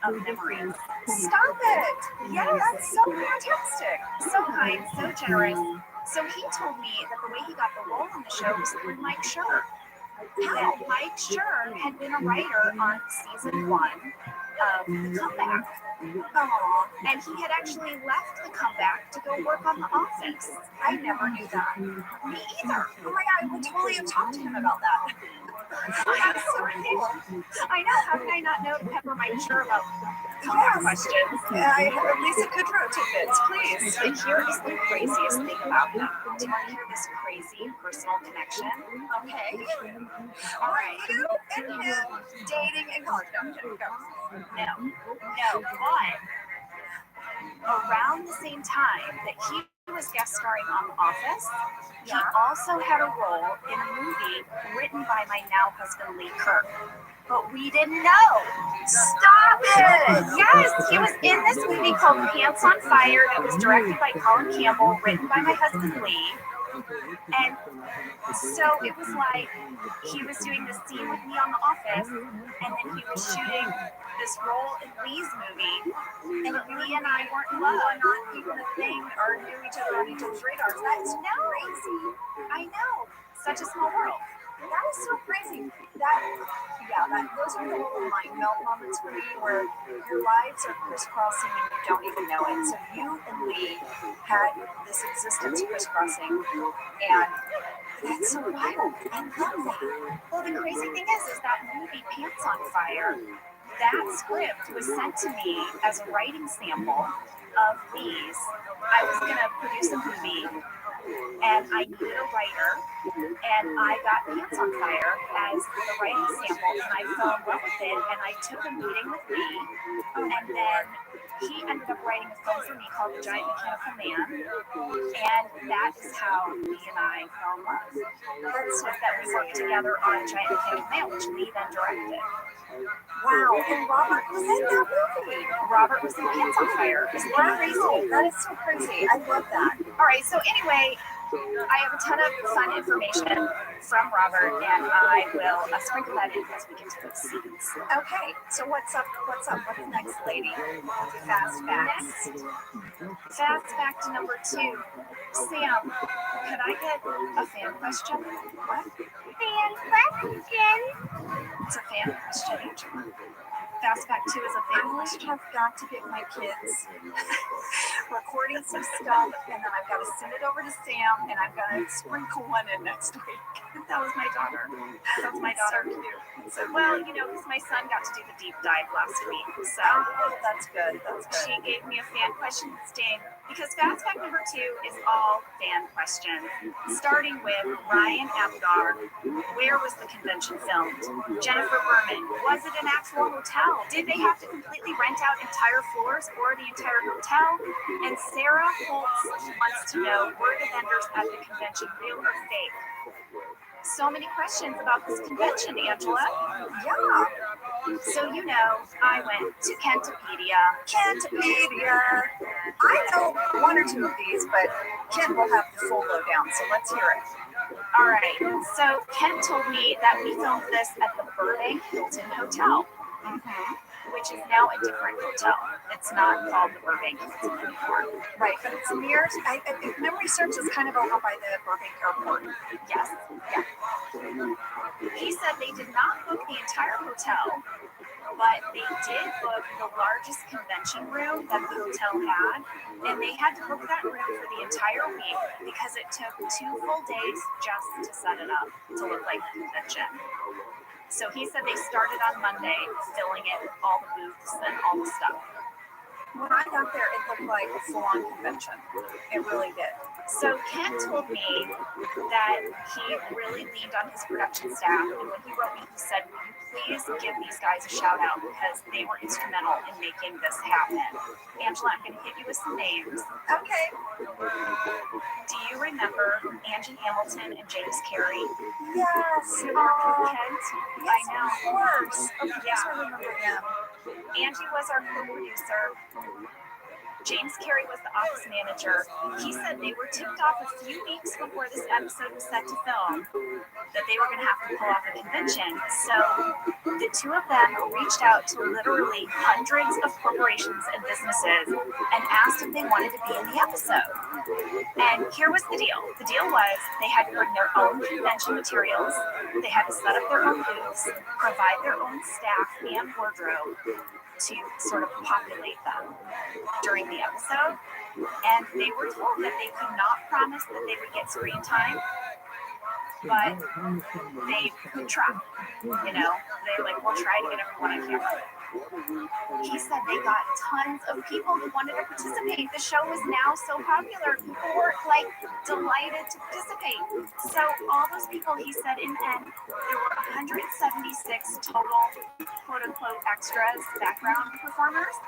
of memories. Stop it! Yeah, that's so fantastic. So kind, so generous. So he told me that the way he got the role in the show was through Mike Schur. How? Mike Schur had been a writer on season 1 of The Comeback. And he had actually left The Comeback to go work on The Office. I never knew that. Me either. Oh my god, I would totally have talked to him about that. That's so cool. I know. How did I not know to pepper Mike Schur about comeback questions? I have Lisa Kudrow tidbits, please. And here is the craziest thing about them. Do you want to hear this crazy personal connection? Okay. All right. And him dating in college. No, I'm kidding. Go. No, but around the same time that he was guest starring on The Office, he also had a role in a movie written by my now husband Lee Kirk. But we didn't know. Stop it! Yes, he was in this movie called Pants on Fire that was directed by Colin Campbell, written by my husband Lee. And so it was like he was doing this scene with me on The Office, and then he was shooting this role in Lee's movie, and Lee and I weren't in love, not even a thing, or knew each other on each other's radars. That's crazy. I know. Such a small world. That is so crazy. Those are the little mind melt moments for me where your lives are crisscrossing and you don't even know it. So you and Lee had this existence crisscrossing, and that's so wild. I love that. Well, the crazy thing is that movie Pants on Fire, that script was sent to me as a writing sample of these, I was going to produce a movie, and I needed a writer, and I got Pants on Fire as the writing sample, and I fell in love with it, and I took a meeting with Lee, and then he ended up writing a film for me called The Giant Mechanical Man, and that is how Lee and I fell in love. Was that we worked together on Giant Mechanical Man, which Lee then directed. Wow, and Robert was in that movie. Robert was in Pants on Fire. Isn't that crazy? That is so crazy. I love that. All right, so anyway, I have a ton of fun information from Robert, and I will sprinkle that in as we get to those scenes. Okay, so what's up? What's next, lady? Fast facts. Fast fact number 2. Sam, could I get a fan question? What? Fan question? It's a fan question, Angela. Fast fact 2 is a fan question. I've got to get my kids recording some stuff, and then I've got to send it over to Sam, and I've got to sprinkle one in next week. That was my daughter. That's my daughter. So cute. So, well, because my son got to do the deep dive last week, so that's good. She gave me a fan question sting, because fast fact number 2 is all fan questions, starting with Ryan Abdar. Where was the convention filmed? Jennifer Berman, was it an actual hotel? Did they have to completely rent out entire floors or the entire hotel? And Sarah Holtz wants to know, were the vendors at the convention real or fake? So many questions about this convention, Angela. Yeah. So I went to Kentopedia. I know one or two of these, but Ken will have the full lowdown, so let's hear it. All right. So Ken told me that we filmed this at the Burbank Hilton Hotel, which is now a different hotel. It's not called the Burbank Hilton anymore. Right, but it's near, if memory serves, it's kind of over by the Burbank Airport. Yes. Yeah. He said they did not book the entire hotel, but they did book the largest convention room that the hotel had, and they had to book that room for the entire week because it took 2 full days just to set it up to look like the convention. So he said they started on Monday, filling in all the booths and all the stuff. When I got there, it looked like a full-on convention. It really did. So Ken told me that he really leaned on his production staff, and when he wrote me, he said, "Will you please give these guys a shout out because they were instrumental in making this happen." Angela, I'm going to hit you with some names. Okay. Do you remember Angie Hamilton and James Carey? Yes. Who worked with Kent? Yes, I know. of course. Of Yeah. course I remember them. Angie was our co-producer. James Carey was the office manager. He said they were tipped off a few weeks before this episode was set to film that they were going to have to pull off a convention. So the two of them reached out to literally hundreds of corporations and businesses and asked if they wanted to be in the episode. And here was the deal. The deal was they had to bring their own convention materials. They had to set up their own booths, provide their own staff and wardrobe to sort of populate them during the episode. And they were told that they could not promise that they would get screen time, but they could try. They're like, we'll try to get everyone on camera. He said they got tons of people who wanted to participate. The show was now so popular. People were delighted to participate. So all those people, he said, in the end, there were 176 total quote unquote extras, background performers,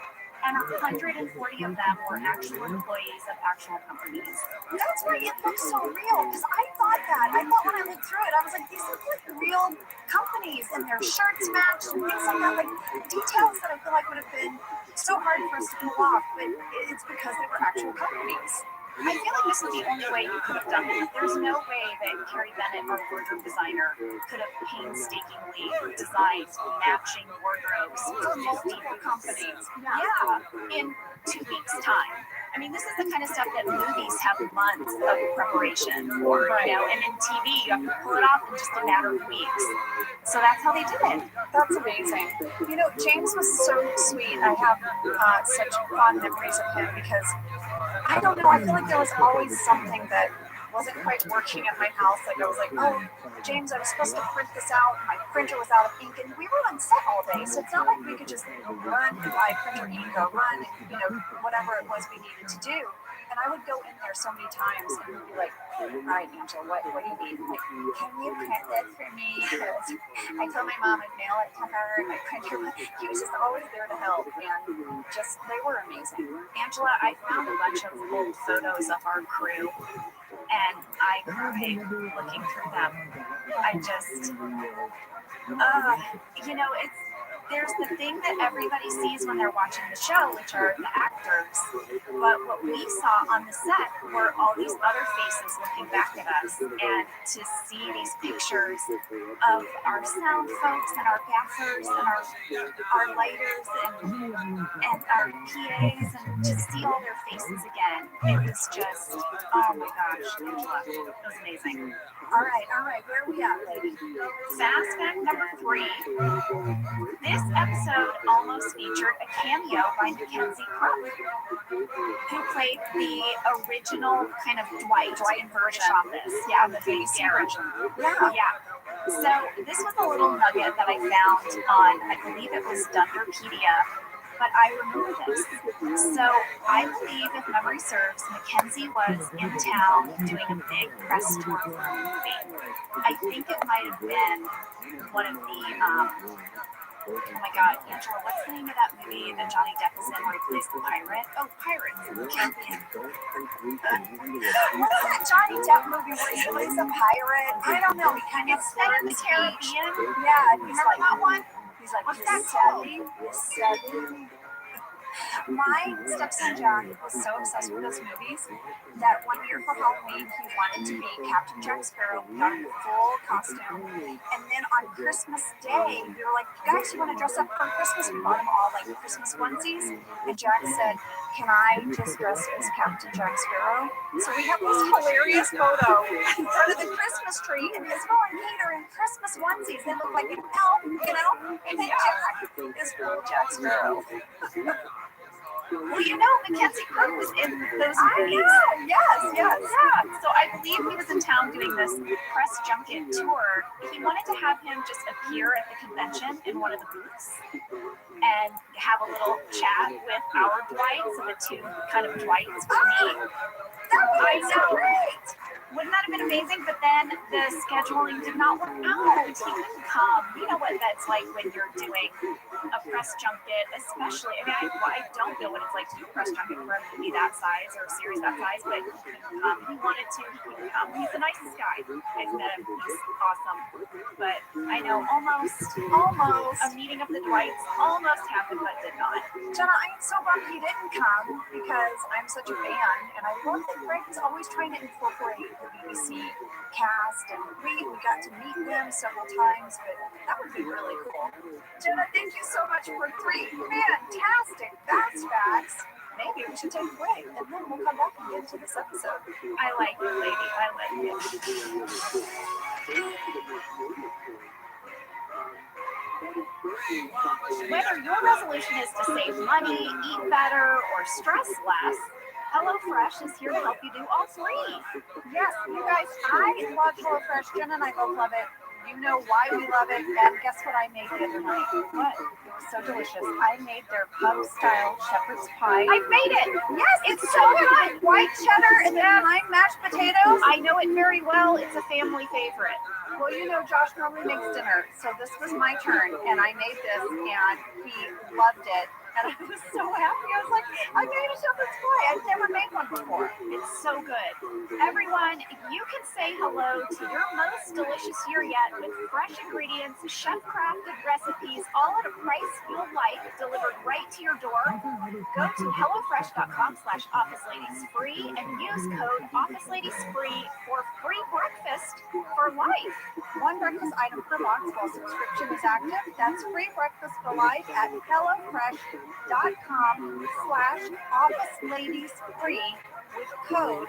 and 140 of them were actual employees of actual companies. That's why it looks so real, because I thought that. I thought when I looked through it, I was like, these look like real companies, and their shirts matched and things like that, like details that I feel like would have been so hard for us to pull off, but it's because they were actual companies. I feel like this was the only way you could have done it. There's no way that Carrie Bennett, our wardrobe designer, could have painstakingly designed matching wardrobes for multiple companies. Yeah, in 2 weeks' time. I mean, this is the kind of stuff that movies have months of preparation for, and in TV, you have to pull it off in just a matter of weeks. So that's how they did it. That's amazing. James was so sweet. I have such fond memories of him because, I don't know, I feel like there was always something that wasn't quite working at my house. Like I was like, oh, James, I was supposed to print this out. My printer was out of ink, and we were on set all day, so it's not like we could just run and buy printer ink or run, whatever it was we needed to do. And I would go in there so many times and he'd be like, all right, Angela, what do you need? I'm like, can you print this for me? I told my mom I'd mail it to her, and my printer, he was just always there to help, and just, they were amazing. Angela, I found a bunch of old photos of our crew, and I cried looking through them. I just, there's the thing that everybody sees when they're watching the show, which are the actors. But what we saw on the set were all these other faces looking back at us. And to see these pictures of our sound folks and our gaffers and our lighters and our PAs, and to see all their faces again, it was just, oh my gosh, Angela, it was amazing. All right, where are we at, lady? Fast fact number 3. This episode almost featured a cameo by Mackenzie Crook, who played the original kind of Dwight in British Office. Yeah, the BBC version. Yeah. So this was a little nugget that I found on, I believe it was Dunderpedia, but I remember this. So I believe, if memory serves, Mackenzie was in town doing a big press tour for a movie. I think it might have been one of the, oh my God, Angela, what's the name of that movie that Johnny Depp is in where he plays the pirate? Oh, Pirates in the Caribbean. What is that Johnny Depp movie where he plays a pirate? I don't know. He kind of set in the Caribbean. Yeah, you remember that one? He's like, what's that called? My stepson John was so obsessed with those movies that one year for Halloween he wanted to be Captain Jack Sparrow. We got him a full costume, and then on Christmas Day we were like, guys, you want to dress up for Christmas? We bought him all like Christmas onesies, and Jack said, can I just dress as Captain Jack Sparrow? So we have this hilarious photo in front of the Christmas tree, and his and Peter in Christmas onesies. They look like an elf, and then Jack is full Jack Sparrow. Well, Mackenzie Crook was in those movies. Yes. So I believe he was in town doing this press junket tour. He wanted to have him just appear at the convention in one of the booths and have a little chat with our Dwight, so the two kind of Dwights for me. I know, right? Wouldn't that have been amazing? But then the scheduling did not work out. He couldn't come. You know what that's like when you're doing a press junket, especially. I don't know what it's like to do a press junket for a movie that size or a series that size, but he couldn't come. He wanted to, he couldn't come. He's the nicest guy. I've met him. He's awesome. But I know almost a meeting of the Dwights almost happened, but did not. Jenna, I'm so bummed he didn't come because I'm such a fan, and I love that Greg is always trying to incorporate the BBC cast, and we got to meet them several times, but that would be really cool. Jenna, thank you so much for 3 fantastic fast facts. Maybe we should take a break, and then we'll come back and get into this episode. I like it, lady. I like it. Whether your resolution is to save money, eat better, or stress less, HelloFresh is here to help you do all 3. Yes, you guys, I love HelloFresh. Jen and I both love it. You know why we love it, and guess what I made the other night? What? It was so delicious. I made their pub-style shepherd's pie. I made it! Yes, it's so good! White cheddar and then mashed potatoes. I know it very well. It's a family favorite. Well, Josh normally makes dinner, so this was my turn, and I made this, and he loved it. And I was so happy. I was like, I made a shepherd's pie. I've never made one before. It's so good. Everyone, you can say hello to your most delicious year yet with fresh ingredients, chef-crafted recipes, all at a price you'll like, delivered right to your door. Go to HelloFresh.com/OfficeLadiesFree and use code OfficeLadiesFree for free breakfast for life. 1 breakfast item per box while subscription is active. That's free breakfast for life at HelloFresh.com/OfficeLadiesFree with code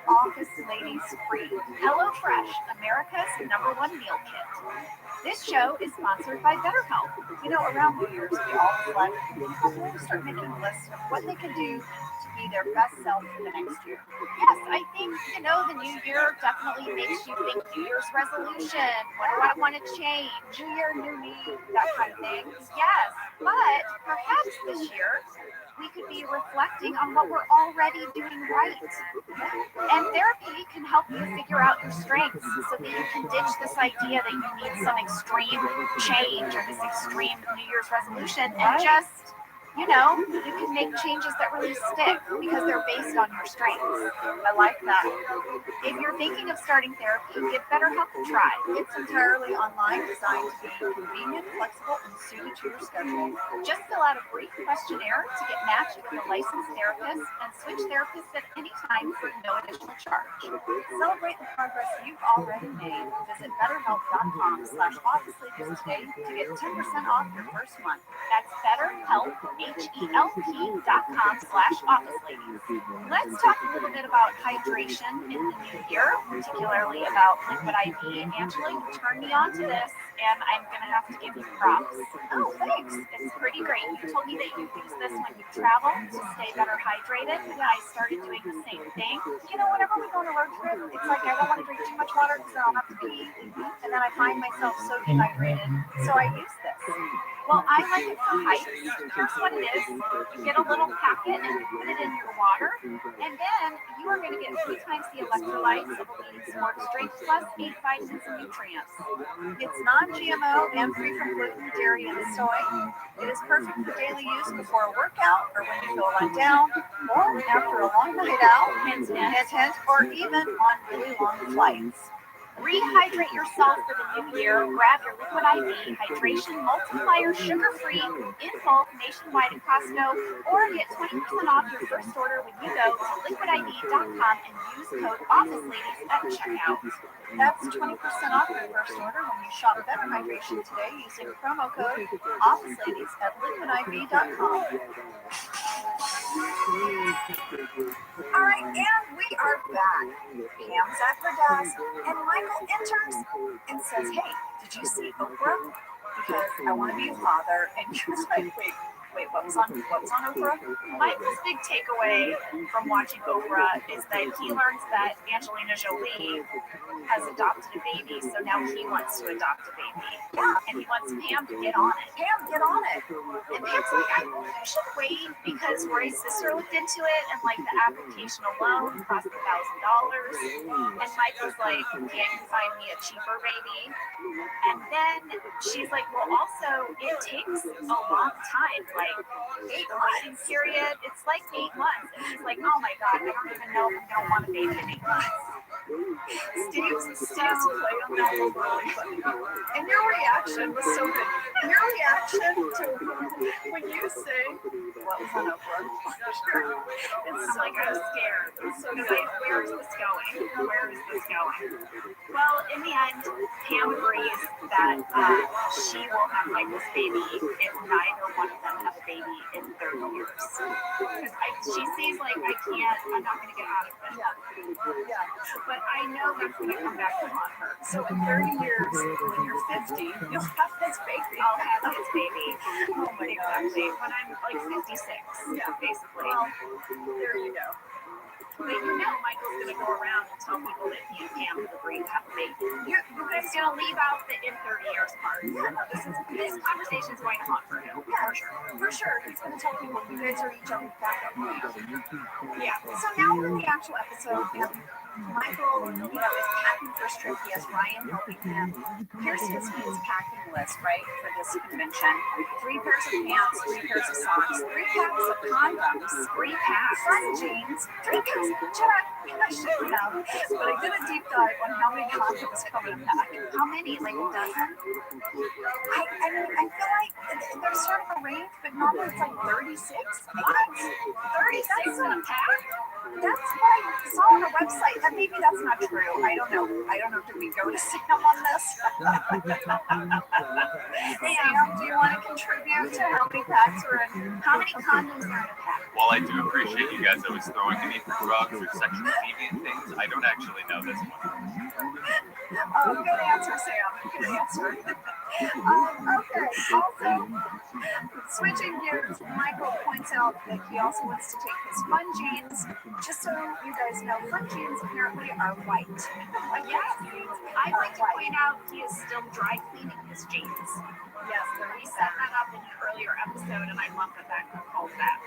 OfficeLadiesFree. HelloFresh, America's #1 meal kit. This show is sponsored by BetterHelp. Around New Year's, we all reflect. People start making lists of what they can do to be be their best self for the next year? Yes, I think, the new year definitely makes you think New Year's resolution. What do I want to change? New year, new me, that kind of thing. Yes, but perhaps this year we could be reflecting on what we're already doing right. And therapy can help you figure out your strengths so that you can ditch this idea that you need some extreme change or this extreme New Year's resolution and just, you can make changes that really stick because they're based on your strengths. I like that. If you're thinking of starting therapy, give BetterHelp a try. It's entirely online, designed to be convenient, flexible, and suited to your schedule. Just fill out a brief questionnaire to get matched with a licensed therapist and switch therapists at any time for no additional charge. Celebrate the progress you've already made. Visit BetterHelp.com/OfficeLadies today to get 10% off your first month. That's BetterHelp, HELP.com/OfficeLadies. Let's talk a little bit about hydration in the new year, particularly about liquid IV. Angela, you turned me on to this, and I'm going to have to give you props. Oh, thanks. It's pretty great. You told me that you use this when you travel to stay better hydrated, and I started doing the same thing. Whenever we go on a road trip, it's like I don't want to drink too much water because I'll have to pee, and then I find myself so dehydrated, so I use this. Well, I like it for hikes. Here's what it is. You get a little packet and you put it in your water, and then you are going to get 3 times the electrolytes of a leading sports drink plus 8 vitamins and nutrients. It's non-GMO and free from gluten, dairy, and soy. It is perfect for daily use before a workout or when you feel run down or after a long night out, hint, or even on really long flights. Rehydrate yourself for the new year. Grab your Liquid IV Hydration Multiplier sugar-free in bulk nationwide at Costco, or get 20% off your first order when you go to liquidiv.com and use code OfficeLadies at checkout. That's 20% off your first order when you shop Better Hydration today using promo code OfficeLadies at liquidiv.com. All right, and we are back. Pam's at her desk, and Michael enters and says, "Hey, did you see Oprah? Because I want to be a father." And he was like, wait, what was on Oprah? Michael's big takeaway from watching Oprah is that he learns that Angelina Jolie has adopted a baby, so now he wants to adopt a baby. Yeah, and he wants Pam to get on it. And Pam's like, I think you should wait because Roy's sister looked into it, and like the application alone cost $1,000. And Michael's like, can't you find me a cheaper baby? And then she's like, well, also it takes a long time, like 8 months period. It's like 8 months. And he's like, oh my God, I don't even know if I'm gonna want a baby in 8 months. Steve's play on that was really funny. And your reaction was so good. Your reaction to when you say what was on Oprah. It's like I'm scared. So where is this going? Well, in the end, Pam agrees that she will have Michael's baby if neither one of them have a baby in 30 years. Because she sees like I'm not going to get out of it. Yeah. But I know that's going to come back to haunt her. So in 30 years, when you're 50, you'll have this baby. I'll have his baby. Oh my God. Exactly. When I'm like 56. Yeah, basically. Well, there you go. But Michael's going to go around and tell people that he and Pam have agreed to have a baby. You're going to leave out the in 30 years part. Yeah, no, this conversation is going to haunt for him. Yeah, for sure. He's going to tell people you guys are each other's backup. Yeah. So now we're in the actual episode, and Michael, is packing for his trip. He has Ryan helping him. Here's his packing list, right, for this convention. 3 pairs of pants, 3 pairs of socks, 3 packs of condoms, 3 packs, sun jeans, 3 packs of check. I should know. But I did a deep dive on how many condoms come in a pack. How many? Like a dozen? I mean, I feel like there's sort of a range, but normally it's like 36. What? 36 in a pack? That's what I saw on the website. And maybe that's not true. I don't know. Did we go to Sam on this? Sam, do you want to contribute to how many packs are in? How many condoms are in a pack? Well, I do appreciate you guys always throwing to me for drugs or sexual deviant things. I don't actually know this one. Oh, good answer, Sam. Good answer. Okay, also, switching gears, Michael points out that he also wants to take his fun jeans. Just so you guys know, fun jeans apparently are white. Yes, I'd like to point out he is still dry cleaning his jeans. Yes, We set that up in an earlier episode, and I love that that called that.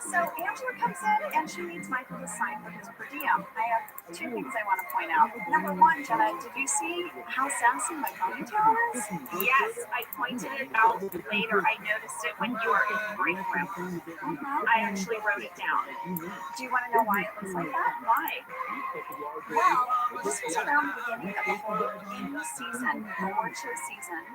So Angela comes in and she needs Michael to sign for his per diem. I have two things I want to point out. Number one, Jenna, did you see how sassy my ponytail is? Yes, I pointed it out later. I noticed it when you were in the break room. I actually wrote it down. Do you want to know why it looks like that? Why? Well, this was around the beginning of the whole indie season, award show season,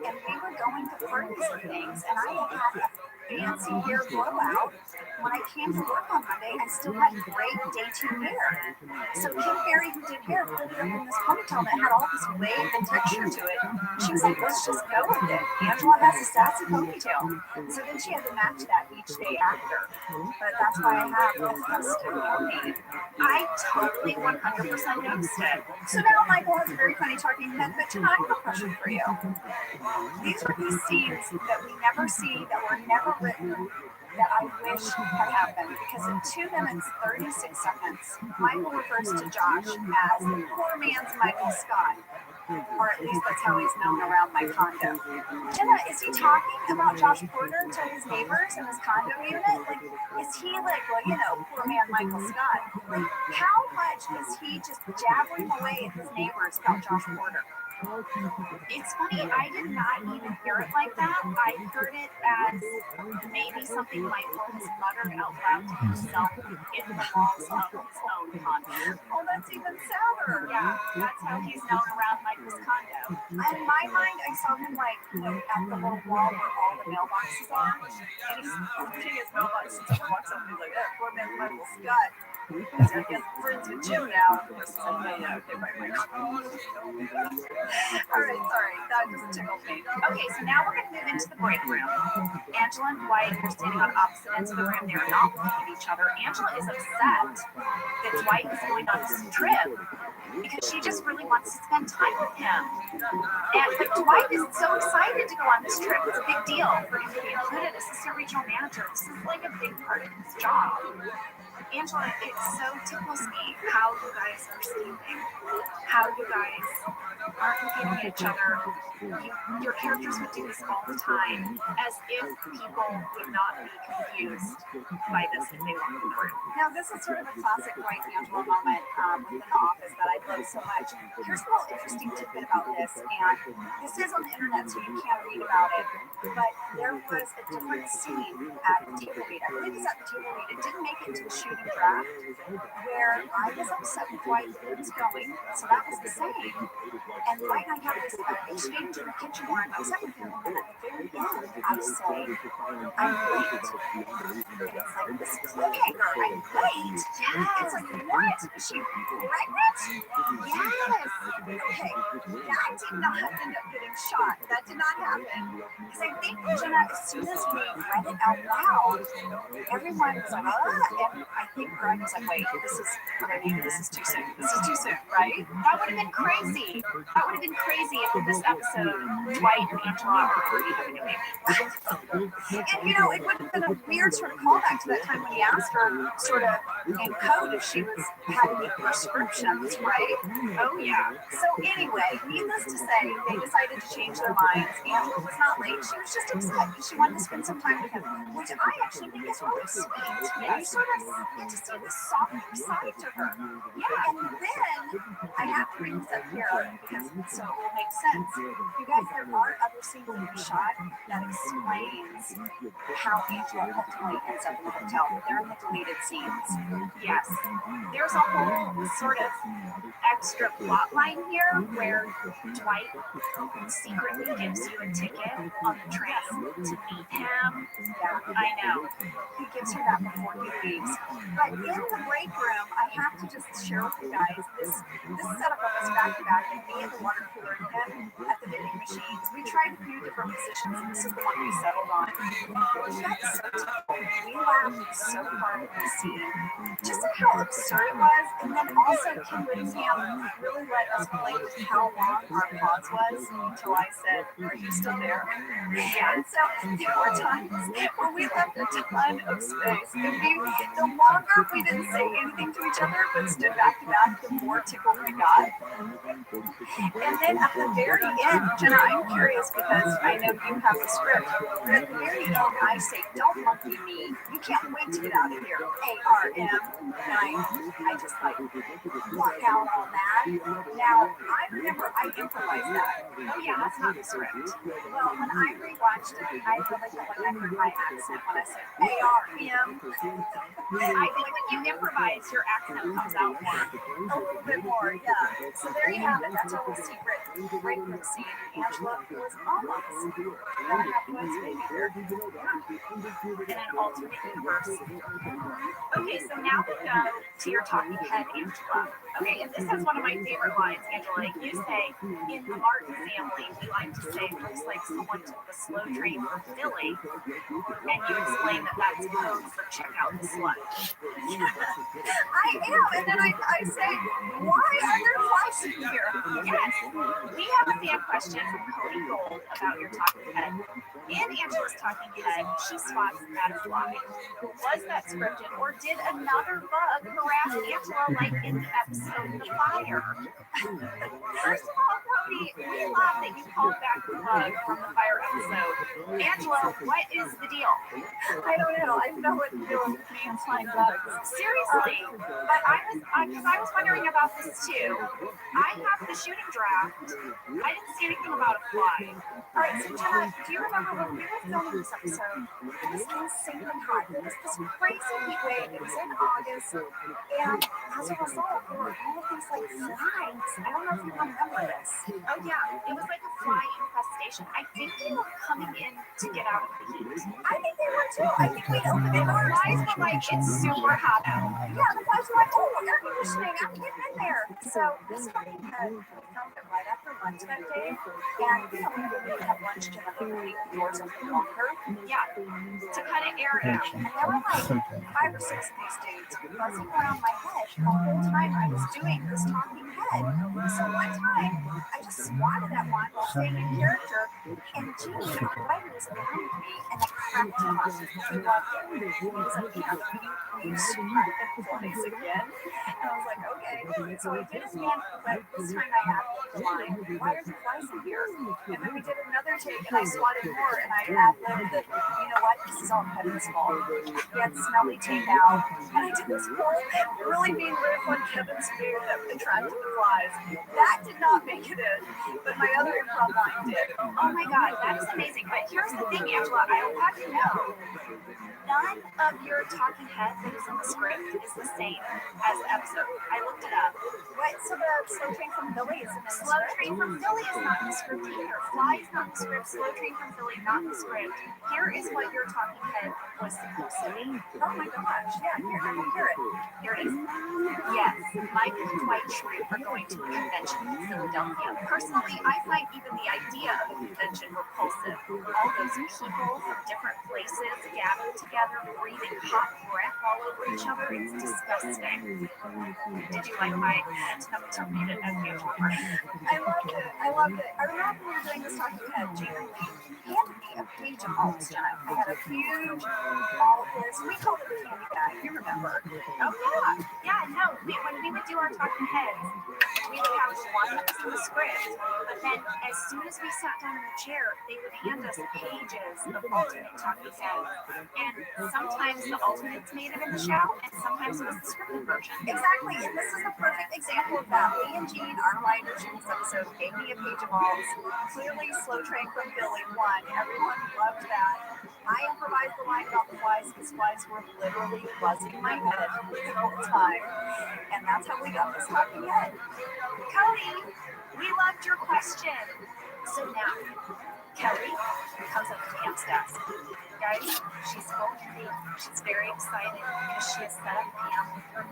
and we were going to parties and things, and I had a fancy hair blowout. When I came to work on Monday, I still had great day 2 hair. So Kim Berry, who did hair, pulled it up in this ponytail that had all this wave and texture to it. She was like, let's just go with it. Angela has a sassy ponytail. So then she had to match that each day after. But that's why I have this custom pony. I totally 100% noticed it. So now Michael has a very funny talking head, but tonight I have a question for you. These are these scenes that we never see, that were never written, that I wish had happened, because in 2 minutes, 36 seconds, Michael refers to Josh as the poor man's Michael Scott, or at least that's how he's known around my condo. Jenna, is he talking about Josh Porter to his neighbors in his condo unit? Like, is he like, well, you know, poor man Michael Scott? Like, how much is he just jabbering away at his neighbors about Josh Porter? It's funny, I did not even hear it like that. I heard it as maybe something Michael has muttered out loud to himself in the walls of his own condo. Oh, that's even sadder. Yeah, that's how he's known around Michael's condo. In my mind, I saw him like, you know, at the little wall where all the mailboxes are, and he's opening his mailbox and someone walks up and he's like, oh, poor man Michael Scott. He's gonna get friends with Jim now. And this is like, hey, yeah, okay, bye, Michael. All right, sorry, that just tickled me. Okay, so now we're going to move into the break room. Angela and Dwight are standing on opposite ends of the room. They're not looking at each other. Angela is upset that Dwight is going on this trip because she just really wants to spend time with him. And but Dwight is so excited to go on this trip. It's a big deal for him to be included as assistant regional manager. This is like a big part of his job. Angela, it so tickles me how you guys are sleeping, how you guys aren't looking at each other. Your characters would do this all the time, as if people would not be confused by this if they walk in the room. Now, this is sort of a classic Dwight and Angela moment within the office that I love so much. Here's a little interesting tidbit about this, and this is on the internet, so you can't read about it, but there was a different scene at the table read. I believe it was at the table read. It didn't make it to the shooting draft, where I was upset with Dwight where he was going, so that was the same. And Dwight and I have this exchange in the kitchen where I'm upset with him, and at the very end, I say, I'm late. And it's like, this is cliffhanger, I'm late. It's like, what? Is she pregnant? Yes. Okay, that did not end up getting shot. That did not happen. Because I think, Jenna, as soon as we read it out loud, everyone was like, and I think Greg was like, wait, this is too soon. This is too soon, right? That would have been crazy. That would have been crazy if in this episode Dwight and Angela were already having a baby. And you know, it would have been a weird sort of callback to that time when he asked her sort of in code if she was having the prescriptions, right? Oh yeah. So anyway, needless to say, they decided to change their minds. Angela was not late. She was just upset because she wanted to spend some time with him, which I actually think is really sweet. You sort of get to see the softer side to her. Yeah, and then I have to bring this up here because so it will make sense. You guys, there are other scenes that we shot that explains how Angela ultimately ends up in the hotel. They're in the deleted scenes. Yes. There's a whole sort of extra plot line here where Dwight secretly gives you a ticket on the train to meet him. Yeah, I know. He gives her that before he leaves. But in the break room, I have to just share with you guys this setup of us back to back, and me at the water cooler and him at the vending machines. We tried a few different positions, and this is the one we settled on. We got so tickled. We laughed so hard at this scene. Just at how absurd it was, and then also Kim Whittingham really let us play with how long our pause was until I said, "Are you still there?" And so there were times where we left a ton of space, and the longer we didn't say anything to each other but stood back to back, the more tickled we got. And then at the very end, Jenna, I'm curious because I know you have the script. At the very end, I say, "Don't monkey me. You can't wait to get out of here. ARM." And I just like walk out on that. Now, I remember I improvised that. Oh yeah, that's not the script. Well, when I rewatched it, I really felt like I heard my accent when I said ARM. I think when you improvise, your accent comes out more. A little bit more, yeah. So there you have it. That's our little secret break from the scene. Angela was almost gonna have Gwen's baby here. In an alternate universe. Okay, so now we go to your talking head, Angela. Okay, and this is one of my favorite lines, Angela. You say, "In the Martin family, we like to say it looks like someone took the slow train from Philly," and you explain that that's code for check out the slut. I am, and then I say, "Why are there flies in here?" Yes, we have a fan question from Cody Gold about your talking head. In Angela's talking head, she spots that fly. Was that scripted, or did another bug harass Angela like in the episode The Fire? First of all, Cody, we love that you called back the bug from the fire episode. Angela, what is the deal? I don't know. I don't know what the deal is with me and flying bugs. Seriously, but because I was wondering about this too. I have the shooting draft. I didn't see anything about a fly. All right, so Jenna, do you remember when we were filming this episode? It was insanely hot. There was this crazy heat wave. It was in August, and as a result, there were all of these like flies. I don't know if you remember this. Oh yeah, it was like a fly infestation. I think they were coming in to get out of the heat. I think they were too. I think we opened it. The flies were like, "It's super hot out." Yeah, the flies were like, "Oh, air conditioning. I'm getting in there." So this fucking head, we filmed it right after lunch that day, and we really had lunch to the doors open longer. Yeah, to kind of air it out. And there were like 5 or 6 of these dudes buzzing around my head the whole time I was doing this talking head. So one time, I just swatted at one while staying in character, and Jimmy, our writer, was behind me, and it cracked him up. He loved it. He was like, "Can't you swat at flies again?" And I was like, "Okay." So I did it again, but this time I added the line, "Why are there flies in here?" And then we did another take, and I swatted more, and I ad-libbed that, "You know what, this is all Kevin's fault. He had smelly teeth out." And I did this whole really mean riff on Kevin's beard that attracted the flies. That did not make it in, but my other improv line did. Oh my God, that is amazing. But here's the thing, Angela, I will have you know, none of your talking head that is in the script is the same as the episode. I looked it up. What? So the slow train from Philly is in the script? Slow train from Philly is not in the script either. Fly is not in the script. Slow train from Philly not in the script. Here is what your talking head was supposed to be. Oh my gosh. Yeah, here, I can hear it. Here it is. Yes, Mike and Dwight Schrute are going to a convention in Philadelphia. Personally, I find even the idea of a convention repulsive. All those people from different places gathered together, breathing hot breath all over each other. It's disgusting. Did you like my interpreted as usual? I loved it. I loved it. I remember when we were doing this talking head, Jamie handed me a page of alts, Jenna. I had a huge alt list. We called it the candy bag. You remember? Oh yeah. Yeah. No. When we would do our talking heads, we would have the one that was in the script, but then as soon as we sat down in the chair, they would hand us pages of alternate talking heads. And sometimes the alternates made it in the show, and sometimes it was the scripted version. Exactly, and this is a perfect example of that. Lee and Jean, our writers in this episode, gave me a page of alts. Clearly, Slow Train from Philly won. Everyone loved that. I improvised the line about the flies because flies were literally buzzing my head the whole time. And that's how we got this talking head. Cody, we loved your question. So now, Kelly comes up to Pam's desk. Guys, she's full of faith. She's very excited because she has set up Pam with her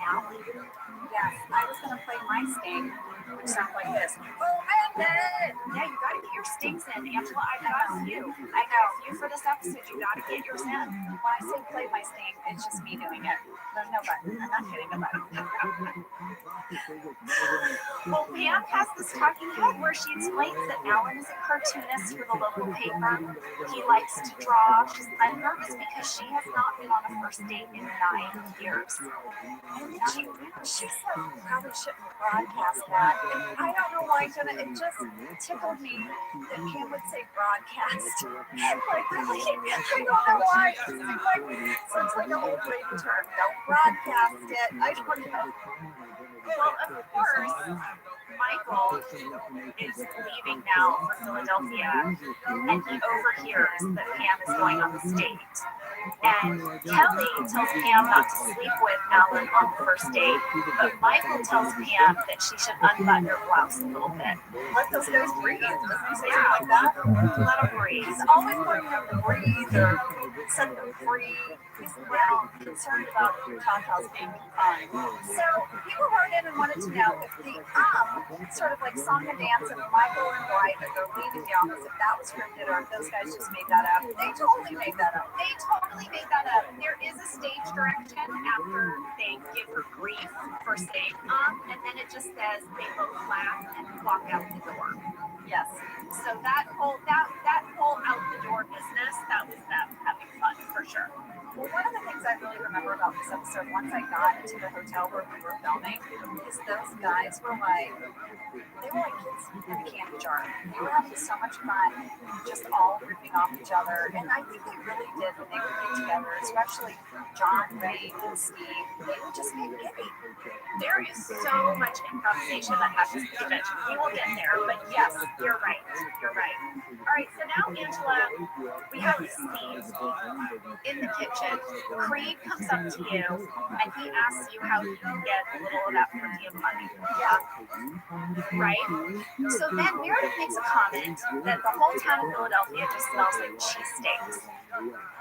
now. Yes, I was going to play my sting, which sounds like this. Oh, man! Yeah, you gotta get your stings in, Angela. I got a few. I got a few for this episode. You gotta get yours in. When I say play my sting, it's just me doing it. There's no button. I'm not hitting the button. Well, Pam has this talking head where she explains that Alan is a cartoonist for the local paper. He likes to draw. She's unnervous because she has not been on a first date in 9 years. And then she said, probably shouldn't broadcast that. And I don't know why, Jenna, it just tickled me that Pam would say broadcast. Like, really? I don't know why. Sounds like an old lady term. Don't broadcast it. I don't know. Well, of course, Michael is leaving now for Philadelphia, and he overhears that Pam is going on this date. And Kelly tells Pam not to sleep with Alan on the first date, but Michael tells Pam that she should unbutton her blouse a little bit. Let those guys breathe. Doesn't he say something like that? Let them breathe. He's always wanting them to breathe or set them free. He's concerned about Tata's being fine. So people wrote in and wanted to know if the sort of like song and dance of Michael and Dwight as they're leaving the office, if that was scripted or if those guys just made that up. They totally made that up. There is a stage direction after they give her grief for saying and then it just says they both laugh and walk out the door. Yes. So that whole out the door business, that was them having fun for sure. Well, one of the things I really remember about this episode, once I got into the hotel where we were filming, is those guys were like kids in a candy jar. They were having so much fun, just all ripping off each other. And I think they really did when they would get together, especially John, Ray, and Steve. They would just get giddy. There is so much improvisation that happens in the kitchen. We will get there, but yes, you're right. All right, so now, Angela, we have this scene in the kitchen. Creed comes up to you, and he asks you how you can get a little of that per diem money. Yeah. Right? So then Meredith makes a comment that the whole town of Philadelphia just smells like cheesesteaks.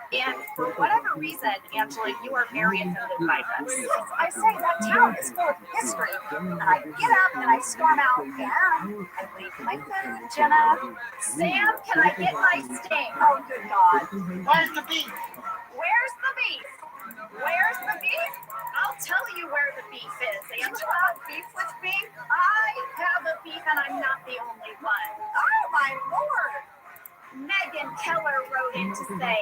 And for whatever reason, Angela, you are very offended by this. I say that town is full of history, and I get up and I storm out, and I leave my food, Jenna. Sam, can I get my steak? Oh, good God. Where's the beef? Where's the beef? Where's the beef? I'll tell you where the beef is, Angela. Beef with beef? I have a beef, and I'm not the only one. Oh, my Lord. Megan Keller wrote in to say,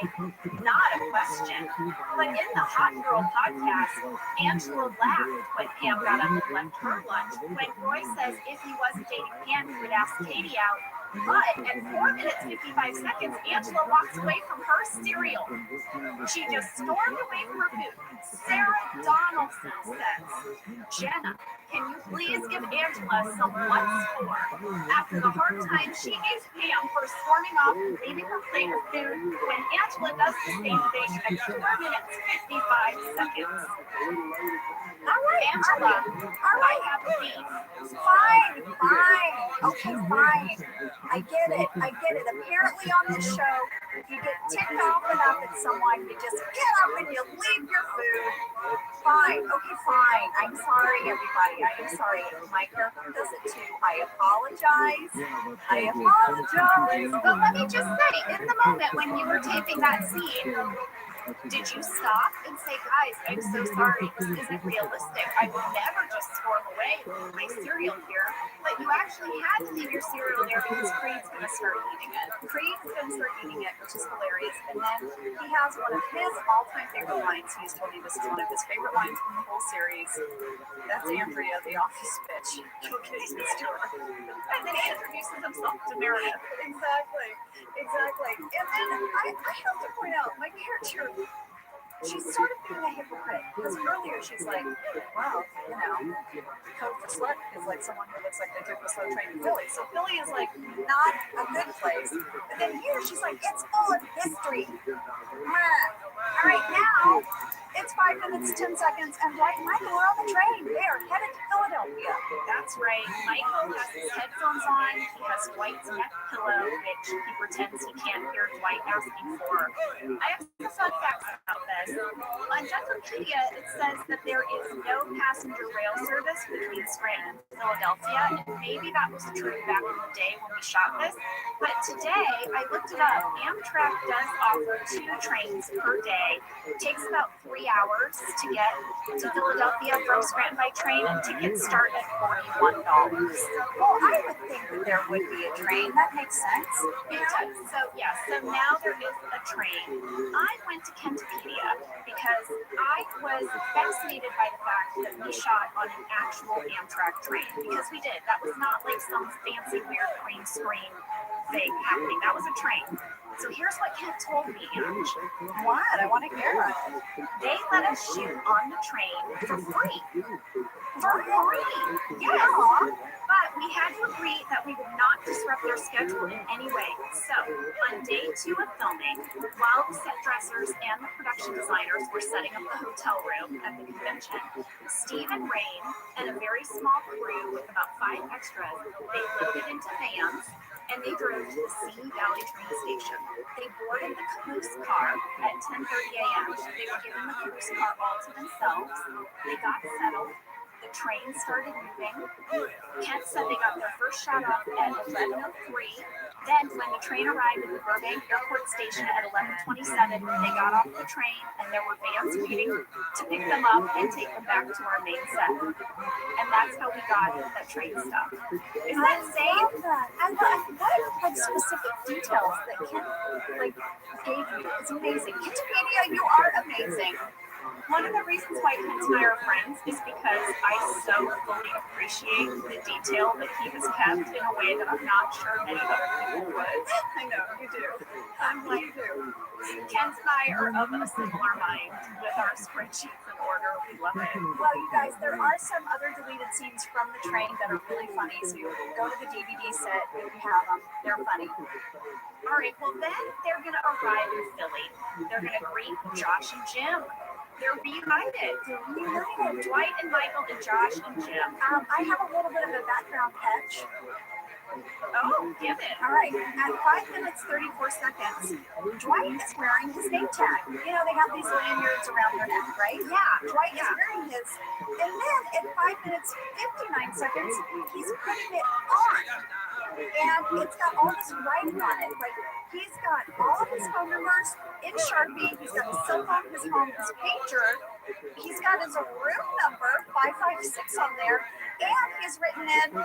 not a question, but in the Hot Girl podcast, Angela laughed when Pam got up and left her lunch. When Roy says if he wasn't dating Pam, he would ask Katie out. But at 4 minutes, 55 seconds, Angela walks away from her cereal. She just stormed away from her food. Sarah Donaldson says, Jenna, can you please give Angela some what's for after the hard time she gave Pam for storming off and leaving her plate of food when Angela does the same thing at 4 minutes, 55 seconds. All right, Angela, I have a beef. Fine. Okay, fine. I get it. Apparently on this show, if you get ticked off enough at someone, you just get up and you leave your food. Fine. Okay, fine. I'm sorry, everybody. I am sorry. My character does it too. I apologize. But let me just say, in the moment when you were taping that scene, did you stop and say, guys, I'm so sorry, this isn't realistic. I would never just storm away with my cereal here. But you actually had to leave your cereal there because Creed's going to start eating it. Which is hilarious. And then he has one of his all-time favorite lines. He's told me this is one of his favorite lines from the whole series. That's Andrea, the office bitch. Okay, and then he introduces himself to Meredith. Exactly. And then I have to point out, my character, she's sort of being a hypocrite. Because earlier she's like, well, code for slut is like someone who looks like they took the slow train to Philly. So Philly is like not a good place. But then here she's like, it's full of history. All right, now It's 5 minutes, 10 seconds, and Dwight and Michael are on the train. They are headed to Philadelphia. That's right. Michael has his headphones on. He has Dwight's neck pillow, which he pretends he can't hear Dwight asking for. I have some fun facts about this. On Wikipedia, it says that there is no passenger rail service between Scranton and Philadelphia, and maybe that was true back in the day when we shot this. But today, I looked it up. Amtrak does offer 2 trains per day. It takes about 3 hours to get to Philadelphia from Scranton by train, and tickets start at $41. Well, I would think that there would be a train. That makes sense. It does. So now there is a train. I went to Kentuckypedia because I was fascinated by the fact that we shot on an actual Amtrak train, because we did. That was not like some fancy weird green screen thing happening. That was a train. So here's what Kent told me, Ange. What? I want to hear it. They let us shoot on the train for free. For free? Yeah. But we had to agree that we would not disrupt their schedule in any way. So on day 2 of filming, while the set dressers and the production designers were setting up the hotel room at the convention, Steve and Rain and a very small crew with about 5 extras, they loaded into vans and they drove to the Simi Valley train station. They boarded the caboose car at 10:30 a.m. They were given the caboose car all to themselves. They got settled. The train started moving. Kent said they got their first shot off at 11:03. Then, when the train arrived at the Burbank Airport Station at 11:27, they got off the train, and there were vans waiting to pick them up and take them back to our main set. And that's how we got that train stuff. Is that safe? And what specific details that Kent gave you? It's amazing. Wikipedia, you are amazing. One of the reasons why Kent and I are friends is because I so fully appreciate the detail that he has kept in a way that I'm not sure many other people would. I know, you do. I'm glad you do. Kent and I are of a similar mind with our spreadsheets in order. We love it. Well, you guys, there are some other deleted scenes from the train that are really funny, so you go to the DVD set if you have them. They're funny. All right, well then they're going to arrive in Philly. They're going to greet Josh and Jim. They're reunited. Dwight and Michael and Josh and Jim. I have a little bit of a background catch. Oh, give it. All right. At 5 minutes, 34 seconds, Dwight is wearing his name tag. You know, they have these lanyards around their neck, right? Yeah. Dwight is wearing his. And then at 5 minutes, 59 seconds, he's putting it on. And it's got all this writing on it. Like, he's got all of his phone numbers in Sharpie. He's got his cell phone, his phone, his pager. He's got his room number, 556 on there. And he's written in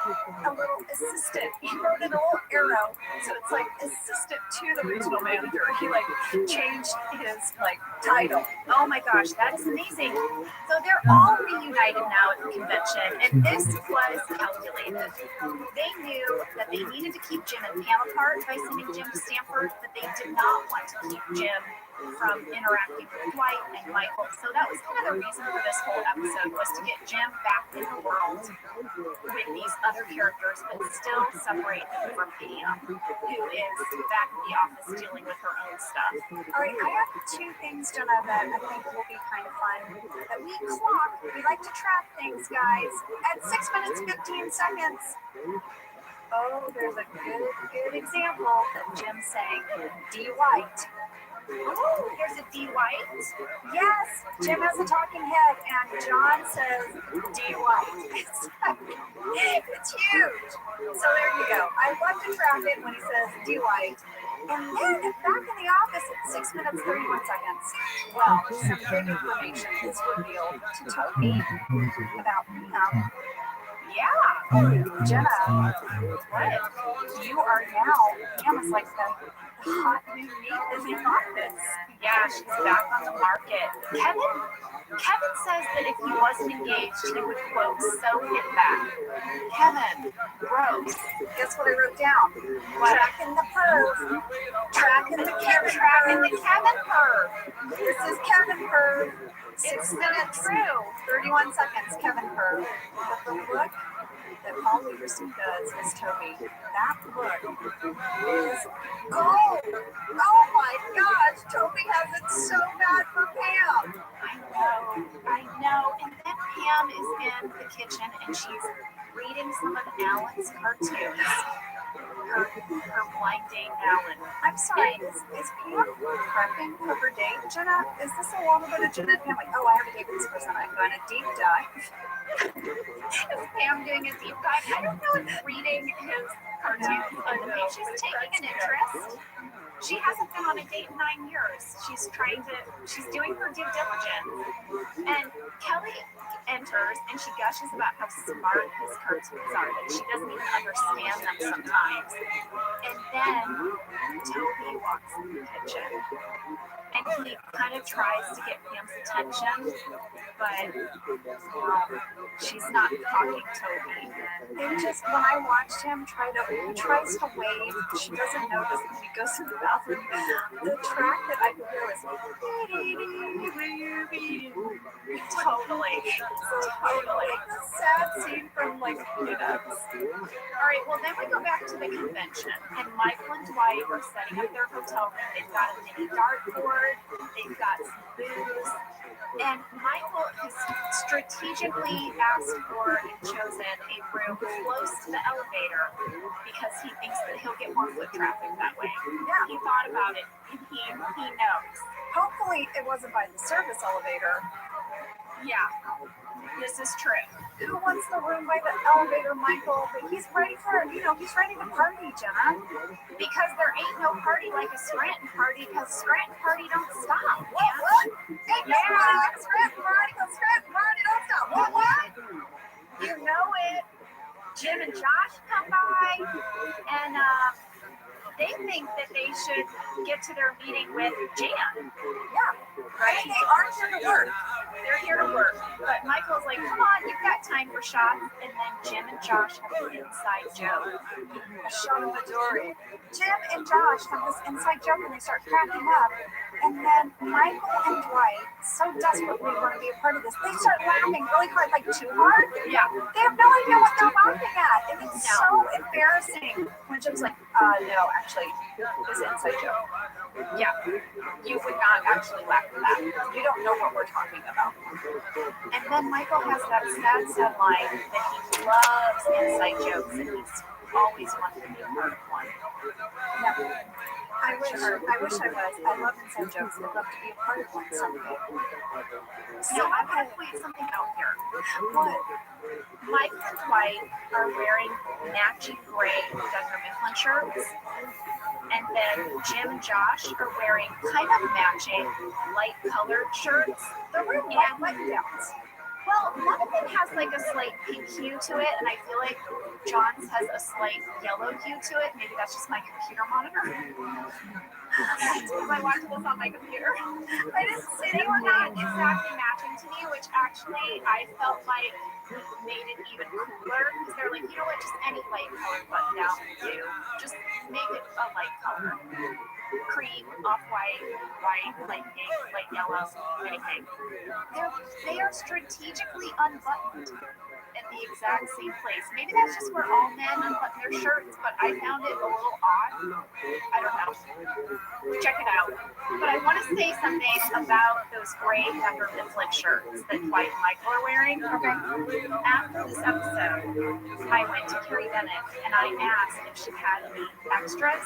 a little assistant. He wrote in a little arrow. So it's like assistant to the regional manager. He changed his title. Oh my gosh, that is amazing. So they're all reunited now at the convention, and this was calculated. They knew that they needed to keep Jim and Pam apart by sending Jim to Stanford, but they did not want to keep Jim from interacting with Dwight and Michael. So that was kind of the reason for this whole episode, was to get Jim back in the world with these other characters, but still separate them from Pam, who is back at the office dealing with her own stuff. All right, I have 2 things, Jenna, that I think will be kind of fun. That we clock, we like to track things, guys. At 6 minutes, 15 seconds. Oh, there's a good example that Jim's saying. D. White. Oh, there's a D. White? Yes, Jim has a talking head, and John says D. White. It's huge. So there you go. I love to track it when he says D. White. And then back in the office at 6 minutes, 31 seconds. Well, some big information is revealed to Toby about Pam. Yeah. Jenna, what? You are now, Pam is like the hot new meat in the office. Yeah, she's back on the market. Kevin says that if he wasn't engaged, he would, quote, sew it back. Kevin, gross. Guess what I wrote down? What? Tracking the perv. Tracking the Kevin perv. This is Kevin perv. 6 minutes, 31 seconds, Kevin perv. But the look that Paul Peterson does as Toby, that look is gold. Oh my gosh, Toby has it so bad for Pam. I know. And then Pam is in the kitchen and she's reading some of Alan's cartoons. Her blind date Alan. I'm sorry, is Pam prepping for her date, Jenna? Is this a little bit of Jenna and Pam? Like, oh, I have a date with this person. I'm going to deep dive. Is Pam doing a deep dive? I don't know if reading his cartoons. She's taking an interest. She hasn't been on a date in 9 years. She's doing her due diligence. And Kelly enters and she gushes about how smart his cartoons are, that she doesn't even understand them sometimes. And then Toby walks in the kitchen and he kind of tries to get Pam's attention, but she's not talking Toby. And just when I watched him he tries to wave, she doesn't notice when he goes to the bathroom. The track that I could hear was totally. Like the sad scene from like Peanuts. All right, well then we go back to the convention, and Michael and Dwight are setting up their hotel room. They've got a mini dartboard, they've got some booze, and Michael has strategically asked for and chosen a room close to the elevator because he thinks that he'll get more foot traffic that way. Yeah. He thought about it, and he knows. Hopefully it wasn't by the service elevator. Yeah, this is true. Who wants the room by the elevator, Michael? But he's ready he's ready to party, Jenna. Because there ain't no party like a Scranton party, because Scranton party don't stop. What? Ain't no party like a Scranton party, because Scranton party don't stop. What? You know it. Jim and Josh come by, and they think that they should get to their meeting with Jan. Yeah. Right? They aren't here to work. They're here to work. But Michael's like, come on, you've got time for shots. And then Jim and Josh have an inside joke. A shot of the Dory. Jim and Josh have this inside joke and they start cracking up. And then Michael and Dwight, so desperately want to be a part of this, they start laughing really hard, like too hard. Yeah. They have no idea what they're laughing at. And it's so embarrassing. When Jim's like, no, actually, this inside joke. Yeah. You would not actually laugh at that. You don't know what we're talking about. And then Michael has that sad line that he loves inside jokes and he's always wanted to be a part of one. Yeah. I wish I was. I love inside jokes. I'd love to be a part of one someday. So I'm going to point something out here. What? Michael and Dwight are wearing matching gray Dunder Mifflin shirts. And then Jim and Josh are wearing kind of matching light colored shirts. They're wearing white button-downs. Well, one of them has like a slight pink hue to it, and I feel like John's has a slight yellow hue to it. Maybe that's just my computer monitor. Because I watched this on my computer. I didn't see they were not exactly matching to me, which actually I felt like made it even cooler. Because they're like, you know what, just any light colored button down will do. Just make it a light color. Cream, off-white, white, light pink, light yellow, anything. They are strategically unbuttoned at the exact same place. Maybe that's just where all men unbutton their shirts, but I found it a little odd. I don't know. Check it out. But I want to say something about those gray Dunder Mifflin shirts that Dwight and Michael are wearing. Okay. After this episode, I went to Carrie Bennett and I asked if she had any extras,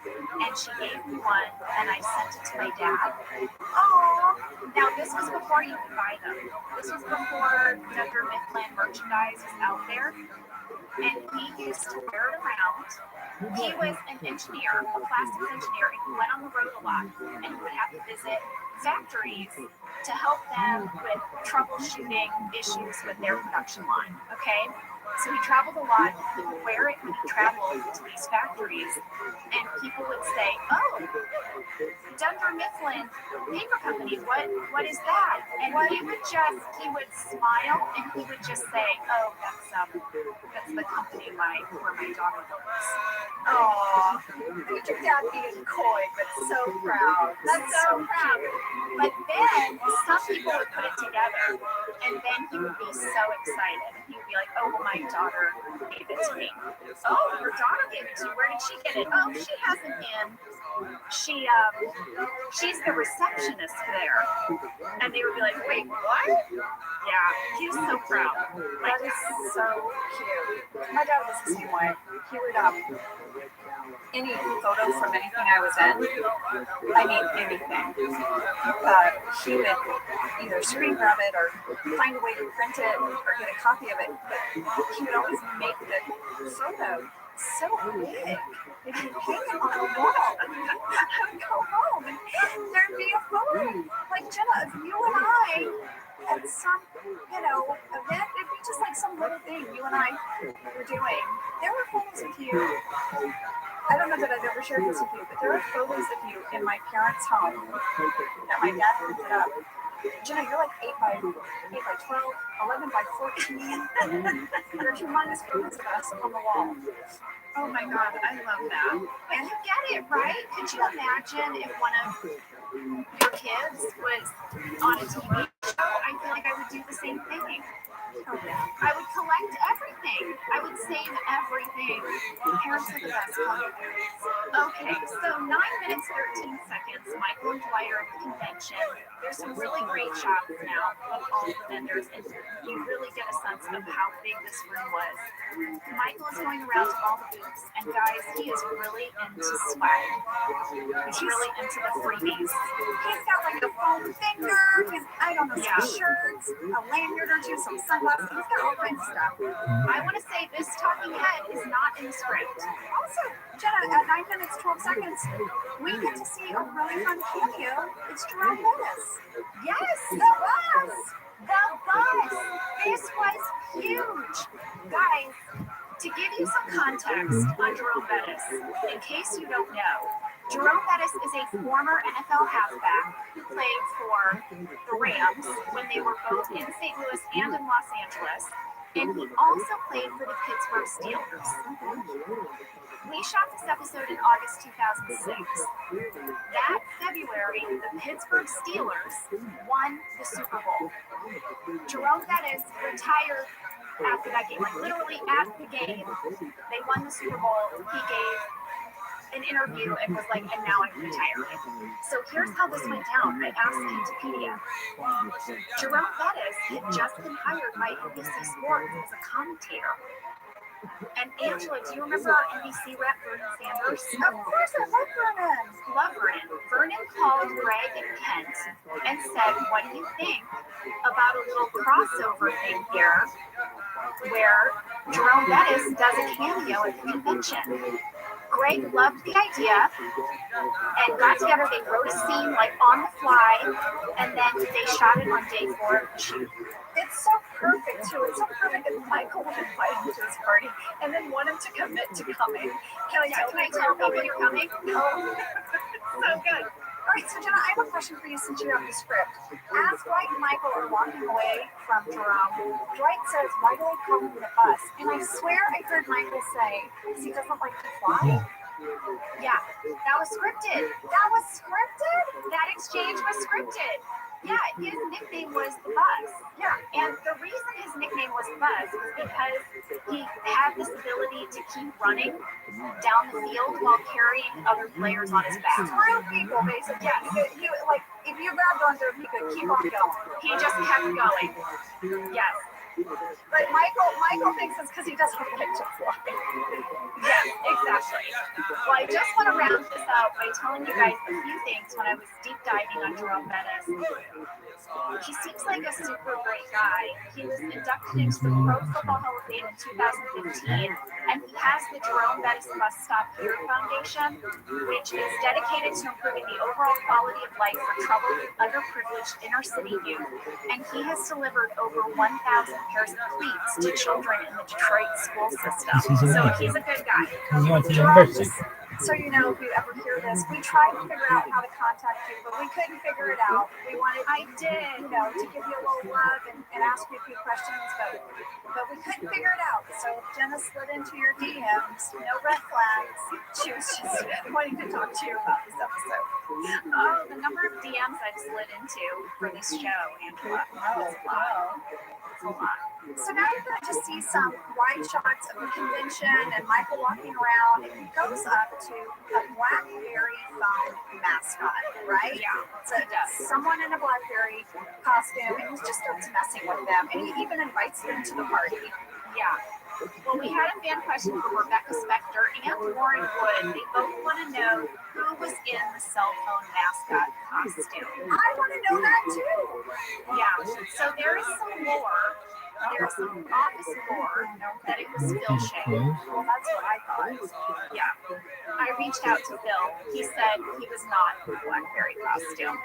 and she gave me one, and I sent it to my dad. Oh, now this was before you could buy them. This was before Dunder Mifflin merchandise was out there, and he used to wear it around. He was an engineer, a plastics engineer, and he went on the road a lot, and he would have to visit factories to help them with troubleshooting issues with their production line, okay? So he traveled a lot. He would wear it when he traveled to these factories, and people would say, "Oh, Dunder Mifflin Paper Company. What is that?" And he would smile and he would just say, "Oh, that's the company where my daughter works." Oh, look at your dad being coy, but so proud. That's so proud. But then some people would put it together. And then he would be so excited. He would be like, oh, well, my daughter gave it to me. Oh, your daughter gave it to you. Where did she get it? Oh, she has it in. She's the receptionist there. And they would be like, wait, what? Yeah, he's so proud. Like, That is so cute. My dad was the same way. He would any photo from anything I was in, I mean anything, he would either screen grab it or find a way to print it or get a copy of it, but he would always make the photo so big. If you hang it on the wall, I would go home and there'd be a photo. Like, Jenna, of you and I at some, event, it'd be just like some little thing you and I were doing. There were photos of you. I don't know that I've ever shared this with you, but there are photos of you in my parents' home that my dad printed up. Jenna, you're like 8 by 12, 11 by 14. There's humongous photos of us on the wall. Oh my God, I love that. And you get it, right? Could you imagine if one of your kids was on a TV show? I feel like I would do the same thing. I would collect everything. I would save everything. Parents are the best. Okay, so 9 minutes, 13 seconds. Michael and Dwight are at the convention. There's some really great shots now of all the vendors, and you really get a sense of how big this room was. Michael is going around to all the booths, and guys, he is really into swag. He's really into the freebies. He's got like a foam finger, some shirts, a lanyard or two, some sunglasses. He's got all kinds of stuff. I want to say this talking head is not in the script. Also, Jenna, at 9 minutes, 12 seconds, we get to see a really fun cameo. It's Jerome Bettis. Yes, the bus! The bus! This was huge. Guys, to give you some context on Jerome Bettis, in case you don't know, Jerome Bettis is a former NFL halfback who played for the Rams when they were both in St. Louis and in Los Angeles, and he also played for the Pittsburgh Steelers. We shot this episode in August 2006. That February, the Pittsburgh Steelers won the Super Bowl. Jerome Bettis retired after that game, like literally at the game. They won the Super Bowl. He gave an interview and was like, and now I'm retiring. So here's how this went down. I asked Wikipedia. Jerome Bettis had just been hired by NBC Sports as a commentator. And Angela, do you remember our NBC rep, Vernon Sanders? Of course, I love Vernon. Love Vernon. Vernon called Greg and Kent and said, what do you think about a little crossover thing here where Jerome Bettis does a cameo at the convention? Greg loved the idea and got together. They wrote a scene like on the fly, and then they shot it on day 4 of the shoot. It's so perfect too. It's so perfect that Michael would invite him to his party and then want him to commit to coming. Can I tell people you're coming? No. So good. All right, so Jenna, I have a question for you since you have the script. As Dwight and Michael are walking away from Jerome, Dwight says, why do they call him the bus? And I swear I heard Michael say, because he doesn't like to fly. Yeah, that was scripted. That was scripted? That exchange was scripted. Yeah, his nickname was the Bus. Yeah, and the reason his nickname was Bus was because he had this ability to keep running down the field while carrying other players on his back. Real people, basically. Yeah, he like if you grabbed onto him, he could keep on going. He just kept going. Yes. But Michael thinks it's because he doesn't like to fly. Yes, exactly. Well, I just want to round this out by telling you guys a few things when I was deep diving on Jerome Bettis. He seems like a super great guy. He was inducted into the Pro Football Hall of Fame in 2015, and he has the Jerome Bettis Bus Stop Here Foundation, which is dedicated to improving the overall quality of life for troubled, underprivileged inner city youth. And he has delivered over 1,000 pairs of cleats to children in the Detroit school system. So he's a good guy. He went to university. so you know, if you ever hear this, we tried to figure out how to contact you, but we couldn't figure it out. I did, to give you a little love and ask you a few questions, but we couldn't figure it out. So Jenna slid into your DMs, no red flags. She was just wanting to talk to you about this episode. Oh, the number of DMs I've slid into for this show, Angela. Oh, it's a lot. It's a lot. So now you're going to just see some wide shots of the convention and Michael walking around, and he goes up to a Blackberry phone mascot, right? Yeah. So someone in a Blackberry costume, and he just starts messing with them, and he even invites them to the party. Yeah. Well, we had a fan question from Rebecca Spector and Warren Wood. They both want to know who was in the cell phone mascot costume. I want to know that too. Yeah. So there is some lore. There's some office lore that it was Phil Shea. Well, that's what I thought. Yeah. I reached out to Phil. He said he was not in the Blackberry costume.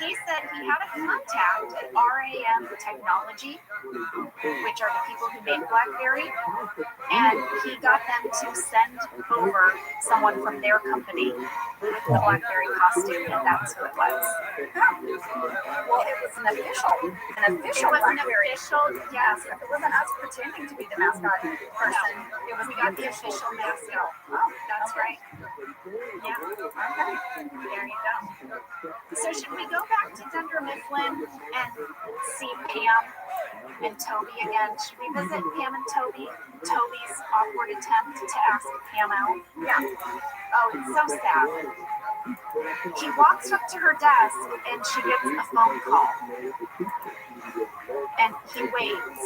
He said he had a contact at RAM Technology, which are the people who make Blackberry, and he got them to send over someone from their company with the Blackberry costume, and that's who it was. Well, it was an official. It was an official, yes. If it wasn't us pretending to be the mascot person, we got the official mascot. Oh, that's right. Yeah. Okay. There you go. So should we go back to Dunder Mifflin and see Pam and Toby again? Should we visit Pam and Toby? Toby's awkward attempt to ask Pam out? Yeah. Oh, it's so sad. He walks up to her desk and she gets a phone call. And he waits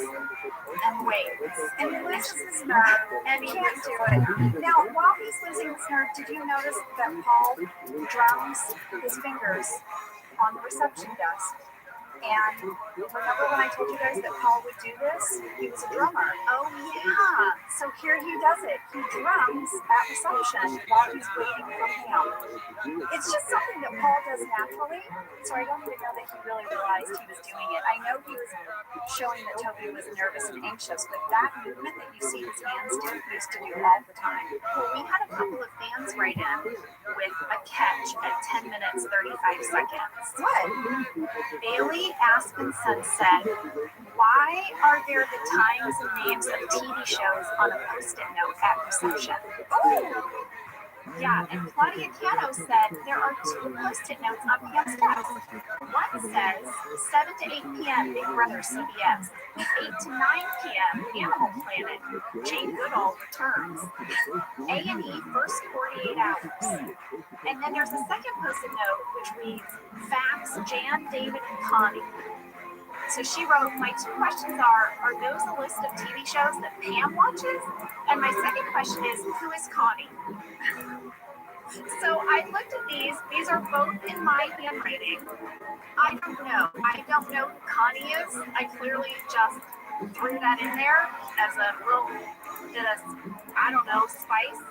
and waits and he loses his nerve and he can't do it. Now, while he's losing his nerve, did you notice that Paul drums his fingers on the reception desk? And remember when I told you guys that Paul would do this? He was a drummer. Oh, yeah. So here he does it. He drums at reception while he's waiting for Pam. It's just something that Paul does naturally, so I don't even know that he really realized he was doing it. I know he was showing that Toby was nervous and anxious, but that movement that you see his hands do, he used to do all the time. Well, we had a couple of fans write in with a catch at 10 minutes, 35 seconds. What? Bailey Aspenson said, why are there the times and names of TV shows on a post-it note at reception? Oh! Yeah, and Claudia Cano said there are 2 post-it notes on Pam's desk. One says 7 to 8 p.m. Big Brother CBS, 8 to 9 p.m. Animal Planet, Jane Goodall returns, A&E first 48 hours. And then there's a second post-it note which reads, Facts, Jan, David, and Connie. So she wrote, my 2 questions are those a list of TV shows that Pam watches? And my second question is, who is Connie? So I looked at these. These are both in my handwriting. I don't know who Connie is. I clearly just threw that in there as a little bit of, spice.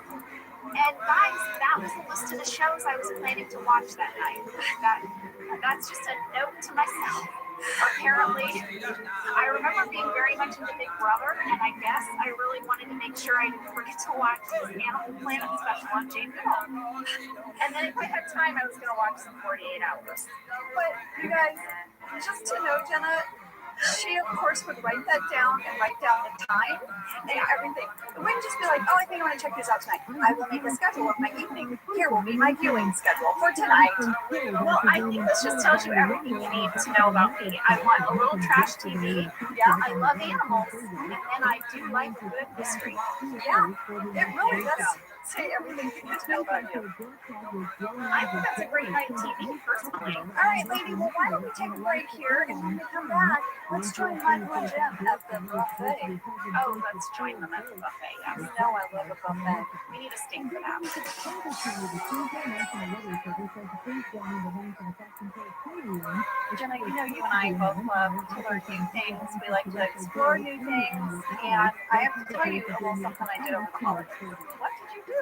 And guys, that was the list of the shows I was planning to watch that night. That's just a note to myself. Apparently, I remember being very much into Big Brother, and I guess I really wanted to make sure I didn't forget to watch this Animal Planet special on Jane Goodall. And then if I had time, I was going to watch some 48 Hours. But you guys, just to know, Jenna, she, of course, would write that down and write down the time and everything. It wouldn't just be like, I think I want to check this out tonight. I will make a schedule of my evening. Here will be my viewing schedule for tonight. Well, I think this just tells you everything you need to know about me. I want a little trash TV. Yeah, I love animals. And I do like good mystery. Yeah, it really does say everything you need to know about you. I think that's a great night TV, personally. All right, lady, well, why don't we take a break here, and when we come back, let's join Michael and Jim at the buffet. Oh, let's join them at the buffet. Yeah, you know I love a buffet. We need a steak for that. Jenna, you know you and I both love to learn new things. We like to explore new things, and I have to tell you a little something I did over the holidays. What? did you do?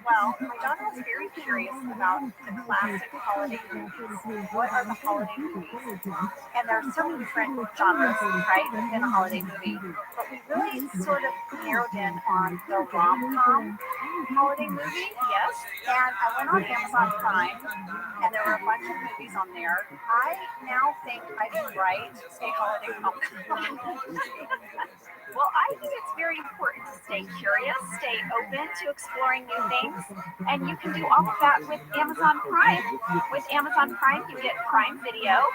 Well, my daughter was very curious about the classic holiday movies. What are the holiday movies? And there are so many different genres, right, within a holiday movie. But we really sort of narrowed in on the rom-com holiday movie, yes. And I went on Amazon Prime, and there were a bunch of movies on there. I now think I can write a holiday rom-com. Well, I think it's very important to stay curious, stay open to exploring new things, and you can do all of that with Amazon Prime. With Amazon Prime, you get Prime Video,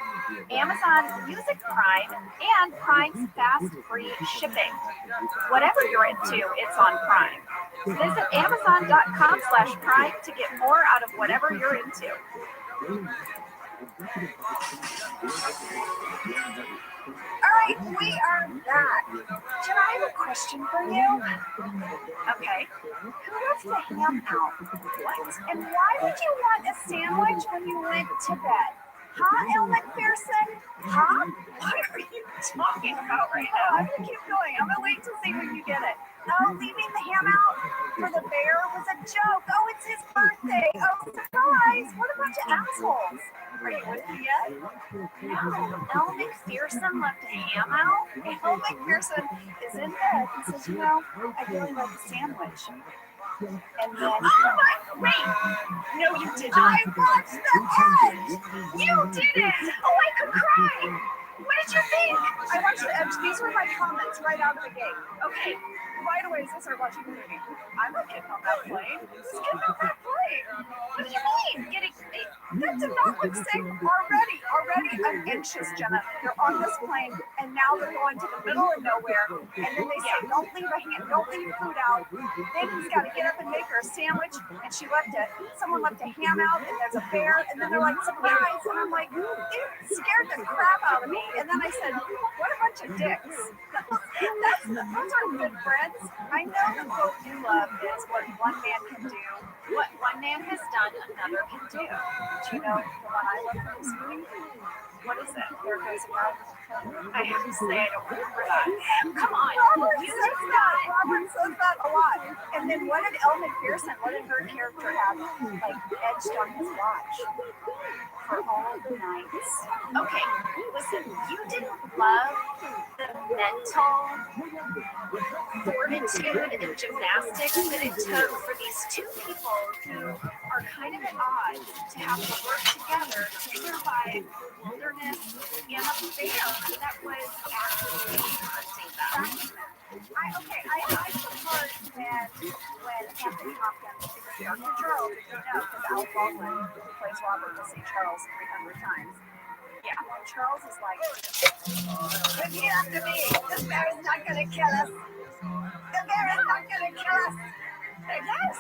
Amazon Music Prime, and Prime's fast free shipping. Whatever you're into, it's on Prime. Visit Amazon.com/Prime to get more out of whatever you're into. All right, we are back. Jen, I have a question for you. Okay. Who left the ham out? What? And why would you want a sandwich when you went to bed? Huh, Elle McPherson? Huh? What are you talking about right now? I'm gonna keep going. I'm gonna wait to see when you get it. Oh, leaving the ham out for the bear was a joke. Oh, it's his birthday. Oh, surprise. What a bunch of assholes. Are you with me yet? No. Elle McPherson left a ham out? Elle McPherson is in bed and says, you know, I really like a sandwich. And then, wait, no, you didn't. I watched the edge. You did it. Oh, I could cry. What did you think? I watched the edge. These were my comments right out of the gate. Okay, right away as I started watching the movie. I'm not getting on that plane. Who's getting on that plane? What do you mean? That did not look safe already. Already, I'm anxious, Jenna. They're on this plane, and now they're going to the middle of nowhere. And then they say, don't leave food out. Then he's got to get up and make her a sandwich. And someone left a ham out, and there's a bear. And then they're like, surprise. And I'm like, it scared the crap out of me. And then I said, what a bunch of dicks. Those are good friends. I know the quote you love is what one man can do. What one man has done, another can do. Do you know the one I love from this movie? What is it? There goes a guy. I have to say I don't remember that. Come on. Robert says that a lot. And then what did Elle McPherson, what did her character have edged on his watch? For all the nights. Okay, listen, you didn't love the mental fortitude and gymnastics that it took for these two people who are kind of at odds to have to work together to survive the wilderness in a bear that was actively hunting them. I support when Anthony Hopkins is Dr. Charles, because Al Baldwin, who plays Robert, will say Charles 300 times. Yeah, Charles is like, repeat after me. The bear is not going to kill us. The bear is not going to kill us. Yes.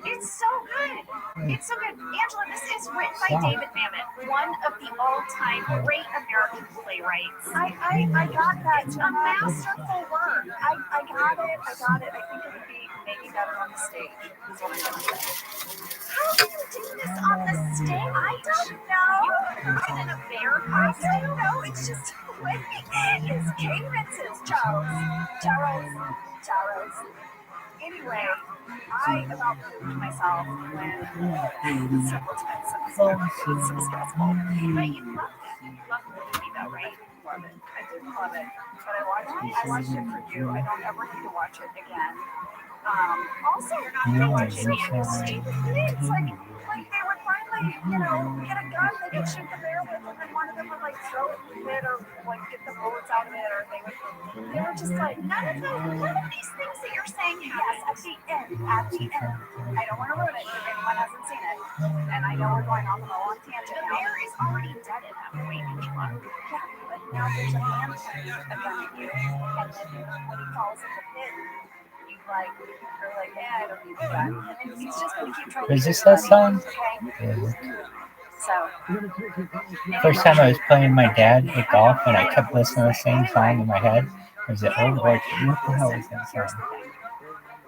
It's so good. It's so good. Angela, this is written by David Mamet, one of the all-time great American playwrights. I got that. A masterful work. I got it. I think it would be maybe better on the stage. Is what I'm going to say. How do you do this on the stage? I don't know. You put it in a bear costume? No, it's just the way his cadence is, Charles. Anyway, I about proved myself when several times it's successful. But you loved it. You loved the movie though, right? Love it. I did love it. But I watched it for you. I don't ever need to watch it again. Also, you're not going to watch it again. It's like they would finally, get a gun they could shoot the bear with, and then one of them would throw it in it or get the bullets out of it, or they were just like, none of these things that you're saying happen at the end. I don't want to ruin it if anyone hasn't seen it, and I know we're going off on a long tangent. The bear is already dead at that point, Angela. Yeah, but now there's a man pointing a gun at you, and then when he falls in the pit, I don't need the gun. And then he's just going to keep trying to Is this that song? Okay. So, first time I was playing my dad at golf, and I kept listening to the same song in my head. It was the old boy. What the hell is that song?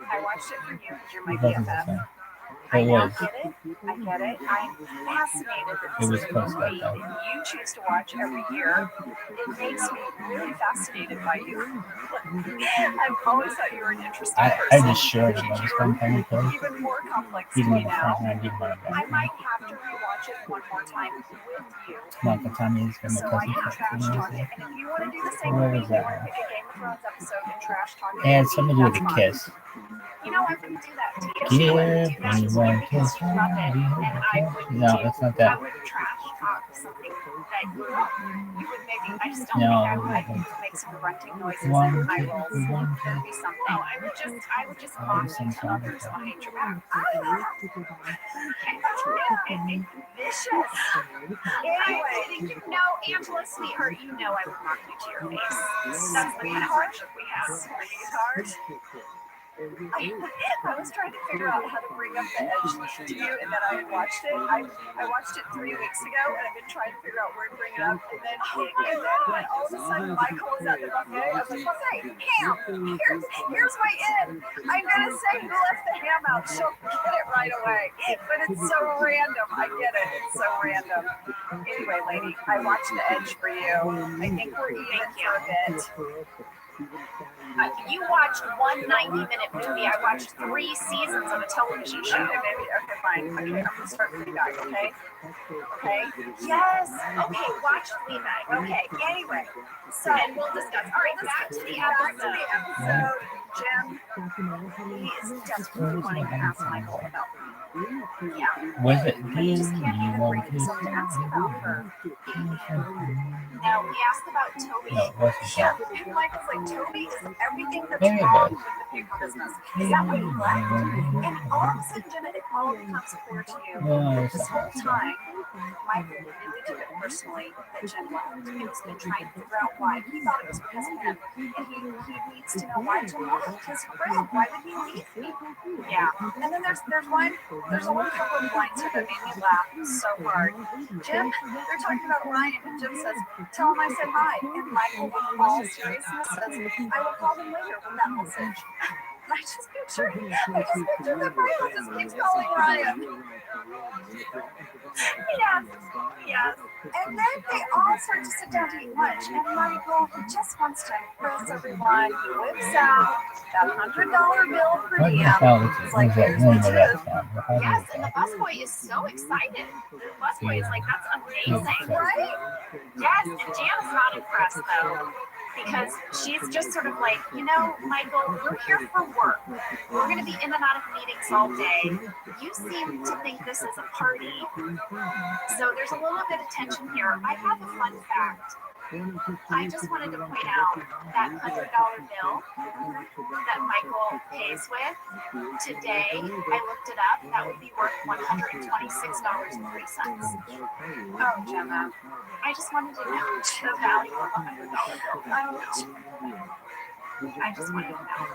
I watched it for you because you're my BFF. I It now was. get it. I get it. I'm fascinated that It this was is a close movie that that you choose to watch every year. It makes me really fascinated by you. I've always thought you were an interesting I person. just shared it. But I just you're don't think it does. even more complex to Even me in the now. front end, even when I might have to rewatch it one more time with you. not the time he's gonna So I cause can it. trash talk it. And if you want to do the same Where with me, was if you want that? to pick a Game of Thrones episode and trash talk it, It had something to do with that's a fine. kiss. You know, I wouldn't do that to you. Give I wouldn't do that to me you one because kiss. you love it, and I wouldn't No, it's not that. I would trash talk something that you love. You would maybe, I just don't No. think I would make some grunting noises One and eye kiss, rolls. one There'd be kiss. something. I would just mock you to others behind your back. Vicious. Anyway, no, Angela, sweetheart, you know I would mock you to your face. That's the kind of friendship we have. Sweetheart. I was trying to figure out how to bring up the edge to you, and then I watched it. I watched it 3 weeks ago, and I've been trying to figure out where to bring it up. And then when all of a sudden Michael was at the buffet, I was like, buffet, ham. Here's my in. I'm gonna say who left the ham out. She'll get it right away. But it's so random. I get it. It's so random. Anyway, lady, I watched The Edge for you. I think we're even for a bit. You watched one 90-minute movie. I watched 3 seasons of a television show. Okay, baby. Okay, fine. Okay, I'm gonna start Fleabag. Okay. Okay. Yes. Okay. Watch Fleabag. Okay. Anyway. So and we'll discuss. All right. Back to the episode. Jim, he is desperately wanting to ask Michael about me. Yeah. Was it But he just can't even bring himself to ask about her. Now, he asked about Toby. No, it wasn't Yeah. that. And Michael's like, Toby is everything that's Maybe it wrong was. with the paper business. Is that what you left? And all of a sudden, Jim, it all becomes clear to you that this whole time, Michael really took it personally that Jim left. And he's been trying to figure out why. He thought it was because of him. And he needs to know why Jim left. Because Fred, why would he leave me? Yeah. And then there's a one couple of lines here that made me laugh so hard. Jim, they're talking about Ryan, and Jim says, tell him I said hi. And Michael, with all seriousness, says, I will call him later with that message. I just picture that Michael just keeps calling Ryan. Yes. And then they all start to sit down to eat lunch, and Michael just wants to impress everyone. He whips out that $100 bill per What the diem. hell is it? He's like, What is here's that? the Name of that tip. sound? Yes, and the busboy is so excited. The busboy is like, that's amazing, right? Yes, and Jan's not impressed though, because she's just sort of like, you know, Michael, we're here for work. We're going to be in and out of meetings all day. You seem to think this is a party. So there's a little bit of tension here. I have a fun fact. I just wanted to point out that $100 bill that Michael pays with today, I looked it up, that would be worth $126.03. Oh, Gemma, I just wanted to know the value of a $100 bill. I don't know. I just wanted to know.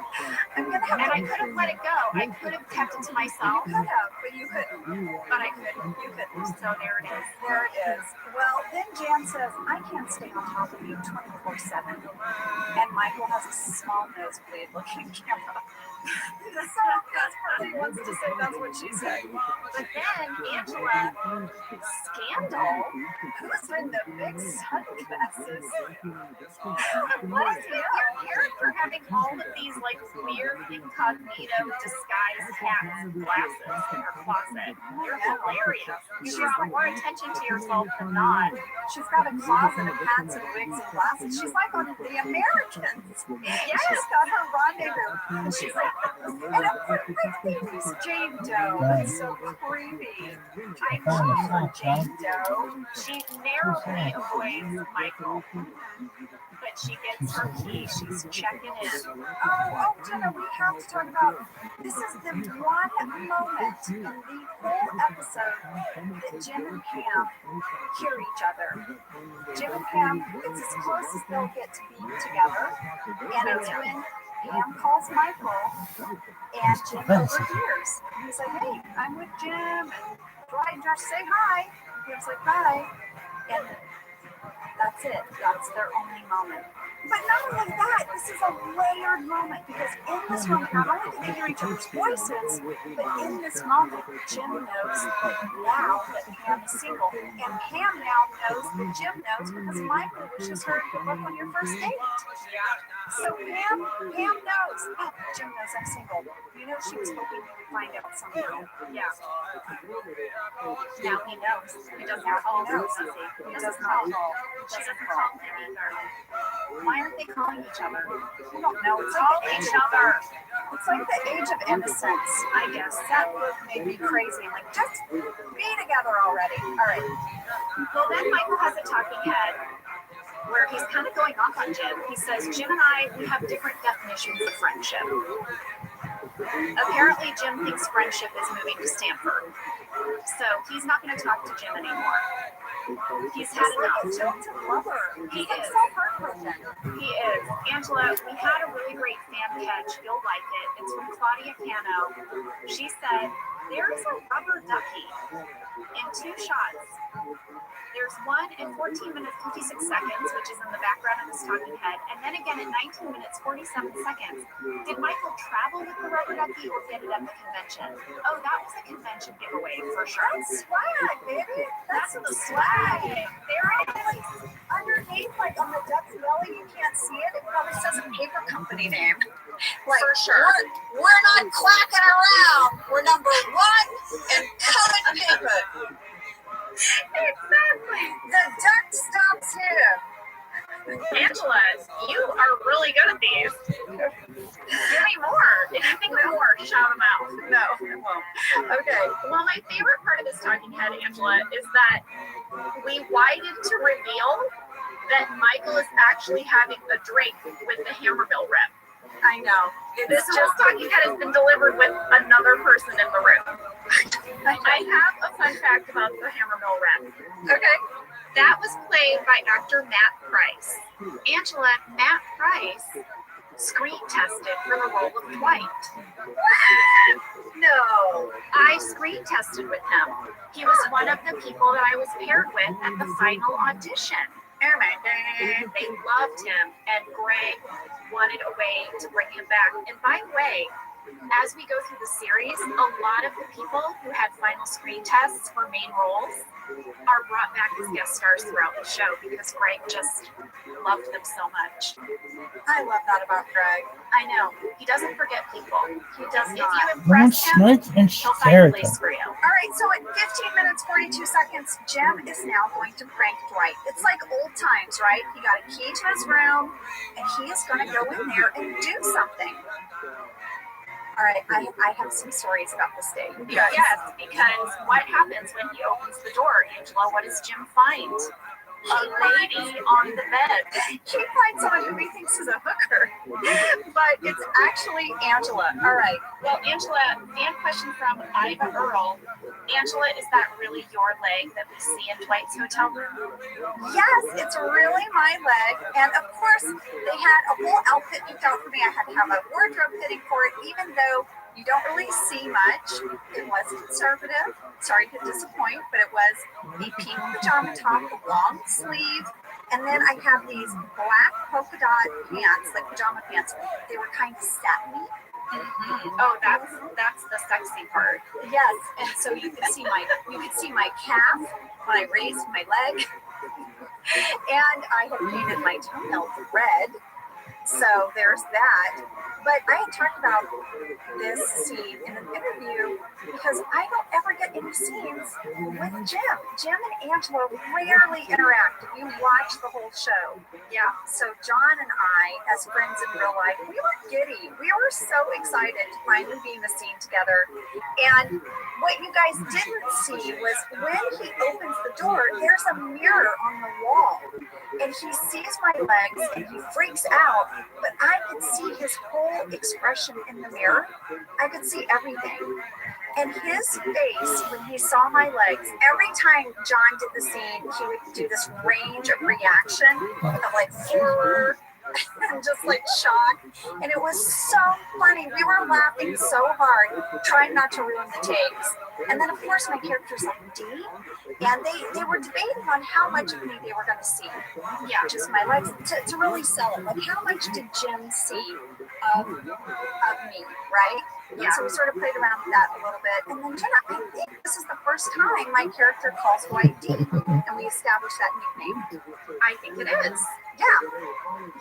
And I could have let it go. I could have kept it to myself. You could have, but you couldn't. But I couldn't. You couldn't. So there it is. There it is. Well, then Jan says, I can't stay on top of you 24/7. And Michael has a small nosebleed looking camera. So that's probably wants to say that's what she said. But then Angela, scandal, who's in the big sunglasses? What is your character having all of these like weird incognito disguise hats and glasses in her closet? You're hilarious. You draw more attention to yourself than not. She's got a closet of hats and wigs and glasses. She's like on The Americans. Yes, she's got her rendezvous. And she's like, and of course, everything's Jane Doe. That's so creepy. I'm calling her Jane Doe. She narrowly avoids Michael. But she gets her key. She's checking in. Oh, Jenna, we have to talk about, this is the one moment in the whole episode that Jim and Pam hear each other. Jim and Pam, it's as close as they'll get to being together. And it's when Pam calls Michael and Jim overhears. He's like, hey, I'm with Jim, and Dwight just say hi. Jim's like, bye. And that's it. That's their only moment. But not only that, this is a layered moment because in this moment, not only do they hear each other's voices, but in this moment, Jim knows now that Pam is single, and Pam now knows that Jim knows because Michael wishes her good luck on your first date. So Pam knows. Oh, Jim knows I'm single. You know, she was hoping he would find out somehow. Yeah. Now he knows. He doesn't call. He doesn't call. Him either. Why aren't they calling each other? I don't know. It's like each other. It's like the age of innocence, I guess. That would make me crazy. Like, just be together already. All right. Well, then Michael has a talking head where he's kind of going off on Jim. He says, Jim and I, we have different definitions of friendship. Apparently, Jim thinks friendship is moving to Stanford. So he's not going to talk to Jim anymore. He's had enough. Jim's a lover. He is. So heartbroken. He is. Angela, we had a really great fan catch. You'll like it. It's from Claudia Cano. She said, there is a rubber ducky in 2 shots. There's one in 14 minutes, 56 seconds, which is in the background of his talking head, and then again in 19 minutes, 47 seconds. Did Michael travel with the rubber ducky or get it at the convention? Oh, that was a convention giveaway for sure. That's swag, baby. That's the swag. There it is. Underneath, like on the duck's belly, you can't see it. It probably says a paper company name. Like, for sure. We're not clacking around. We're number 1 in colored paper. Exactly. The duck stops here. Angela, you are really good at these. Give me more. If you think of more, shout them out. No, it won't. Okay. Well, my favorite part of this talking head, Angela, is that we waited to reveal that Michael is actually having a drink with the Hammermill rep. I know. This just talking head has been delivered with another person in the room. I have a fun fact about the Hammermill rep. Okay. That was played by actor Matt Price. Angela, Matt Price screen tested for the role of Dwight. No. I screen tested with him. He was one of the people that I was paired with at the final audition. Oh my God. They loved him, and Greg wanted a way to bring him back. And by the way, as we go through the series, a lot of the people who had final screen tests for main roles are brought back as guest stars throughout the show because Greg just loved them so much. I love that about Greg. I know. He doesn't forget people. He does. If you Woman impress him, smirks and he'll find a place hysterical. for you. All right, so at 15 minutes, 42 seconds, Jim is now going to prank Dwight. It's like old times, right? He got a key to his room, and he is going to go in there and do something. All right, I have some stories about this day. Yes, because what happens when he opens the door, Angela? What does Jim find? A lady on the bed. He finds someone who he thinks is a hooker, but it's actually Angela. All right. Well, Angela, fan question from Iva Earl. Angela, is that really your leg that we see in Dwight's hotel room? Yes, it's really my leg. And of course, they had a whole outfit picked out for me. I had to have a wardrobe fitting for it, even though you don't really see much. It was conservative. Sorry to disappoint, but it was a pink pajama top, a long sleeve, and then I have these black polka dot pants, like pajama pants. They were kind of satiny. Mm-hmm. Oh, that's the sexy part. Yes, and so you could see my calf when I raised my leg, and I had painted my toenails red. So there's that. But I had talked about this scene in an interview because I don't ever get any scenes with Jim. Jim and Angela rarely interact. You watch the whole show. Yeah. So John and I, as friends in real life, we were giddy. We were so excited to finally be in the scene together. And what you guys didn't see was when he opens the door, there's a mirror on the wall. And he sees my legs and he freaks out, but I could see his whole expression in the mirror. I could see everything. And his face, when he saw my legs, every time John did the scene, he would do this range of reaction of like horror, and just like shocked. And it was so funny. We were laughing so hard, trying not to ruin the takes. And then, of course, my character's like D, and they were debating on how much of me they were going to see. Yeah, just my legs to really sell it. Like, how much did Jim see of me, right? Yeah. So we sort of played around with that a little bit. And then, Jenna, I think this is the first time my character calls White D, and we established that nickname. I think it is. Yeah.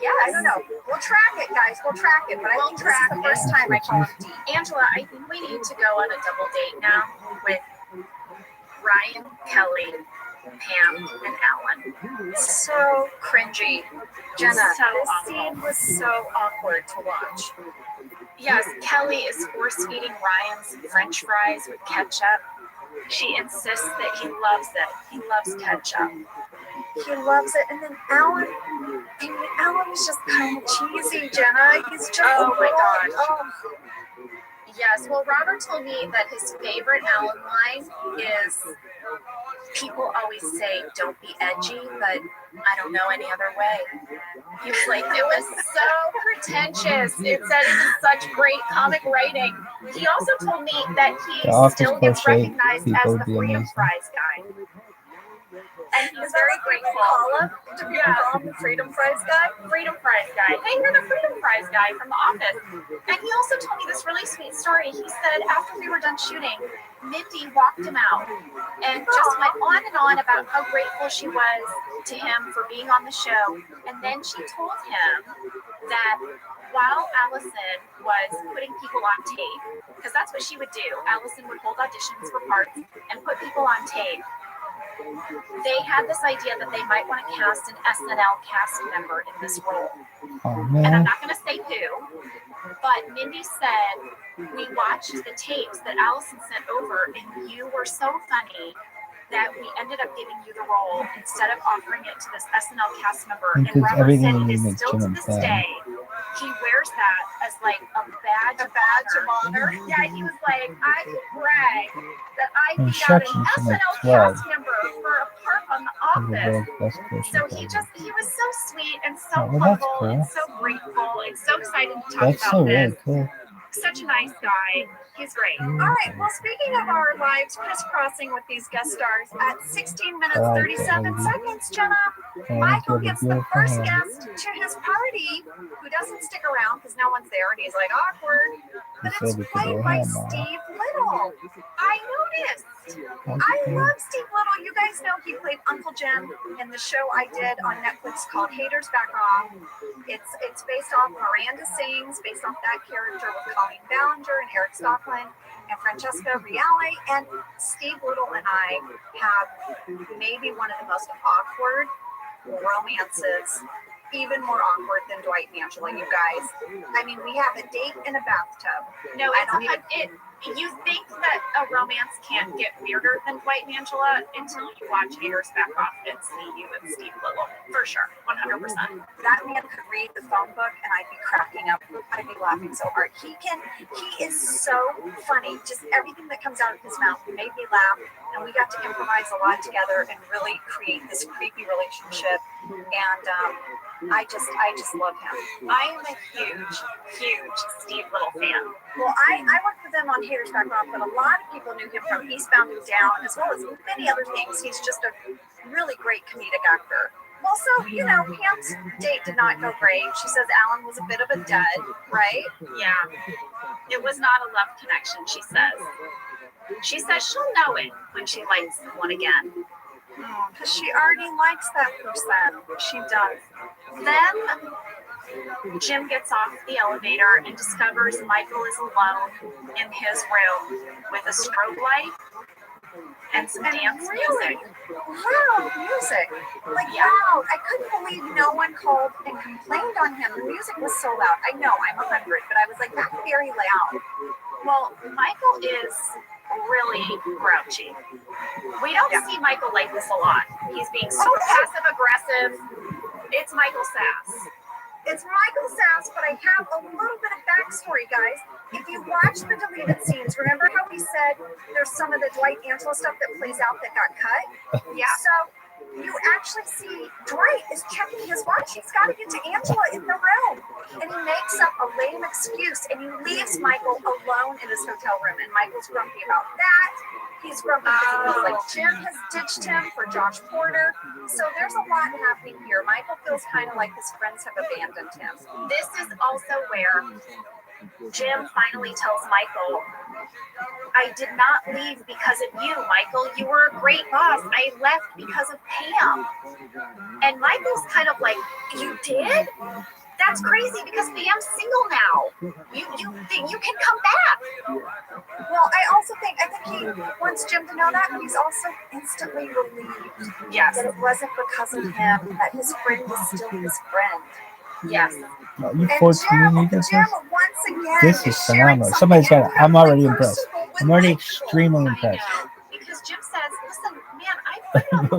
Yeah, I don't know. We'll track it, guys. We'll track it. But I think this is the first time I call him D. Angela, I think we need to go on a double date now with Ryan, Kelly, Pam, and Alan. So cringy. Jenna, So this awful. scene was so awkward to watch. Yes, Kelly is force feeding Ryan's French fries with ketchup. She insists that he loves it. He loves ketchup. He loves it. And then Alan, Alan is just kind of cheesy, Jenna. He's just, Oh my gosh. Oh. Yes, well, Robert told me that his favorite Alan line is, people always say, don't be edgy, but I don't know any other way. He was like, it was so pretentious. It said it was such great comic writing. He also told me that he The office still gets crochet recognized people as would the be Freedom amazing. Fries guy. And he's Is that very what they grateful. call him? Do people call him the Freedom Fries guy? Freedom Fries guy. Hey, you're the Freedom Fries guy from The Office. And he also told me this really sweet story. He said after we were done shooting, Mindy walked him out and just went on about how grateful she was to him for being on the show. And then she told him that while Allison was putting people on tape, because that's what she would do, Allison would hold auditions for parts and put people on tape. They had this idea that they might want to cast an SNL cast member in this role. Oh And I'm man. not going to say who, but Mindy said, we watched the tapes that Allison sent over, and you were so funny that we ended up giving you the role instead of offering it to this SNL cast member. And Because Robert everything said you it is need makes still Jim to and this Pam. day. He wears that as like a badge of honor. Yeah, he was like, I can brag that I beat out Instructions an to make SNL 12 cast member for a part on The of the Office. world's best So person. he was so sweet and so Oh, well, that's humble cool. and so grateful and so excited to talk That's about so this. really cool. Such a nice guy. He's great. All right, well, speaking of our lives crisscrossing with these guest stars, at 16 minutes, 37 seconds, Jenna, Michael gets the first guest to his party who doesn't stick around because no one's there and he's like awkward. But it's played by Steve Little. I noticed. I love Steve Little. You guys know he played Uncle Jim in the show I did on Netflix called Haters Back Off. It's based off Miranda Sings, based off that character with Colleen Ballinger and Eric Stocklin and Francesca Reale. And Steve Little and I have maybe one of the most awkward romances, even more awkward than Dwight and Angela, you guys. I mean, we have a date in a bathtub. No, you think that a romance can't get weirder than Dwight and Angela until you watch Haters Back Off and see you and Steve Little. For sure, 100%. That man could read the phone book and I'd be cracking up. I'd be laughing so hard. He is so funny. Just everything that comes out of his mouth made me laugh. And we got to improvise a lot together and really create this creepy relationship. And I just love him. I am a huge Steve Little fan. Well, I worked with him on Haters Back Off, but a lot of people knew him from Eastbound and Down, as well as many other things. He's just a really great comedic actor. Also, you know, Pam's date did not go great. She says Alan was a bit of a dud, right? Yeah. It was not a love connection, she says. She says she'll know it when she likes someone again. Because she already likes that person. She does. Then Jim gets off the elevator and discovers Michael is alone in his room with a strobe light and some dance music. Loud music. Like, loud. I couldn't believe no one called and complained on him. The music was so loud. I know I'm 100, but I was like, that's very loud. Well, Michael is really grouchy. We don't see Michael like this a lot. He's being so passive aggressive. It's Michael Sass. It's Michael Sass, but I have a little bit of backstory, guys. If you watch the deleted scenes, remember how we said there's some of the Dwight Angela stuff that plays out that got cut? Yeah. So you actually see Dwight is checking his watch. He's got to get to Angela in the room. And he makes up a lame excuse and he leaves Michael alone in his hotel room. And Michael's grumpy about that. He's grumpy because he feels like Jim has ditched him for Josh Porter. So there's a lot happening here. Michael feels kind of like his friends have abandoned him. This is also where Jim finally tells Michael, I did not leave because of you, Michael. You were a great boss. I left because of Pam. And Michael's kind of like, you did? That's crazy because Pam's single now. You can come back. Well, I think he wants Jim to know that, but he's also instantly relieved. Yes. That it wasn't because of him, that his friend is still his friend. Yes. Oh, you And 14 you did this? Jim once again This is phenomenal. Somebody's got it. I'm already impressed. I'm already extremely impressed. Because Jim says, listen,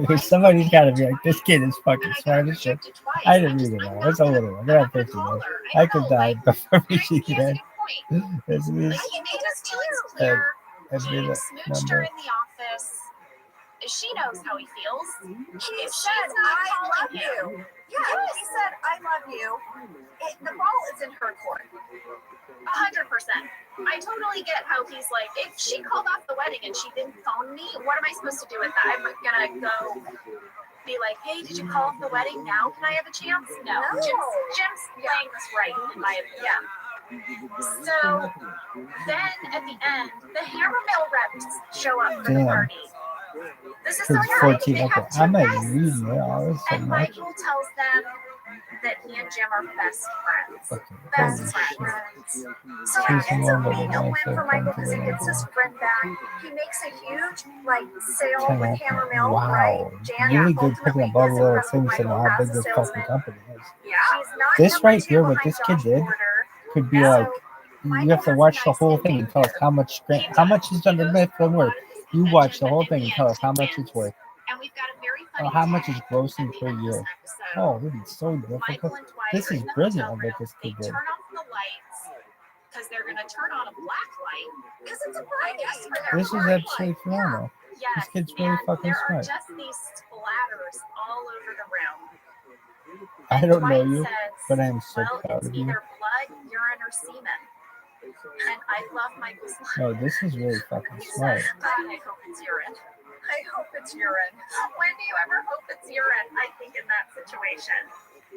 man, Somebody's got to be like, this kid is fucking smart as shit. I didn't read it all. It's a little one. They're at 15 years. I could die before we see that. This is he made his feelings clear. He smooched her in the office. She knows how he feels. He said, I love you. Yeah, he said, I love you. The ball is in her court. 100%. I totally get how he's like, if she called off the wedding and she didn't phone me, what am I supposed to do with that? I'm gonna go be like, hey, did you call off the wedding? Now can I have a chance? No. Jim's playing this right, in my opinion. So then at the end, the Hammer Mill reps show up for the party. This is so It's exciting. 14. Okay, I'm not even reading it all. It's so And much. Michael tells them that he and Jim are best friends. Okay, Best holy friends. shit. So it ends up being a win for Michael because he gets his friend back. He makes a huge sale with Hammer Mill, right? Wow. Jan Really good ultimately picking up all the is little impressed with things and Michael how as big a this fucking salesman. company is. Yeah. He's not This number right two here, what behind this kid Josh did, Porter. could be like, you have to watch the whole thing and tell us how much is underneath the worth. You watch the whole thing and tell us how much it's worth. And we've got a very Oh, funny how much is tag grossing at the per end of year? this episode. Oh, it is so Michael difficult. and Dwight This are is in the brilliant hotel what room. this They kid did. turn off the lights because they're going to turn on a black light because it's a party. I guess for their This is party. absolutely phenomenal. Yes, This kid's really and fucking there are smart. just these splatters all over the room. I don't know Dwight you, says, but I am so well, proud it's of you. either blood, urine, or semen. And I love Michael's line. No, this is really fucking He smart. says, God, I hope it's urine. I hope it's urine. When do you ever hope it's urine? I think in that situation.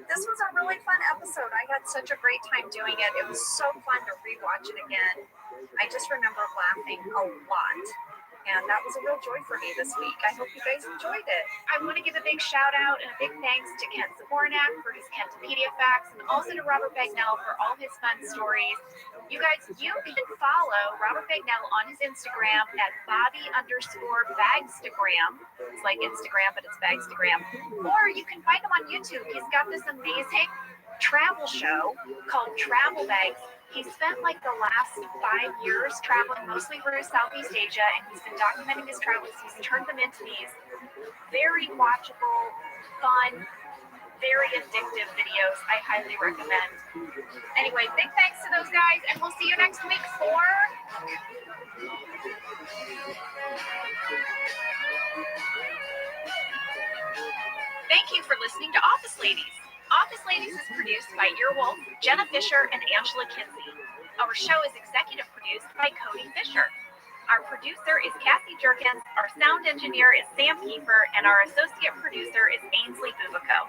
This was a really fun episode. I had such a great time doing it. It was so fun to rewatch it again. I just remember laughing a lot. And that was a real joy for me this week. I hope you guys enjoyed it. I want to give a big shout out and a big thanks to Kent Zabornak for his Kentapedia facts and also to Robert Bagnell for all his fun stories. You guys, you can follow Robert Bagnell on his Instagram at Bobby_Bagstagram. It's like Instagram, but it's Bagstagram. Or you can find him on YouTube. He's got this amazing travel show called Travel Bags. He spent like the last 5 years traveling mostly through Southeast Asia, and he's been documenting his travels. He's turned them into these very watchable, fun, very addictive videos. I highly recommend. Anyway, big thanks to those guys, and we'll see you next week for... Thank you for listening to Office Ladies. Office Ladies is produced by Earwolf, Jenna Fisher, and Angela Kinsey. Our show is executive produced by Cody Fisher. Our producer is Cassie Jerkins, our sound engineer is Sam Kiefer, and our associate producer is Ainsley Bubico.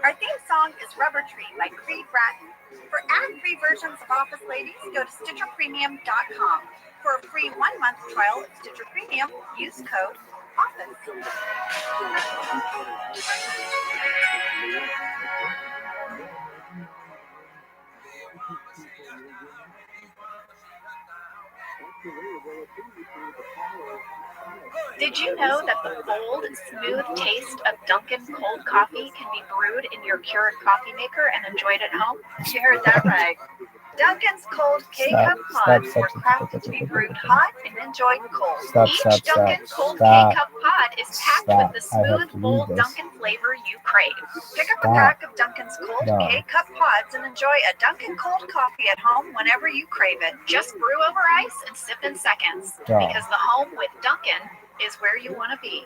Our theme song is Rubber Tree by Creed Bratton. For ad-free versions of Office Ladies, go to StitcherPremium.com. For a free 1-month trial of Stitcher Premium, use code OFFICE. Did you know that the bold, smooth taste of Dunkin' cold coffee can be brewed in your Keurig coffee maker and enjoyed at home? You heard that right. Dunkin's cold K-Cup pods were crafted to be brewed hot and enjoyed cold. Each Dunkin' cold K-Cup pod is packed with the smooth, bold Dunkin' flavor you crave. Pick up a pack of Dunkin's cold K-Cup pods and enjoy a Dunkin' cold coffee at home whenever you crave it. Just brew over ice and sip in seconds. Because the home with Dunkin' is where you want to be.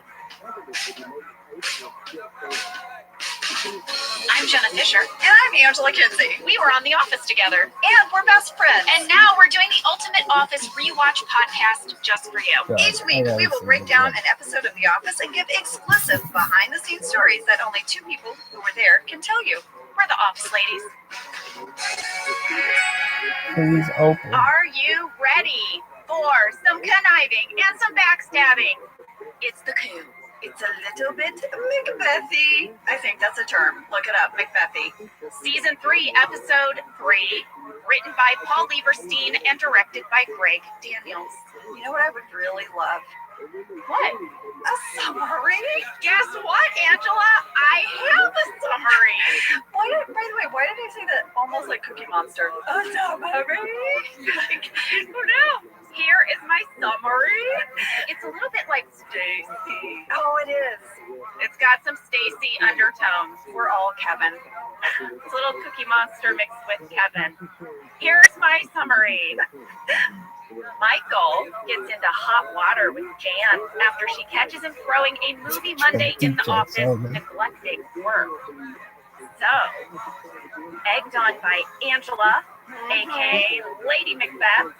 I'm Jenna Fisher. And I'm Angela Kinsey. We were on The Office together. And we're best friends. And now we're doing the Ultimate Office Rewatch podcast just for you. Each week, we will break down an episode of The Office and give exclusive behind-the-scenes stories that only two people who were there can tell you. We're the Office ladies. Please open. Are you ready for some conniving and some backstabbing? It's the coup. It's a little bit Macbethy. I think that's a term. Look it up, Macbethy. Season 3, Episode 3. Written by Paul Lieberstein and directed by Greg Daniels. You know what I would really love? What? A summary? Guess what, Angela? I have a summary. By the way, why did I say that almost like Cookie Monster? A summary? Oh no. Here is my summary. It's a little bit like Stacy. Oh, it is. It's got some Stacy undertones. We're all Kevin. It's a little Cookie Monster mixed with Kevin. Here's my summary. Michael gets into hot water with Jan after she catches him throwing a movie Monday in the office, neglecting work. So, egged on by Angela, aka Lady Macbeth,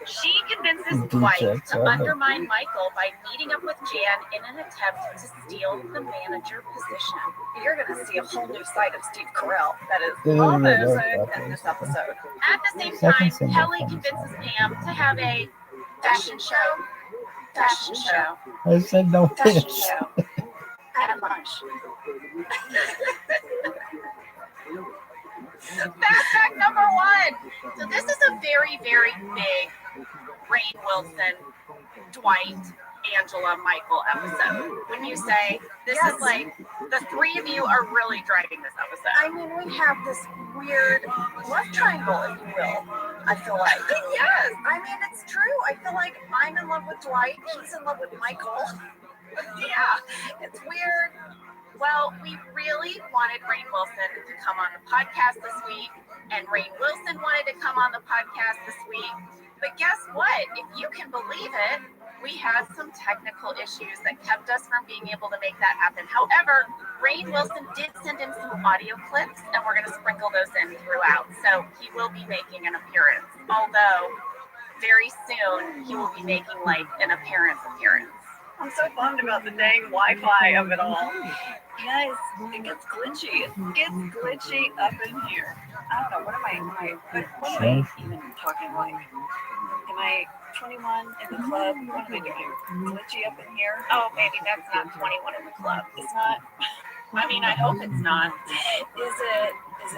she convinces Dwight to undermine Michael by meeting up with Jan in an attempt to steal the manager position. You're going to see a whole new side of Steve Carell that is amazing in this episode. At the same time, Kelly convinces Pam to have a fashion show. I said no Fashion fish. show. At lunch. Fact number 1. So this is a very, very big Rainn Wilson, Dwight, Angela, Michael episode. When you say this is like the three of you are really driving this episode. I mean, we have this weird love triangle, if you will. I feel like. Yes. I mean, it's true. I feel like I'm in love with Dwight. He's in love with Michael. Yeah, it's weird. Well, we really wanted Rainn Wilson to come on the podcast this week, and Rainn Wilson wanted to come on the podcast this week. But guess what? If you can believe it, we had some technical issues that kept us from being able to make that happen. However, Rainn Wilson did send in some audio clips, and we're going to sprinkle those in throughout. So he will be making an appearance, although very soon he will be making like an appearance. I'm so bummed about the dang Wi-Fi of it all. Guys, it gets glitchy. It gets glitchy up in here. I don't know. What am I even talking like? Am I 21 in the club? What am I doing? Glitchy up in here? Oh, baby, that's not 21 in the club. It's not. I mean, I hope it's not. Is it?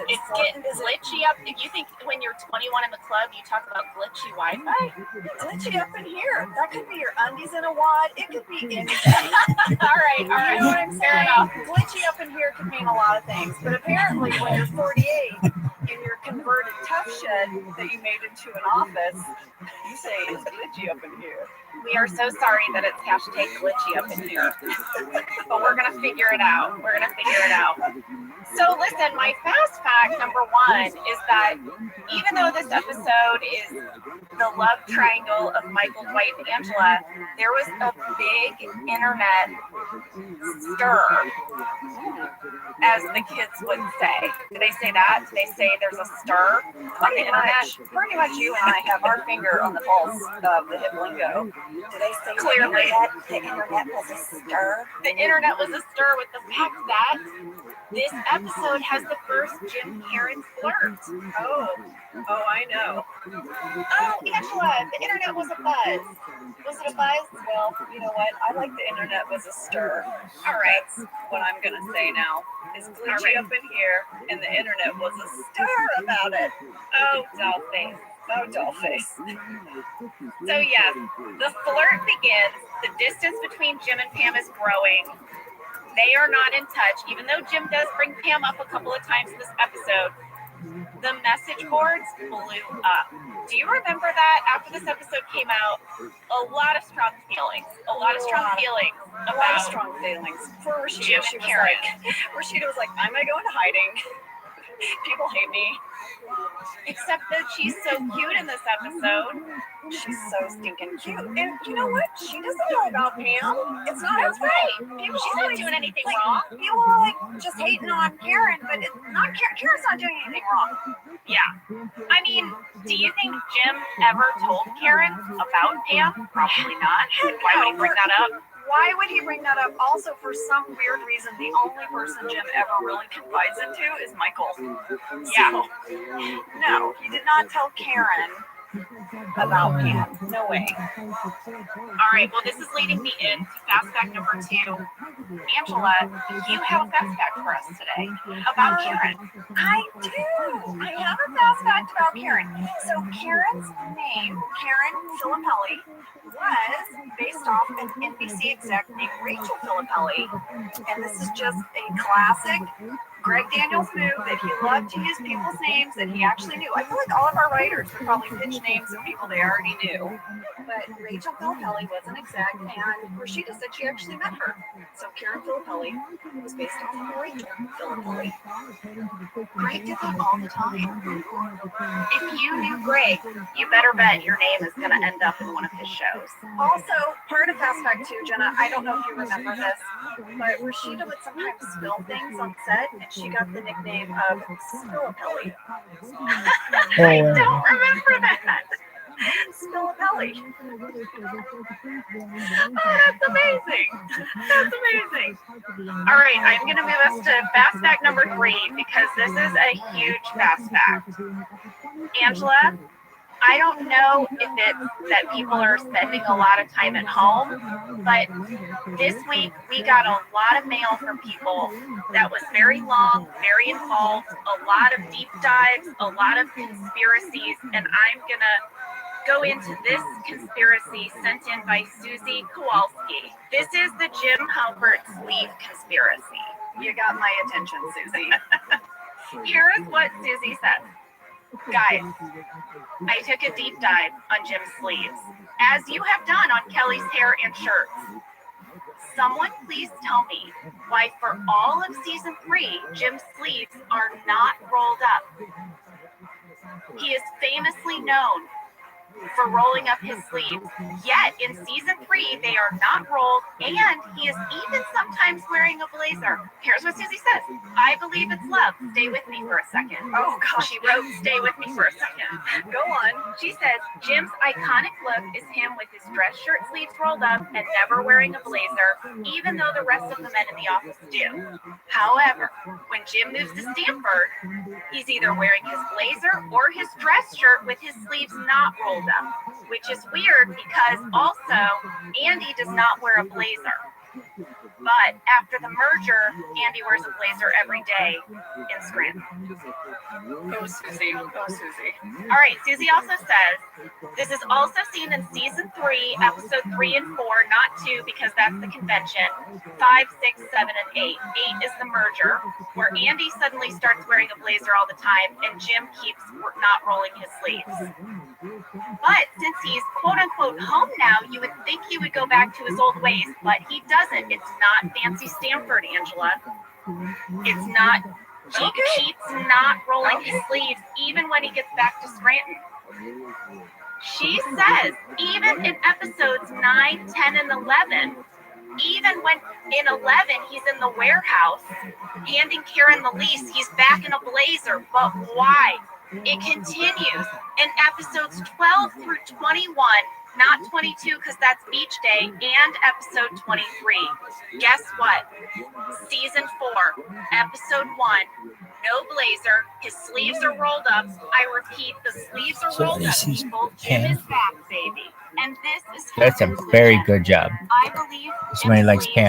It's getting glitchy up. If you think when you're 21 in the club, you talk about glitchy Wi-Fi. Glitchy up in here. That could be your undies in a wad. It could be anything. all right. You know what I'm saying? Glitchy up in here could mean a lot of things. But apparently, when you're 48 in your converted tough shed that you made into an office, you say it's glitchy up in here. We are so sorry that it's hashtag glitchy up in here. But we're going to figure it out. So listen, my fast fact number 1 is that even though this episode is the love triangle of Michael, Dwight, and Angela, there was a big internet stir, as the kids would say. Do they say that? Do they say there's a stir on the internet? Pretty much you and I have our finger on the pulse of the hip lingo. Do they say Clearly the internet was a stir? The internet was a stir with the fact that this episode has the first Jim Karen flirt. Oh, I know. Oh, Angela, the internet was a buzz. Was it a buzz? Well, you know what? I like the internet was a stir. All right. That's what I'm going to say now. It's glitchy up in here, and the internet was a stir about it. Oh, doll face. Oh, doll face. So, yes, the flirt begins. The distance between Jim and Pam is growing. They are not in touch, even though Jim does bring Pam up a couple of times in this episode. The message boards blew up. Do you remember that? After this episode came out, a lot of strong feelings. About For Rashida, Jim and Karen. Rashida was like, I'm going to go into hiding. People hate me. Except that she's so cute in this episode. She's so stinking cute. And you know what? She doesn't know about Pam. It's not That's her right. fault. People She's aren't not doing anything like, wrong. People are like just hating on Karen, but it's not Karen's not doing anything wrong. Yeah. I mean, do you think Jim ever told Karen about Pam? Probably not. Why would he bring that up? Why would he bring that up? Also, for some weird reason, the only person Jim ever really confides into is Michael. Yeah. No, he did not tell Karen about Pam. No way. All right, well, this is leading me into fast fact number 2. Angela, you have a fast fact for us today about Karen. I do. I have a fast fact about Karen. So Karen's name, Karen Filippelli, was based off an NBC exec named Rachel Filippelli. And this is just a classic Greg Daniels move that he loved to use people's names that he actually knew. I feel like all of our writers would probably pitch names of people they already knew. But Rachel Filippelli was an exec, and Rashida said she actually met her. So Karen Filippelli was based off of Rachel Filippelli. Greg did that all the time. If you knew Greg, you better bet your name is going to end up in one of his shows. Also, part of Fast Fact 2, Jenna, I don't know if you remember this, but Rashida would sometimes spill things on set, and she got the nickname of Spillapelli. I don't remember that. Spillapelli. Oh, that's amazing. That's amazing. All right, I'm going to move us to fast fact number 3 because this is a huge fast fact. Angela, I don't know if it's that people are spending a lot of time at home, but this week we got a lot of mail from people that was very long, very involved, a lot of deep dives, a lot of conspiracies, and I'm going to go into this conspiracy sent in by Susie Kowalski. This is the Jim Halpert sleeve conspiracy. You got my attention, Susie. Here is what Susie says. Guys, I took a deep dive on Jim's sleeves, as you have done on Kelly's hair and shirts. Someone please tell me why for all of season 3, Jim's sleeves are not rolled up. He is famously known for rolling up his sleeves, yet in season 3 they are not rolled, and he is even sometimes wearing a blazer. Here's what Susie says. I believe it's love. Stay with me for a second. Oh gosh. She wrote, stay with me for a second. Go on. She says, Jim's iconic look is him with his dress shirt sleeves rolled up and never wearing a blazer, even though the rest of the men in the office do. However, when Jim moves to Stanford, he's either wearing his blazer or his dress shirt with his sleeves not rolled up, which is weird because also Andy does not wear a blazer. But after the merger, Andy wears a blazer every day in Scranton. Go Susie. Go Susie. All right, Susie also says, this is also seen in season 3, episode 3 and 4, not 2 because that's the convention, 5, 6, 7, and 8. 8 is the merger, where Andy suddenly starts wearing a blazer all the time and Jim keeps not rolling his sleeves. But since he's quote-unquote home now, you would think he would go back to his old ways, but he doesn't. It's not fancy Stanford, Angela. It's not. He keeps not rolling his sleeves even when he gets back to Scranton. She says even in episodes 9, 10, and 11, even when in 11 he's in the warehouse handing Karen the lease, he's back in a blazer. But why? It continues in episodes 12 through 21, not 22 because that's beach day, and episode 23. Guess what? Season 4, episode 1, no blazer. His sleeves are rolled up. I repeat, the sleeves are rolled up, people. Jim is back, baby. And this is That's a very good job. I believe Somebody likes Pam.